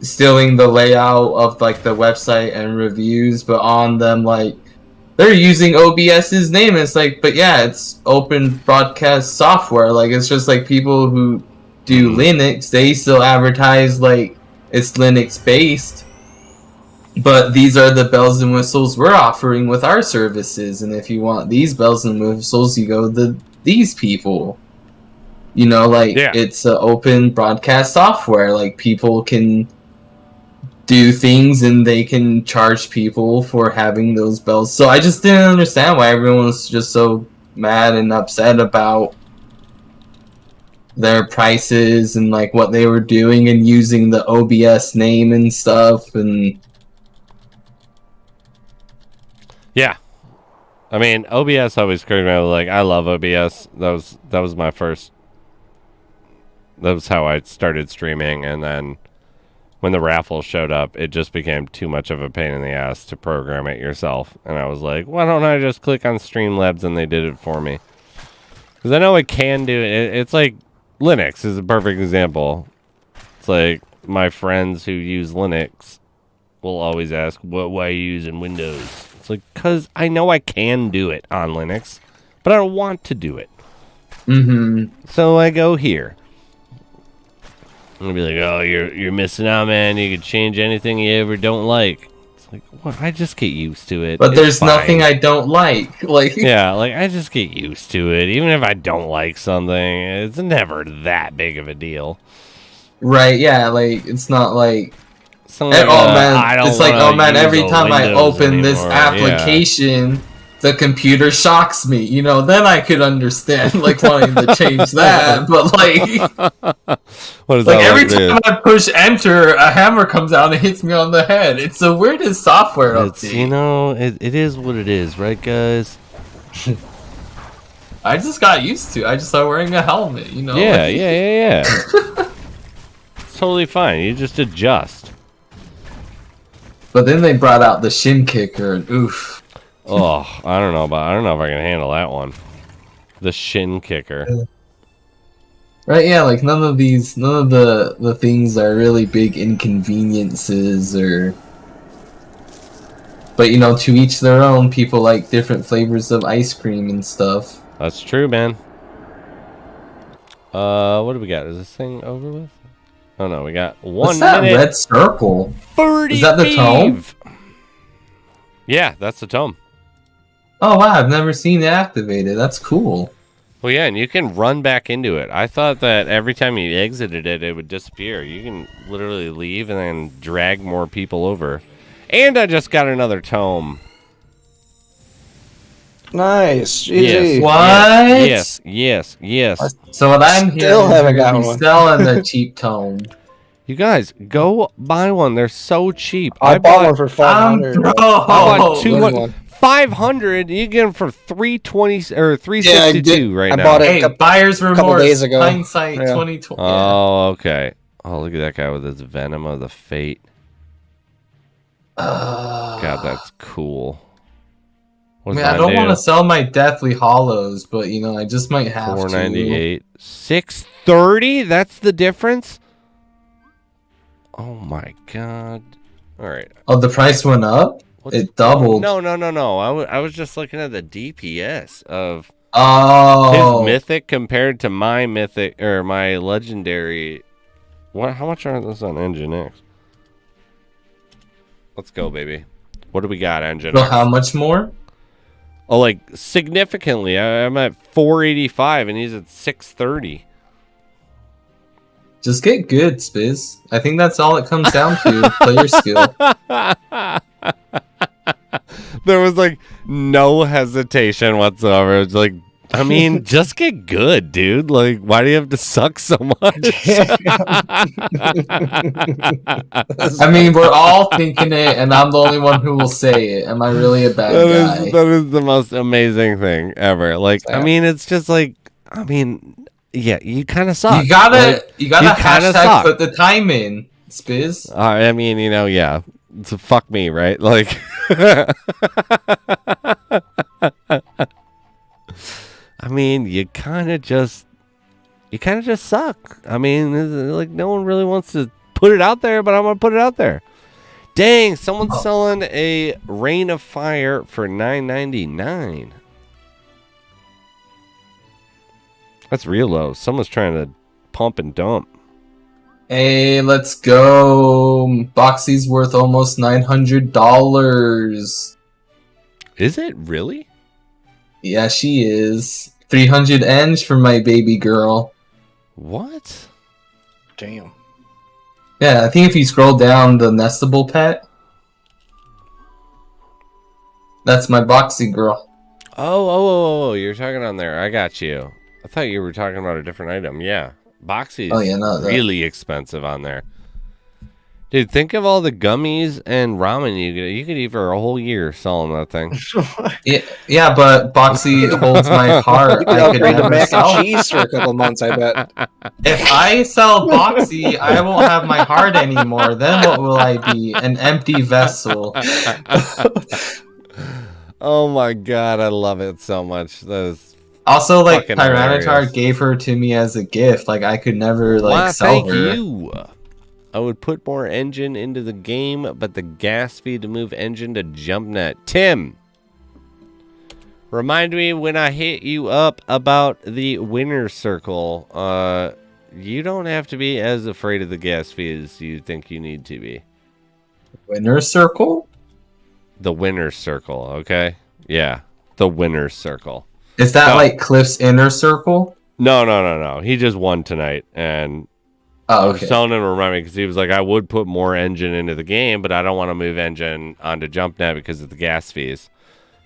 stealing the layout of like the website and reviews, but on them like they're using OBS's name. And it's like, but yeah, it's open broadcast software. Like, it's just like people who do Linux, they still advertise like it's Linux based. But these are the bells and whistles we're offering with our services. And if you want these bells and whistles, you go to these people. You know, like, Yeah. It's an open broadcast software. Like, people can do things and they can charge people for having those bells. So I just didn't understand why everyone was just so mad and upset about their prices and like what they were doing and using the OBS name and stuff. And Yeah. I mean, OBS always cracked me up. Like, I love OBS. That was my first. That was how I started streaming, and then when the raffle showed up, it just became too much of a pain in the ass to program it yourself. And I was like, why don't I just click on Streamlabs and they did it for me? Because I know it can do it. It's like Linux is a perfect example. It's like my friends who use Linux will always ask, why are you using Windows? It's like, because I know I can do it on Linux, but I don't want to do it. So I go here. I'm gonna be like, oh, you're missing out, man. You can change anything you ever don't like. It's like, what? I just get used to it. but It's there's fine. nothing I don't like. Like, Yeah, like, I just get used to it. Even if I don't like something, it's never that big of a deal. right? Yeah, like it's not like Something oh like, man, I don't it's like, wanna oh man, use every a time I Windows open this anymore. application, the computer shocks me. You know, then I could understand like wanting to change that. But like, Yeah. What is like that every like this? time I push enter, a hammer comes out and hits me on the head. It's the weirdest software It's, update. you know, it is what it is, right, guys? I just got used to it. I just started wearing a helmet. You know? Yeah, like- yeah. It's totally fine. You just adjust. But then they brought out the shin kicker, and oof. Oh, I don't know if I can handle that one. The shin kicker. Right, yeah, like none of the things are really big inconveniences or, but you know, to each their own. People like different flavors of ice cream and stuff. That's true, man. What do we got? Is this thing over with? Oh no, we got 1 What's that minute. red circle? 30 Is that the tome? Yeah, that's the tome. Oh wow, I've never seen it activated. That's cool. Well, yeah, and you can run back into it. I thought that every time you exited it, it would disappear. You can literally leave and then drag more people over. And I just got another tome. Nice. Yes. GG. What? Yes. So what I'm Still hearing haven't is you're got gonna be one. selling the cheap tome. You guys, go buy one. They're so cheap. I bought one for I'm 500. broke. I bought Good 200 one. 500. You get them for 320 or 362 Yeah, I did. right I now. bought it. Hey, buyer's remorse. days ago. Hindsight Yeah. 2020. Oh, okay. Oh, look at that guy with his Venom of the Fate. God, that's cool. I What's mean, I mine don't do? want to sell my Deathly Hollows, but I just might have 498. 630? That's the difference? Oh my god. All right. to. Oh, the price went up. It doubled. No. I was just looking at the DPS of Oh, his mythic compared to my mythic or my legendary. What? How much are those on Engine X? Let's go, baby. What do we got, Engine so X? how much more? Oh, like significantly. I'm at 485 and he's at 630. Just get good, Spiz. I think that's all it comes down to. Player skill. There was like no hesitation whatsoever. It's like, I mean, just get good, dude. Like, why do you have to suck so much? I mean, we're all thinking it, and I'm the only one who will say it. Am I really a bad guy? That is the most amazing thing ever. Like, I mean, it's just like, I mean, yeah, you kind of suck. You gotta Like, you kinda hashtag suck. put the time in, Spiz. I mean, yeah, it's a fuck me, right? Like, I mean, you kind of just suck. I mean, like, no one really wants to put it out there, but I'm gonna put it out there. Dang, someone's selling a Rain of Fire for $9.99. That's real low. Someone's trying to pump and dump. Hey, let's go. Boxy's worth almost $900. Is it really? Yeah, she is. 300 ends for my baby girl. What? Damn. Yeah, I think if you scroll down the nestable pet, that's my Boxy girl. Oh, you're talking on there. I got you. I thought you were talking about a different item. Yeah. Boxy's really expensive on there. Dude, think of all the gummies and ramen you could eat for a whole year selling that thing. Yeah, but Boxy holds my heart. I could Upgrade to never mac sell. and cheese for a couple months, I bet. If I sell Boxy, I won't have my heart anymore. Then what will I be? An empty vessel. Oh my god, I love it so much. That is Also, like, fucking Tyranitar hilarious. gave her to me as a gift. Like, I could never, Why, sell thank her. you. I would put more engine into the game, but the gas fee to move engine to JumpNet. Tim, remind me when I hit you up about the winner's circle. You don't have to be as afraid of the gas fee as you think you need to be. Winner's circle? The winner's circle, okay? Yeah, the winner's circle. Is that No. like Cliff's inner circle? No. He just won tonight, and I Oh, was okay. telling him to remind me because he was like, I would put more engine into the game, but I don't want to move engine onto JumpNet because of the gas fees.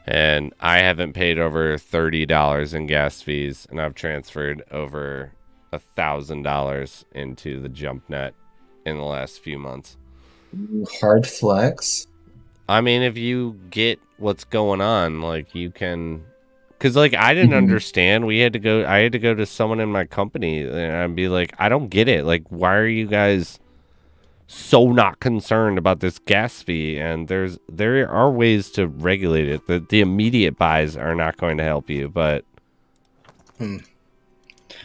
And I haven't paid over $30 in gas fees, and I've transferred over $1,000 into the JumpNet in the last few months. Hard flex. I mean, if you get what's going on, like, you can, because like I didn't understand. I had to go to someone in my company and I'd be like, I don't get it. Like, why are you guys so not concerned about this gas fee? And there are ways to regulate it. The immediate buys are not going to help you, but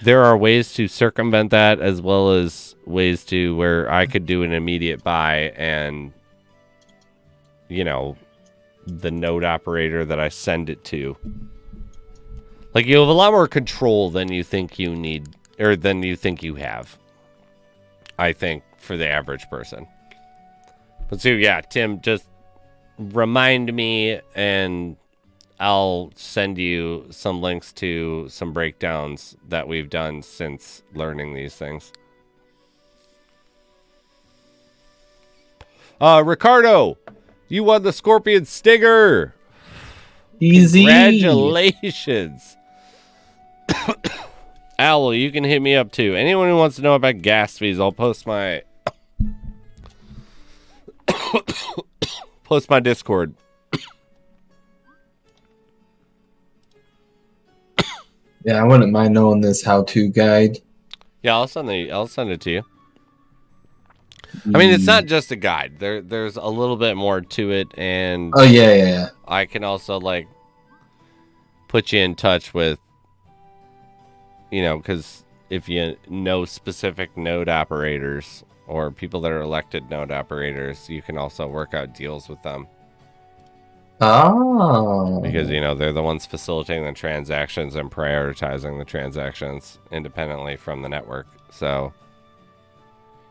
there are ways to circumvent that, as well as ways to where I could do an immediate buy and, you know, the node operator that I send it to. Like, you have a lot more control than you think you need, or than you think you have, I think, for the average person. But so, yeah, Tim, just remind me, and I'll send you some links to some breakdowns that we've done since learning these things. Ricardo, you won the Scorpion Stinger. Easy. Congratulations. Owl, you can hit me up too. Anyone who wants to know about gas fees, I'll post my Discord. Yeah, I wouldn't mind knowing this how-to guide. Yeah, I'll send it to you. I mean, it's not just a guide. There's a little bit more to it, and Oh yeah. I can also like put you in touch with, because if you know specific node operators or people that are elected node operators, you can also work out deals with them. Oh. Because, they're the ones facilitating the transactions and prioritizing the transactions independently from the network. So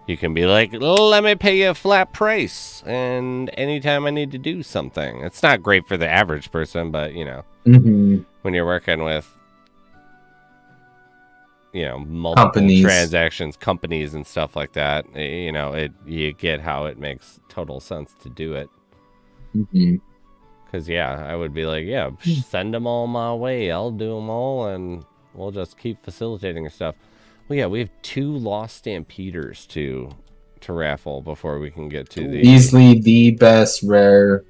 you can be like, let me pay you a flat price, and anytime I need to do something. It's not great for the average person, but, when you're working with, multiple Companies. transactions, companies and stuff like that, you get how it makes total sense to do it. Because, I would be like, send them all my way. I'll do them all, and we'll just keep facilitating stuff. Well, we have 2 Lost Stampeders to raffle before we can get to the... Easily the best rare.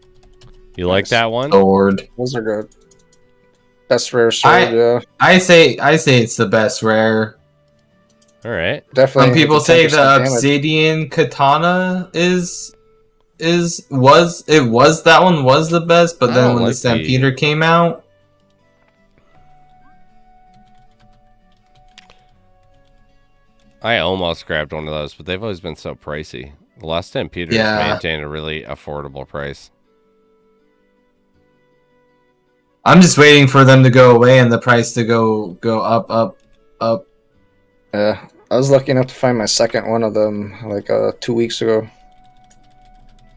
You like that one? Sword. Those are good. Best rare sword, yeah. I say it's the best rare. All right. Definitely. Some people with say the 10% damage. obsidian katana was that one was the best, but then when the Stampeder came out, I almost grabbed one of those, but they've always been so pricey. The Lost Stampeders maintain a really affordable price. I'm just waiting for them to go away and the price to go up. Yeah, I was lucky enough to find my second one of them like 2 weeks ago.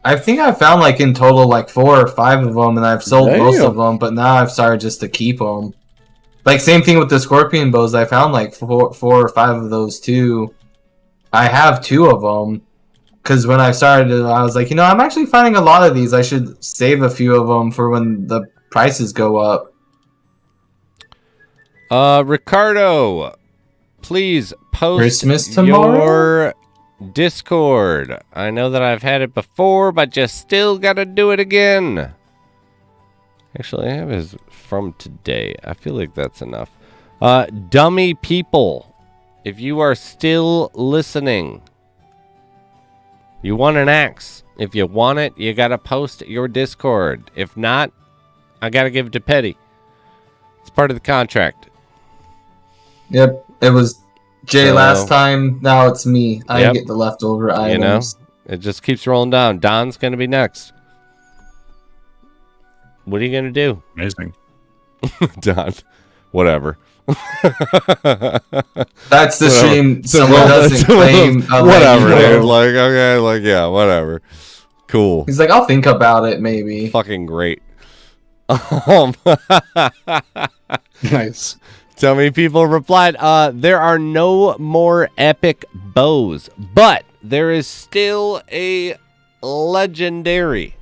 I think I found like in total like 4 or 5 of them, and I've sold most of them. But now I've started just to keep them. Like same thing with the Scorpion bows. I found like 4 or 5 of those too. I have 2 of them because when I started, I was like, I'm actually finding a lot of these. I should save a few of them for when the prices go up. Ricardo, please post Christmas tomorrow? your Discord. I know that I've had it before, but you still gotta do it again. Actually, I have his from today. I feel like that's enough. Dummy people, if you are still listening, you want an axe. If you want it, you gotta post your Discord. If not, I gotta give it to Petty. It's part of the contract. Yep, it was Jay last time. Now it's me. I get the leftover items. It just keeps rolling down. Don's gonna be next. What are you gonna do? Amazing. Don, whatever. That's the stream. Someone doesn't claim. Whatever, dude. Like, okay, like, yeah, whatever. Cool. He's like, I'll think about it, maybe. Fucking great. Nice. So many people replied, there are no more epic bows, but there is still a legendary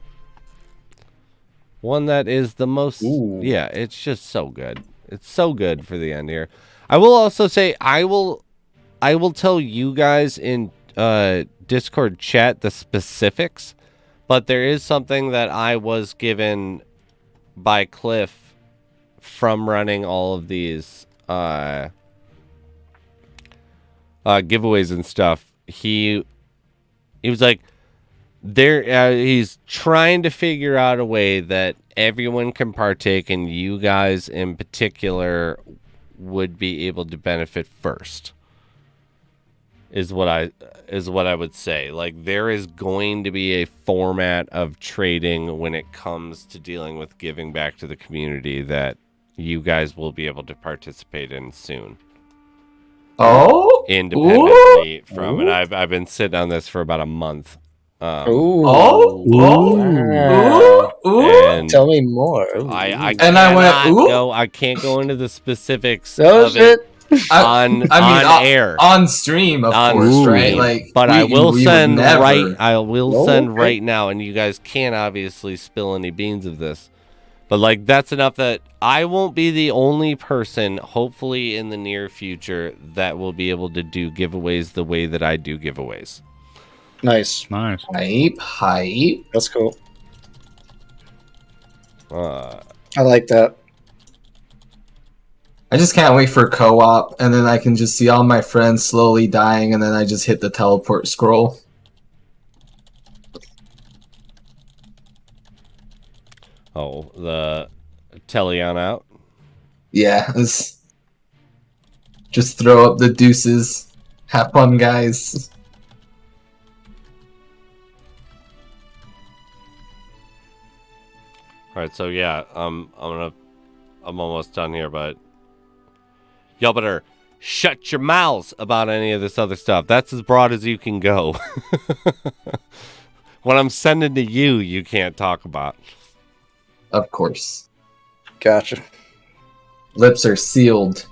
one that is the most. Ooh. Yeah, it's just so good. It's so good for the end here. I will also say I will tell you guys in Discord chat the specifics, but there is something that I was given by Cliff from running all of these giveaways and stuff. He was like, he's trying to figure out a way that everyone can partake, and you guys in particular would be able to benefit first. Is what I would say. Like, there is going to be a format of trading when it comes to dealing with giving back to the community that you guys will be able to participate in soon. Oh, independently from, and I've been sitting on this for about a month, Ooh. Oh, Wow. and Tell me more. Ooh. I And I went, cannot ooh. I can't go into the specifics Oh of it shit. on air. on stream, of On course, right? stream. Like, but I will we would send never. I will Oh, send okay. right now, and you guys can't obviously spill any beans of this. But like that's enough that I won't be the only person, hopefully in the near future, that will be able to do giveaways the way that I do giveaways. Nice. Nice. Hype. That's cool. Uh, I like that. I just can't wait for co-op, and then I can just see all my friends slowly dying, and then I just hit the teleport scroll. oh, the Teleon out. Yeah, just throw up the deuces. Have fun, guys. All right, so yeah, I'm almost done here, but y'all better shut your mouths about any of this other stuff. That's as broad as you can go. What I'm sending to you, you can't talk about. Of course. Gotcha. Lips are sealed.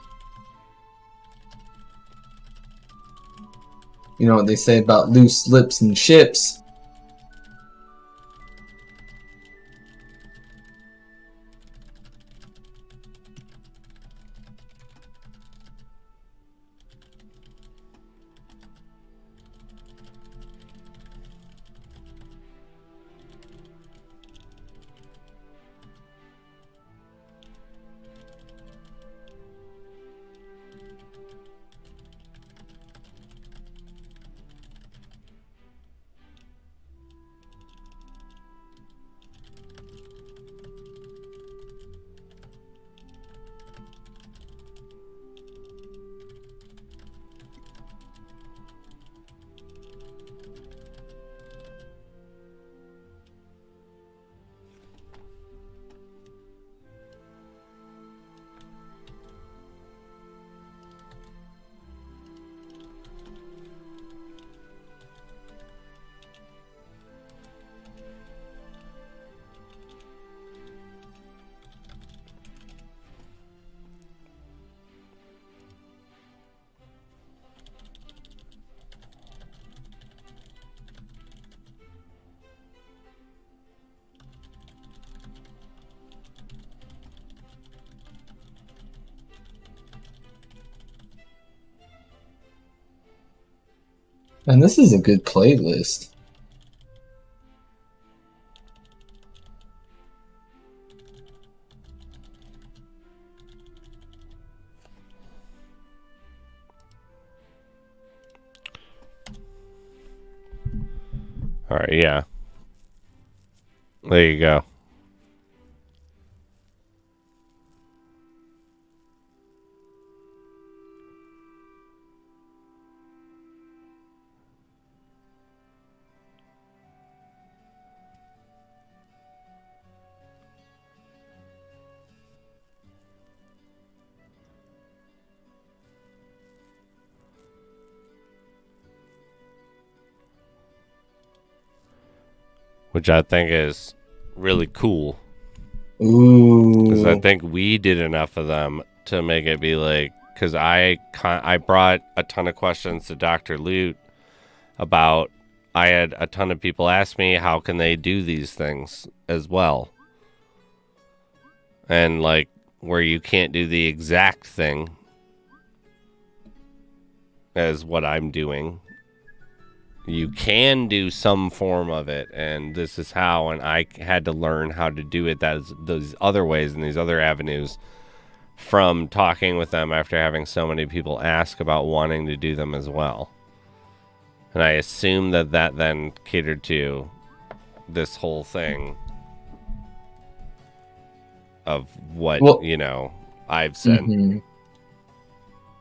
You know what they say about loose lips and ships? And this is a good playlist. All right, yeah. There you go. Which I think is really cool. Because I Ooh. think we did enough of them to make it be like, because I brought a ton of questions to Dr. Loot about, I had a ton of people ask me how can they do these things as well. And like where you can't do the exact thing as what I'm doing. You can do some form of it, and this is how, and I had to learn how to do it those other ways and these other avenues from talking with them after having so many people ask about wanting to do them as well. And I assume that then catered to this whole thing of what, I've said. Mm-hmm.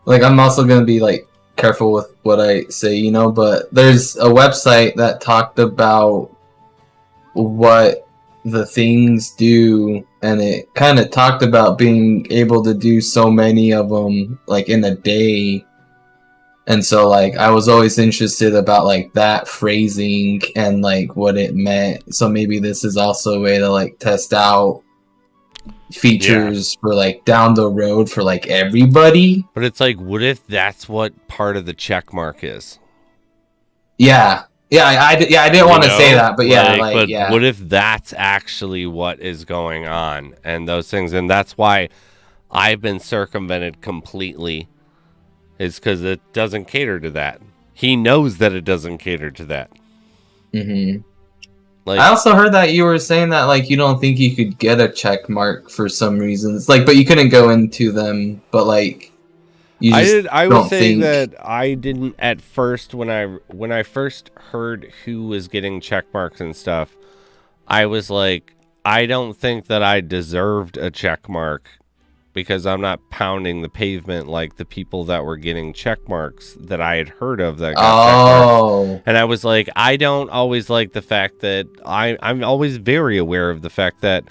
Like, I'm also going to be, like, careful with what I say, but there's a website that talked about what the things do, and it kind of talked about being able to do so many of them, like, in a day. And so like I was always interested about like that phrasing and like what it meant. So maybe this is also a way to like test out features for like down the road for like everybody. But it's like, what if that's what part of the check mark is? Yeah. I didn't want to say that, but yeah. What if that's actually what is going on and those things? And that's why I've been circumvented completely, is because it doesn't cater to that. He knows that it doesn't cater to that. Mm-hmm. Like, I also heard that you were saying that like you don't think you could get a check mark for some reasons, like, but you couldn't go into them, but like you just I was saying that I didn't at first when I first heard who was getting check marks and stuff. I was like, I don't think that I deserved a check mark because I'm not pounding the pavement like the people that were getting check marks that I had heard of that got check marks. And I was like, I don't always like the fact that I'm always very aware of the fact that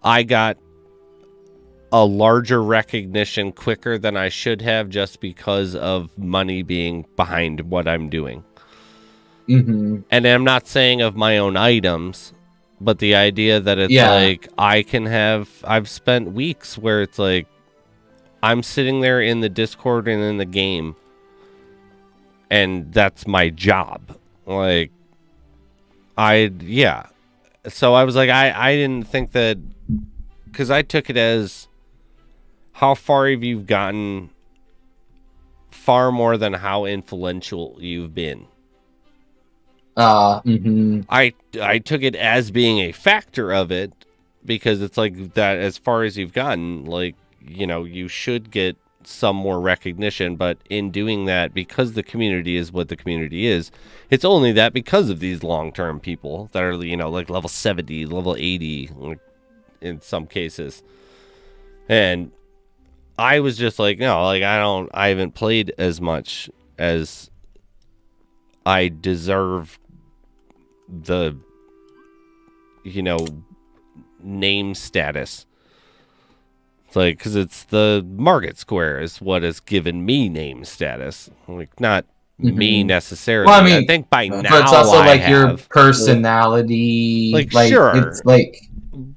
I got a larger recognition quicker than I should have just because of money being behind what I'm doing. Mm-hmm. And I'm not saying of my own items, but the idea that it's like I've spent weeks where it's like I'm sitting there in the Discord and in the game, and that's my job. Like, So I was like, I didn't think that, because I took it as, how far have you gotten? Far more than how influential you've been. Mm-hmm. I took it as being a factor of it, because it's like that as far as you've gotten, like, you know, you should get some more recognition, but in doing that, because the community is what the community is, it's only that because of these long-term people that are, you know, like level 70, level 80 in some cases. And I was just like, no, like I haven't played as much as I deserve the, you know, name status. It's like, because it's the MarketSquare is what has given me name status, like not me necessarily. Well, I mean, I think by now, but it's also like your personality, like sure, it's like,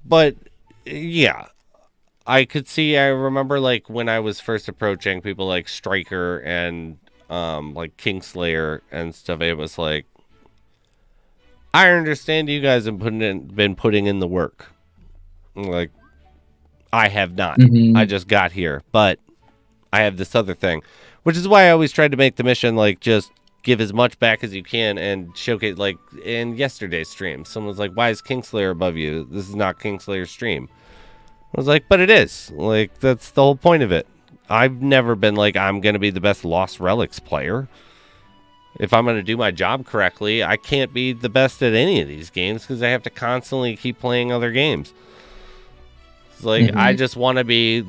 but yeah, I could see. I remember like when I was first approaching people like Striker and like KingSlayer and stuff. It was like, I understand you guys have been putting in the work. Like, I have not. I just got here, but I have this other thing, which is why I always tried to make the mission like just give as much back as you can and showcase. Like in yesterday's stream, someone was like, "Why is KingSlayer above you? This is not KingSlayer's stream." I was like, "But it is. Like, that's the whole point of it." I've never been like, I'm going to be the best Lost Relics player. If I'm going to do my job correctly, I can't be the best at any of these games because I have to constantly keep playing other games. It's like, I just want to be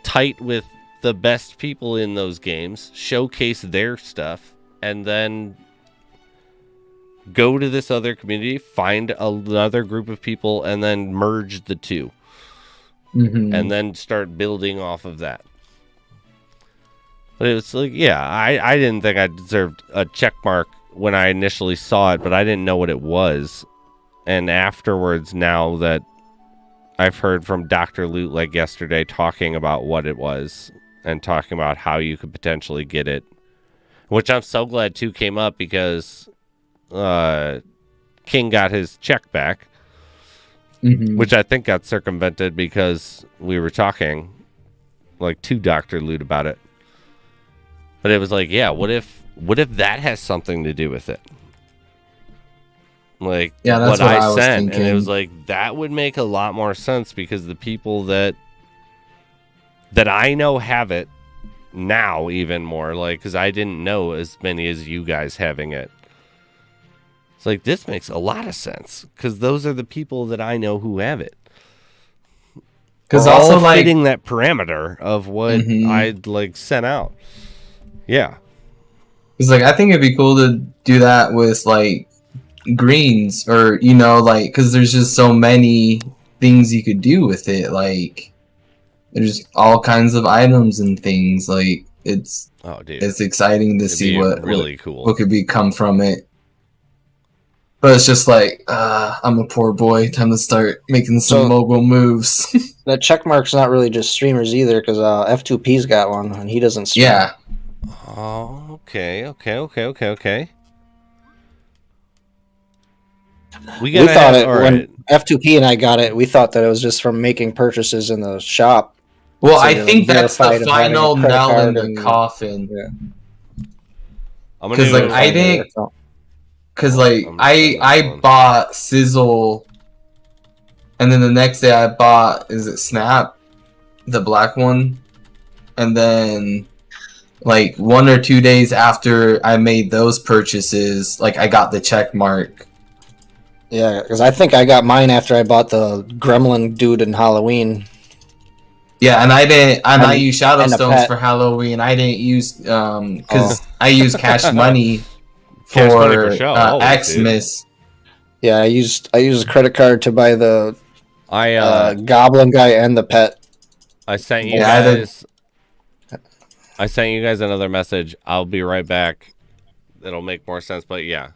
tight with the best people in those games, showcase their stuff, and then go to this other community, find another group of people, and then merge the two. And then start building off of that. But it was like, yeah, I didn't think I deserved a check mark when I initially saw it, but I didn't know what it was. And afterwards, now that I've heard from Dr. Loot like yesterday talking about what it was and talking about how you could potentially get it, which I'm so glad too came up because King got his check back, which I think got circumvented because we were talking like to Dr. Loot about it. But it was like, yeah, what if that has something to do with it? Like, yeah, that's what I sent, was thinking. And it was like, that would make a lot more sense because the people that I know have it now even more, like, because I didn't know as many as you guys having it. It's like, this makes a lot of sense because those are the people that I know who have it. Because also like fitting that parameter of what I'd like sent out. Yeah. It's like, I think it'd be cool to do that with like greens, or, you know, like, because there's just so many things you could do with it. Like, there's all kinds of items and things. Like, it's Oh, dude. it's exciting to It'd see be what really cool. what could become from it. But it's just like, I'm a poor boy. Time to start making some mogul moves. That check mark's not really just streamers either, because F2P's got one, and he doesn't stream. Yeah. Oh, okay. We thought it when F2P and I got it. We thought that it was just from making purchases in the shop. Well, So I think that's the final nail in the coffin. Yeah. Because like I didn't. Because like I bought Sizzle, and then the next day I bought Snap, the black one, and then like 1 or 2 days after I made those purchases, like I got the check mark. Yeah, because I think I got mine after I bought the Gremlin dude in Halloween. Yeah, and I didn't. And I used Shadow Stones for Halloween. I didn't use because I used Cash Money for Xmas. Yeah, I used a credit card to buy the Goblin guy and the pet. I sent you guys. I sent you guys another message. I'll be right back. It'll make more sense, but yeah.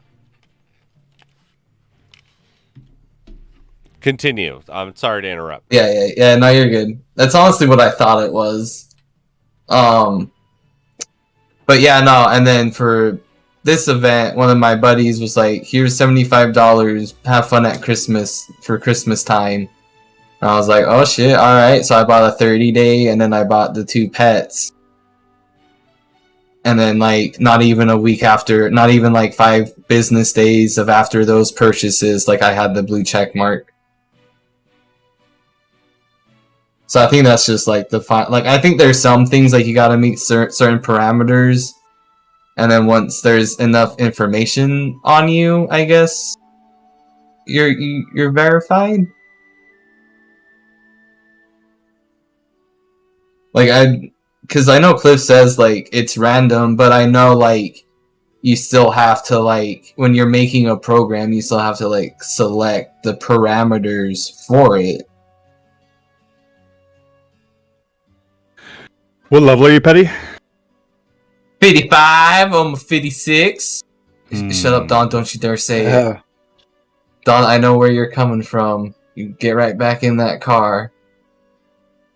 Continue. I'm sorry to interrupt. Yeah. No, you're good. That's honestly what I thought it was. But yeah, no. And then for this event, one of my buddies was like, "Here's $75. Have fun at Christmas for Christmas time." And I was like, "Oh shit! All right." So I bought a 30-day, and then I bought the 2 pets. And then, like, not even a week after, not even like 5 business days of after those purchases, like I had the blue check mark. So I think that's just like I think there's some things like you gotta meet certain parameters, and then once there's enough information on you, I guess you're verified. Like because I know Cliff says like it's random, but I know like you still have to like when you're making a program, you still have to like select the parameters for it. What level are you, Petty? 55. I'm a 56. Shut up, Don. Don't you dare say it. Don, I know where you're coming from. You get right back in that car.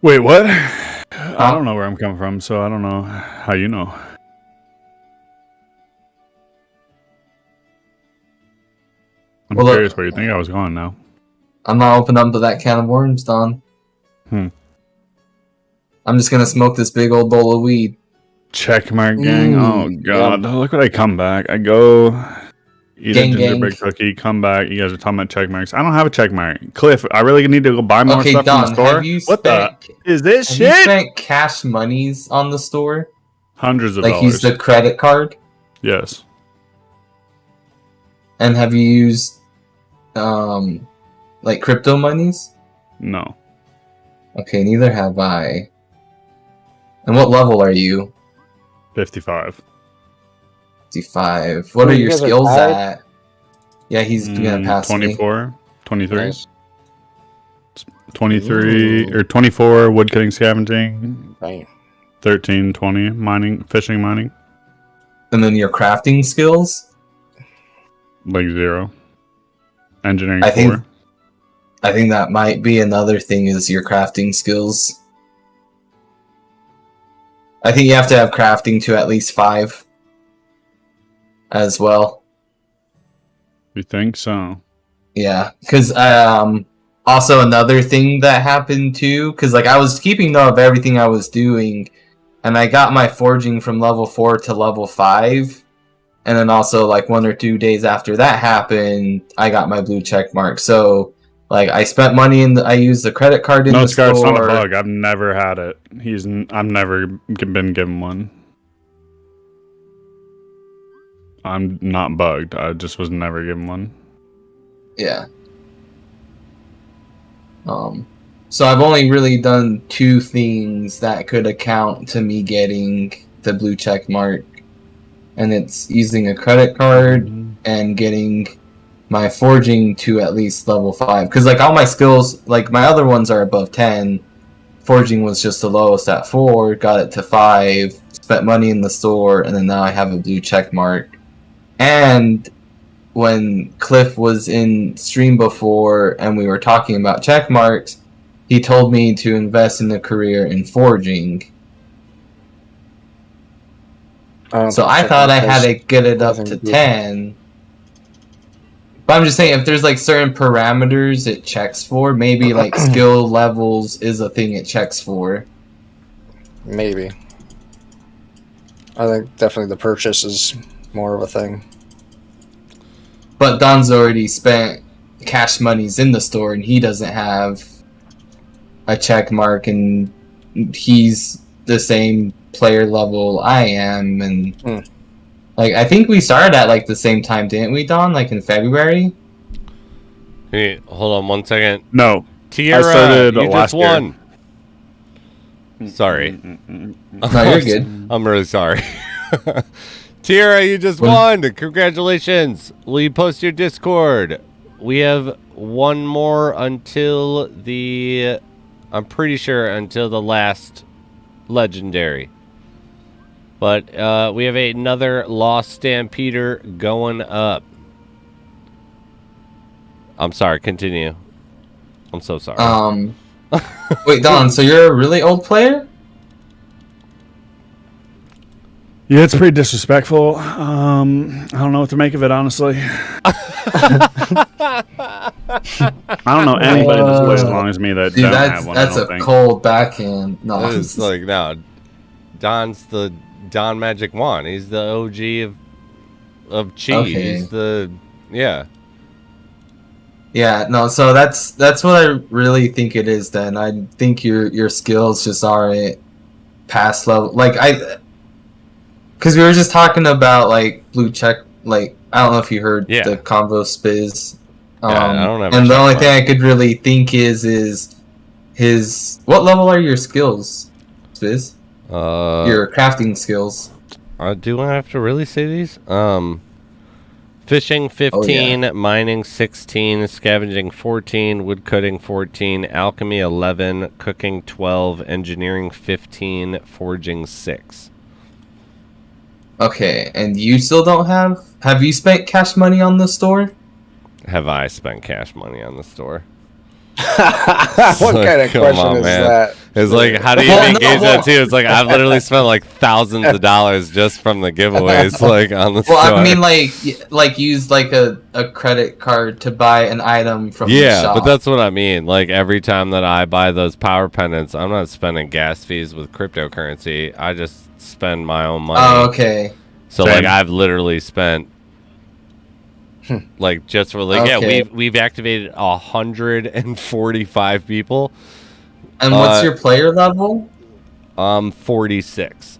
Wait, what? I don't know where I'm coming from, so I don't know how you know. I'm curious where you think I was going now. I'm not opening up to that can of worms, Don. I'm just gonna smoke this big old bowl of weed. Checkmark gang. Oh god. Yeah. Look what I come back. I go eat a gingerbread cookie, come back. You guys are talking about checkmarks. I don't have a checkmark. Cliff, I really need to go buy more stuff Don, from the store. What the is this shit? Have you spent cash monies on the store? Hundreds of dollars. Like use the credit card? Yes. And have you used like crypto monies? No. Okay, neither have I. And what level are you? 55. 55. What are your skills at? Yeah, he's gonna pass 24, me. 23. Nice. 23 or 24 woodcutting scavenging. Right. 13, 20 mining, fishing, mining. And then your crafting skills? Like 0. Engineering 4. I think that might be another thing is your crafting skills. I think you have to have crafting to at least 5 as well. You think so? Yeah, because also another thing that happened too, because like I was keeping note of everything I was doing, and I got my forging from level 4 to level 5, and then also like 1 or 2 days after that happened, I got my blue check mark. So like I spent money I used the credit card in the store. No, Scar, it's not a bug. I've never had it. I've never been given one. I'm not bugged. I just was never given one. Yeah. So I've only really done 2 things that could account to me getting the blue check mark, and it's using a credit card and getting my forging to at least level 5, because like all my skills, like my other ones are above 10. Forging was just the lowest at 4, got it to 5, spent money in the store, and then now I have a blue check mark. And when Cliff was in stream before and we were talking about check marks, he told me to invest in a career in forging. So I thought I had to get it up to 10. But I'm just saying, if there's like certain parameters it checks for, maybe like skill levels is a thing it checks for. Maybe. I think definitely the purchase is more of a thing. But Don's already spent cash monies in the store, and he doesn't have a check mark, and he's the same player level I am, and like I think we started at like the same time, didn't we, Don? Like in February. Hey, hold on 1 second. No, Tierra, I started you last just won. Sorry. No, you're good. I'm really sorry. Tierra, you just won. Congratulations. Will you post your Discord? We have one more until the... I'm pretty sure until the last legendary. But we have another Lost Stampeder going up. I'm sorry. Continue. I'm so sorry. Wait, Don, so you're a really old player? Yeah, it's pretty disrespectful. I don't know what to make of it, honestly. I don't know anybody that's played as long as me that Dude, don't have one. that's I a don't think. cold backhand. No, It's like, no. Don's the Don Magic Wand. He's the OG of Chi. Okay. He's the... Yeah. Yeah, no, so that's what I really think it is then. I think your skills just aren't past level. Like, because we were just talking about, like, blue check, like, I don't know if you heard the Convo Spiz. I don't have and the only thing I could really think is his... What level are your skills, Spiz? Your crafting skills. Do I have to really say these? Fishing 15, mining 16, scavenging 14, woodcutting 14, alchemy 11, cooking 12, engineering 15, forging 6. Okay, and you still don't have... Have you spent cash money on the store? Have I spent cash money on the store? What kind of question is that? It's like, how do you engage that too? It's like, I've literally spent like thousands of dollars just from the giveaways, like on the store. Well, I mean, like use like a credit card to buy an item from the shop. But that's what I mean. Like every time that I buy those power pendants, I'm not spending gas fees with cryptocurrency. I just spend my own money. Oh, okay. So like I've literally spent like just for like we've activated 145 people. And what's your player level? 46.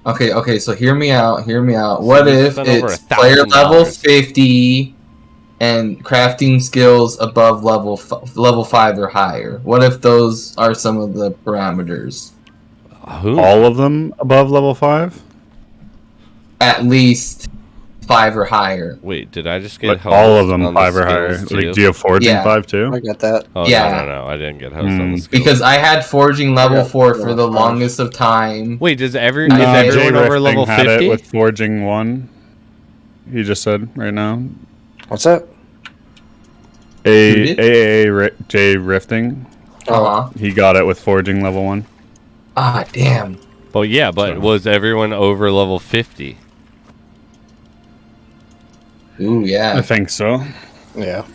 Okay, so hear me out. What if it's player level 50 and crafting skills above level 5 or higher? What if those are some of the parameters? All of them above level 5? At least 5 or higher. Wait, did I just get all of them 5 or higher? Like, do you have forging 5 too? I got that. Oh, yeah. No, I didn't get host on the skills. Because I had forging level 4 for the longest of time. Wait, is everyone over level 50? Had it with forging 1. He just said right now. What's that? J Rifting. He got it with forging level 1. Ah, damn. Well, yeah, but was everyone over level 50? Ooh, yeah. I think so. Yeah,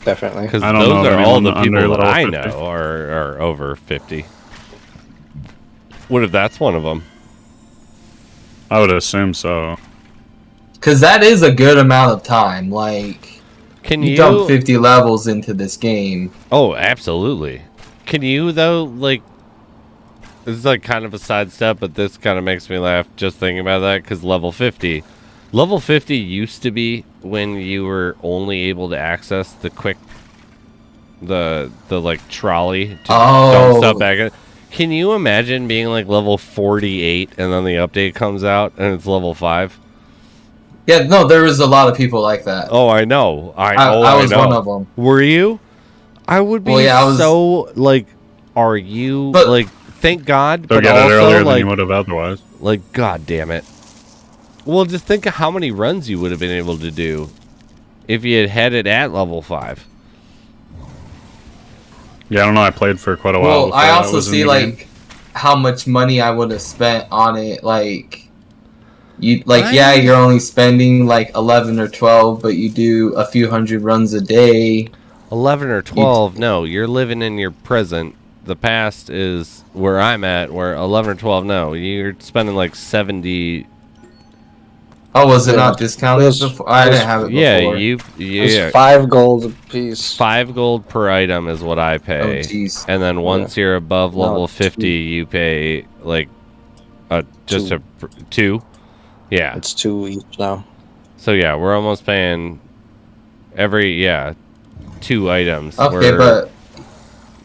definitely. Because those are all the people that I know are over 50. What if that's one of them? I would assume so. Because that is a good amount of time. Like, you dump 50 levels into this game. Oh, absolutely. Can you, though, like... This is like kind of a sidestep, but this kind of makes me laugh just thinking about that, because level 50... Level 50 used to be when you were only able to access the quick, the like trolley to dump stuff back in. Can you imagine being like level 48 and then the update comes out and it's level 5? Yeah, no, there was a lot of people like that. Oh, I know. I was one of them. Were you? I would be so like, are you like? Thank God, They'll but get it also earlier like, than you would have otherwise. Like, god damn it. Well, just think of how many runs you would have been able to do if you had it at level 5. Yeah, I don't know. I played for quite a while. Well, I before also was in see the like game. how much money I would have spent on it. Like, you I- yeah, you're only spending like 11 or 12, but you do a few hundred runs a day. 11 or 12, no, you're living in your present. The past is where I'm at, where 11 or 12, no, you're spending like 70. Oh, was it Yeah. not discounted It was- before? I it was- didn't have it Yeah, before. It's 5 gold a piece. 5 gold per item is what I pay. Oh, jeez. And then once you're above level No, 50, you pay like just Two. a 2. Yeah. It's 2 each now. So yeah, we're almost paying every 2 items. Okay, We're- but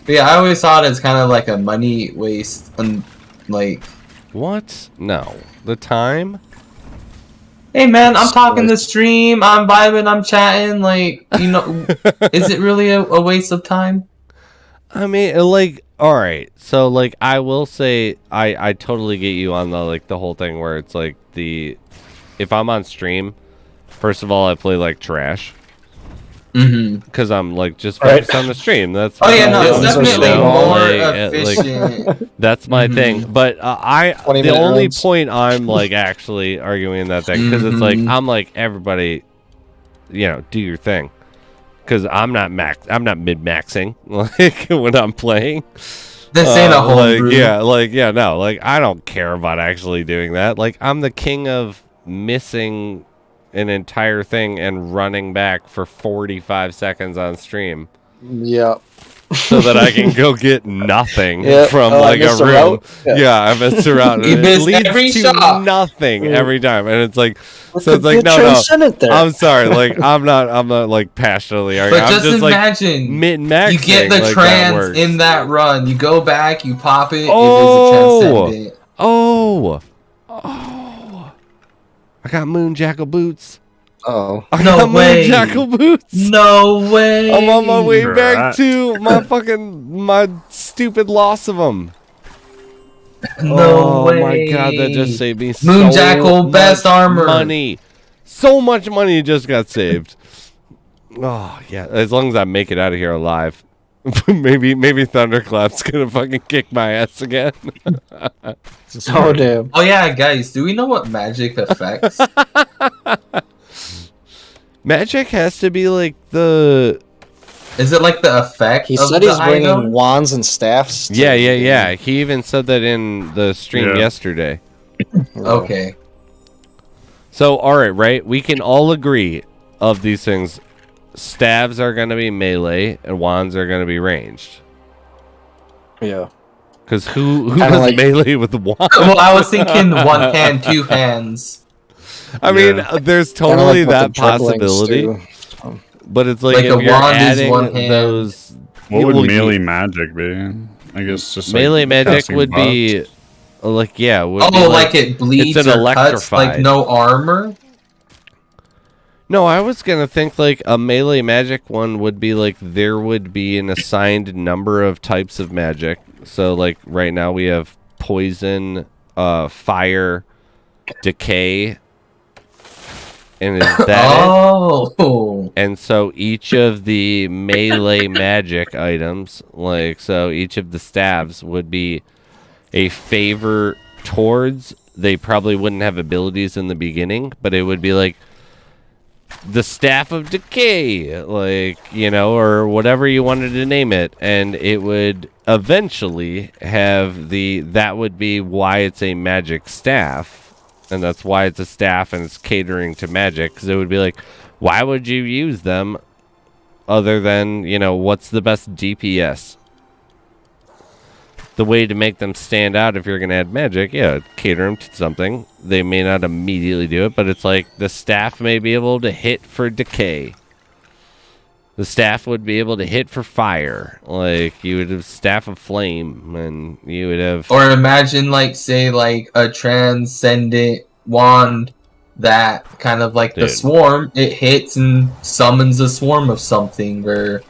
yeah, I always thought it's kind of like a money waste. And like, what? No, the time. hey man, I'm talking the stream, I'm vibing, I'm chatting. Like, you know, is it really a waste of time? I mean, like, all right. So like, I will say, I totally get you on the whole thing where it's like if I'm on stream, first of all, I play like trash. Mm-hmm. Because I'm like just Right. focused on the stream. That's Oh yeah, no, Yeah, it's so definitely slow. more Like, efficient. that's my Mhm. thing. But the 20-minute only runs. point I'm like actually arguing that thing because it's like Mhm. I'm like everybody, do your thing. Because I'm not mid maxing like when I'm playing. This ain't a homebrew. No, like I don't care about actually doing that. Like I'm the king of missing an entire thing and running back for 45 seconds on stream Yeah. so that I can go get nothing Yeah. from Oh, I like a missed a room. route? Yeah. Yeah. I missed a route. and You it missed leads every to shot. nothing every time, and it's like, Look so at it's like the no. transcendent there. I'm sorry, like I'm not like passionately arguing. But I'm just like imagine, mid maxing. you get the like, that trans works. in that run. You go back, you pop it. Oh! It was a transcendent. Oh, I got moon jackal boots. Oh. I No got way. moon jackal boots. No way. I'm on my way back Right. to my stupid loss of them. No way. My god, that just saved me Moon so Jackal, much best armor. money. So much money just got saved. Oh yeah, as long as I make it out of here alive. maybe Thunderclap's gonna fucking kick my ass again. Oh, damn. Oh yeah, guys, do we know what magic affects? Magic has to be like the Is it like the effect? He of said the he's bringing item? wands and staffs. to yeah. the game. He even said that in the stream Yeah. yesterday. Okay. So all right, we can all agree of these things. Staves are going to be melee and wands are going to be ranged. Yeah. Because who Kinda does like- melee with the wand? Well, I was thinking one hand, two hands. I mean, Yeah. there's Kinda totally like that with the jugglings, possibility, too. but it's like, Like if a you're wand is adding one hand. those, What would well, melee magic be? I guess just like melee magic casting would buffs. be would be Oh, like it bleeds it's an or cuts, like electrified. no armor? No, I was gonna think like a melee magic one would be like there would be an assigned number of types of magic. So like right now we have poison, fire, decay, and is that it? Oh. And so each of the melee magic items, like so each of the staves would be a favor towards. They probably wouldn't have abilities in the beginning, but it would be like the staff of decay, like, or whatever you wanted to name it, and it would eventually have that would be why it's a magic staff, and that's why it's a staff and it's catering to magic, because it would be like, why would you use them other than, what's the best DPS? The way to make them stand out if you're going to add magic, cater them to something. They may not immediately do it, but it's like the staff may be able to hit for decay. The staff would be able to hit for fire. Like, you would have staff of flame, and you would have... Or imagine, like, say, like, a transcendent wand that kind of like the Dude. swarm, it hits and summons a swarm of something, or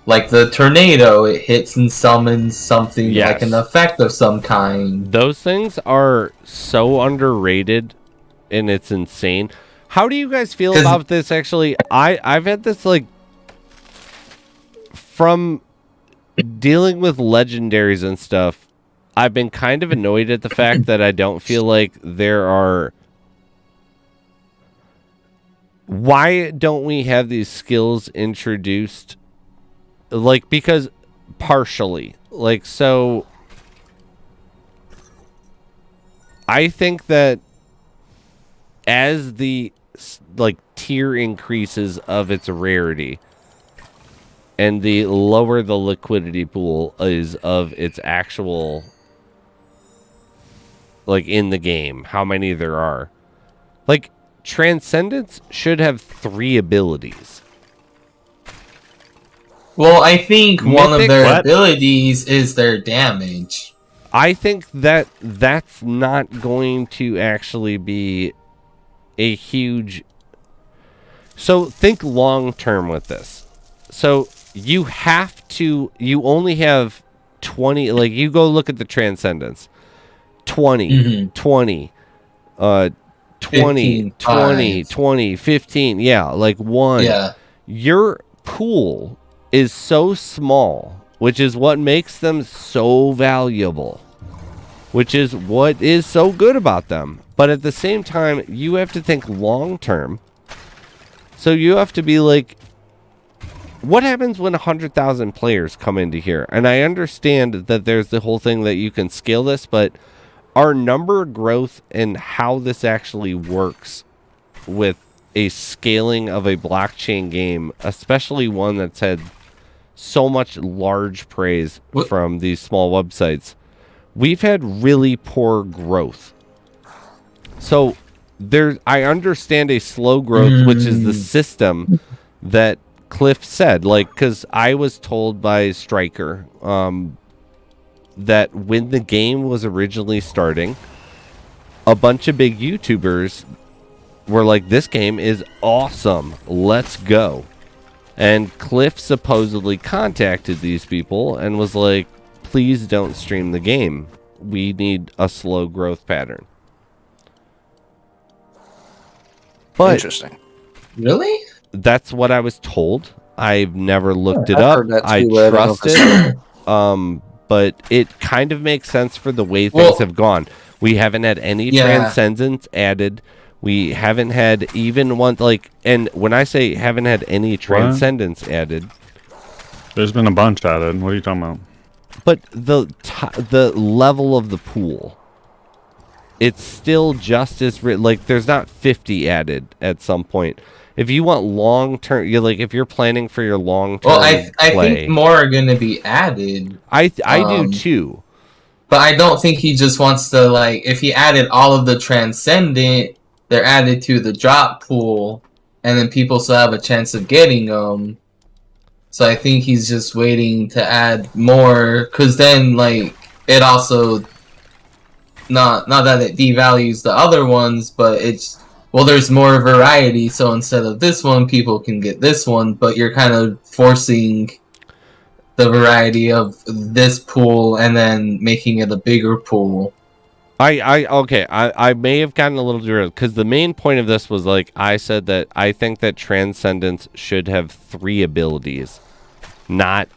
like the tornado, it hits and summons something Yes. like an effect of some kind. Those things are so underrated, and it's insane. How do you guys feel about this? Actually, I've had this like from dealing with legendaries and stuff. I've been kind of annoyed at the fact that I don't feel like there are. Why don't we have these skills introduced? Like, because partially, like, so I think that as the like tier increases of its rarity and the lower the liquidity pool is of its actual, like, in the game, how many there are, like, Transcendence should have 3 abilities. Well, I think one of Mythic- their What? abilities is their damage. I think that that's not going to actually be a huge... So think long term with this. So you only have 20, like, you go look at the Transcendence. 20, Mhm. 20, 20, 15, 20, 20, 15. Yeah, like 1. Yeah. Your pool is so small, which is what makes them so valuable, which is what is so good about them. But at the same time, you have to think long term. So you have to be like, what happens when 100,000 players come into here? And I understand that there's the whole thing that you can scale this, but our number growth and how this actually works with a scaling of a blockchain game, especially one that's had so much large praise from these small websites, we've had really poor growth. So I understand a slow growth, which is the system that Cliff said, like, because I was told by Stryker that when the game was originally starting, a bunch of big YouTubers were like, this game is awesome, let's go. And Cliff supposedly contacted these people and was like, please don't stream the game. We need a slow growth pattern. But Interesting. Really? that's what I was told. I've never looked it I've up. heard that I too, but I don't know if trust it's it. But it kind of makes sense for the way things have gone. We haven't had any Transcendence added. We haven't had even one, like, and when I say haven't had any Transcendence added, There's been a bunch added. What are you talking about? but the level of the pool, it's still just as like, there's not 50 added at some point. If you want long term, you're like, if you're planning for your long term, Well, I play, think more are going to be added. I do too. But I don't think he just wants to, like, if he added all of the Transcendent, they're added to the drop pool, and then people still have a chance of getting them. So I think he's just waiting to add more, because then, like, it also, not that it devalues the other ones, but it's, well, there's more variety, so instead of this one, people can get this one, but you're kind of forcing the variety of this pool and then making it a bigger pool. I may have gotten a little derailed, because the main point of this was, like, I said that I think that Transcendence should have 3 abilities, not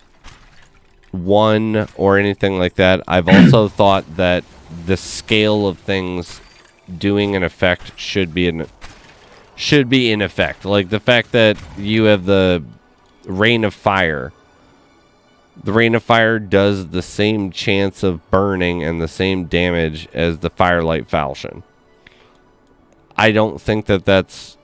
1 or anything like that. I've also thought that the scale of things doing an effect should be in effect. Like the fact that you have the Rain of Fire. The Rain of Fire does the same chance of burning and the same damage as the Firelight Falchion. I don't think that that's...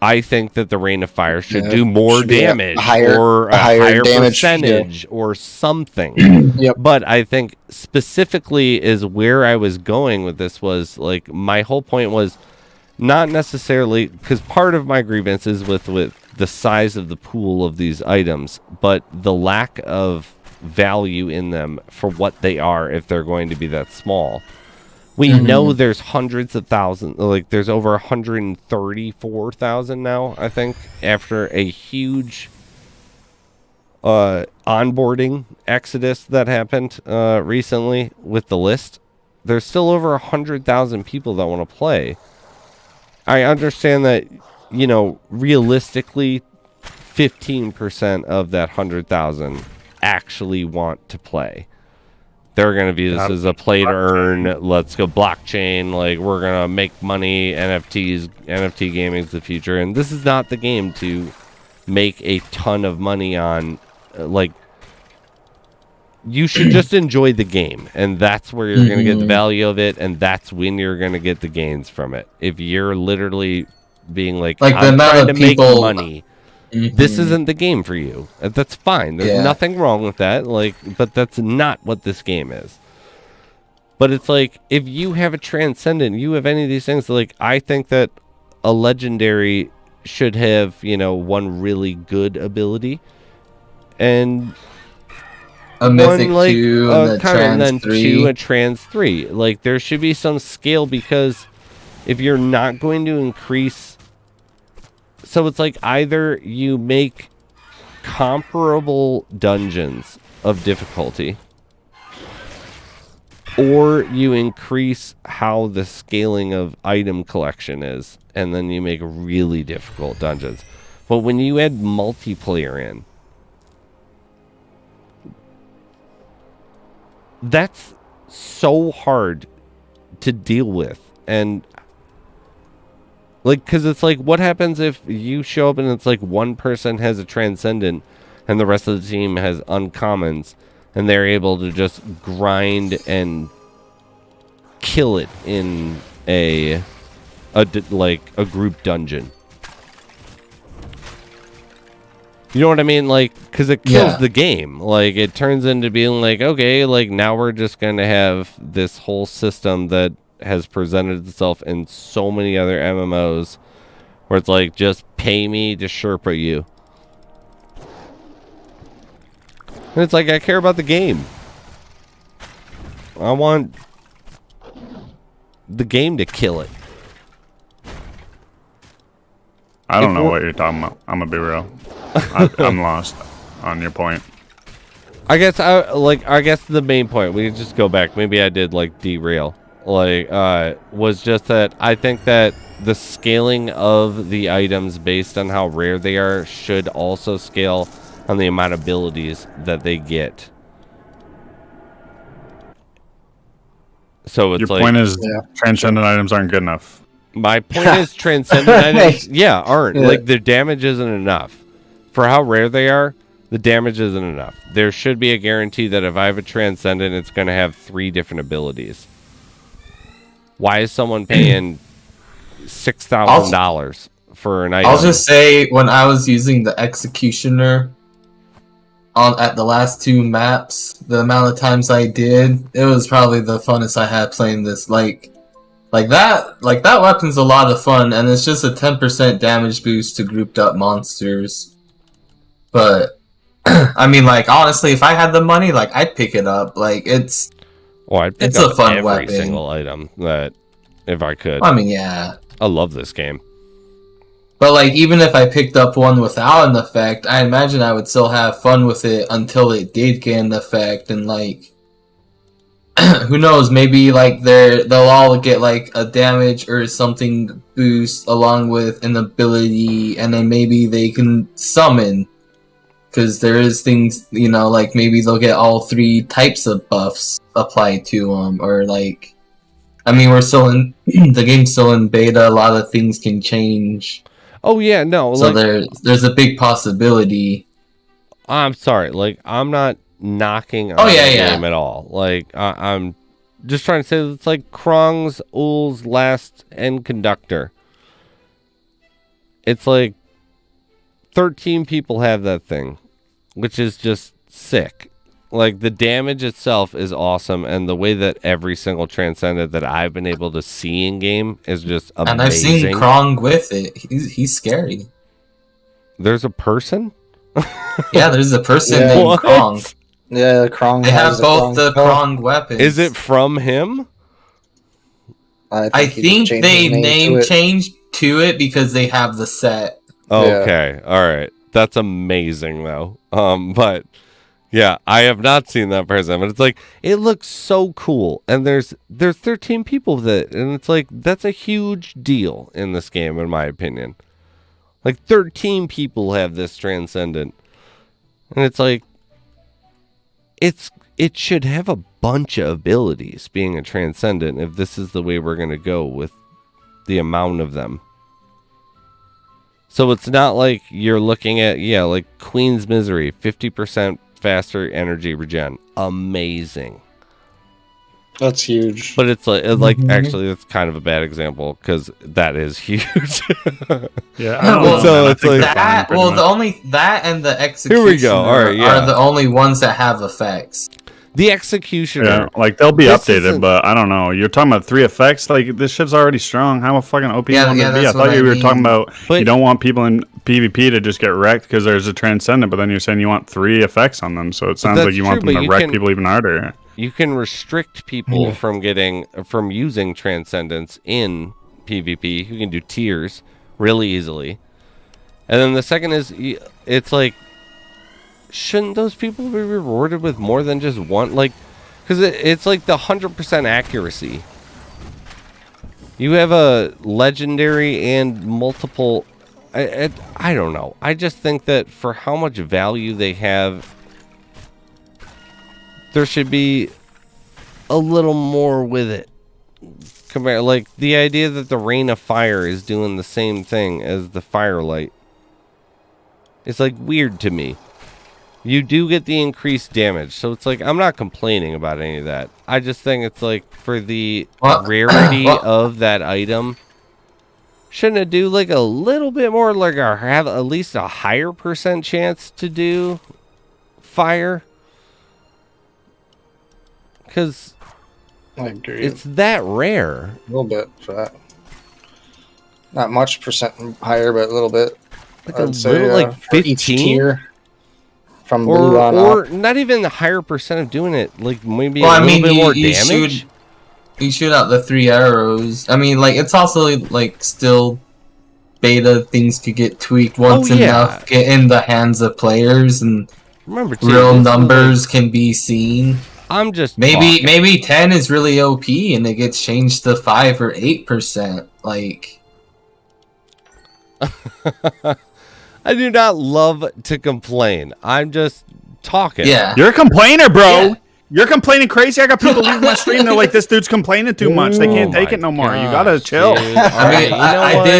I think that the Rain of Fire should do more damage, or a higher damage percentage, or something. Yep. But I think specifically is where I was going with this was, like, my whole point was not necessarily, because part of my grievance is with the size of the pool of these items, but the lack of value in them for what they are if they're going to be that small. We know there's hundreds of thousands, like there's over 134,000 now, I think, after a huge onboarding exodus that happened recently with the list, there's still over 100,000 people that want to play. I understand that, realistically, 15% of that 100,000 actually want to play. They're going to view this as a play to earn. Let's go blockchain. Like, we're going to make money. NFT gaming is the future. And this is not the game to make a ton of money on. You should just enjoy the game. And that's where you're going to get the value of it. And that's when you're going to get the gains from it. If you're literally being like I'm trying to make money. This isn't the game for you. That's fine. There's nothing wrong with that. But that's not what this game is. But it's like, if you have a transcendent, you have any of these things, I think that a legendary should have, one really good ability and a mythic 2 and then 2 a trans 3. There should be some scale, because if you're not going to increase, so it's either you make comparable dungeons of difficulty, or you increase how the scaling of item collection is, and then you make really difficult dungeons. But when you add multiplayer in, that's so hard to deal with. And because it's what happens if you show up and it's one person has a transcendent and the rest of the team has uncommons, and they're able to just grind and kill it in a group dungeon. You know what I mean? Because it kills the game. It turns into being okay, now we're just going to have this whole system that has presented itself in so many other MMOs where it's just pay me to Sherpa you. And it's I care about the game. I want the game to kill it. I don't know what you're talking about. I'm gonna be real. I'm lost on your point. I guess the main point, we just go back. Maybe I did derail. Was just that I think that the scaling of the items based on how rare they are should also scale on the amount of abilities that they get. So it's your point is transcendent items aren't good enough. My point is transcendent items, aren't. Their damage isn't enough. For how rare they are, the damage isn't enough. There should be a guarantee that if I have a transcendent, it's going to have 3 different abilities. Why is someone paying $6,000 for an item? I'll just say, when I was using the Executioner at the last 2 maps, the amount of times I did, it was probably the funnest I had playing this. That weapon's a lot of fun, and it's just a 10% damage boost to grouped up monsters. But I mean, honestly, if I had the money, I'd pick it up. It's I'd pick up a fun every single item that, if I could. I mean, yeah. I love this game. But, even if I picked up one without an effect, I imagine I would still have fun with it until it did get an effect. And, who knows, maybe, they'll all get, a damage or something boost along with an ability, and then maybe they can summon. Because there is things, maybe they'll get all 3 types of buffs applied to them, or I mean, we're still in the game's still in beta. A lot of things can change. Oh yeah, no. So there's a big possibility. I'm sorry, I'm not knocking on the game at all. I'm just trying to say that it's Krong's Ul's Last End Conductor. It's 13 people have that thing, which is just sick. The damage itself is awesome, and the way that every single transcendent that I've been able to see in game is just amazing. And I've seen Krong with it. He's scary. There's a person? Yeah, there's a person named Krong. Yeah, Krong. They have both the Krong weapons. Is it from him? I think they name changed to it because they have the set. Oh, okay, all right. That's amazing though. But yeah, I have not seen that person, but it's like it looks so cool. And there's 13 people with it, and it's like that's a huge deal in this game, in my opinion. Like 13 people have this transcendent, and it's like it should have a bunch of abilities being a transcendent if this is the way we're gonna go with the amount of them. So it's not like you're looking at like Queen's Misery, 50% faster energy regen, amazing. That's huge. But it's like actually that's kind of a bad example because that is huge. Yeah, I don't know, so man. it's I think like they're fine, pretty much. the only that and the executioner Here we go. All right, yeah. are the only ones that have effects. The executioner. Yeah, like they'll be This updated, isn't- but I don't know. You're talking about 3 effects. Like this shit's already strong. How fucking OP you want it to be? I that's thought what you I were mean. talking about But- you don't want people in PvP to just get wrecked because there's a transcendent, but then you're saying you want 3 effects on them. So it sounds that's like you want true, them but to you wreck can- people even harder. You can restrict people from using transcendence in PvP. You can do tiers really easily. And then the second is it's like, shouldn't those people be rewarded with more than just one? Like, because it's like the 100% accuracy. You have a legendary and multiple. I don't know. I just think that for how much value they have, there should be a little more with it. Compare, like the idea that the Rain of Fire is doing the same thing as the Firelight. It's like weird to me. You do get the increased damage, so it's like I'm not complaining about any of that. I just think it's like for the rarity of that item, shouldn't it do like a little bit more, like have at least a higher % chance to do fire? Because I agree. it's that rare. A little bit for that. Not much percent higher, but a little bit. Like I'd a say, little, like for each 15? tier. From blue on Or up. not even the higher % of doing it, like maybe Well, a I little mean, bit more you damage. You shoot out the 3 arrows. I mean, like it's also like still beta. Things could get tweaked once enough get in the hands of players, and Remember, too, real this is numbers can be seen. I'm just Maybe talking. maybe 10 is really OP and it gets changed to 5 or 8%. Like I do not love to complain. I'm just talking. yeah. You're a complainer, bro. Yeah. You're complaining crazy. I got people leaving my stream. They're like, "This dude's complaining too much. They can't take it no more. You gotta chill." Dude. I Alright, mean,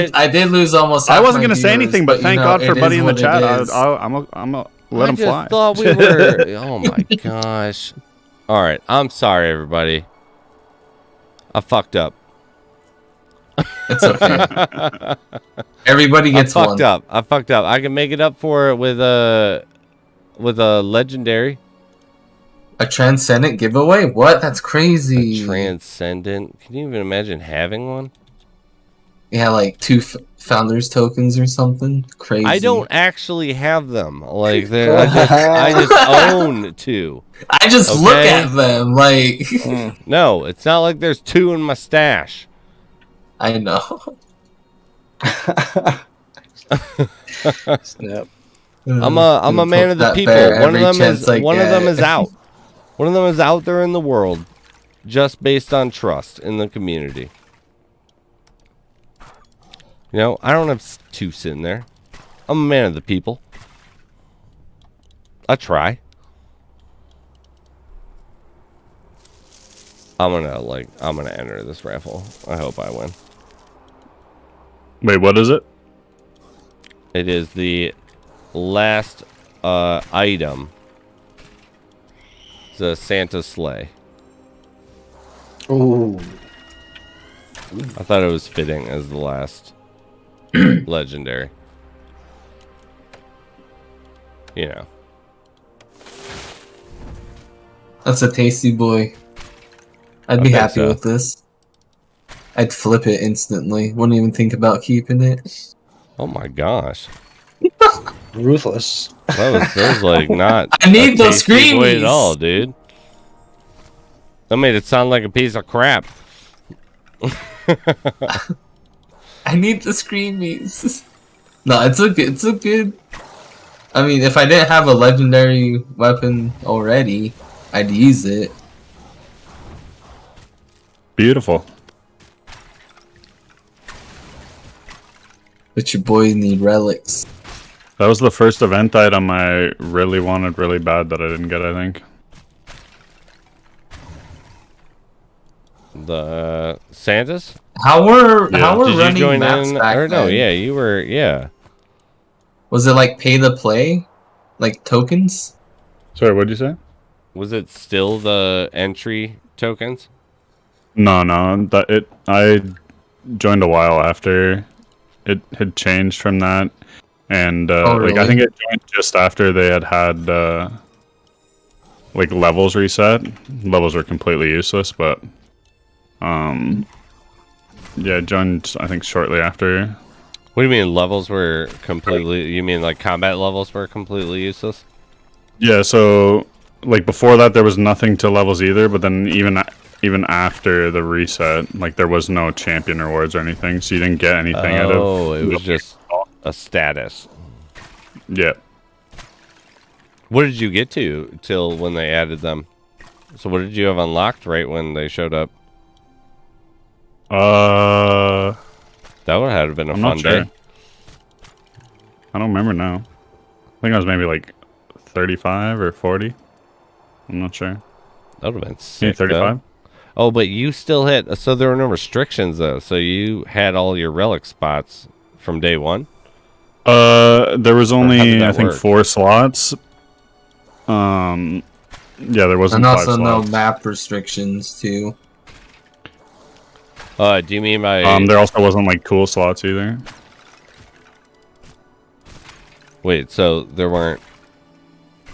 you know I did lose almost. I half wasn't my gonna say viewers, anything, but thank you know, God for it buddy is in the what it chat. is. I'm a let him I just fly. thought we were. Oh my gosh. All right, I'm sorry, everybody. I fucked up. It's okay. Everybody gets I fucked one. up. I fucked up. I can make it up for it with a legendary. A transcendent giveaway? What? That's crazy. Transcendent. Can you even imagine having one? Yeah, like 2 founders tokens or something. Crazy. I don't actually have them. Like I just own 2. I just look Okay. at them like. No, it's not like there's 2 in my stash. I know. Snap. I'm a man of the people. One of them is out. One of them is out there in the world, just based on trust in the community. You know, I don't have 2 sitting there. I'm a man of the people. I try. I'm gonna enter this raffle. I hope I win. Wait, what is it? It is the last item. It's a Santa sleigh. Ooh. I thought it was fitting as the last legendary. You know. That's a tasty boy. I'd be Okay, happy so- with this. I'd flip it instantly. Wouldn't even think about keeping it. Oh my gosh. Ruthless. That was like not I need a those tasty boy at screamies. all, dude. That made it sound like a piece of crap. I need the screamies. No, it's a good I mean, if I didn't have a legendary weapon already, I'd use it. Beautiful. But your boys need relics. That was the first event item I really wanted really bad that I didn't get, I think. The Santas? How were Yeah. how were Did you running join maps in? back Or no, then? yeah, you were, yeah. Was it like pay to play, like tokens? Sorry, what'd you say? Was it still the entry tokens? No, I joined a while after it had changed from that, and Oh, like I really? think it joined just after they had like levels reset. Levels were completely useless, but yeah, it joined I think shortly after. What do you mean levels were completely, you mean like combat levels were completely useless? Yeah, so like before that there was nothing to levels either, but then even after the reset, like there was no champion rewards or anything, so you didn't get anything out of. Oh, it was just a status. Yeah. What did you get to till when they added them? So what did you have unlocked right when they showed up? That would have been a I'm fun not sure. day. I don't remember now. I think I was maybe like 35 or 40. I'm not sure. That would have been Maybe sick. 35. Oh, but you still had, so there were no restrictions though. So you had all your relic spots from day one. There was how did only that I think work? 4 slots. Yeah, there wasn't And 5 also no slots. map restrictions too. Do you mean by There also wasn't like cool slots either. wait? So there weren't.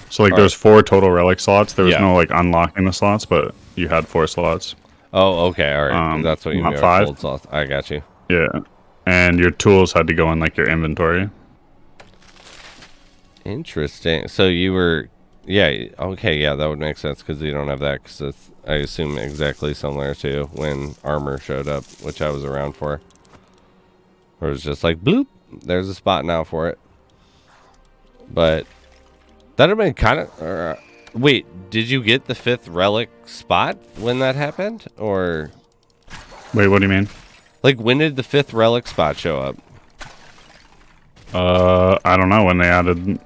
So like there's 4 total relic slots. There was Yeah. no like unlocking the slots, but you had 4 slots. Oh, okay, all right. That's what you not mean. 5. Gold slots. I got you. Yeah. And your tools had to go in like your inventory. Interesting. So you were, yeah, okay, yeah, that would make sense because you don't have that because it's, I assume, exactly similar to when armor showed up, which I was around for. Where it was just like, bloop, there's a spot now for it. But that'd have been kind of, wait, did you get the 5th relic spot when that happened? Or, Wait, what do you mean? like, when did the 5th relic spot show up? I don't know when he added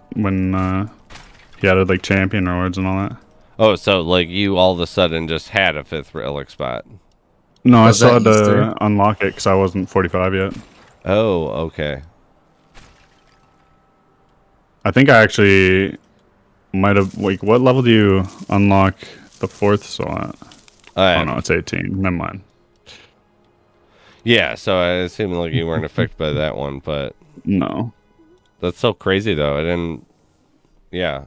like champion rewards and all that. Oh, so, like, you all of a sudden just had a 5th relic spot. No, Was I still that had Easter? to unlock it because I wasn't 45 yet. Oh, okay. I think I actually might have. Like, what level do you unlock the 4th slot? Oh no, it's 18. Never mind. Yeah, so I assume like you weren't affected by that one, but No. that's so crazy though. I didn't. Yeah,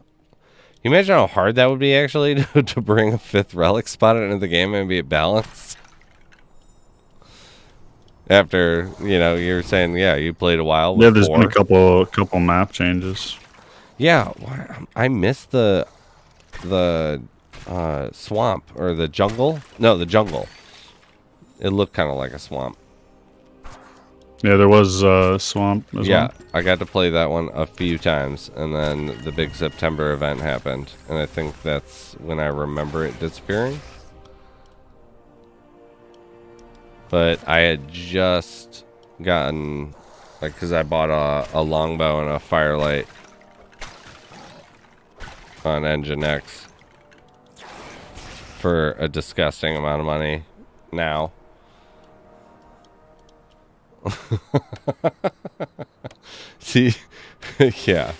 you imagine how hard that would be actually to bring a 5th relic spot into the game and be balanced. After you're saying you played a while. With Yeah, there's been 4. a couple map changes. Yeah, I missed the swamp or the jungle. No, the jungle. It looked kind of like a swamp. Yeah, there was swamp as well. I got to play that one a few times, and then the big September event happened, and I think that's when I remember it disappearing. But I had just gotten, like, because I bought a longbow and a firelight on Engine X for a disgusting amount of money now. See, yeah,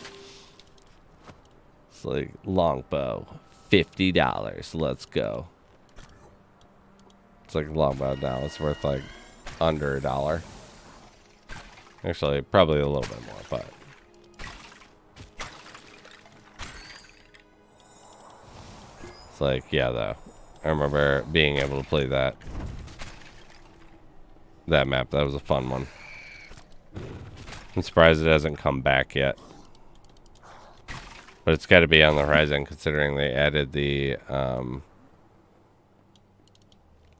it's like longbow, $50. Let's go. It's like longbow now. It's worth like under $1. Actually, probably a little bit more, but it's like though. I remember being able to play that map. That was a fun one. I'm surprised it hasn't come back yet. But it's got to be on the horizon considering they added the,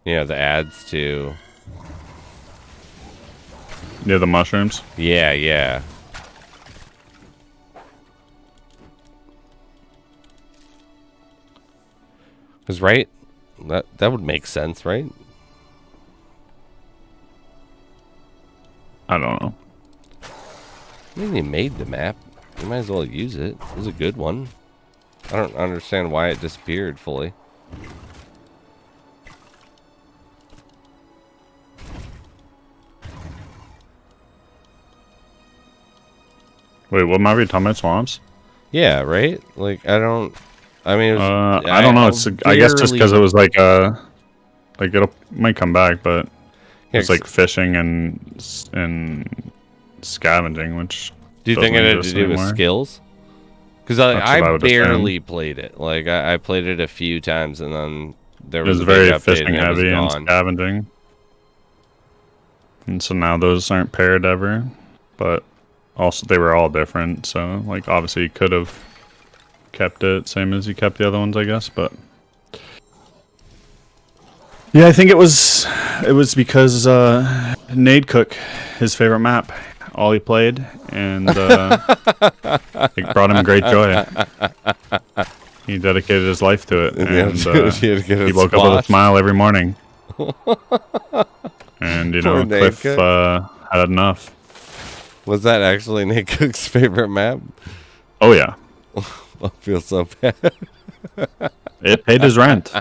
the ads to... Yeah, the mushrooms. Yeah. Because, right? That would make sense, right? I don't know. I mean, you made the map. You might as well use it. It was a good one. I don't understand why it disappeared fully. Wait, what might be talking about swamps? Yeah, right? Like, I don't... I mean, it was, I don't know. It's I guess just because it was like it might come back, but Yeah, it's like fishing and scavenging, which do you think it had to do with skills? Because I would barely played it. Like, I played it a few times, and then there it was was a big very update fishing and it was heavy and gone. scavenging, and so now those aren't paired ever. But also they were all different, so like obviously you could have kept it same as you kept the other ones, I guess. But yeah, I think it was because Nade Cook, his favorite map, all he played, and it brought him great joy. He dedicated his life to it, and he woke up with a smile every morning. And you know, Cliff had enough. Was that actually Nate Cook's favorite map? Oh yeah. I feel so bad. It paid his rent.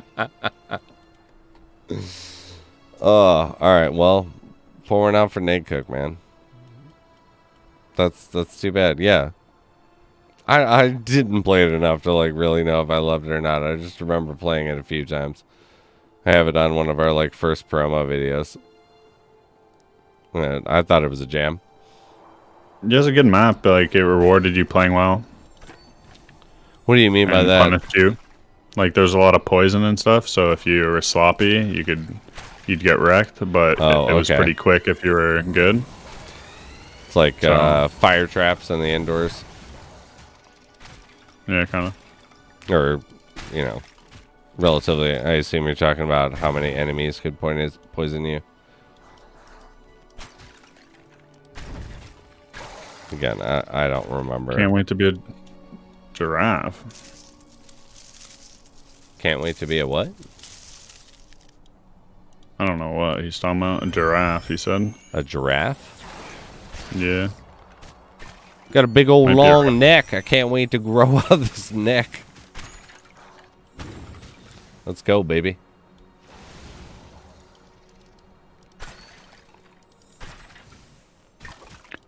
Oh, all right. Well, pouring out for Nate Cook, man. That's too bad. Yeah. I didn't play it enough to like really know if I loved it or not. I just remember playing it a few times. I have it on one of our like first promo videos. And I thought it was a jam. It was a good map, but like it rewarded you playing well. What do you mean by that? Punished you. Like there's a lot of poison and stuff, so if you were sloppy, you'd get wrecked, but it was pretty quick if you were good. It's like fire traps in the indoors. Yeah, kind of. Or, you know, relatively. I assume you're talking about how many enemies could poison you. Again, I don't remember. Can't wait to be a giraffe. Can't wait to be a what? I don't know what he's talking about. A giraffe, he said. A giraffe? Yeah. Got a big old long neck. I can't wait to grow out this neck. Let's go, baby.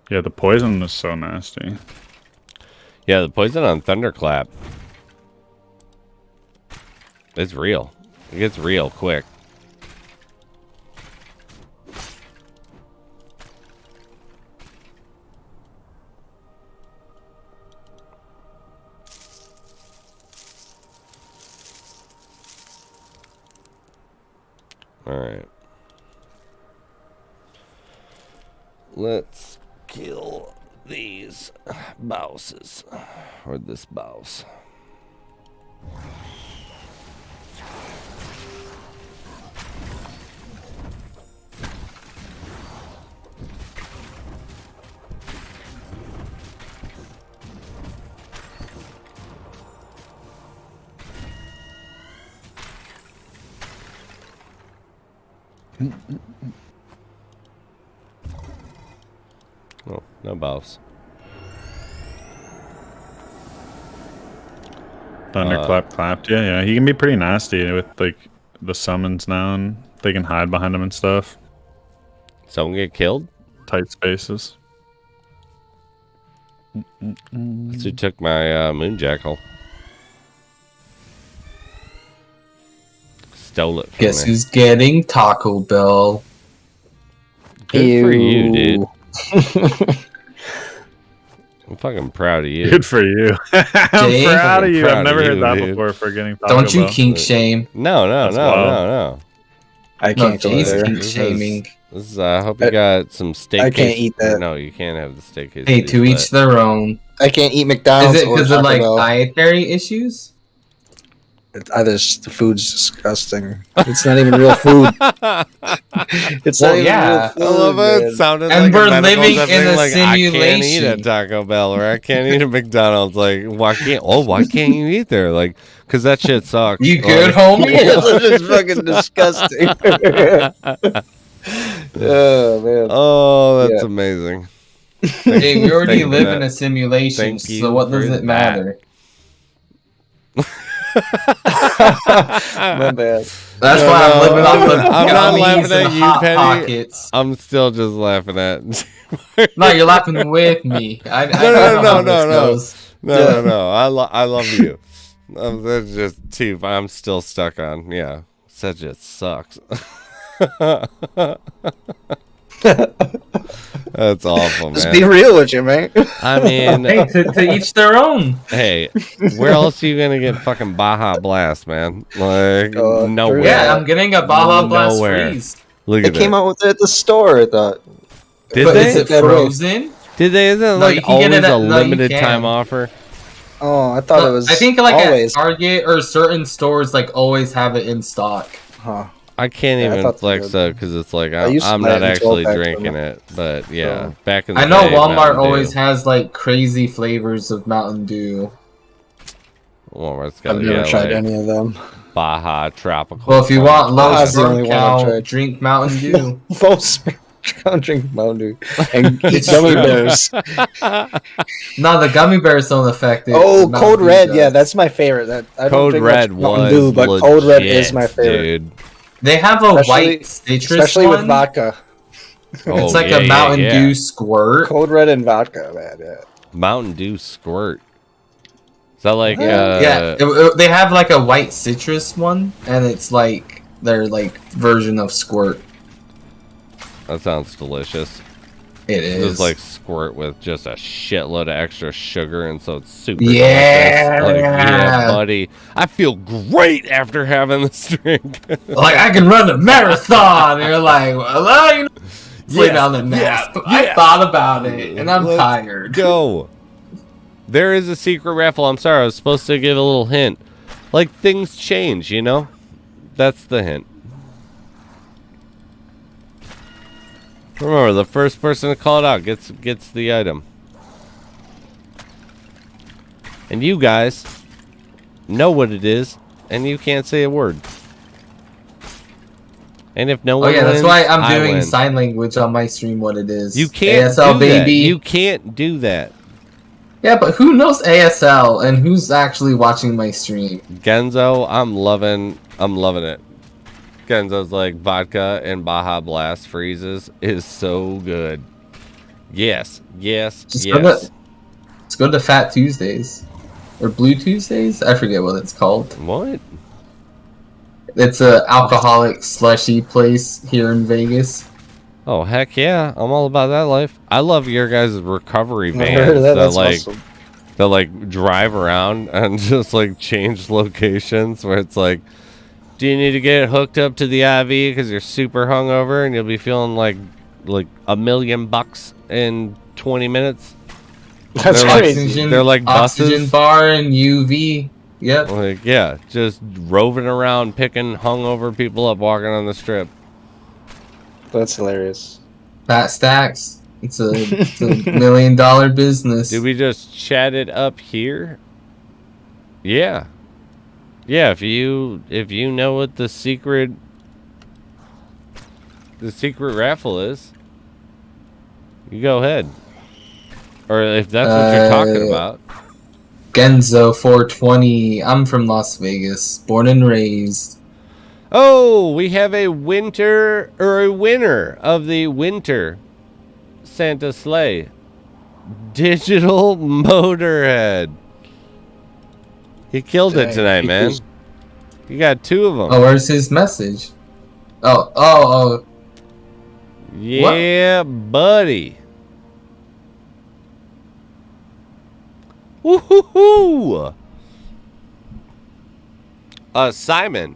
Yeah, the poison is so nasty. Yeah, the poison on Thunderclap. It's real. It gets real quick. Alright. Let's kill these bosses. Or this boss. Oh, no boss. Thunderclap clapped. Yeah. He can be pretty nasty with like the summons now, and they can hide behind him and stuff. Someone get killed? Tight spaces. That's who took my moon jackal. Stole it from Guess me. who's getting Taco Bell? Good for you, dude. I'm fucking proud of you. Good for you. I'm Jay, proud of you. proud I've never of heard you, that dude. before for getting Taco Don't you Bell. kink shame? No. I No, can't go Jay's there. kink shaming. This is, I hope you got some steak. I can't eat that. No, you can't have the steak. Hey, to each their own. I can't eat McDonald's Is it or because of Taco like Bell. dietary issues? The food's disgusting. It's not even real food. It's not even real food. I love it. It sounded And like we're a medical living in thing, a like, I can't eat simulation. at Taco Bell or I can't eat at McDonald's. Like, why can't you eat there? Like, because that shit sucks. You good, Like, homie? It's just fucking disgusting. Oh man. oh, that's Yeah. amazing. Hey, we already Thank you live for in that. a simulation, Thank you so what does for it matter? My bad. That's No, why no, I'm living off the I'm not gummies laughing at and you, Hot Penny. Pockets. I'm still just laughing at. No, you're laughing with me. I know No. how this goes. No. I love you. That's just too. I'm still stuck on. Yeah, that just sucks. That's awful, man. Just be real with you, man. I mean, Hey, to each their own. hey, where else are you gonna get fucking Baja Blast, man? Like nowhere. Yeah, I'm getting a Baja Blast Nowhere. freeze. Look They at came it. out with it at the store, I thought. Did But they? is it That way. frozen? Did they? Isn't it No, like you can get always it at- a no, you limited can. time offer? Oh, I thought it was I think like always. at Target or certain stores like always have it in stock. Huh. I can't Yeah, I even thought they flex did. though because it's like I used to I'm buy it not in actually 12-pack from drinking it. But yeah, So- back in the I know day, Walmart Mountain always Dew. has like crazy flavors of Mountain Dew. Walmart's got I've never tried like any of them. Baja Tropical. Well, if you want low Baja's the only sperm one I've count, tried. drink Mountain Dew. Most can't drink Mountain Dew and eat gummy bears. No, the gummy bears don't affect it. Oh, The Mountain Code Dew Red. does. Yeah, that's my favorite. That I don't Code drink Red much Mountain was Dew, but legit, Code Red is my favorite, dude. They have a Especially- white citrus especially one. with vodka. Oh, It's like yeah, a Mountain yeah. Dew squirt. Code Red and vodka, man. Yeah. Mountain Dew squirt. Is that like Yeah, they have like a white citrus one, and it's like their like version of squirt. That sounds delicious. It It's is like squirt with just a shitload of extra sugar, and so it's super Yeah. delicious. Like, yeah, buddy. I feel great after having this drink. like I can run a marathon. And you're like, well, you know, lay down the nap. I thought about it, and I'm Let's tired. Go. There is a secret raffle. I'm sorry, I was supposed to give a little hint. Like things change, you know? That's the hint. Remember, the first person to call it out gets the item. And you guys know what it is, and you can't say a word. And if no Oh one yeah, that's wins, why I'm I doing win. sign language on my stream. What it is? You can't ASL do baby. that. You can't do that. Yeah, but who knows ASL and who's actually watching my stream? Genzo, I'm loving it. Genzo's like vodka and Baja Blast freezes is so good. Yes, yes, Just yes. let's go to Fat Tuesdays or Blue Tuesdays. I forget what it's called. What? It's a alcoholic slushy place here in Vegas. Oh heck yeah! I'm all about that life. I love your guys' recovery I heard vans of that That's like awesome. that like drive around and just like change locations where it's like, do you need to get hooked up to the IV because you're super hungover and you'll be feeling like $1 million in 20 minutes? That's They're like- crazy. They're like buses? Oxygen bar and UV. Yep. Like, yeah, just roving around, picking hungover people up, walking on the strip. That's hilarious. Fat Stacks. It's a $1 million business. Did we just chat it up here? Yeah. Yeah, if you know what the secret raffle is, you go ahead. Or if that's what you're talking about. Genzo 420. I'm from Las Vegas, born and raised. Oh, we have a winner of the winter Santa sleigh. Digital Motorhead. He killed it Dang, tonight, he man. was- You got 2 of them. Oh, where's his message? Oh. Yeah, buddy. Woohoo! Simon,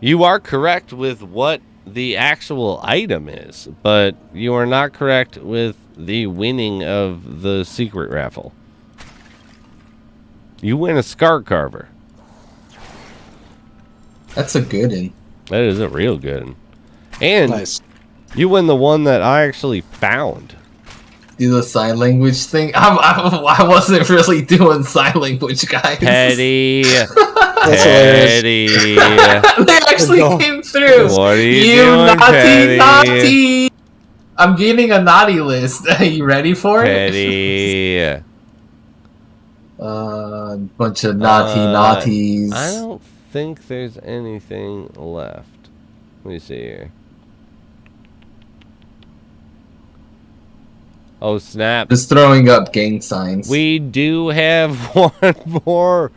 you are correct with what the actual item is, but you are not correct with the winning of the secret raffle. You win a scar carver. That's a good one. That is a real good one. And Nice. you win the one that I actually found. Do the sign language thing. I wasn't really doing sign language, guys. Petty. That's Petty. They actually No. came through. What are you doing, naughty, Petty? naughty. I'm getting a naughty list. Are you ready for it? Petty. Bunch of naughties. I don't think there's anything left. Let me see here. Oh, snap. Just throwing up gang signs. We do have one more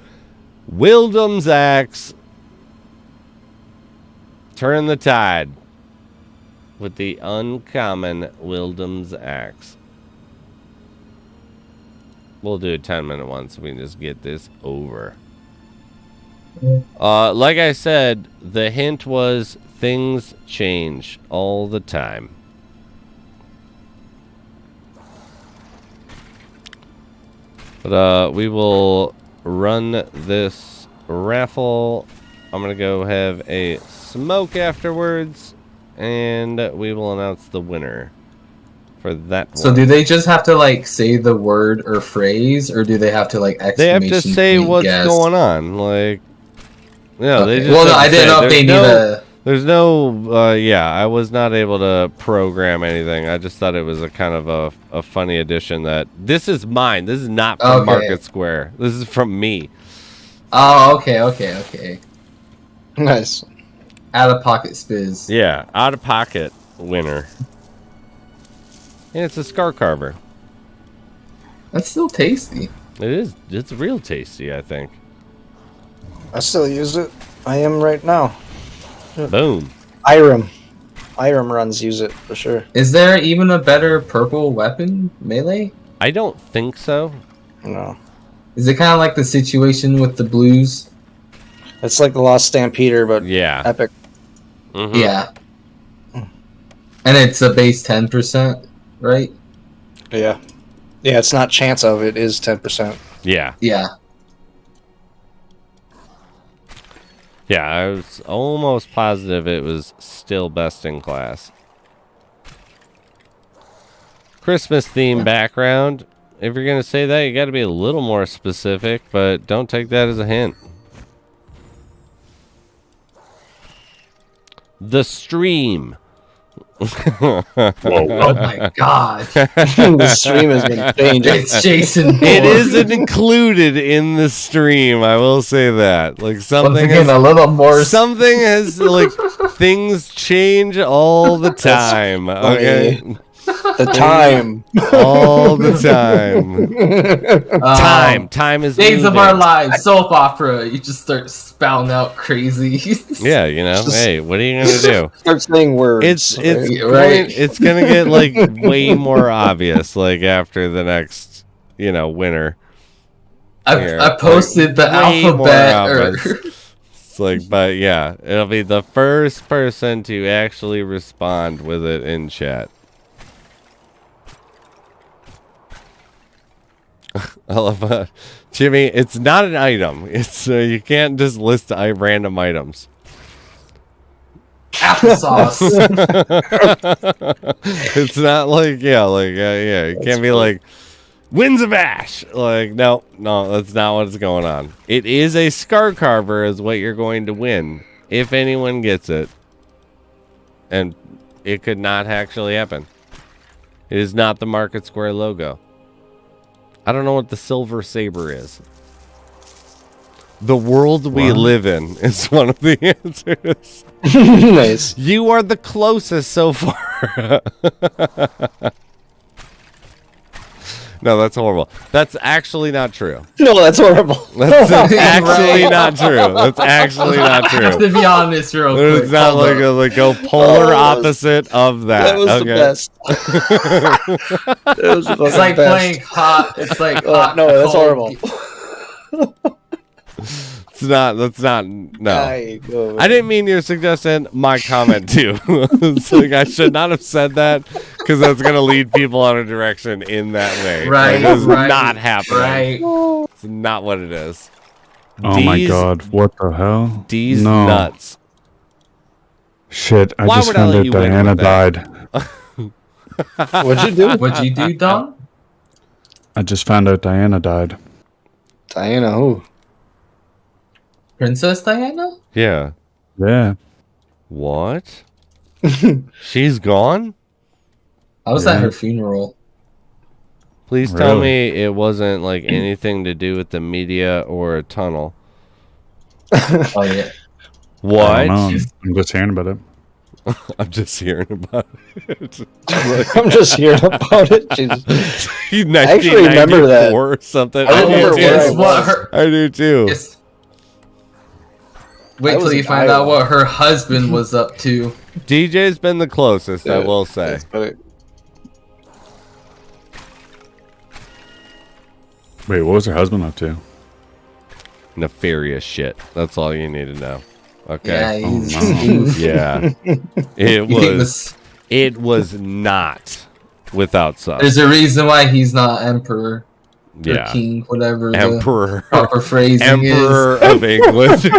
Wildum's Axe. Turn the tide with the uncommon Wildum's Axe. We'll do a 10-minute one so we can just get this over. Like I said, the hint was things change all the time. But we will run this raffle. I'm going to go have a smoke afterwards, and we will announce the winner for that So one. do they just have to like say the word or phrase, or do they have to like They have exclamation to say point what's guess? going on. Like, no, they Okay. just Well, no, have to I didn't know say. if they need a. There's no, yeah, I was not able to program anything. I just thought it was a kind of a funny addition that this is mine. This is not from Okay. MarketSquare. This is from me. Oh, okay. Nice. Out of pocket spiz. Yeah, out of pocket winner. And it's a scar carver. That's still tasty. It is. It's real tasty, I think. I still use it. I am right now. Boom. Irem runs use it for sure. Is there even a better purple weapon melee? I don't think so. No. Is it kind of like the situation with the blues? It's like the Lost Stampeder, but Yeah. epic. Mhm. Yeah. And it's a base 10%, right? Yeah. Yeah, it's not chance of, it is 10%. Yeah. Yeah. Yeah, I was almost positive it was still best in class. Christmas theme background. If you're going to say that, you got to be a little more specific, but don't take that as a hint. The stream. Whoa, Oh what? my god. The stream has been changing. It's Jason Bourne. It isn't included in the stream, I will say that. Like Once something again, has, a little more. something has like things change all the time. Okay? The time. All the time. Time is Days of moving. Our Lives, soap opera. You just start spouting out crazy. Yeah, you know. Just- Hey, what are you gonna do? Start saying words. It's Right. it's gonna get like way more obvious like after the next winner. Here, I posted the way more alphabet. Or, obvious. It's like, but yeah, it'll be the first person to actually respond with it in chat. I love Jimmy. It's not an item. It's you can't just list random items. applesauce. It's not like yeah. It can't be like Winds of Ash. Like no, that's not what's going on. It is a scar carver is what you're going to win if anyone gets it, and it could not actually happen. It is not the MarketSquare logo. I don't know what the silver saber is. The world we live in is one of the answers. Nice. You are the closest so far. No, that's horrible. That's actually not true. No, that's horrible. That's actually not true. That's actually not I have to true. be honest real quick. It's not Hold like up. a polar Oh, opposite of that. That was the okay? best. That was the It's like best. playing hot. It's like Oh, hot. no, that's cold. horrible. It's not. That's not. No. I didn't mean you're suggesting my comment too. It's like I should not have said that because that's gonna lead people on a direction in that way. Right, It is right, not happening. Right. It's not what it is. Oh my god, what the hell? D's No. nuts. Shit, I Why just would I found let out you win Diana with that? died. What'd you do? What'd you do, Don? I just found out Diana died. Diana, who? Princess Diana? Yeah. Yeah. What? She's gone? I was at her funeral. Please tell Really? me it wasn't like anything to do with the media or a tunnel. Oh yeah. What? I don't know. I'm just hearing about it. I'm just hearing about it. I'm just hearing about it. Jesus. I actually remember that. Or something. I remember do where I too. was. I do too. Yes. Wait was till you in find out Iowa. what her husband was up to. DJ's been the closest, I will say. That's about it. Wait, what was her husband up to? Nefarious shit. That's all you need to know. Yeah, Okay. he's, Oh, no. he's- Yeah. It was not without suck. There's a reason why he's not emperor or Yeah. king, whatever the Emperor. proper phrasing Emperor is. of England.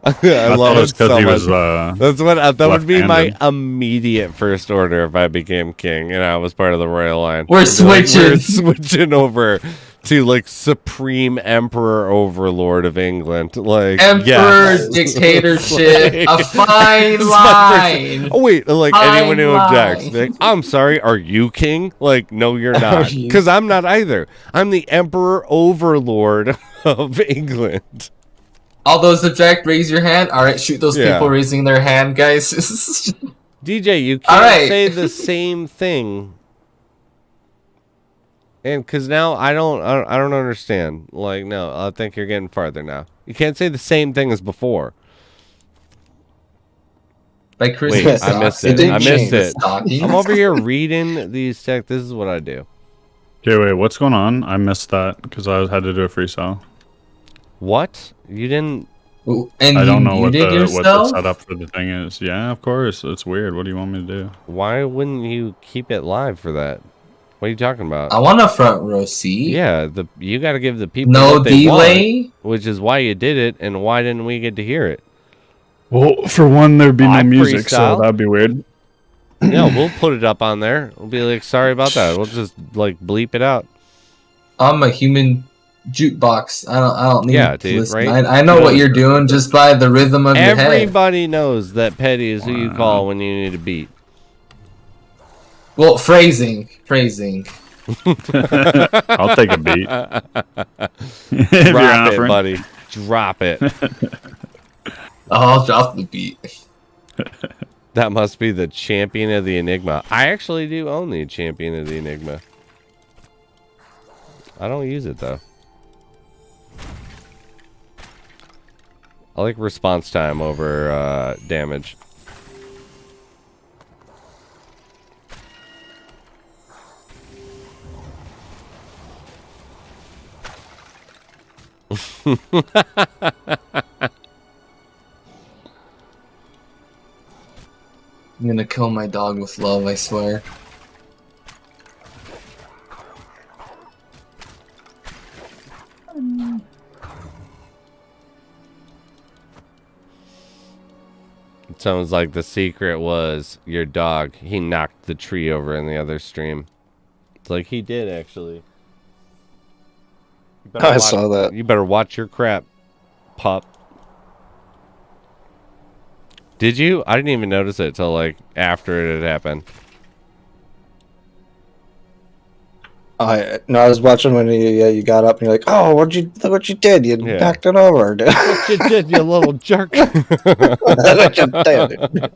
I love it so he much. was. That's what that would be my left-handed. immediate first order if I became king and I was part of the royal line. We're I'd be like, switching. We're switching over to like supreme emperor overlord of England. Like Emperor yes. dictatorship, Like- a fine It's my line. Oh wait, like Fine anyone who objects, line. like, I'm sorry, are you king? Like, no, you're not, you- because I'm not either. I'm the emperor overlord of England. All those object, raise your hand. All right, shoot those Yeah. people raising their hand, guys. DJ, you All can't right. say the same thing. And because now I don't understand. Like, no, I think you're getting farther now. You can't say the same thing as before. By Wait, Christmas, I missed It it. didn't I missed change. it. Stockings. I'm over here reading these texts. This is what I do. Okay, wait, what's going on? I missed that because I had to do a freestyle. What? You didn't? Ooh, and I don't know you what did the yourself? setup for the thing is. Yeah, of course. It's weird. What do you want me to do? Why wouldn't you keep it live for that? What are you talking about? I want a front row seat. Yeah, you got to give the people No what they delay. want, which is why you did it, and why didn't we get to hear it? Well, for one, there'd be no I music, freestyle. so that'd be weird. No, we'll put it up on there. We'll be like, sorry about that. We'll just like bleep it out. I'm a human jukebox. I don't need Yeah, to dude, listen. right? I know what you're doing just by the rhythm of your head. Everybody knows that Petty is who you call when you need a beat. Well, phrasing. I'll take a beat. If you're Drop it, offering. buddy. Drop it. I'll drop the beat. That must be the champion of the Enigma. I actually do own the champion of the Enigma. I don't use it though. I like response time over damage. I'm gonna kill my dog with love, I swear. It sounds like the secret was your dog. He knocked the tree over in the other stream. It's like he did actually. You better I saw that. You better watch your crap, pup. Did you? I didn't even notice it till like after it had happened. I was watching when you got up and you're like, oh, look what you did. You Yeah. knocked it over. Dude. What you did, you little jerk. What you did.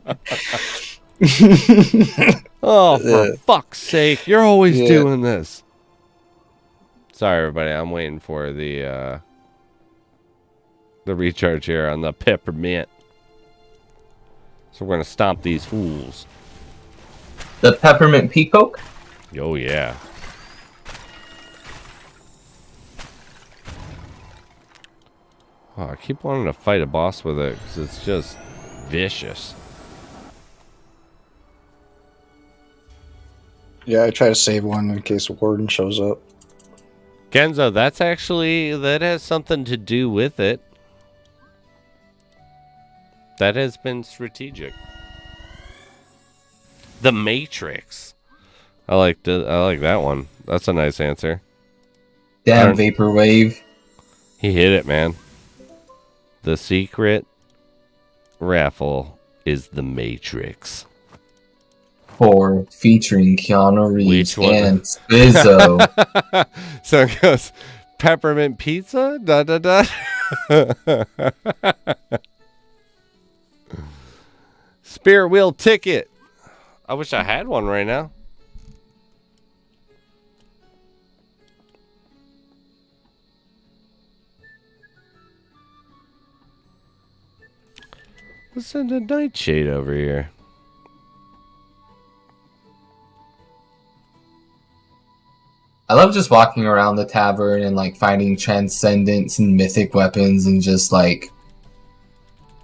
Oh, for Yeah. fuck's sake. You're always Yeah. doing this. Sorry, everybody. I'm waiting for the recharge here on the peppermint. So we're going to stomp these fools. The peppermint peacock? Oh, yeah. Oh, I keep wanting to fight a boss with it because it's just vicious. Yeah, I try to save one in case Warden shows up. Genzo, that has something to do with it. That has been strategic. The Matrix. I like that one. That's a nice answer. Damn, Vaporwave. He hit it, man. The secret raffle is the Matrix. 4 featuring Keanu Reeves Which one? and Spizzo. So it goes peppermint pizza? Da da da. Spirit wheel ticket. I wish I had one right now. What's in the nightshade over here? I love just walking around the tavern and like finding transcendence and mythic weapons and just like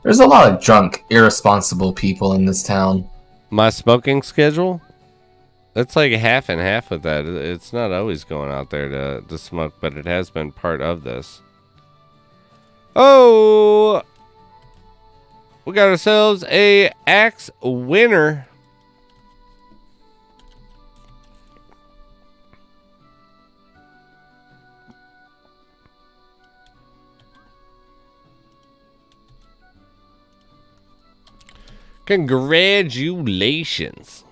there's a lot of drunk, irresponsible people in this town. My smoking schedule? It's like half and half with that. It's not always going out there to smoke, but it has been part of this. Oh! We got ourselves a axe winner. Congratulations.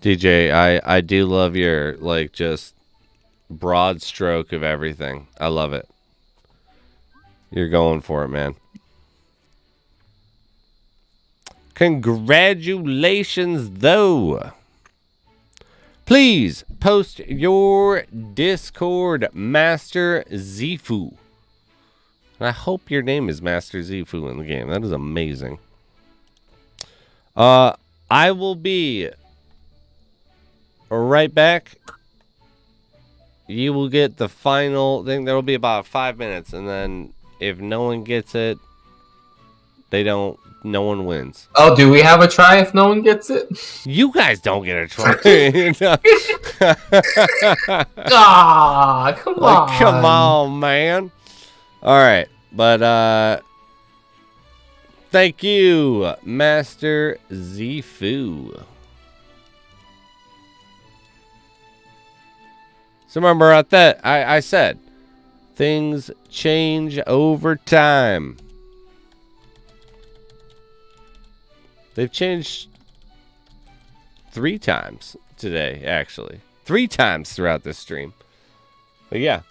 DJ, I do love your like just broad stroke of everything. I love it. You're going for it, man. Congratulations, though. Please post your Discord, Master Zifu. I hope your name is Master Zifu in the game. That is amazing. I will be right back. You will get the final thing. There will be about 5 minutes, and then if no one gets it, no one wins. Oh, do we have a try if no one gets it? You guys don't get a try. Ah, come on. Come on, man. All right, but thank you, Master Zifu. So remember at that I said things change over time. They've changed 3 times today, actually. 3 times throughout this stream. But yeah,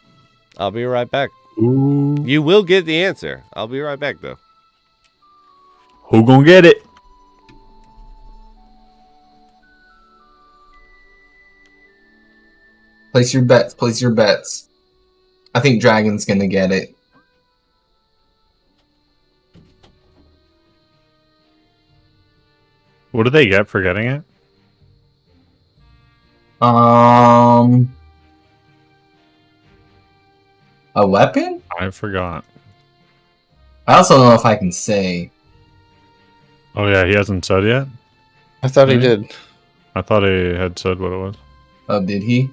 I'll be right back. Ooh. You will get the answer. I'll be right back, though. Who gonna get it? Place your bets. Place your bets. I think Dragon's gonna get it. What do they get for getting it? A weapon? I forgot. I also don't know if I can say. Oh yeah, he hasn't said yet? I thought he did. I thought he had said what it was. Oh, did he?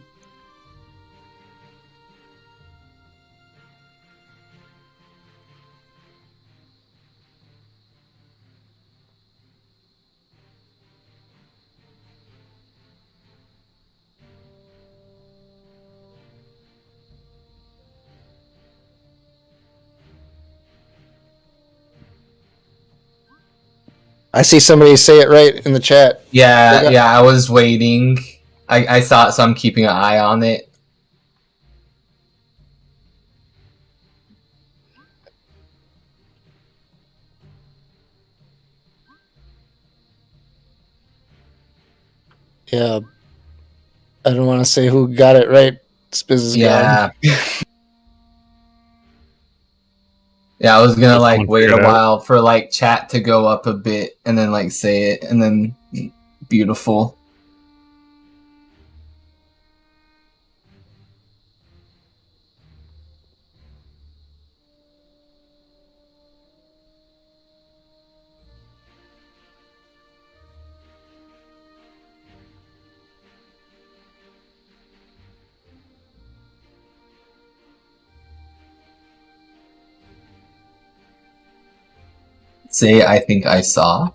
I see somebody say it right in the chat. Yeah, I was waiting. I saw it, so I'm keeping an eye on it. Yeah. I don't want to say who got it right. Spiz is gone. Yeah, I was gonna Just like don't wait figure a it out. while for like chat to go up a bit and then like say it and then beautiful. say I think I saw.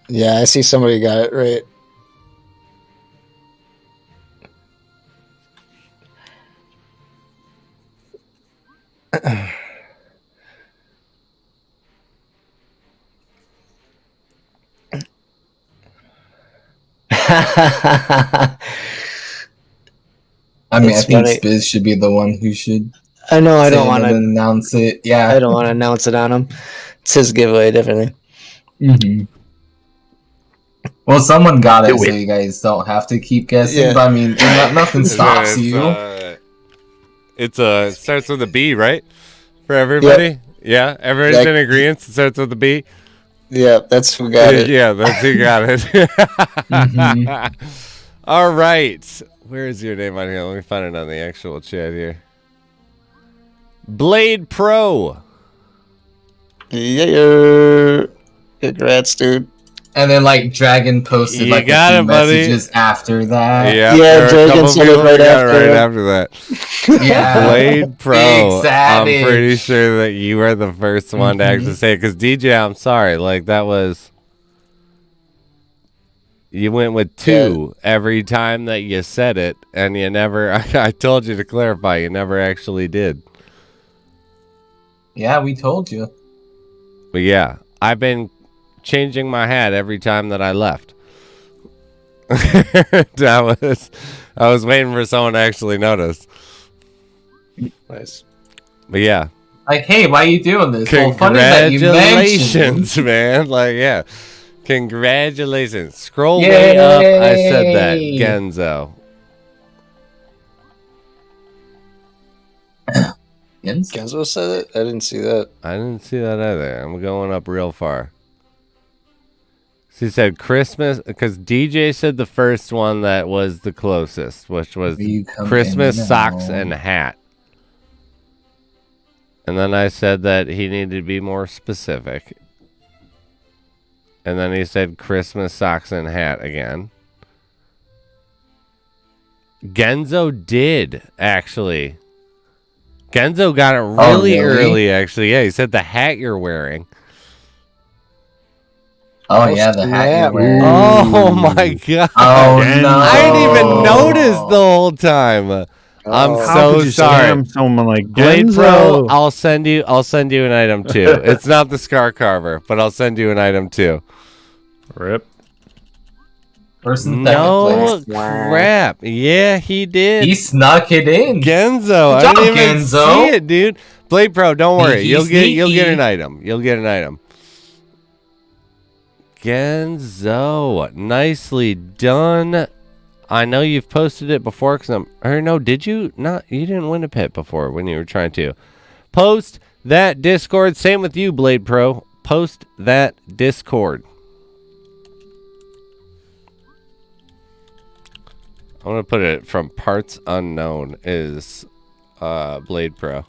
Yeah, I see somebody got it right. I mean, It's I think funny. Spiz should be the one who should I know. I say don't it want and to. announce it. Yeah. I don't want to announce it on him. It's his giveaway, definitely. Mm-hmm. Well, someone got it, Do so it. you guys don't have to keep guessing. Yeah. But I mean, nothing stops It's, you. it starts with a B, right? For everybody? Yeah, everybody's in agreement. It starts with a B. Yeah, that's who got it. Yeah, that's who got it. Mhm. All right. Where is your name on here? Let me find it on the actual chat here. Blade Pro. Yeah. Congrats, dude. And then like Dragon posted You like got a few it, buddy. messages after that. Yeah, Yeah, there were a Dragon couple said it people that right got it right after. after that. Yeah. Blade Pro. Big I'm pretty savage. sure that you were the first one to actually say it. Because DJ, I'm sorry. Like, that was... You went with 2 every time that you said it. And you never... I told you to clarify. You never actually did. Yeah, we told you. But yeah, I've been changing my hat every time that I left. I was waiting for someone to actually notice. Nice. But yeah, Like, hey, why are you doing this? Well, funny that you mentioned congratulations, man. Like, yeah, congratulations. Scroll way up. I said that, Yay. Genzo. Genzo said it? I didn't see that. I didn't see that either. I'm going up real far. She said Christmas, because DJ said the first one that was the closest, which was You come Christmas in socks now. and hat. And then I said that he needed to be more specific. And then he said Christmas socks and hat again. Genzo did, actually. Genzo got it really early, actually. Yeah, he said the hat you're wearing. Oh, yeah, the hat snap. you're wearing. Oh my god. Oh, Genzo. no. I didn't even notice the whole time. I'm Oh. How so could you sorry. scam someone like Blade Pro, Genzo? I'll send you an item too. It's not the Scar Carver, but I'll send you an item too. Rip. First and second No place. crap. Yeah, he did. He snuck it in. Genzo. I Good didn't job, even Genzo. see it, dude. Blade Pro, don't worry. Sneaky, You'll get sneaky. an item. You'll get an item. Genzo, nicely done. I know you've posted it before, did you not? You didn't win a pet before when you were trying to post that Discord. Same with you, Blade Pro. Post that Discord. I'm gonna put it from parts unknown is Blade Pro.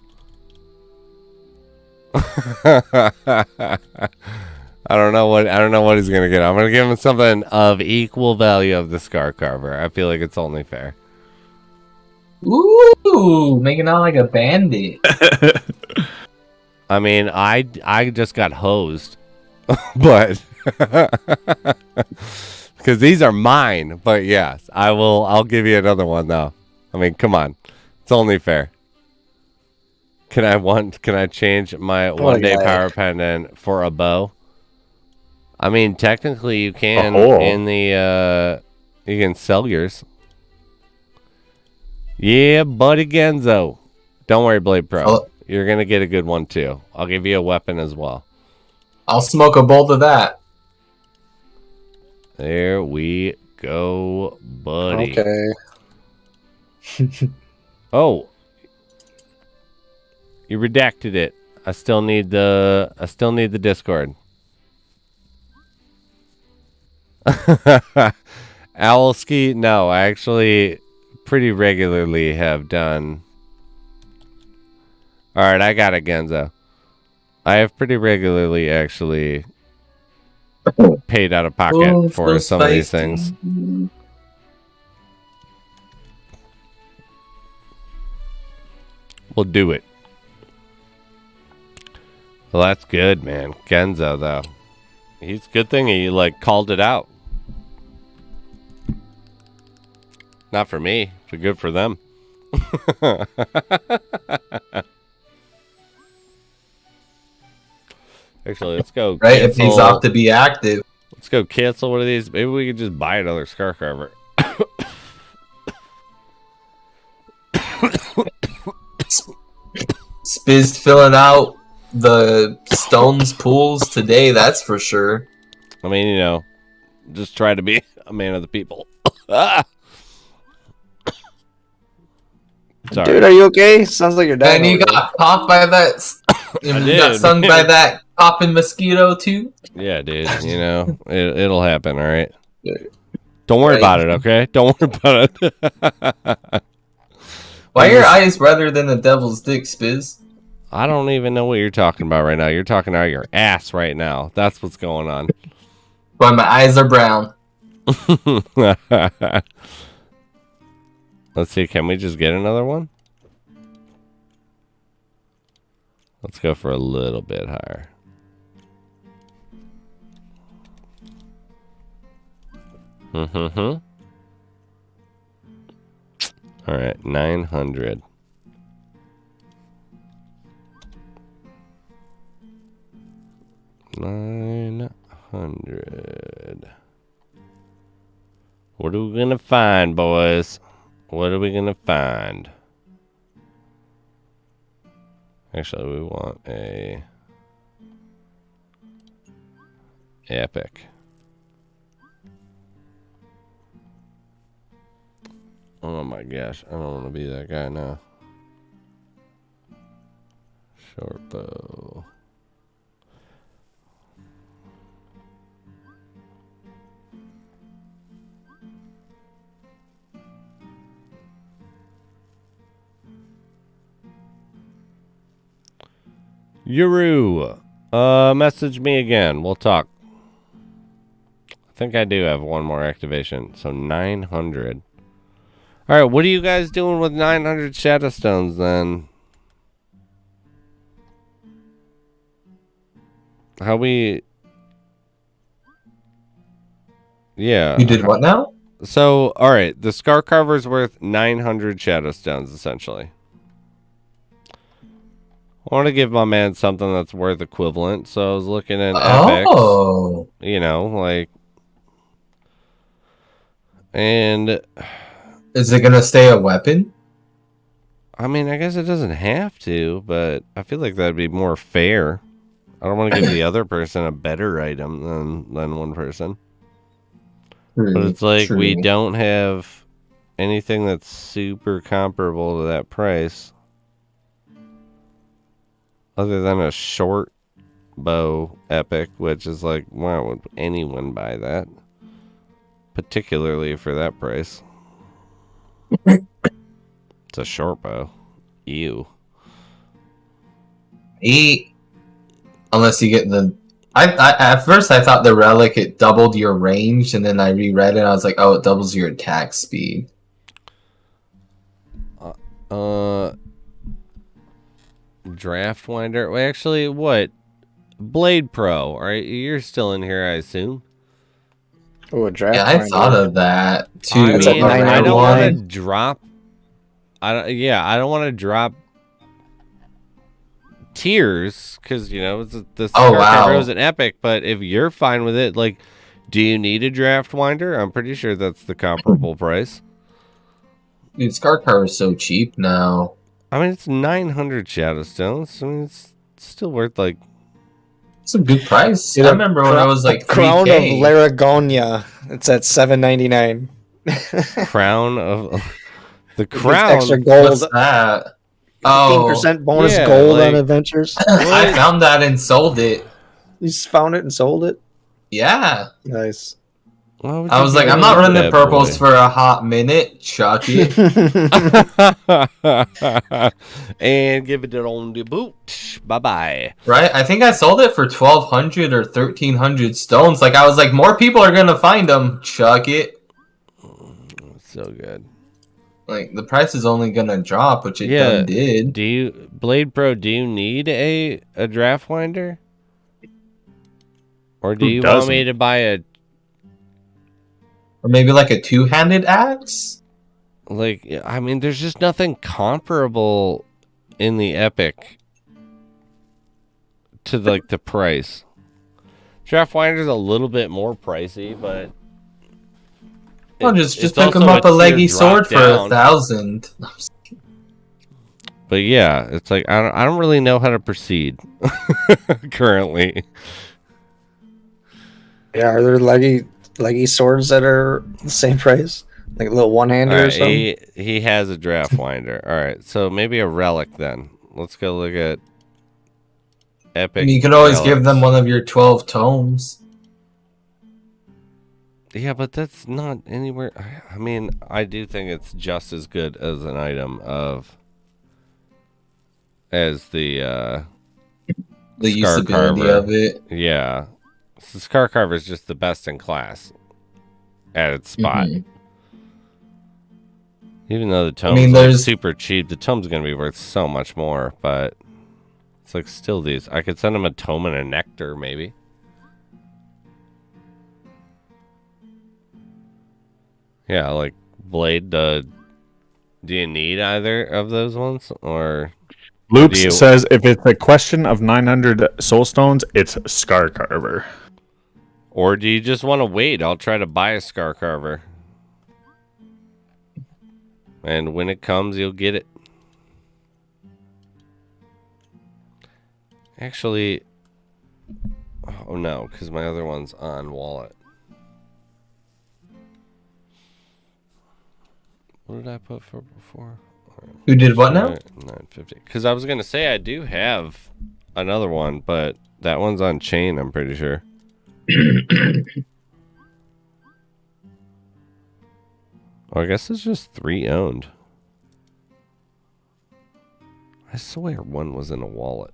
I don't know what he's gonna get. I'm gonna give him something of equal value of the Scar Carver. I feel like it's only fair. Ooh, making out like a bandit. I mean, I just got hosed, but because these are mine. But yes, I'll give you another one though. I mean, come on, it's only fair. Can I change my one-day power pendant for a bow? I mean, technically you can in the you can sell yours. Yeah, buddy Genzo. Don't worry, Blade Pro. Oh. You're gonna get a good one too. I'll give you a weapon as well. I'll smoke a bolt of that. There we go, buddy. Okay. Oh. You redacted it. I still need the Discord. Owlski, no, I actually pretty regularly have done. Alright, I got it, Genzo. I have pretty regularly actually paid out of pocket for some of these things. We'll do it. Well, that's good, man. Genzo, though. He's good thing he, like, called it out. Not for me, but good for them. Actually, let's go. Right? It pays off to be active. Let's go cancel one of these. Maybe we could just buy another Scar Carver. Spiz filling out the stones pools today, that's for sure. I mean, you know, just try to be a man of the people. Sorry. Dude, are you okay? Sounds like you're dying. And you got popped by that. You got stung by that popping mosquito too. Yeah, dude. You know, it'll happen. All right. Don't worry about it. Okay. Don't worry about it. Why are your eyes redder than the devil's dick, Spiz? I don't even know what you're talking about right now. You're talking out of your ass right now. That's what's going on. Why my eyes are brown. Let's see. Can we just get another one? Let's go for a little bit higher. All right, 900. What are we gonna find, boys? What are we gonna find? Actually, we want a epic. Oh my gosh, I don't want to be that guy now. Short bow. Yuru, message me again. We'll talk. I think I do have one more activation. So 900. All right, what are you guys doing with 900 Shadowstones then? How we... Yeah. You did what now? So, all right, the Scar Carver's worth 900 Shadowstones, essentially. I want to give my man something that's worth equivalent, so I was looking at epics. You know, like... And... Is it gonna stay a weapon? I mean, I guess it doesn't have to, but I feel like that'd be more fair. I don't want to give the other person a better item than one person. But it's like we don't have anything that's super comparable to that price. Other than a short bow epic, which is like, why would anyone buy that? Particularly for that price. It's a short bow. Ew. Unless you get the... I at first I thought the relic, it doubled your range, and then I reread it and I was like, oh, it doubles your attack speed. Draft Winder. Well, actually, what? Blade Pro, right? You're still in here, I assume. Oh, a draft. Yeah, I thought of that too. I mean, I don't want to $9.99. drop. I don't want to drop tiers because you know the Scar Carver is an epic. But if you're fine with it, like, do you need a Draft Winder? I'm pretty sure that's the comparable price. Dude, Scar Carver is so cheap now. I mean, it's 900 Shadowstones. I mean, it's still worth like. It's a good price. Dude, I remember when I was like Crown 3K. of Laragonia. It's at $7.99. Crown of the It's crown. extra gold. What's that? Oh, 15% bonus yeah, gold like- on adventures. I found that and sold it. You just found it and sold it. Yeah. Nice. I was like, I'm not running purples for a hot minute. Chuck it. And give it on the boot. Bye bye. Right? I think I sold it for 1,200 or 1,300 stones. Like, I was like, more people are going to find them. Chuck it. So good. Like the price is only gonna drop, which it Yeah. done did. Do you, Blade Bro? Do you need a draft winder, or do Who you want me doesn't? to buy a Or maybe like a two-handed axe? like? I mean, there's just nothing comparable in the Epic to like the price. Draft winder's a little bit more pricey, but Well, just it's pick him also up a tier leggy drop sword for down. 1,000. But yeah, it's like I don't really know how to proceed currently. Yeah, are there leggy swords that are the same price? Like a little one-hander or Alright, something? he has a draft winder. All right, so maybe a relic then. Let's go look at Epic. You could always relics. give them one of your 12 tomes. Yeah, but that's not anywhere. I mean, I do think it's just as good as an item as the Scar usability Carver. of it. Yeah. So Scar Carver is just the best in class at its spot. Mhm. Even though the tome's mean, like there's- super cheap, the tome's going to be worth so much more, but it's like still these. I could send him a tome and a nectar, maybe. Yeah, like Blade, do you need either of those ones? Or Loops do you- says if it's a question of 900 soul stones, it's Scar Carver. Or do you just want to wait? I'll try to buy a Scar Carver. And when it comes, you'll get it. Actually, oh no, because my other one's on wallet. What did I put for before? Who did what now? 950. Because I was going to say I do have another one, but that one's on chain, I'm pretty sure. Oh, I guess it's just 3 owned. I swear one was in a wallet.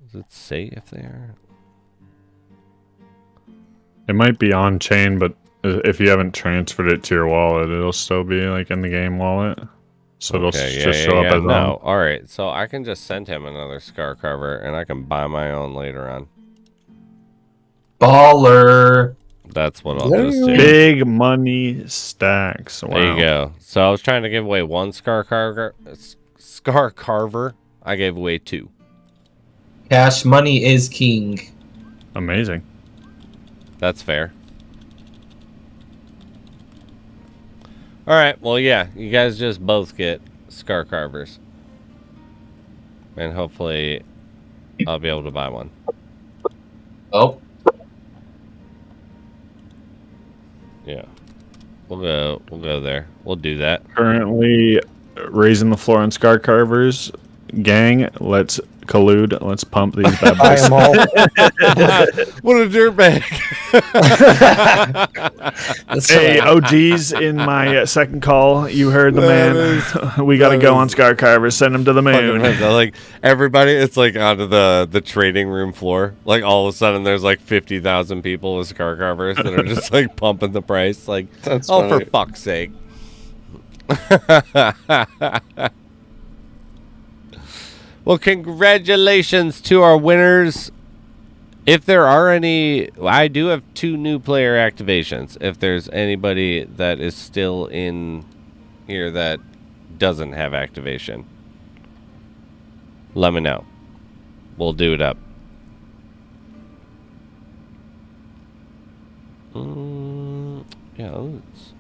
Does it say if they are? It might be on chain, but if you haven't transferred it to your wallet, it'll still be like in the game wallet. So it'll just show up as no. All right, so I can just send him another Scar Carver, and I can buy my own later on. Baller. That's what I'll just do. big money stacks. Wow. There you go. So I was trying to give away one Scar Carver. I gave away 2. Cash money is king. Amazing. That's fair. All right. Well, yeah. You guys just both get Scar Carvers. And hopefully I'll be able to buy one. Oh. Yeah. We'll go there. We'll do that. Currently raising the floor on Scar Carvers. Gang, let's collude. Let's pump these bad Buy boys. them all. What a dirtbag. That's Hey, OGs, in my second call, you heard the That man. We got to go on Scar Carvers. Send him to the moon. Like everybody, it's like onto the trading room floor. Like all of a sudden, there's like 50,000 people with Scar Carvers that are just like pumping the price. Like, That's oh, funny. for fuck's sake. Well, congratulations to our winners. If there are any, I do have 2 new player activations. If there's anybody that is still in here that doesn't have activation, let me know. We'll do it up. Yeah, let's...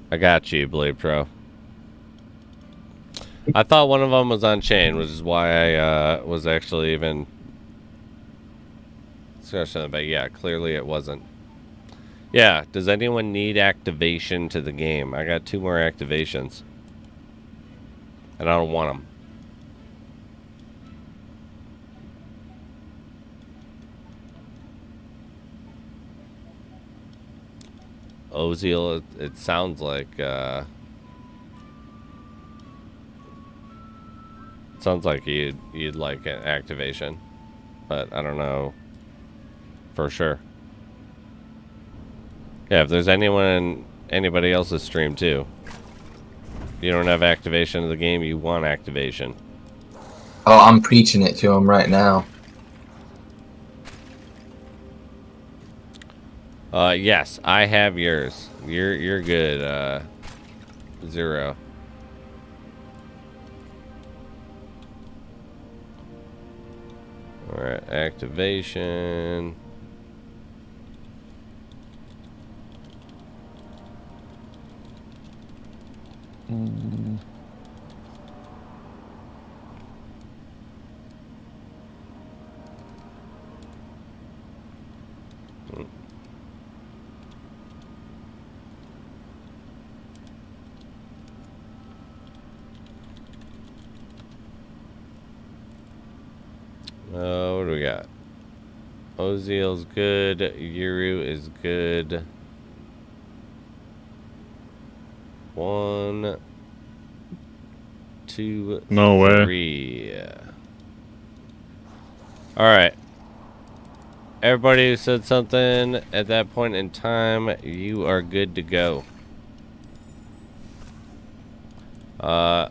I got you, Blade Pro. I thought one of them was on chain, which is why I was actually even scratching the back. Yeah, clearly it wasn't. Yeah, does anyone need activation to the game? I got 2 more activations. And I don't want them. Oziel, it sounds like you'd like an activation, but I don't know for sure. Yeah, if there's anybody else's stream too. If you don't have activation of the game, you want activation. Oh, I'm preaching it to him right now. Yes, I have yours. You're good, Zero. Alright, activation. What do we got? Oziel's good. Yuru is good. 1, 2, No way. 3. Alright. Everybody who said something at that point in time, you are good to go. I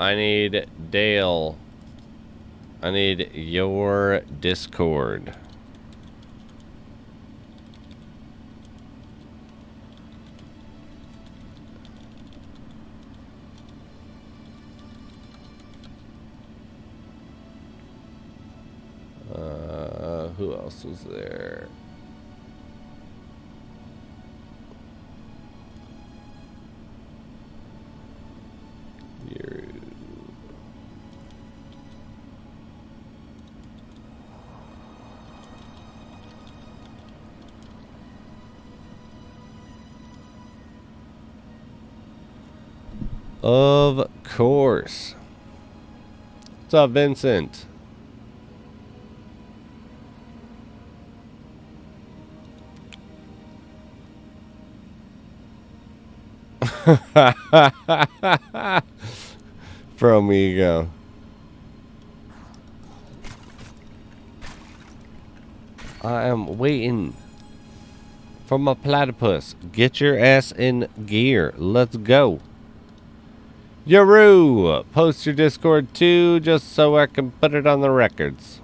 need Dale. I need your Discord. Who else was there? Of course. What's up, Vincent? From Ego. I am waiting for my platypus. Get your ass in gear. Let's go. Yaru, post your Discord too, just so I can put it on the records.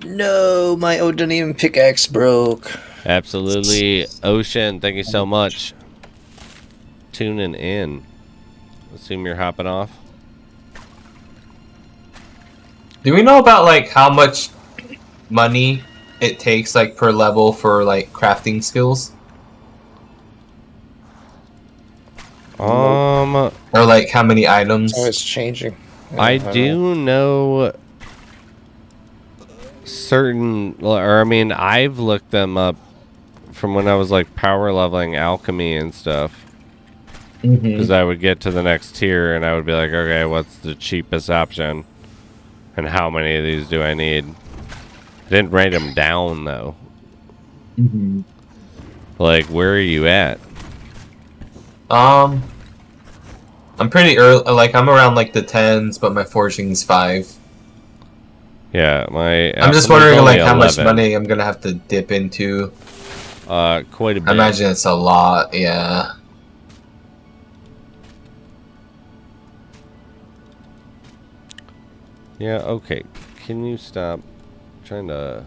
No, my Odinium pickaxe broke. Absolutely. Ocean, thank you so much. Tuning in. Assume you're hopping off. Do we know about like how much money it takes like per level for like crafting skills? Or like how many items? Oh, it's changing. I do know certain, or I mean, I've looked them up from when I was like power leveling alchemy and stuff. Because I would get to the next tier and I would be like, okay, what's the cheapest option? And how many of these do I need? I didn't write them down though. Like, where are you at? I'm pretty early. Like I'm around like the 10s, but my forging's 5. Yeah, I'm just wondering like how much money I'm gonna have to dip into. Quite a bit. I imagine it's a lot. Yeah. Yeah, okay. Can you stop trying to...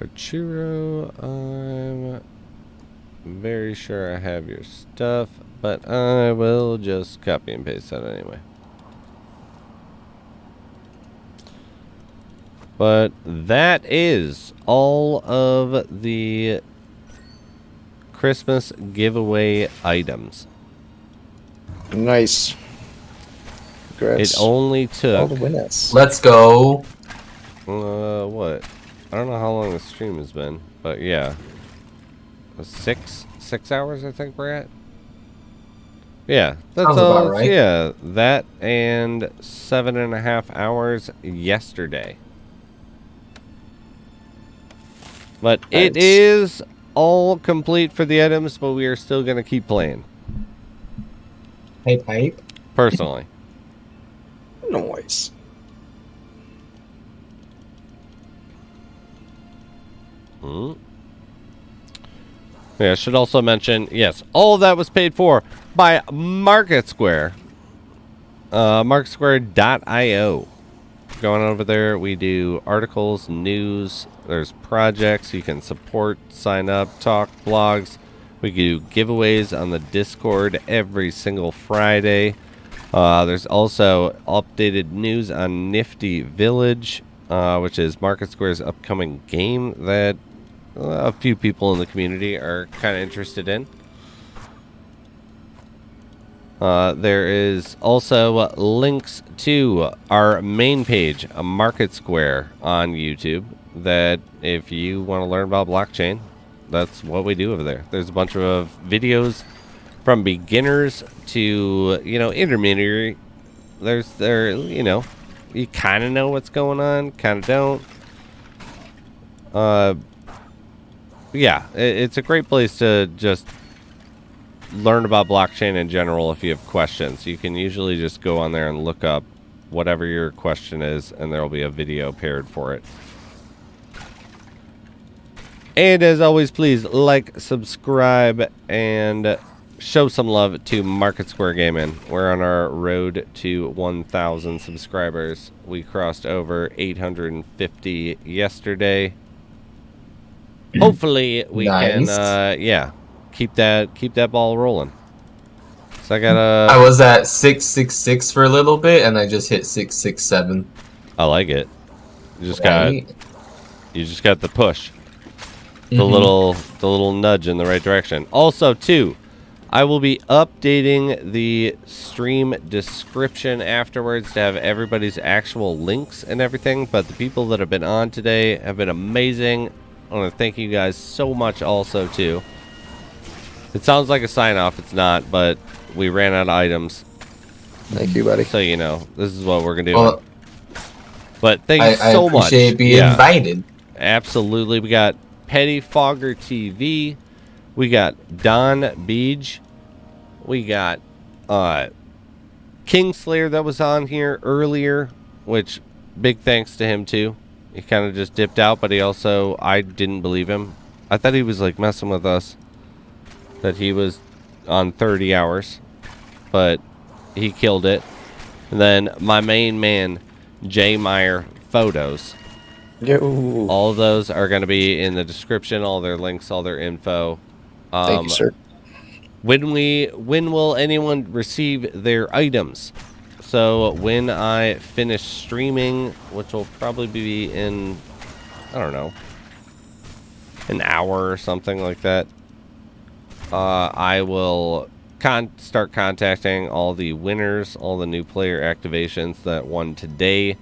Archiro, I'm very sure I have your stuff, but I will just copy and paste that anyway. But that is all of the Christmas giveaway items. Nice. Congrats. It only took... all the winners. Let's go. What? I don't know how long the stream has been, but yeah. 6 hours I think we're at. Yeah, that's Sounds all. about right. Yeah, that and 7.5 hours yesterday. But it Nice. is all complete for the items, but we are still going to keep playing. Hype. Personally. Noise. Yeah, I should also mention, yes, all of that was paid for by MarketSquare. MarketSquare.io. Going over there, we do articles, news, there's projects you can support, sign up, talk, blogs. We do giveaways on the Discord every single Friday. There's also updated news on Nifty Village, which is MarketSquare's upcoming game that a few people in the community are kind of interested in. There is also links to our main page, MarketSquare, on YouTube, that if you want to learn about blockchain, that's what we do over there. There's a bunch of videos from beginners to, intermediary. You kind of know what's going on, kind of don't. Yeah, it's a great place to just learn about blockchain in general. If you have questions, you can usually just go on there and look up whatever your question is, and there will be a video paired for it. And as always, please like, subscribe, and show some love to MarketSquare Gaming. We're on our road to 1,000 subscribers. We crossed over 850 yesterday. Hopefully we Nice. can keep that ball rolling. So I was at 666 for a little bit, and I just hit 667. I like it. You just Right? got the push. The little nudge in the right direction. Also, too, I will be updating the stream description afterwards to have everybody's actual links and everything. But the people that have been on today have been amazing. I want to thank you guys so much also, too. It sounds like a sign-off. It's not, but we ran out of items. Thank you, buddy. So, this is what we're going to do. Well, But thank you so much. I appreciate being invited. Absolutely. We got Petty Fogger TV. We got DonBej. We got KingSlayer that was on here earlier, which big thanks to him too. He kind of just dipped out, but I didn't believe him. I thought he was like messing with us, that he was on 30 hours, but he killed it. And then my main man, JmeyerPhotos. Yo. All of those are going to be in the description, all their links, all their info. Thank you, sir. When will anyone receive their items? So when I finish streaming, which will probably be in, I don't know, an hour or something like that, I will start contacting all the winners, all the new player activations that won today.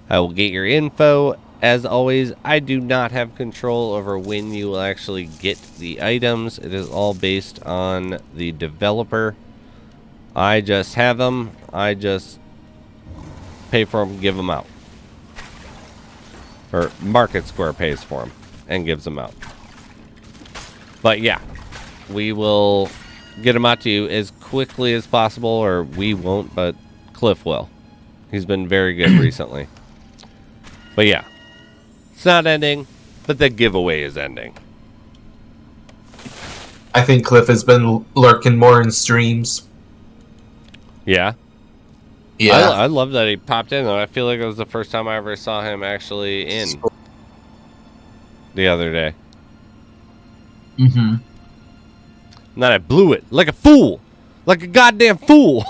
I will get your info. As always, I do not have control over when you will actually get the items. It is all based on the developer. I just have them. I just pay for them, give them out. Or MarketSquare pays for them and gives them out. But yeah, we will get them out to you as quickly as possible, or we won't, but Cliff will. He's been very good recently. But yeah, it's not ending, but the giveaway is ending. I think Cliff has been lurking more in streams. Yeah. Yeah. I love that he popped in, though. I feel like it was the first time I ever saw him actually in the other day. Mm-hmm. And then I blew it like a fool. Like a goddamn fool.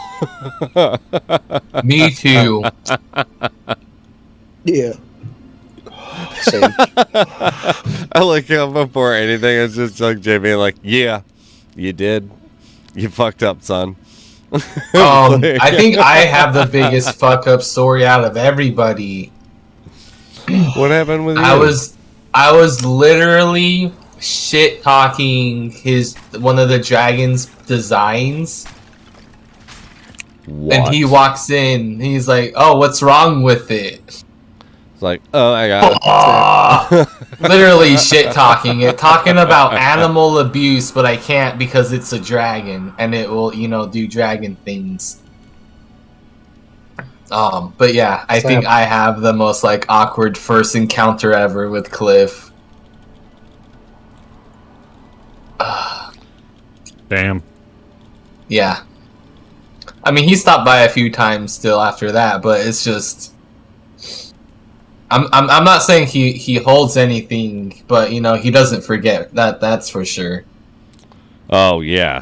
Me too. Yeah. Same. I like him before anything. It's just like Jamie, like, yeah, you did. You fucked up, son. I think I have the biggest fuck up story out of everybody. What happened with you? I was literally shit talking one of the dragon's designs, What? And he walks in. He's like, "Oh, what's wrong with it?" It's like, oh, I got it. Literally shit talking it, talking about animal abuse, but I can't because it's a dragon and it will, do dragon things. But yeah, I think I have the most like awkward first encounter ever with Cliff. Damn. Yeah. I mean, he stopped by a few times still after that, but it's just. I'm not saying he holds anything, but he doesn't forget that's for sure. Oh yeah,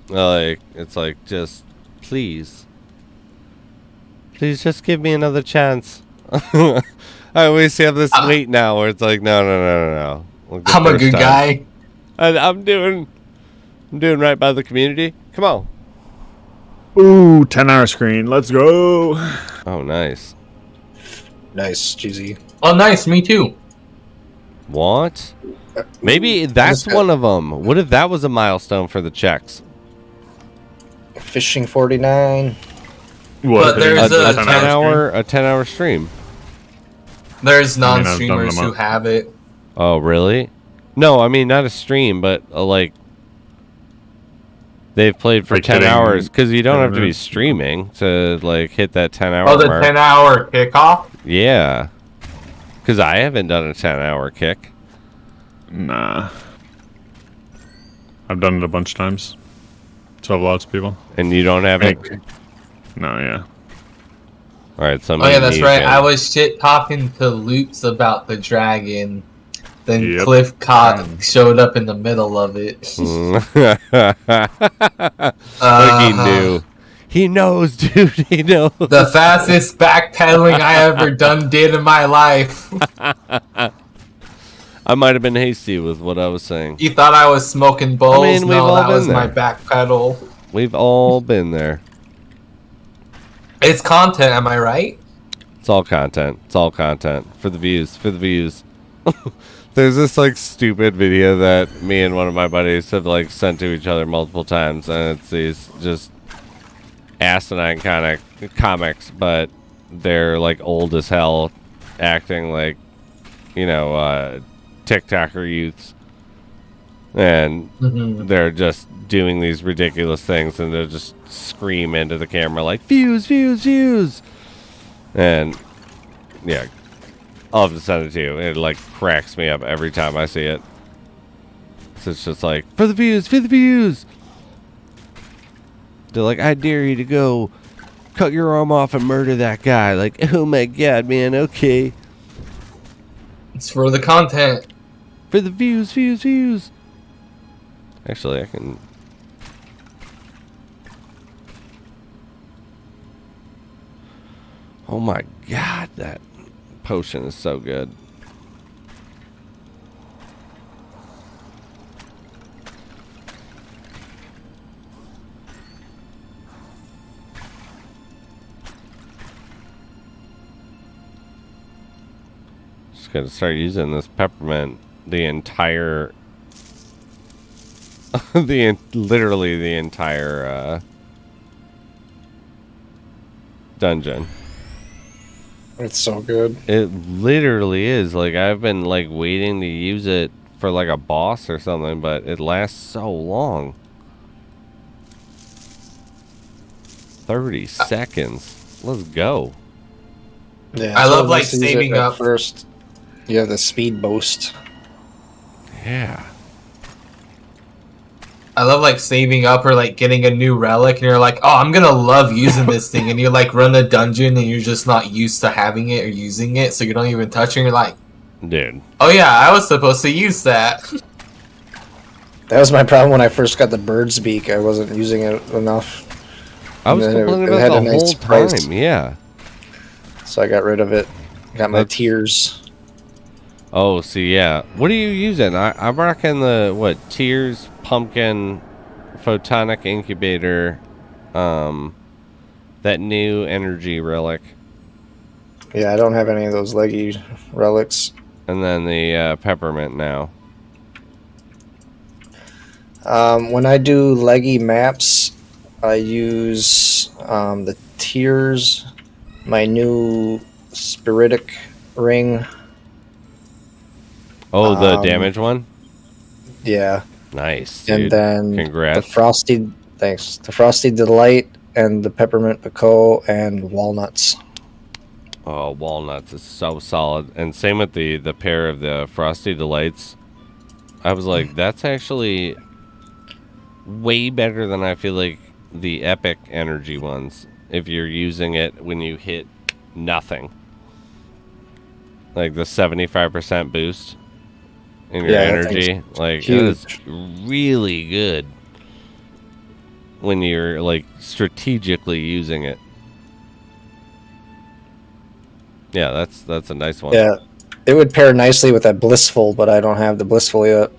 like it's like just please just give me another chance. I always have this weight now where it's like no. Like I'm a good guy. I'm doing right by the community. Come on. Ooh, 10-hour screen. Let's go. Oh, nice. Nice, cheesy. Oh, nice. Me too. What? Maybe that's one of them. What if that was a milestone for the checks? Fishing 49. But there's a a 10-hour stream. There's I've done non-streamers them who up. have it. Oh, really? No, I mean not a stream, but like they've played for Like 10 hitting hours because you don't have to be tournaments. streaming to like hit that 10-hour Oh, the mark. 10-hour kickoff? Yeah, because I haven't done a 10-hour kick. Nah. I've done it a bunch of times. So have lots of people. And you don't have it. No, yeah. All right, so Oh yeah, that's right. I was shit talking to Loops about the dragon. Then Yep. Cliff showed up in the middle of it. Like he knew. He knows, dude. He knows. The fastest backpedaling I ever did in my life. I might have been hasty with what I was saying. You thought I was smoking bowls? I mean, we've no, all that was been my there. back pedal. We've all been there. It's content, am I right? It's all content. It's all content for the views. For the views. There's this like stupid video that me and one of my buddies have like sent to each other multiple times, and it's these just asinine comics, but they're like old as hell, acting like TikToker youths, and they're just doing these ridiculous things, and they'll just scream into the camera like views, views, views, and yeah. I'll have to send it to you. It like cracks me up every time I see it. So it's just like, for the views, for the views. They're like, I dare you to go cut your arm off and murder that guy. Like, oh my god, man, okay. It's for the content. For the views, views, views. Actually, I can... Oh my god, that potion is so good. Just gotta start using this peppermint the entire literally the entire dungeon. It's so good. It literally is. Like, I've been like waiting to use it for like a boss or something, but it lasts so long. 30 seconds. Let's go. Yeah, I so love like just use it saving at up. first. Yeah, the speed boost. Yeah. I love like saving up or like getting a new relic, and you're like, oh, I'm gonna love using this thing, and you like run a dungeon and you're just not used to having it or using it, so you don't even touch it. And you're like, Dude. oh yeah, I was supposed to use that. That was my problem when I first got the bird's beak. I wasn't using it enough. I was And then complaining it had about a the nice whole price. time. Yeah. So I got rid of it. Got my That's- tears. Oh, see, yeah. What are you using? I'm rocking the, Tears Pumpkin Photonic Incubator, that new energy relic. Yeah, I don't have any of those leggy relics. And then the peppermint now. When I do leggy maps, I use The tears, my new spiritic ring. Oh, the damage one? Yeah. Nice, And dude. then Congrats. the frosty delight and the peppermint pecan and walnuts. Oh, walnuts is so solid. And same with the pair of the Frosty Delights. I was like, that's actually way better than I feel like the Epic Energy ones. If you're using it when you hit nothing. Like the 75% boost in your energy. Like, it is really good when you're, like, strategically using it. Yeah, that's a nice one. Yeah, it would pair nicely with that blissful, but I don't have the blissful yet.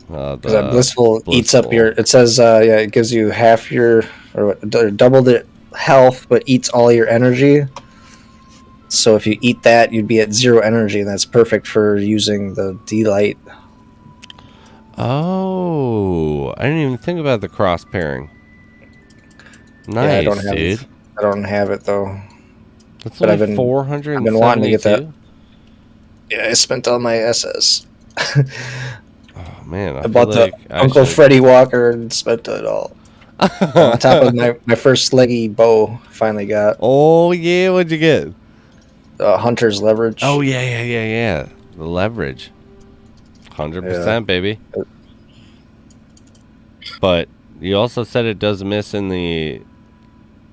Because that blissful eats up your. It says, it gives you half your or double the health, but eats all your energy. So if you eat that, you'd be at 0 energy, and that's perfect for using the delight. Oh, I didn't even think about the cross pairing. Nice, dude. I don't have it though. That's only 472. I've been wanting to get that. Yeah, I spent all my SS. Oh man, I bought the Uncle Freddie Walker and spent it all. On top of my first leggy bow, finally got. Oh yeah, what'd you get? Hunter's leverage. Oh yeah. The leverage, 100%, baby. But you also said it does miss in the.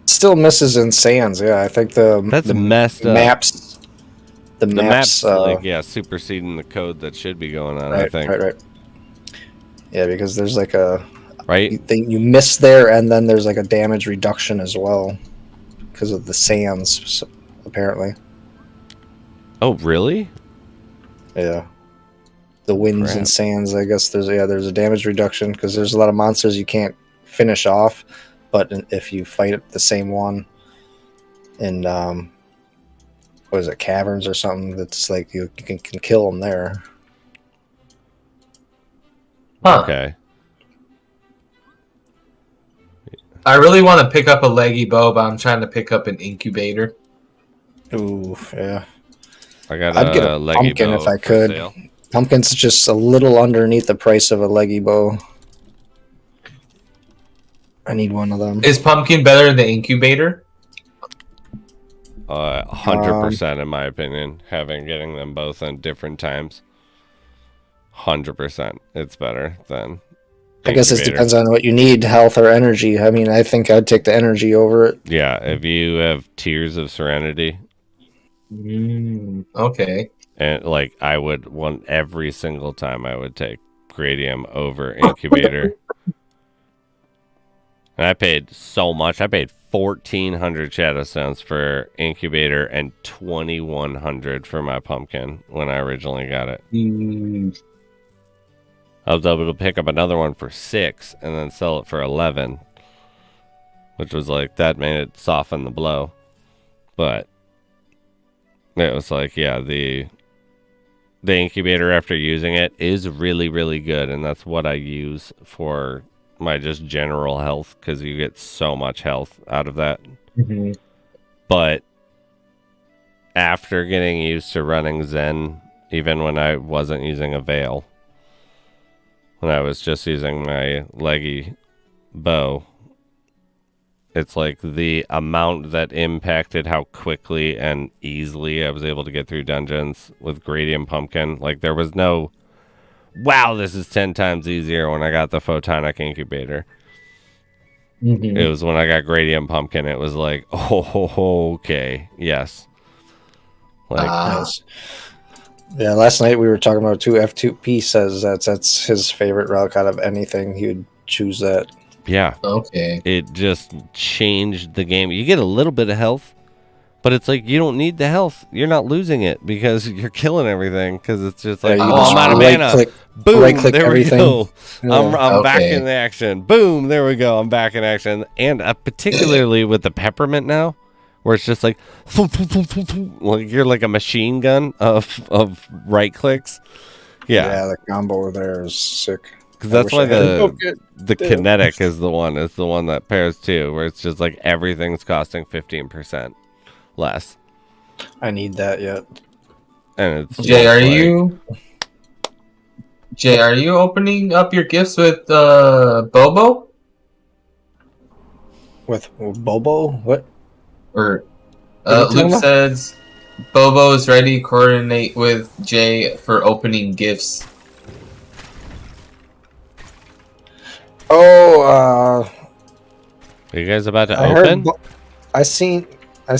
Still misses in sands. Yeah, I think that's messed up. Maps. The maps, superseding the code that should be going on. Right, I think. Right. Yeah, because there's like a you miss there, and then there's like a damage reduction as well because of the sands, apparently. Oh, really? Yeah. The winds and sands. I guess there's a damage reduction because there's a lot of monsters you can't finish off. But if you fight the same one in, what is it, caverns or something, that's like you can kill them there. Huh. Okay. I really want to pick up a leggy bow, but I'm trying to pick up an incubator. Ooh, yeah. I'd get a leggy pumpkin bow if I could. sale. Pumpkin's just a little underneath the price of a leggy bow. I need one of them. Is pumpkin better than the incubator? 100% in my opinion. Getting them both in different times. 100%. It's better than. I guess it depends on what you need, health or energy. I mean, I think I'd take the energy over it. Yeah, if you have Tears of Serenity. Okay. And like, I would want every single time I would take Gradium over Incubator. And I paid so much. I paid 1,400 Shadowstones for Incubator and 2,100 for my pumpkin when I originally got it. I was able to pick up another one for 6 and then sell it for 11, which was like, that made it soften the blow. But it was like, yeah, the Incubator after using it is really, really good, and that's what I use for my just general health, because you get so much health out of that. But after getting used to running Zen, even when I wasn't using a veil, when I was just using my leggy bow, it's like the amount that impacted how quickly and easily I was able to get through dungeons with Gradium Pumpkin. Like, there was no, wow, this is 10 times easier when I got the Photonic Incubator. It was when I got Gradium Pumpkin, it was like, oh, okay, yes. Like, yeah, last night we were talking about F2P says that's his favorite relic out of anything. He would choose that. Yeah. Okay. It just changed the game. You get a little bit of health, but it's like you don't need the health. You're not losing it because you're killing everything. Because it's just like, I'm out of mana. Boom, there everything. We go. Yeah. I'm back in the action. Boom, there we go. I'm back in action. And particularly with the peppermint now, where it's just like, like you're like a machine gun of right clicks. Yeah. Yeah, the combo there is sick. Because that's why Okay. the kinetic is the one. It's the one that pairs too, where it's just like everything's costing 15% less. I need that yet. And it's Jay, just are like- you? Jay, are you opening up your gifts with Bobo? With Bobo? What? Or What are you talking Luke about? says Bobo is ready to coordinate with Jay for opening gifts. Oh, Are you guys about to I open? heard. I seen. I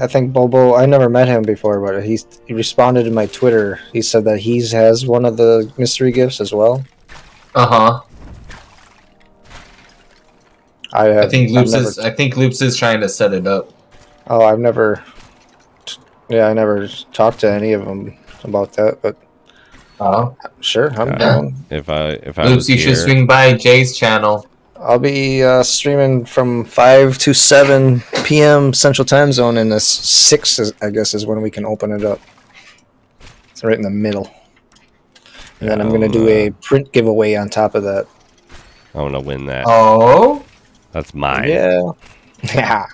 think Bobo. I never met him before, but he responded to my Twitter. He said that he has one of the mystery gifts as well. Uh-huh. I think I've Loops is trying to set it up. Oh, I've never. Yeah, I never talked to any of them about that, but Oh. sure, I'm Yeah. down. If I Loops, was you should here, swing by Jay's channel. I'll be streaming from 5 to 7 p.m. Central Time Zone, and this 6 I guess is when we can open it up. It's right in the middle. And then I'm going to do a print giveaway on top of that. I want to win that. Oh. That's mine. Yeah. Yeah.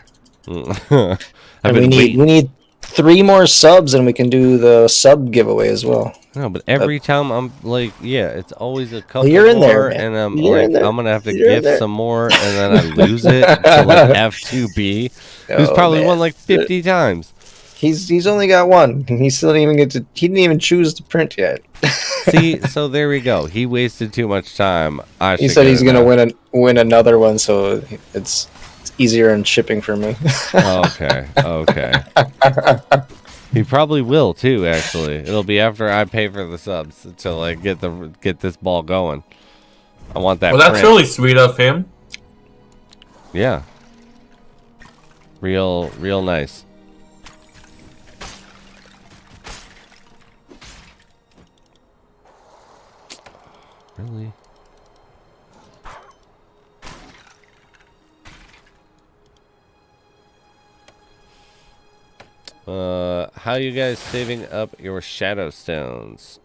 I've And been we waiting. need 3 more subs, and we can do the sub giveaway as well. No, but every time I'm like, yeah, it's always a couple you're in more, there, man. and I'm You're like, in there. I'm gonna have to You're in gift there. some more, and then I lose it to like F2B, who's Oh, probably man. won like 50 times. He's only got 1, and he still didn't even he didn't even choose to print yet. See, so there we go. He wasted too much time. He said he's gonna win another one, so it's easier in shipping for me. Okay, okay. He probably will too. Actually, it'll be after I pay for the subs to like get this ball going. I want that. Well, that's print. really sweet of him. Yeah. Real nice. Really? How you guys saving up your shadow stones?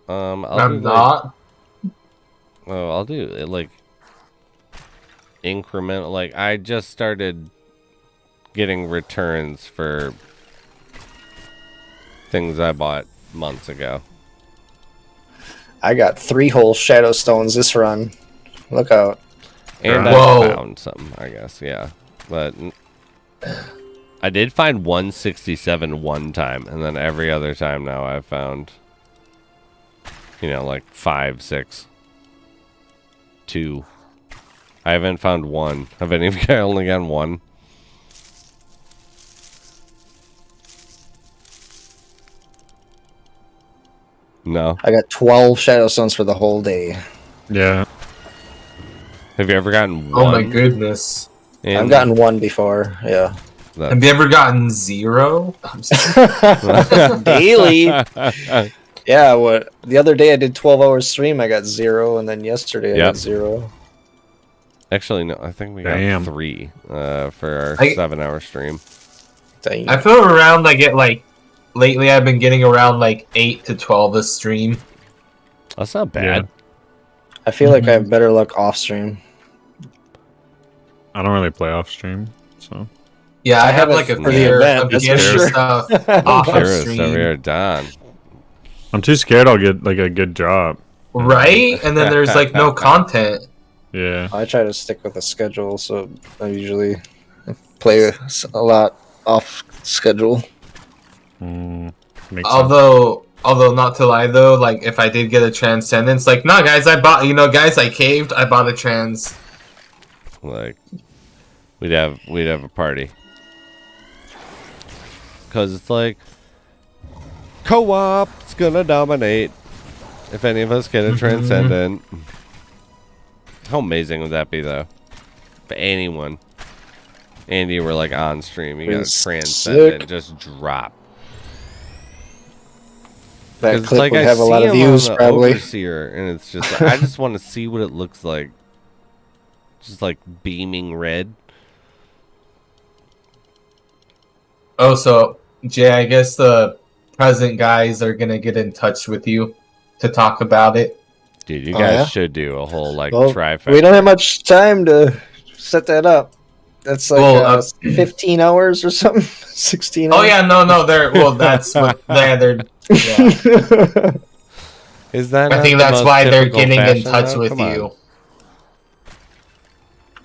I'm do, not. I'll do it like incremental. Like I just started getting returns for things I bought months ago. I got 3 whole shadow stones this run. Look out. And Whoa. I found something, I guess, yeah. But I did find 167 one time, and then every other time now I've found, like 5, 6, 2. I haven't found 1. Have any of you guys only gotten 1? No. I got 12 shadow stones for the whole day. Yeah. Have you ever gotten 1? Oh my goodness. I've gotten 1 before, yeah. Have you ever gotten 0? I'm Daily. Yeah, the other day I did 12-hour stream, I got 0, and then yesterday I got 0. Actually, no, I think we got Damn. 3 for our 7-hour stream. Dang. I feel around lately I've been getting around 8 to 12 a stream. That's not bad. I feel like I have better luck off stream. I don't really play off stream, so. Yeah, I have haven't like a for the fear event, of that's for getting sure. stuff off of Curious over stream. here, Don. I'm too scared I'll get like a good job. Right? And then there's no content. Yeah. I try to stick with a schedule, so I usually play a lot off schedule. Makes sense. Although not to lie though, if I did get a transcendence, no guys, I bought I caved, I bought a trans. Like, we'd have a party. Cause it's like co-op's gonna dominate. If any of us get a transcendent. How amazing would that be though? If anyone, Andy, were on stream, you got a It's transcendent, sick. just drop. That 'Cause it's clip would I have a lot see of him on views, the probably. Overseer, and it's just I just want to see what it looks like. Just beaming red. Oh, so Jay, I guess the present guys are gonna get in touch with you to talk about it. Dude, you Oh, guys yeah? should do a whole like Well, trifecta. we don't have much time to set that up. That's like Well, 15 hours or something. 16 Oh hours. yeah, no, that's what they're. Yeah. Is that? I not think the that's most why they're typical getting in fashion, touch though? with Come on. you.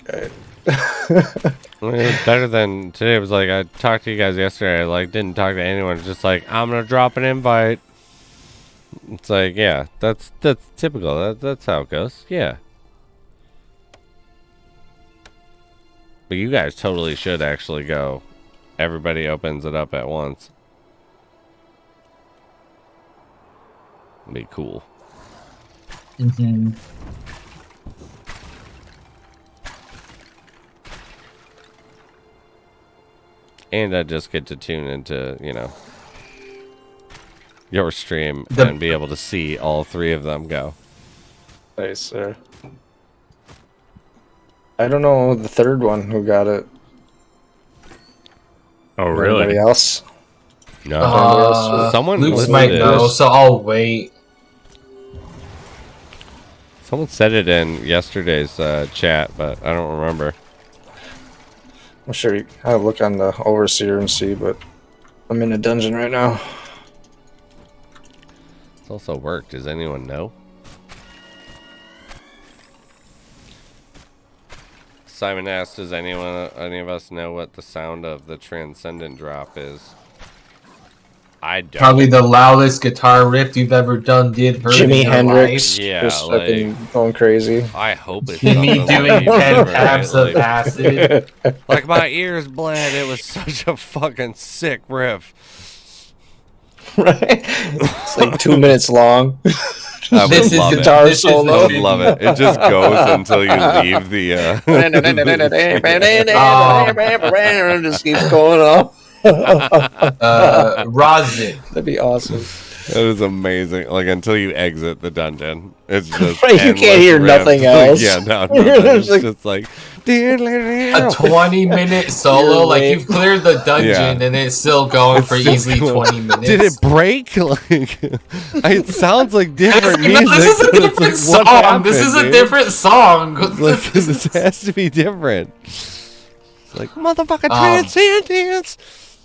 I mean, it was better than today. It was like I talked to you guys yesterday. I like didn't talk to anyone. It's just like I'm gonna drop an invite. It's like yeah, that's typical. That's how it goes. Yeah. But you guys totally should actually go. Everybody opens it up at once. Be cool. Mm-hmm. And I just get to tune into, your stream and be able to see all three of them go. Nice, sir. I don't know the third one who got it. Oh, Anybody really? else? No. Someone Luke's listed might it. know, so I'll wait. Someone said it in yesterday's chat, but I don't remember. I'm sure I'll look on the overseer and see, but I'm in a dungeon right now. It's also work. Does anyone know? Simon asked, does any of us know what the sound of the Transcendent drop is? I don't. Probably the loudest guitar riff you've ever done. Did hurt Jimi in your Hendrix, Yeah, just like- fucking going crazy. I hope it's life. Me something doing like 10 different, tabs of like, acid. like my ears bled. It was such a fucking sick riff. Right? It's like 2 minutes long. I This would is love the it. guitar I this is solo. would love it. It just goes until you leave the. It just keeps going off. Rosin. That'd be awesome. It was amazing. Like until you exit the dungeon, it's just Right, you endless can't hear riffs. nothing else. Yeah, no, It's it's like- just like. A 20-minute solo, You're like late. you've cleared the dungeon Yeah. and it's still going for It's just easily going- 20 minutes. Did it break? Like, it sounds like different No, music. this is a but it's different like, what song. This is happened, a dude? different song. Like, this has to be different. It's like motherfucking Um, Transcendence.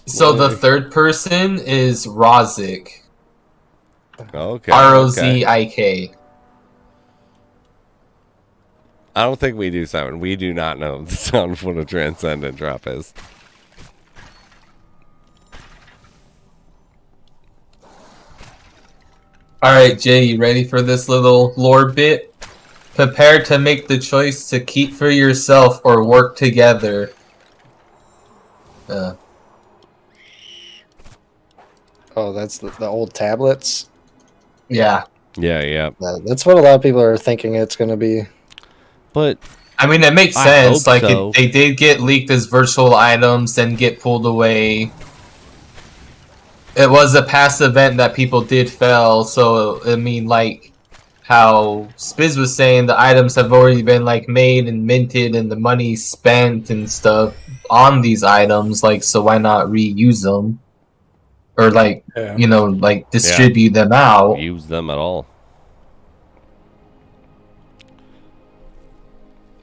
So the third person is Rozik. Okay. Rozik. I don't think we do, Simon. We do not know the sound of what a Transcendent drop is. Alright, Jay, you ready for this little lore bit? Prepare to make the choice to keep for yourself or work together. Oh, that's the old tablets. Yeah. Yeah, yeah. That's what a lot of people are thinking it's going to be. But I mean, it makes I sense. hope Like, so. they did get leaked as virtual items, then get pulled away. It was a past event that people did fail, so, I mean, like, how Spiz was saying, the items have already been, like, made and minted, and the money spent and stuff on these items, like, so why not reuse them? Or, like, Yeah. you know, like, distribute them out. use them at all.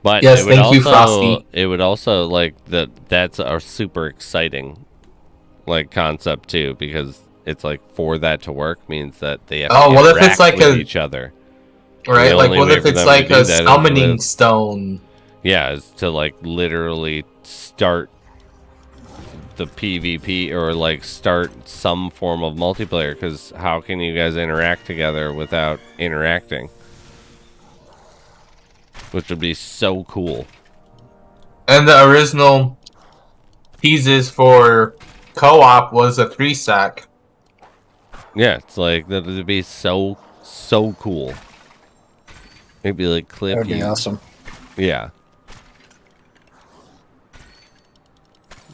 But Yes, it would thank also, you, Frosty. It would also like that's a super exciting like concept too, because it's like for that to work means that they have to Oh, what if it's interact like with a- each other. Right? The Like, only what way if for it's them like to do a that is summoning with- stone? Yeah, is to like literally start the PvP or like start some form of multiplayer, because how can you guys interact together without interacting? Which would be so cool. And the original pieces for co-op was a 3-stack. Yeah, it's like that would be so cool. Maybe like clip That would be you. awesome. Yeah.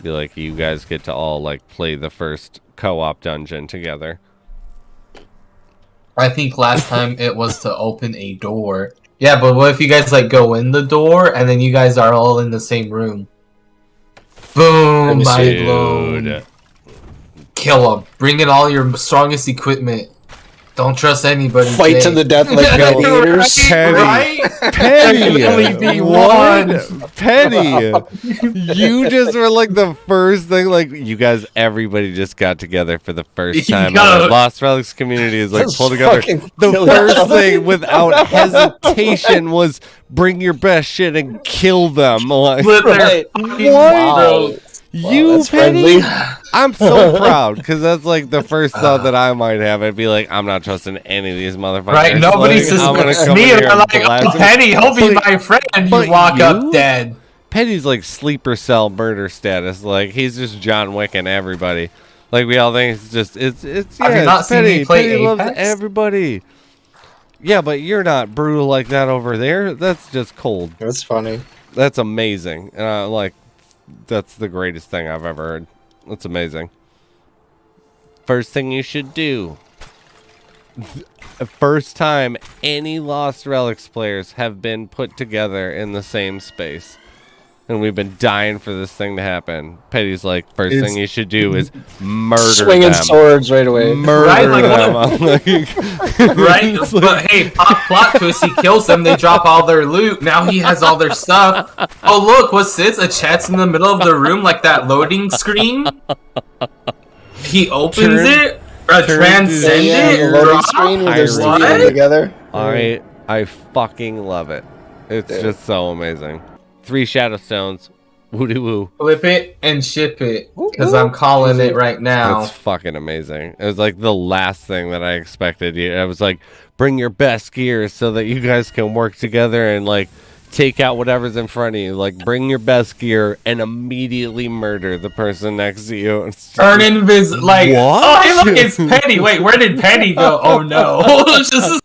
Be like you guys get to all like play the first co-op dungeon together. I think last time it was to open a door. Yeah, but what if you guys like go in the door and then you guys are all in the same room? Boom! me Mind see. blown. Dude. Kill them. Bring in all your strongest equipment. Don't trust anybody. Fight Jay. to the death like gladiators. Right? Penny, There can only be what? one. Penny, you just were like the first thing. Like you guys, everybody just got together for the first time. Yo. The Lost Relics community is like Let's pulled together. fucking The kill first each other. thing, without hesitation, was bring your best shit and kill them. Like, Split their Right. fucking Wow. throats. you, that's Penny. friendly. I'm so proud because that's like the first thought that I might have. I'd be like, I'm not trusting any of these motherfuckers. Right? Nobody Like, I'm gonna suspects come in me. here They're and like, blast oh, them. Penny, he'll be But- my friend. but You walk you? up dead. Penny's like sleeper cell murder status. Like he's just John Wick and everybody. Like we all think it's just it's yeah. Have you not it's seen Penny. me play Penny loves Apex? everybody. Yeah, but you're not brutal like that over there. That's just cold. That's funny. That's amazing. Like that's the greatest thing I've ever heard. That's amazing. First thing you should do. First time any Lost Relics players have been put together in the same space. And we've been dying for this thing to happen. Petty's like, first thing you should do is murder Swinging them. swords right away. Murder Right, like, them. what I'm like- Right? It's But like- hey, plot twist, he kills them, they drop all their loot. Now he has all their stuff. Oh, look, what's this? A chat's in the middle of the room, like that loading screen? He opens Turn- it? turn to- Transcend Yeah, it? the loading Rock? screen where there's three of What? them together. I fucking love it. It's Yeah. just so amazing. 3 shadow stones. Woody woo. Flip it and ship it. Because I'm calling it right now. It's fucking amazing. It was like the last thing that I expected. I was like, bring your best gear so that you guys can work together and like take out whatever's in front of you. Like bring your best gear and immediately murder the person next to you. It's just- Turn invis like What? oh hey look it's Penny. Wait, where did Penny go? Oh no. It's just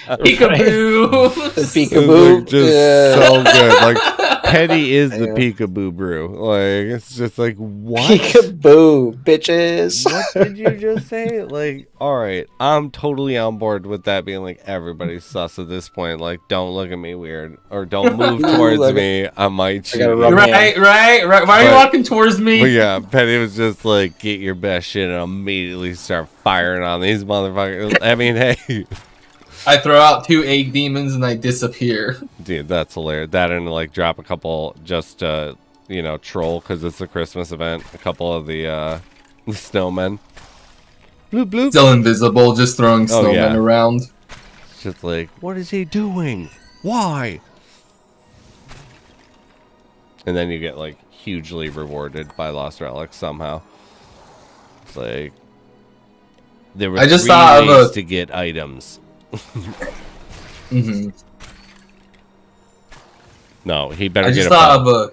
peekaboo. The It's peekaboo. like just Yeah. so good. Like Petty is the Yeah. peekaboo brew. Like it's just like what? Peekaboo, bitches. What did you just say? Like, all right, I'm totally on board with that being like everybody's sus at this point. Like, don't look at me weird or don't move towards Look at- me. I might shoot gotta you. rub Right. Why are you But- walking towards me? But yeah, Petty was just like, get your best shit and immediately start firing on these motherfuckers. I mean, hey, I throw out 2 egg demons and I disappear. dude, that's hilarious. That and like drop a couple just troll because it's a Christmas event. A couple of the snowmen. Bloop bloop. Still invisible, just throwing Oh, snowmen yeah. around. It's just like, what is he doing? Why? And then you get like hugely rewarded by Lost Relics somehow. It's like there were I just 3 thought of ways a- to get items. hmm No, he better I get just a thought bow.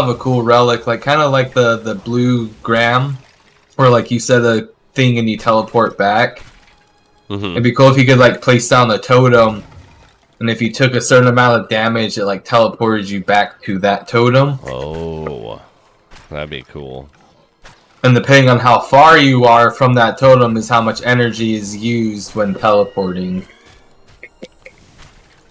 of a cool relic, like kind of like the blue gram, where like you said a thing and you teleport back. Mhm. It'd be cool if you could like place down the totem, and if you took a certain amount of damage, it like teleported you back to that totem. Oh, that'd be cool. And depending on how far you are from that totem is how much energy is used when teleporting.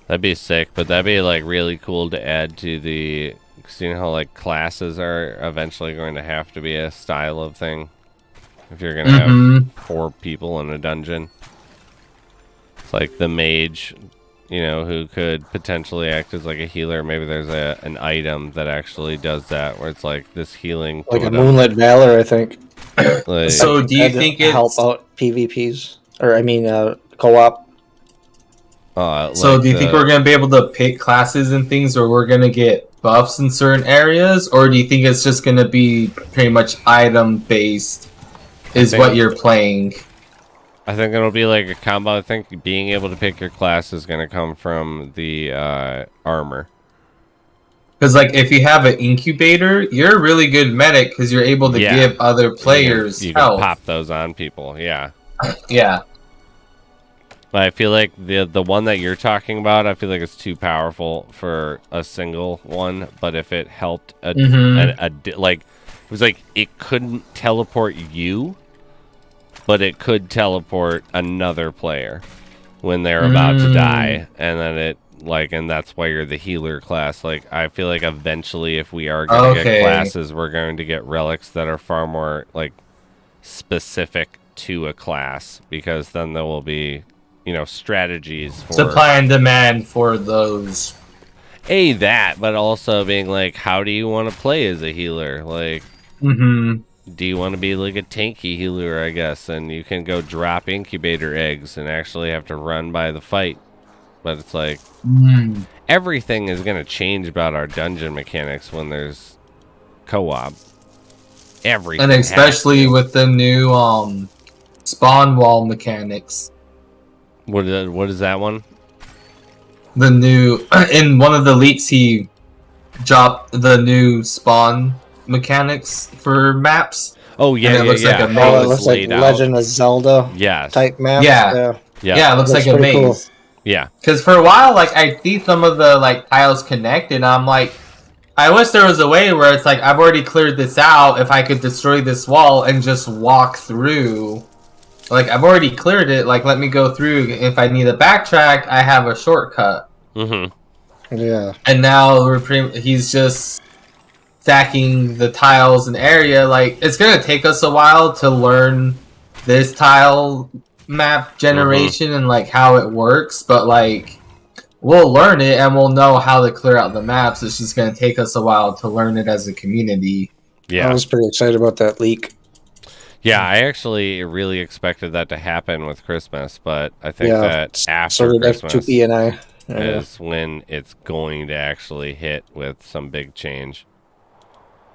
That'd be sick, but that'd be like really cool to add to the. Cause you know how like classes are eventually going to have to be a style of thing. If you're gonna have 4 people in a dungeon, it's like the mage, who could potentially act as like a healer. Maybe there's an item that actually does that, where it's like this healing. Like a totem. Moonlit Valor, I think. Like, So do you Had to think help it's out PvPs? Or, I mean, co-op? so? like Do you think we're gonna be able to pick classes and things, or we're gonna get buffs in certain areas, or do you think it's just gonna be pretty much item based? Is think- what you're playing? I think it'll be like a combo. I think being able to pick your class is going to come from the armor. Because like if you have an incubator, you're a really good medic because you're able to Yeah. give other players you can health. pop those on people. Yeah. Yeah. But I feel like the one that you're talking about, I feel like it's too powerful for a single one. But if it helped like it was like it couldn't teleport you, but it could teleport another player when they're about to die, and then it and that's why you're the healer class. Like I feel like eventually, if we are going to get classes, we're going to get relics that are far more like specific to a class, because then there will be, strategies for Supply and demand for those. that, but also being like, how do you want to play as a healer? Like, do you want to be like a tanky healer, I guess, and you can go drop incubator eggs and actually have to run by the fight? But it's like, everything is going to change about our dungeon mechanics when there's co-op. Everything. And especially with the new spawn wall mechanics. What is that one? The new... In one of the leaks, he dropped the new spawn mechanics for maps. Oh, yeah, And it looks like a maze. Oh, it looks like Legend of Zelda type map. Yeah, it looks like a maze. Cool. Yeah. Because for a while, like, I see some of the, like, tiles connected, and I'm like, I wish there was a way where it's like, I've already cleared this out, if I could destroy this wall and just walk through. Like, I've already cleared it, like, let me go through. If I need to backtrack, I have a shortcut. Yeah. And now he's just stacking the tiles in area. Like, it's gonna take us a while to learn this tile map generation and like how it works, but like we'll learn it and we'll know how to clear out the maps. It's just gonna take us a while to learn it as a community. Yeah, I was pretty excited about that leak. Yeah, I actually really expected that to happen with Christmas, but I think that after Christmas is when it's going to actually hit with some big change.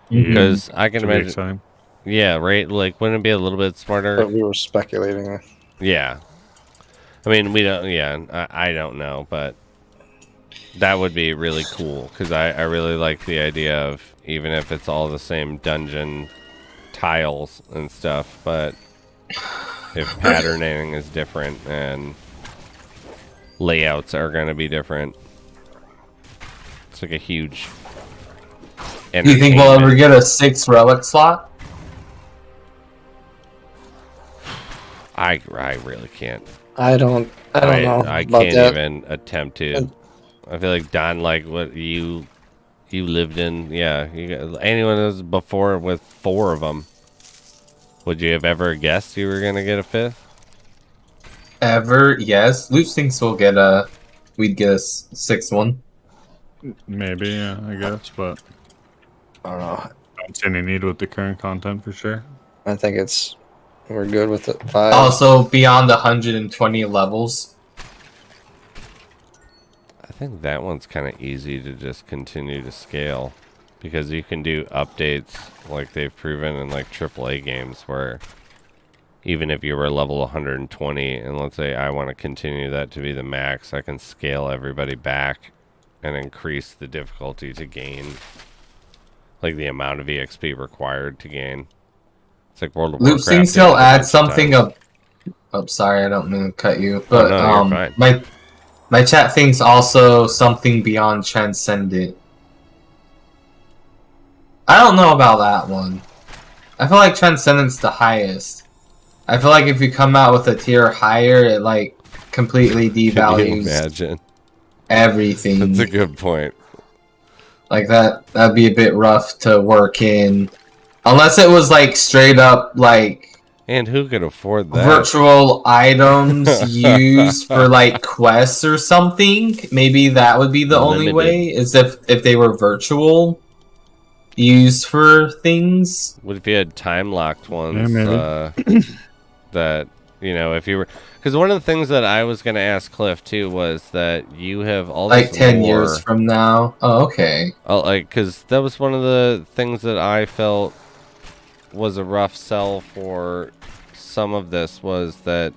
Because I can imagine, yeah, right. Like, wouldn't it be a little bit smarter? But we were speculating. Yeah, I mean, we don't. Yeah, I don't know, but that would be really cool because I really like the idea of, even if it's all the same dungeon tiles and stuff, but if patterning is different and layouts are going to be different, it's like a huge. Do you think we'll ever get a 6 relic slot? I really can't. I don't know. I can't even attempt to. I feel like Don, like what you lived in, yeah. Anyone that was before with 4 of them, would you have ever guessed you were gonna get a 5th? Ever? Yes. Luke thinks we'd get a 6th one. Maybe, yeah, I guess, but I don't know. I don't see any need with the current content for sure. I think we're good with it. 5. Also, beyond 120 levels. I think that one's kind of easy to just continue to scale, because you can do updates like they've proven in like AAA games, where even if you were level 120 and let's say I want to continue that to be the max, I can scale everybody back and increase the difficulty to gain, like the amount of EXP required to gain. It's like World of Luke Warcraft. thinks he'll add something up. Oh, sorry, I don't mean to cut you, but you're fine. My chat thinks also something beyond Transcendent. I don't know about that one. I feel like Transcendent's the highest. I feel like if you come out with a tier higher, it like completely devalues everything. That's a good point. Like that'd be a bit rough to work in. Unless it was like straight up like, and who could afford that? Virtual items used for like quests or something. Maybe that would be the only way, is if they were virtual used for things. What if you had time locked ones? That, if you were, because one of the things that I was going to ask Cliff too was that you have all this like 10 years from now. Oh, okay. Because that was one of the things that I felt was a rough sell for some of this, was that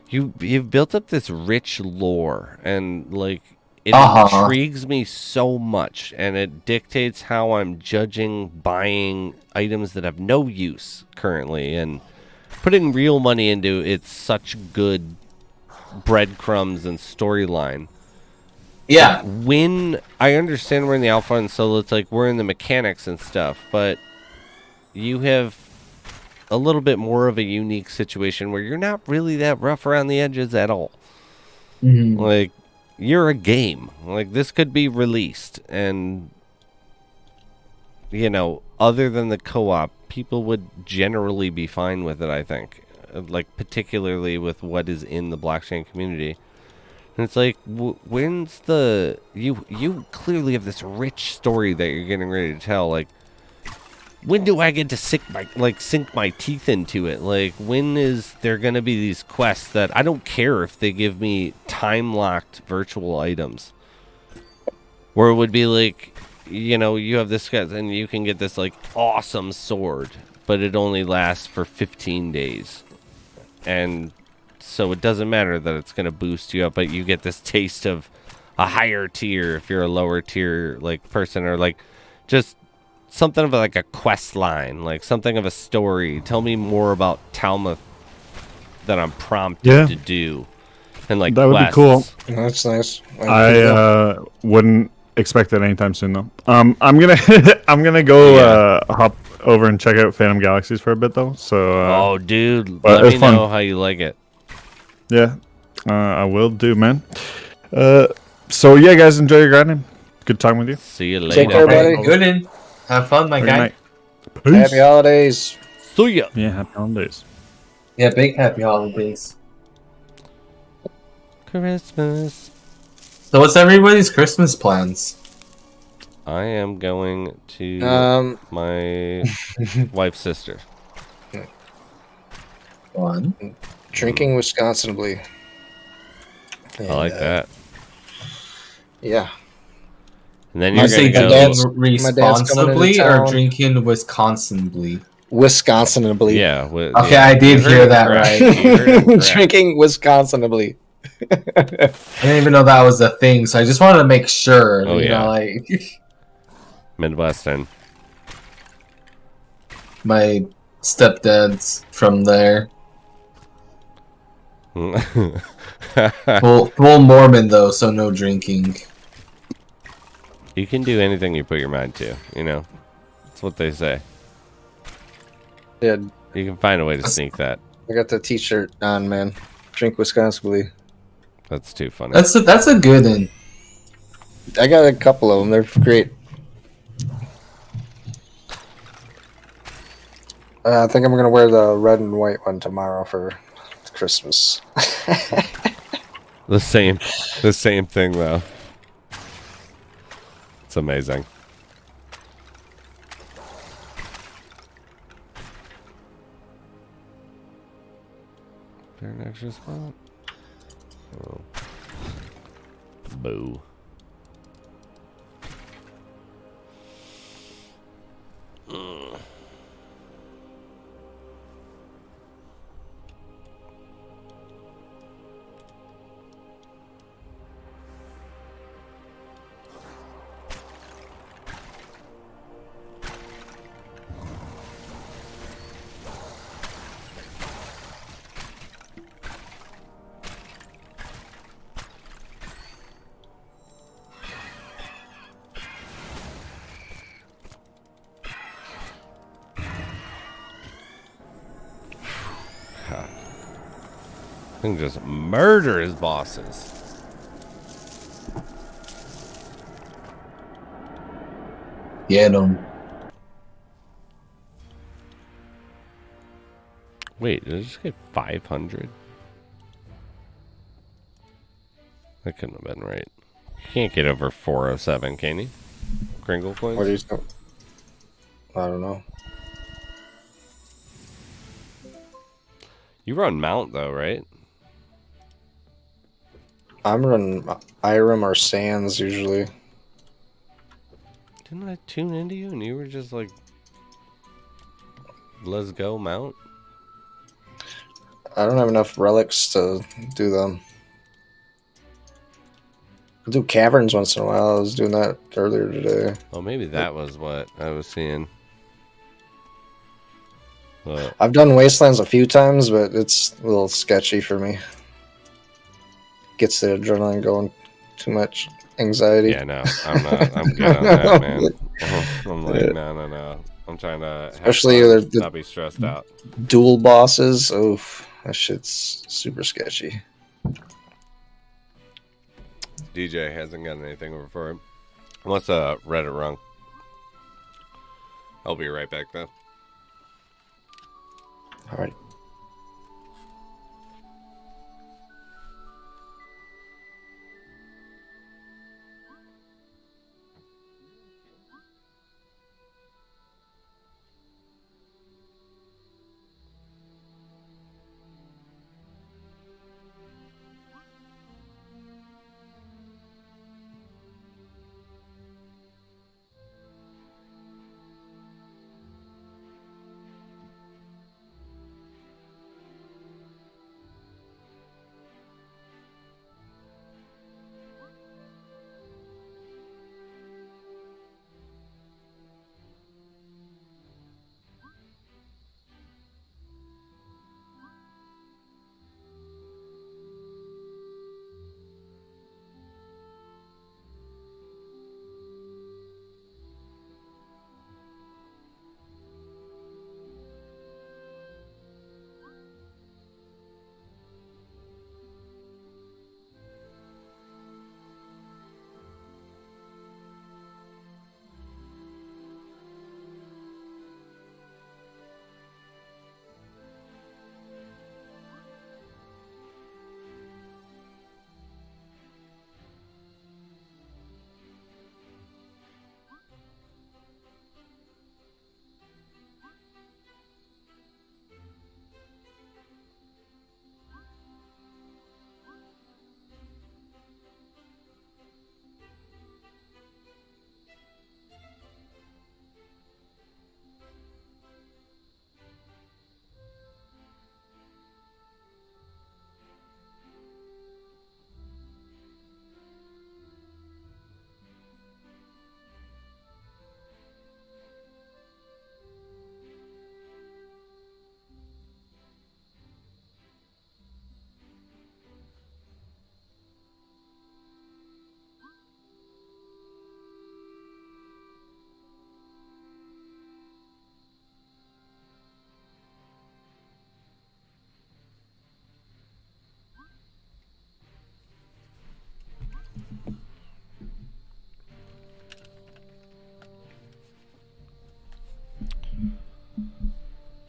you've built up this rich lore, and like it intrigues me so much, and it dictates how I'm judging buying items that have no use currently, and putting real money into it's such good breadcrumbs and storyline. Yeah. When I understand we're in the alpha, and so it's like we're in the mechanics and stuff, but you have a little bit more of a unique situation where you're not really that rough around the edges at all. Like, you're a game. Like, this could be released, and you know, other than the co-op, people would generally be fine with it, I think. Like, particularly with what is in the blockchain community. And it's like, when's the... You clearly have this rich story that you're getting ready to tell. Like, when do I get to sink my teeth into it? Like, when is there going to be these quests that... I don't care if they give me time-locked virtual items. Where it would be like, you know, you have this guy and you can get this, like, awesome sword. But it only lasts for 15 days. And... so it doesn't matter that it's going to boost you up, but you get this taste of a higher tier if you're a lower tier like person, or like just something of like a quest line, like something of a story. Tell me more about Talmuth that I'm prompted to do. And like that would be cool. That's nice. I wouldn't expect it anytime soon though. I'm gonna go hop over and check out Phantom Galaxies for a bit though. So oh dude, let me know how you like it. Yeah, I will do, man. So yeah, guys, enjoy your grinding. Good time with you. See you Take later. care, buddy. Good in. Have fun, my guy. Peace. Happy holidays. See ya. Yeah, happy holidays. Yeah, big happy holidays. Christmas. So what's everybody's Christmas plans? I am going to my wife's sister. One. Drinking Wisconsinably. I like that. Yeah. And then You you're say gonna dad's- go. responsibly into or town. drinking Wisconsinably? Wisconsinably. Yeah. Okay, I did You heard hear it that correct. right. You heard it correct. Drinking Wisconsinably. I didn't even know that was a thing, so I just wanted to make sure. Oh, you yeah. know, like Midwestern. my stepdad's from there. Full Mormon though, so no drinking. You can do anything you put your mind to, you know? That's what they say. Yeah, You can find a way to sneak that. I got the t-shirt on, man. Drink Wisconsinably. That's too funny. That's a good one. I got a couple of them. They're great. I think I'm going to wear the red and white one tomorrow for Christmas. The same thing, though. It's amazing. Is there an extra spot? Oh. Boo. I can just murder his bosses. Get 'em. Wait, did I just get 500? That couldn't have been right. You can't get over 407, can you? Kringle coins? What do you think? I don't know. You run Mount, though, right? I'm running Irem or Sands usually. Didn't I tune into you and you were just like, let's go Mount? I don't have enough relics to do them. I'll do caverns once in a while. I was doing that earlier today. Oh, maybe that was what I was seeing. But I've done Wastelands a few times, but it's a little sketchy for me. Gets the adrenaline going too much. Anxiety. yeah, no, I'm not. I'm good on that, man. I'm like, no. I'm trying to have Especially fun, the- not be stressed out. Dual bosses. Oof. That shit's super sketchy. DJ hasn't got anything over for him. What's a Reddit rung? I'll be right back then. All right.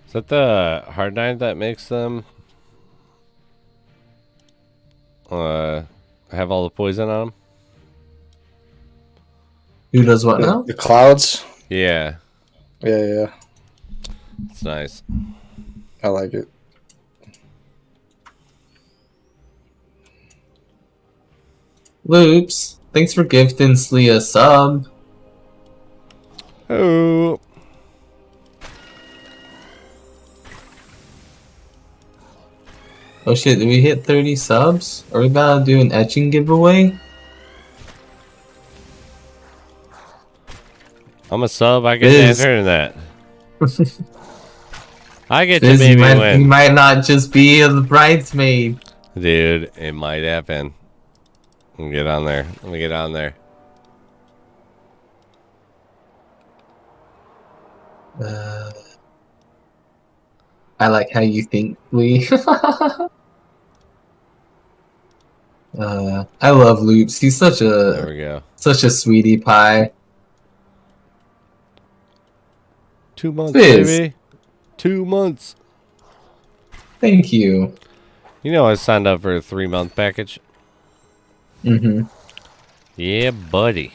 Is that the hard nine that makes them have all the poison on them? Who does what now? The clouds. Yeah, Yeah. it's nice. I like it. Loops. Thanks for gifting Slee a sub. Oh. Oh shit, did we hit 30 subs? Are we about to do an etching giveaway? I'm a sub. I get to Biz. enter in that. I get to Biz, maybe you win. might not just be the bridesmaid. Dude, it might happen. Let me get on there. Let me get on there. I like how you think, Lee. I love Loops. He's such There a we go. sweetie pie. 2 months, Biz. baby. 2 months. Thank you. You know I signed up for a 3-month package. Mm-hmm. Yeah, buddy.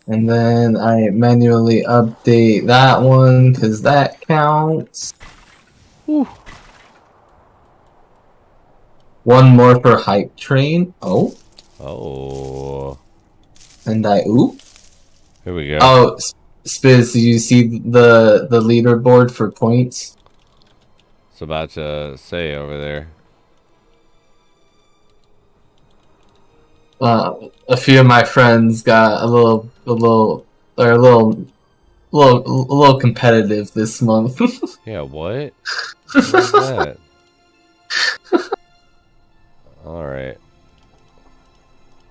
And then I manually update that one because that counts. Whew. One more for Hype Train. Oh. Oh. And I oop. Here we go. Oh, Spiz, did you see the leaderboard for points? It's about to say over there. A few of my friends got a little competitive this month. Yeah, what? What is that? Alright.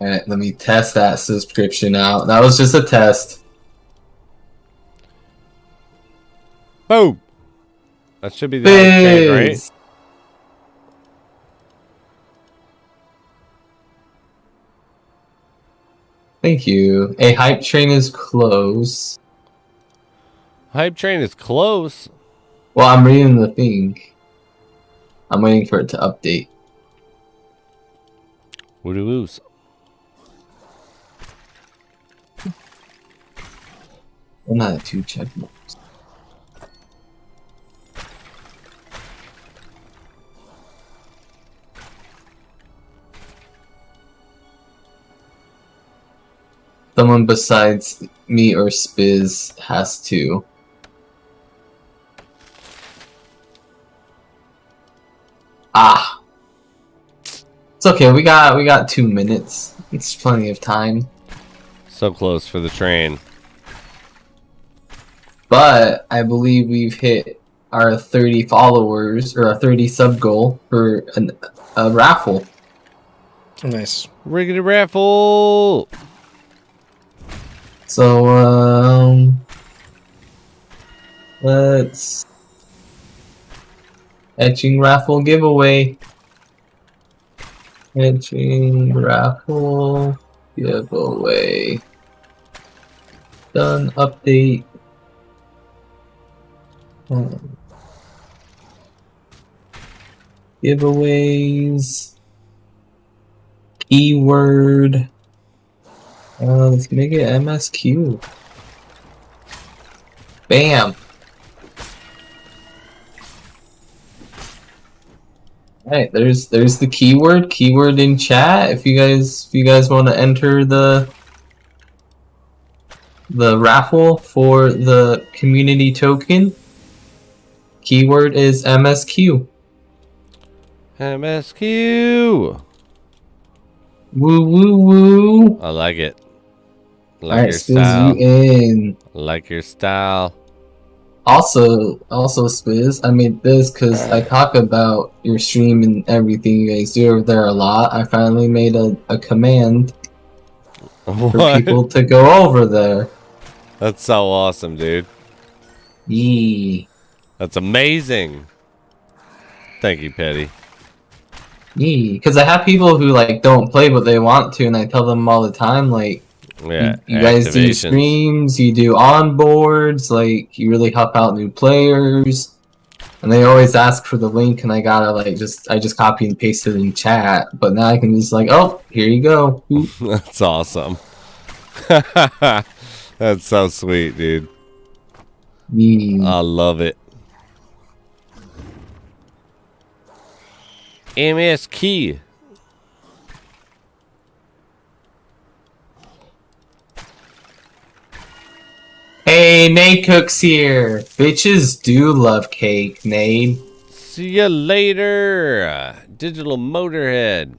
Alright, let me test that subscription out. That was just a test. Boom! That should be the trade, right? Biz! Thank you. A hype train is close. Hype train is close. Well, I'm reading the thing. I'm waiting for it to update. Woody woos. I'm not at 2 check marks. Someone besides me or Spiz has to. Ah. It's okay, we got 2 minutes. It's plenty of time. So close for the train. But I believe we've hit our 30 followers or our 30 sub goal for a raffle. Nice. Riggedy raffle. So let's etching raffle giveaway. Etching raffle giveaway. Done. Update. Giveaways. Keyword. Let's make it MSQ. Bam. Alright, there's the keyword. Keyword in chat. If you guys want to enter the raffle for the community token. Keyword is MSQ. MSQ. Woo woo woo. I like it. Like Alright, your Spiz, style. you in. Like your style. Also, Spiz, I made this because I talk about your stream and everything you guys do over there a lot. I finally made a command for What? people to go over there. That's so awesome, dude. Yee. That's amazing. Thank you, Petty. Yee. Because I have people who like don't play but they want to, and I tell them all the time, like, Yeah. you guys do activations. streams, you do onboards, like you really help out new players. And they always ask for the link, and I gotta like I just copy and paste it in chat. But now I can just like, oh, here you go. Oop. That's awesome. That's so sweet, dude. Yee. I love it. MSQ. Hey, Nate Cook's here. Bitches do love cake, Nate. See ya later. Digital Motorhead.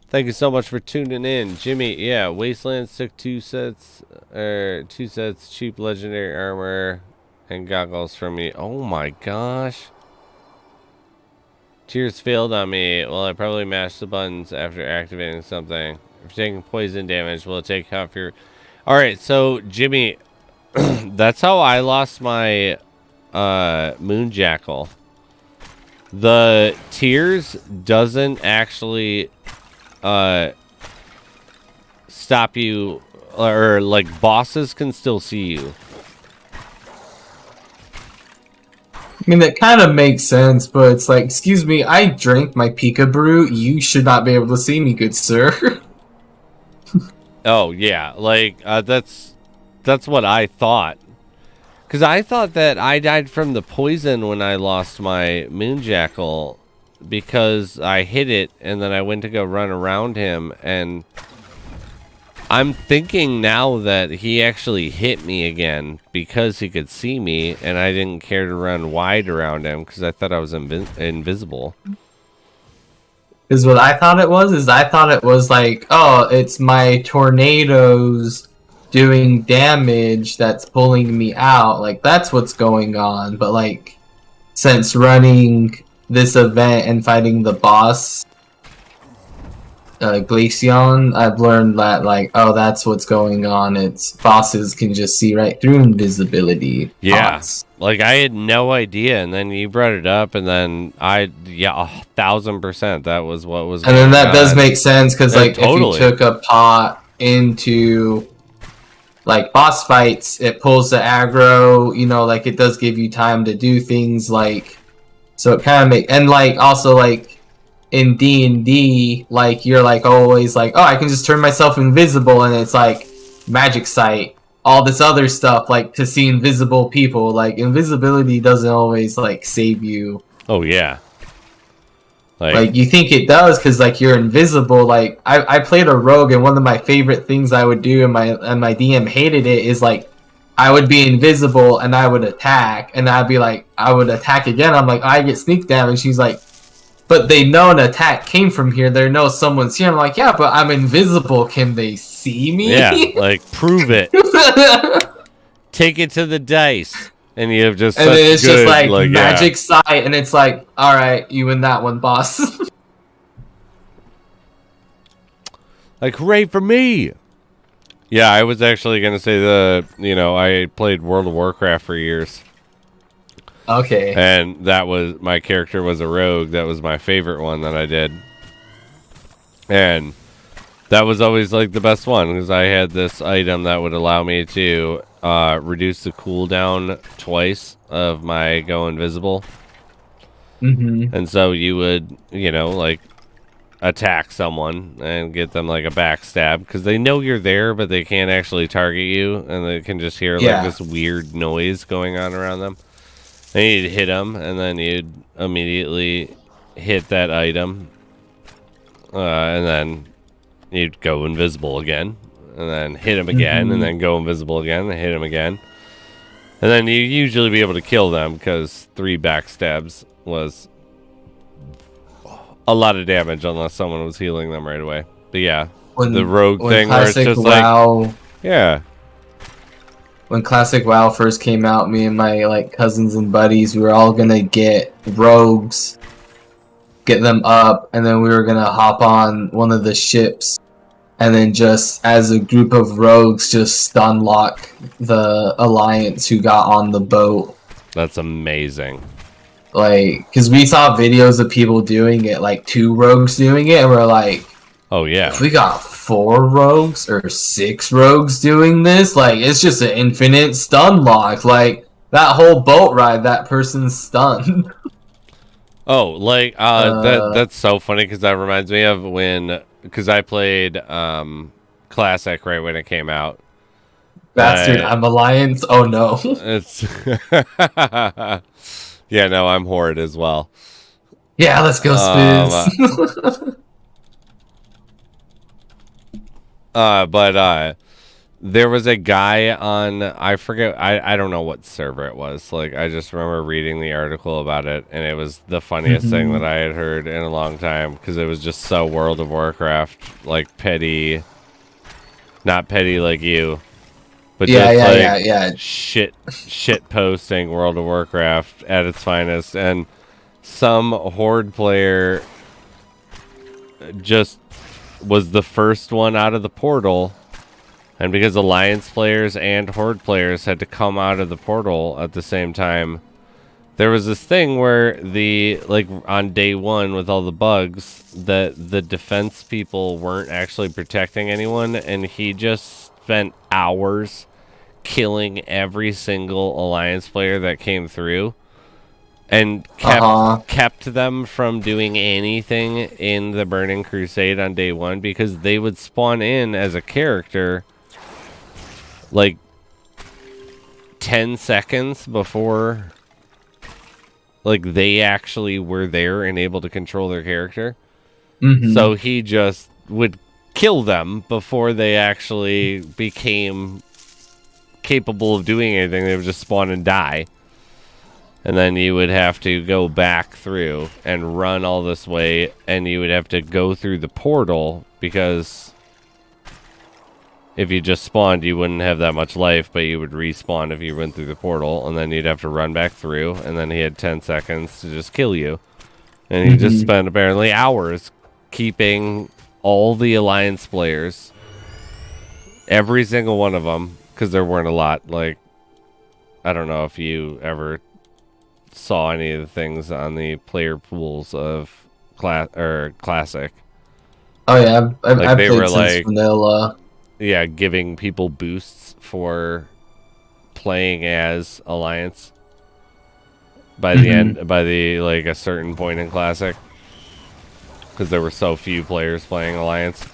Thank you so much for tuning in. Jimmy, yeah, Wastelands took 2 sets cheap legendary armor and goggles from me. Oh my gosh. Tears failed on me. Well, I probably mashed the buttons after activating something. If you're taking poison damage, will it take off your... Alright, so Jimmy, that's how I lost my Moon Jackal. The tears doesn't actually stop you, or like bosses can still see you. I mean, that kind of makes sense, but it's like, excuse me, I drank my Pika Brew. You should not be able to see me, good sir. Oh yeah, like that's what I thought. Because I thought that I died from the poison when I lost my Moon Jackal, because I hit it and then I went to go run around him, and I'm thinking now that he actually hit me again because he could see me, and I didn't care to run wide around him because I thought I was invisible. Is what I thought it was. Is I thought it was like, oh, it's my tornadoes doing damage that's pulling me out. Like, that's what's going on. But like, since running this event and fighting the boss, Glaceon, I've learned that like, oh, that's what's going on. It's bosses can just see right through invisibility. Yeah, bots. like I had no idea, and then you brought it up, and then 1000% that was what was. And then that does on. make sense because Yeah, like totally. if you took a pot into like boss fights, it pulls the aggro, you know, like it does give you time to do things, like, so it kind of make, and like also like in D&D, like you're like always like, oh, I can just turn myself invisible, and it's like magic sight, all this other stuff, like to see invisible people. Like invisibility doesn't always like save you. Oh yeah. Like you think it does because like you're invisible. Like I played a rogue, and one of my favorite things I would do, and my DM hated it, is like I would be invisible and I would attack, and I'd be like, I would attack again. I'm like, I get sneak damage. She's like, but they know an attack came from here. They know someone's here. I'm like, yeah, but I'm invisible. Can they see me? Yeah, like prove it. Take it to the dice. And you have just and then it's good, just like magic yeah. sight, and it's like, all right, you win that one, boss. Like, hooray for me! Yeah, I was actually gonna say I played World of Warcraft for years. Okay. And that was, my character was a rogue. That was my favorite one that I did. And that was always like the best one, because I had this item that would allow me to reduce the cooldown twice of my go invisible. And so you would, like attack someone and get them like a backstab, because they know you're there, but they can't actually target you, and they can just hear like this weird noise going on around them. And you'd hit them, and then you'd immediately hit that item, and then you'd go invisible again, and then hit him again, and then go invisible again, and hit him again. And then you usually be able to kill them, because 3 backstabs was a lot of damage unless someone was healing them right away. But yeah, the rogue thing where it's just like... Yeah. When Classic WoW first came out, me and my like cousins and buddies, we were all gonna get rogues, get them up, and then we were gonna hop on one of the ships, and then just as a group of rogues just stun lock the alliance who got on the boat. That's amazing. Like, because we saw videos of people doing it, like 2 rogues doing it, and we're like, oh yeah, if we got 4 rogues or 6 rogues doing this, like, it's just an infinite stun lock. Like, that whole boat ride, that person's stunned. Oh, like, that's so funny, because that reminds me of because I played Classic right when it came out. Bastard, I'm Alliance. Oh no. It's yeah, no, I'm Horde as well. Yeah, let's go, Spiz. But there was a guy on, I forget, I don't know what server it was. Like, I just remember reading the article about it, and it was the funniest thing that I had heard in a long time, because it was just so World of Warcraft, like petty, not petty like you, but shit posting World of Warcraft at its finest. And some Horde player just was the first one out of the portal, and because Alliance players and Horde players had to come out of the portal at the same time, there was this thing where on day 1 with all the bugs, that the defense people weren't actually protecting anyone, and he just spent hours killing every single Alliance player that came through, and kept them from doing anything in the Burning Crusade on day 1, because they would spawn in as a character like 10 seconds before like they actually were there and able to control their character. So he just would kill them before they actually became capable of doing anything. They would just spawn and die. And then you would have to go back through and run all this way, and you would have to go through the portal, because if you just spawned, you wouldn't have that much life, but you would respawn if you went through the portal, and then you'd have to run back through, and then he had 10 seconds to just kill you. And he just spent apparently hours keeping all the Alliance players, every single one of them, because there weren't a lot. Like, I don't know if you ever saw any of the things on the player pools of Classic. Oh yeah, I've played since vanilla. giving people boosts for playing as Alliance by the end, by the like a certain point in Classic, because there were so few players playing Alliance.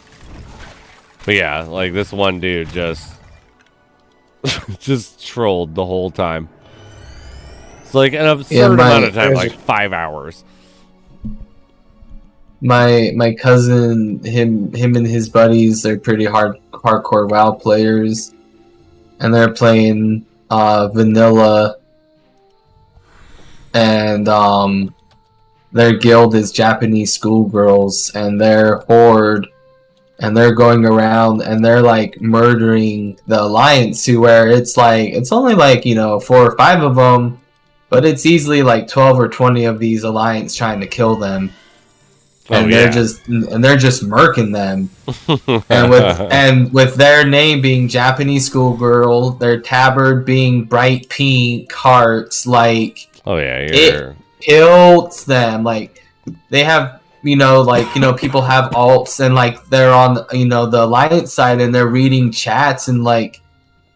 But yeah, like this one dude just just trolled the whole time. It's like an absurd amount of time, like 5 hours. My cousin, him and his buddies, they're pretty hardcore WoW players, and they're playing vanilla, and their guild is Japanese schoolgirls, and they're horde, and they're going around and they're like murdering the Alliance, to where it's like it's only like 4 or 5 of them, but it's easily like 12 or 20 of these Alliance trying to kill them. And they're just murking them, and with their name being Japanese schoolgirl, their tabard being bright pink hearts, like it tilts them. Like they have people have alts, and like they're on the Alliance side, and they're reading chats, and like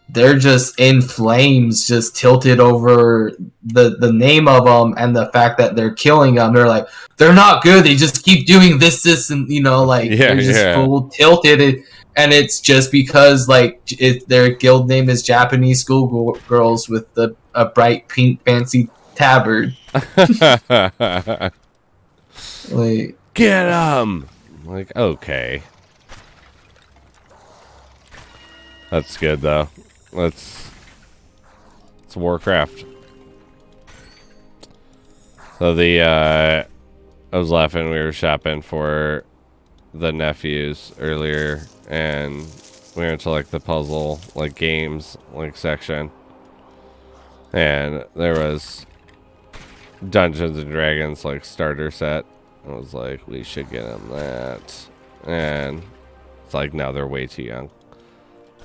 they're just in flames, just tilted over the name of them and the fact that they're killing them. They're like, they're not good. They just keep doing this, and they're just full tilted. And it's just because like their guild name is Japanese schoolgirls with a bright pink fancy tabard. Like, get them. Like, okay, that's good though. It's Warcraft. So I was laughing. We were shopping for the nephews earlier, and we went to like the puzzle, like games, like section, and there was Dungeons and Dragons like starter set. I was like, we should get them that, and it's like, no, they're way too young.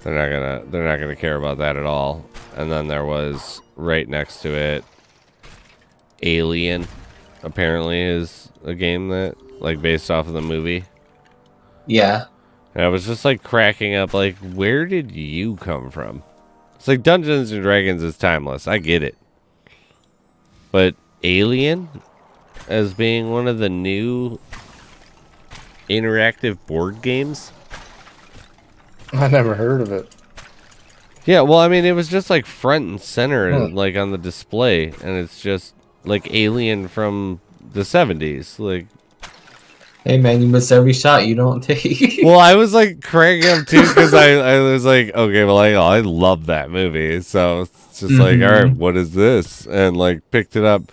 They're not gonna care about that at all. And then there was right next to it, Alien. Apparently is a game that like based off of the movie. Yeah. And I was just like cracking up, like, where did you come from? It's like Dungeons and Dragons is timeless. I get it. But Alien as being one of the new interactive board games? I never heard of it. Yeah, well, I mean, it was just like front and center and like on the display, and it's just like Alien from the 70s. Like, hey man, you miss every shot you don't take. well, I was like cracking up too because I was like, okay, well, I love that movie, so it's just like, all right, what is this? And like picked it up,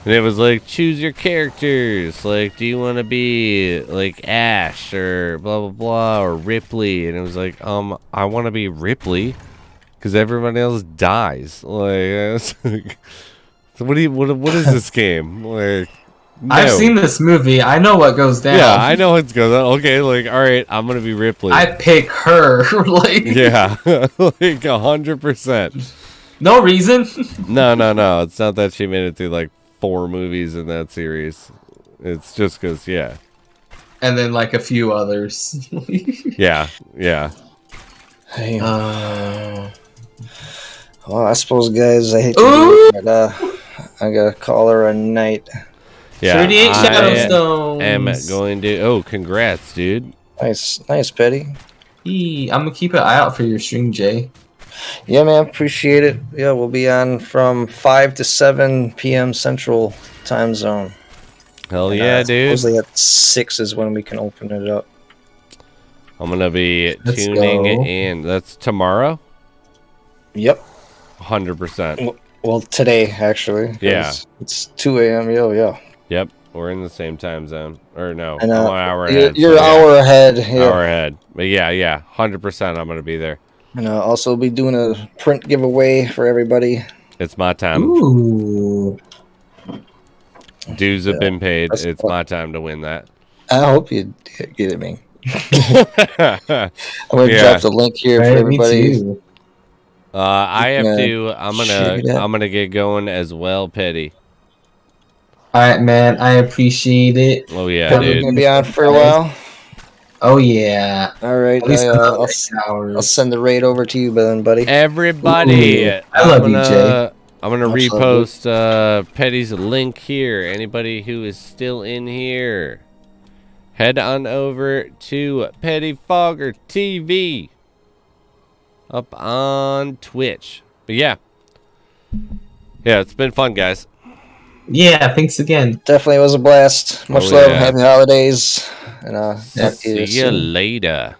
and it was like, choose your characters. Like, do you want to be like Ash or blah blah blah or Ripley? And it was like, I want to be Ripley because everybody else dies. Like, so what is this game? Like, no. I've seen this movie. I know what goes down. Yeah, I know what goes on. Okay, like, all right, I'm gonna be Ripley. I pick her. Like, yeah, like 100%. No reason. No. It's not that she made it through like 4 movies in that series. It's just because, yeah. And then like a few others. yeah. Hey. Well, I suppose, guys, I hate to do it, but I gotta call her a night. Yeah, 38 Shadow Stones. I'm going to. Oh, congrats, dude. Nice, Petty. I'm gonna keep an eye out for your stream, Jay. Yeah, man, appreciate it. Yeah, we'll be on from 5 to 7 p.m. Central Time Zone. Hell yeah, dude. Supposedly at 6 is when we can open it up. I'm gonna be tuning in. That's tomorrow. Yep. 100%. Well, today actually. Yeah. It's 2 a.m. Yeah. Yep, we're in the same time zone. Or no, And, I'm an hour ahead. You're an hour ahead. Yeah. Hour ahead. But yeah, 100% I'm going to be there. And also be doing a print giveaway for everybody. It's my time. Ooh. Dues have been paid. It's my time to win that. I hope you get it, man. I'm going to drop the link here for everybody. I have to. I'm gonna get going as well, Petty. All right, man. I appreciate it. Oh yeah, We're dude. gonna be on for a while. Oh yeah. All right, At least I'll hours. send the raid over to you, then, buddy. Everybody, Ooh, I love you, Jay. I'm gonna Much love, repost Petty's link here. Anybody who is still in here, head on over to Petty Fogger TV up on Twitch. But yeah, it's been fun, guys. Yeah, thanks again. Definitely was a blast. Much Oh, love. yeah. Happy holidays. And talk to See you you soon. later.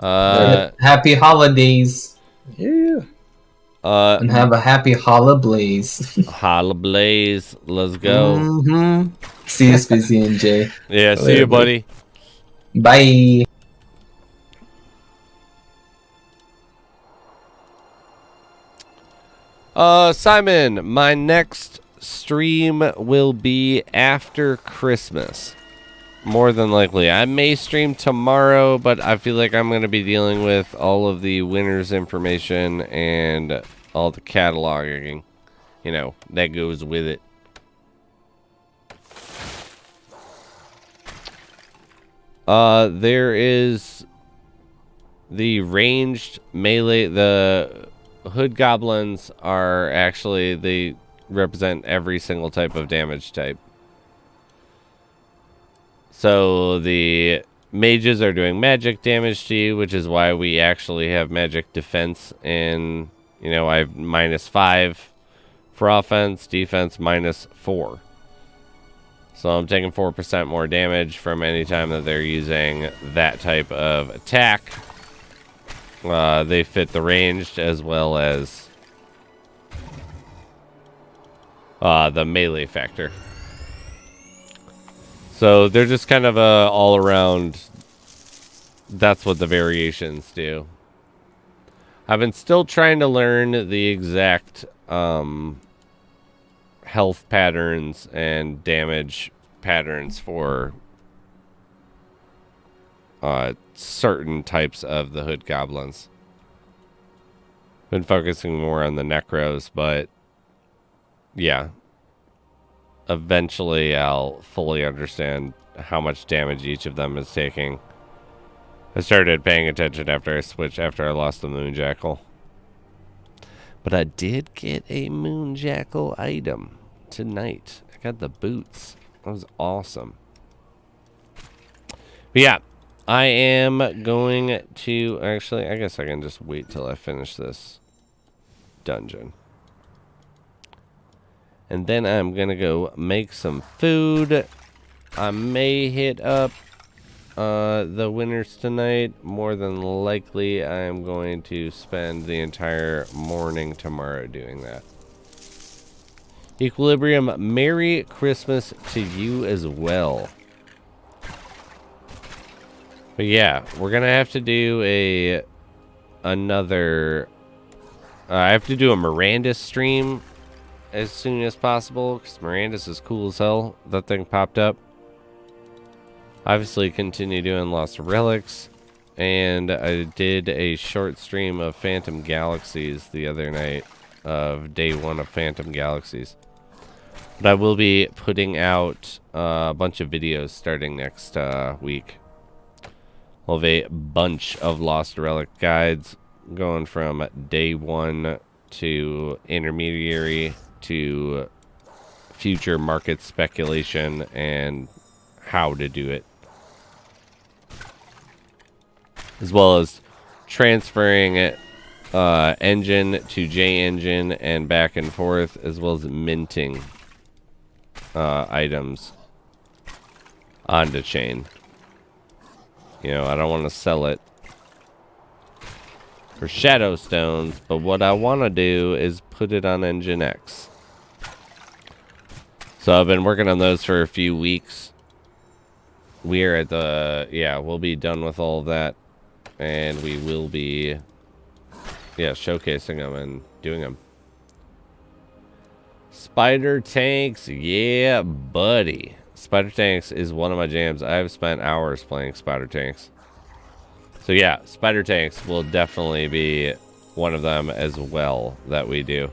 Happy holidays. Yeah. And have a happy holidays. Holla Blaze, let's go. Mm-hmm. See you, Spizzy and Jay. Yeah, see you, buddy. Bye. Simon, my next stream will be after Christmas. More than likely. I may stream tomorrow, but I feel like I'm going to be dealing with all of the winners information and all the cataloging, that goes with it. There is the ranged melee. The hood goblins are actually, they represent every single type of damage type. So the mages are doing magic damage to you, which is why we actually have magic defense. And, I have -5 for offense, defense -4. So I'm taking 4% more damage from any time that they're using that type of attack. They fit the ranged as well as the melee factor. So they're just kind of all around. That's what the variations do. I've been still trying to learn the exact health patterns and damage patterns for certain types of the hood goblins. Been focusing more on the necros, but yeah. Eventually I'll fully understand how much damage each of them is taking. I started paying attention after I lost the Moonjackal. But I did get a Moonjackal item tonight. I got the boots. That was awesome. But yeah, I am going to... Actually, I guess I can just wait till I finish this dungeon. And then I'm going to go make some food. I may hit up the winners tonight. More than likely, I'm going to spend the entire morning tomorrow doing that. Equilibrium, Merry Christmas to you as well. But yeah, we're going to have to do another... I have to do a Mirandus stream as soon as possible, because Mirandus is cool as hell. That thing popped up. Obviously continue doing Lost Relics, and I did a short stream of Phantom Galaxies the other night, of day 1 of Phantom Galaxies. But I will be putting out a bunch of videos starting next week. We'll have a bunch of Lost Relic guides going from day 1 to intermediary to future market speculation and how to do it, as well as transferring engine to J engine and back and forth, as well as minting items onto chain. I don't want to sell it for Shadow Stones, but what I want to do is put it on Engine X. So I've been working on those for a few weeks. We're at the... Yeah, we'll be done with all of that. And we will be... Yeah, showcasing them and doing them. Spider Tanks. Yeah, buddy. Spider Tanks is one of my jams. I've spent hours playing Spider Tanks. So yeah, Spider Tanks will definitely be one of them as well that we do.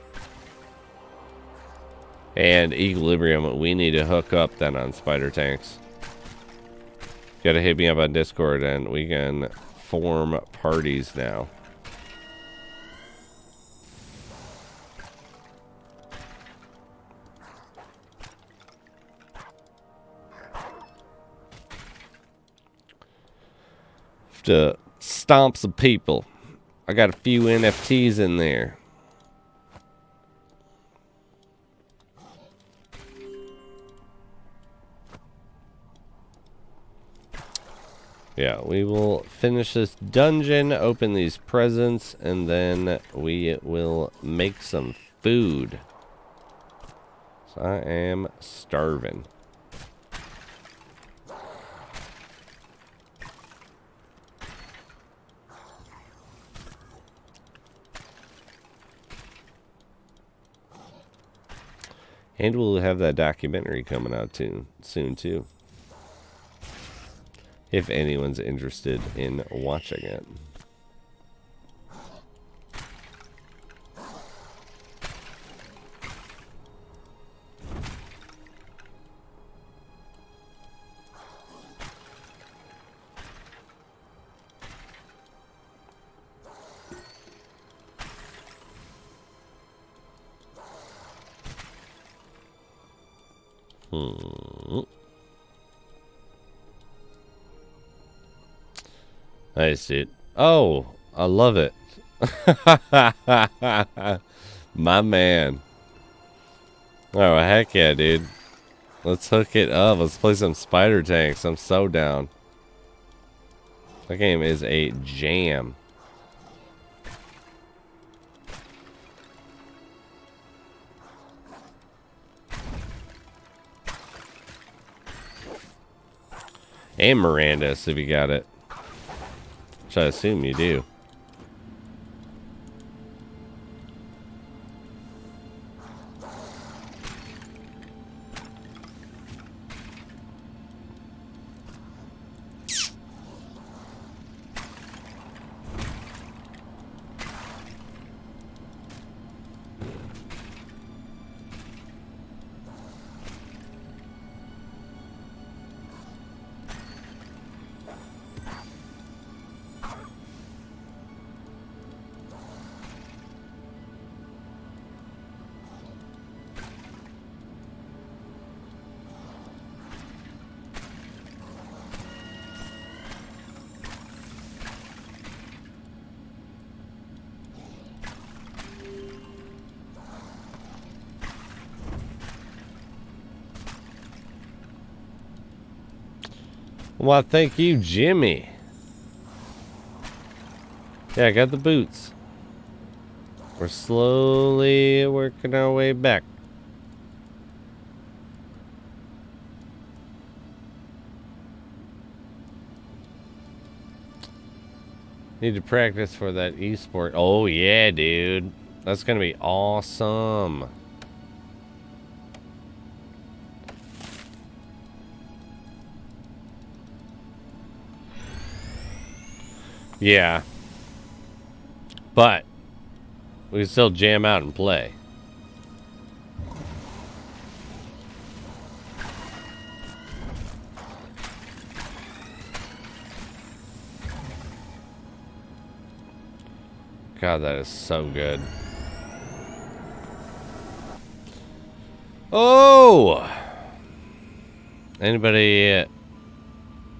And Equilibrium, we need to hook up then on Spider Tanks. Gotta hit me up on Discord and we can form parties now. To stomp some people. I got a few NFTs in there. Yeah, we will finish this dungeon, open these presents, and then we will make some food. So I am starving. And we'll have that documentary coming out soon too. If anyone's interested in watching it. Nice, dude. Oh, I love it. My man. Oh, heck yeah, dude. Let's hook it up. Let's play some spider tanks. I'm so down. That game is a jam. And Miranda's if you got it. Which I assume you do. Well, thank you, Jimmy. Yeah, I got the boots. We're slowly working our way back. Need to practice for that esport. Oh, yeah, dude. That's going to be awesome. Yeah. But we can still jam out and play. God, that is so good. Oh! Anybody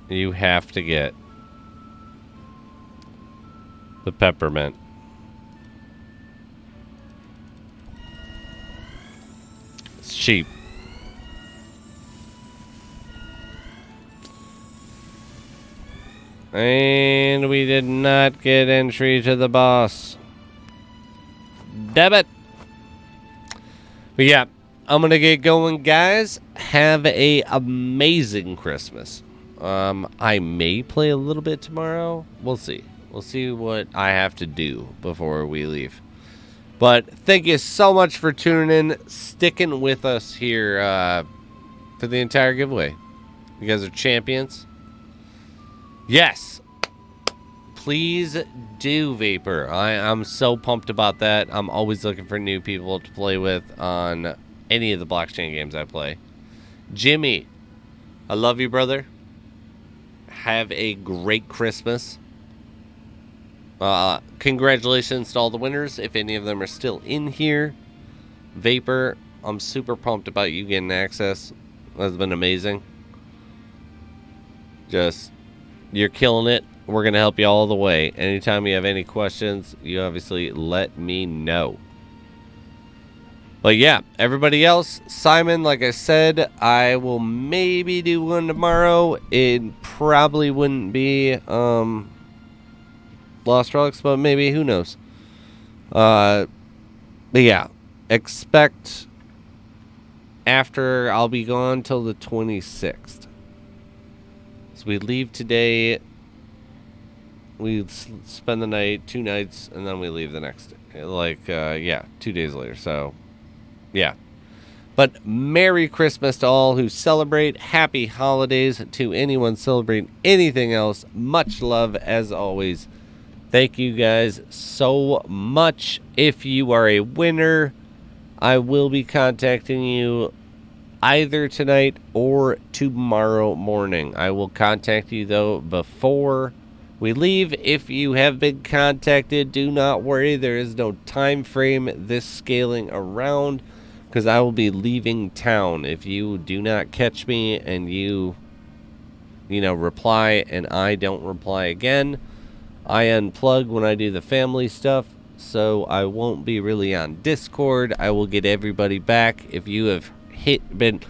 you have to get the peppermint. It's cheap. And we did not get entry to the boss. Damn it. But yeah, I'm gonna get going, guys. Have a amazing Christmas. I may play a little bit tomorrow. We'll see. We'll see what I have to do before we leave. But thank you so much for tuning in, sticking with us here for the entire giveaway. You guys are champions. Yes. Please do, Vapor. I'm so pumped about that. I'm always looking for new people to play with on any of the blockchain games I play. Jimmy, I love you, brother. have a great Christmas. Congratulations to all the winners, if any of them are still in here. Vapor, I'm super pumped about you getting access. That's been amazing. Just, you're killing it. We're going to help you all the way. Anytime you have any questions, you obviously let me know. But yeah, everybody else, Simon, like I said, I will maybe do one tomorrow. It probably wouldn't be Lost Relics, but maybe, who knows. But yeah, expect after I'll be gone till the 26th. So we leave today. We spend the night, 2 nights, and then we leave the next day. Like, yeah, 2 days later. So, yeah. But Merry Christmas to all who celebrate. Happy holidays to anyone celebrating anything else. Much love, as always. Thank you guys so much. If you are a winner, I will be contacting you either tonight or tomorrow morning. I will contact you, though, before we leave. If you have been contacted, do not worry. There is no time frame this scaling around, because I will be leaving town. If you do not catch me and you reply and I don't reply again, I unplug when I do the family stuff, so I won't be really on Discord. I will get everybody back. If you have been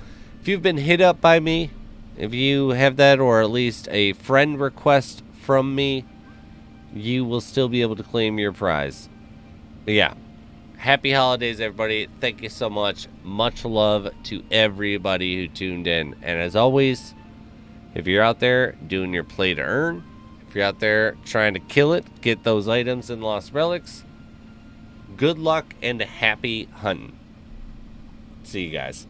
hit up by me, if you have that, or at least a friend request from me, you will still be able to claim your prize. But yeah, happy holidays, everybody. Thank you so much. Much love to everybody who tuned in. And as always, if you're out there doing your play to earn, if you're out there trying to kill it, get those items in Lost Relics, good luck and happy hunting. See you guys.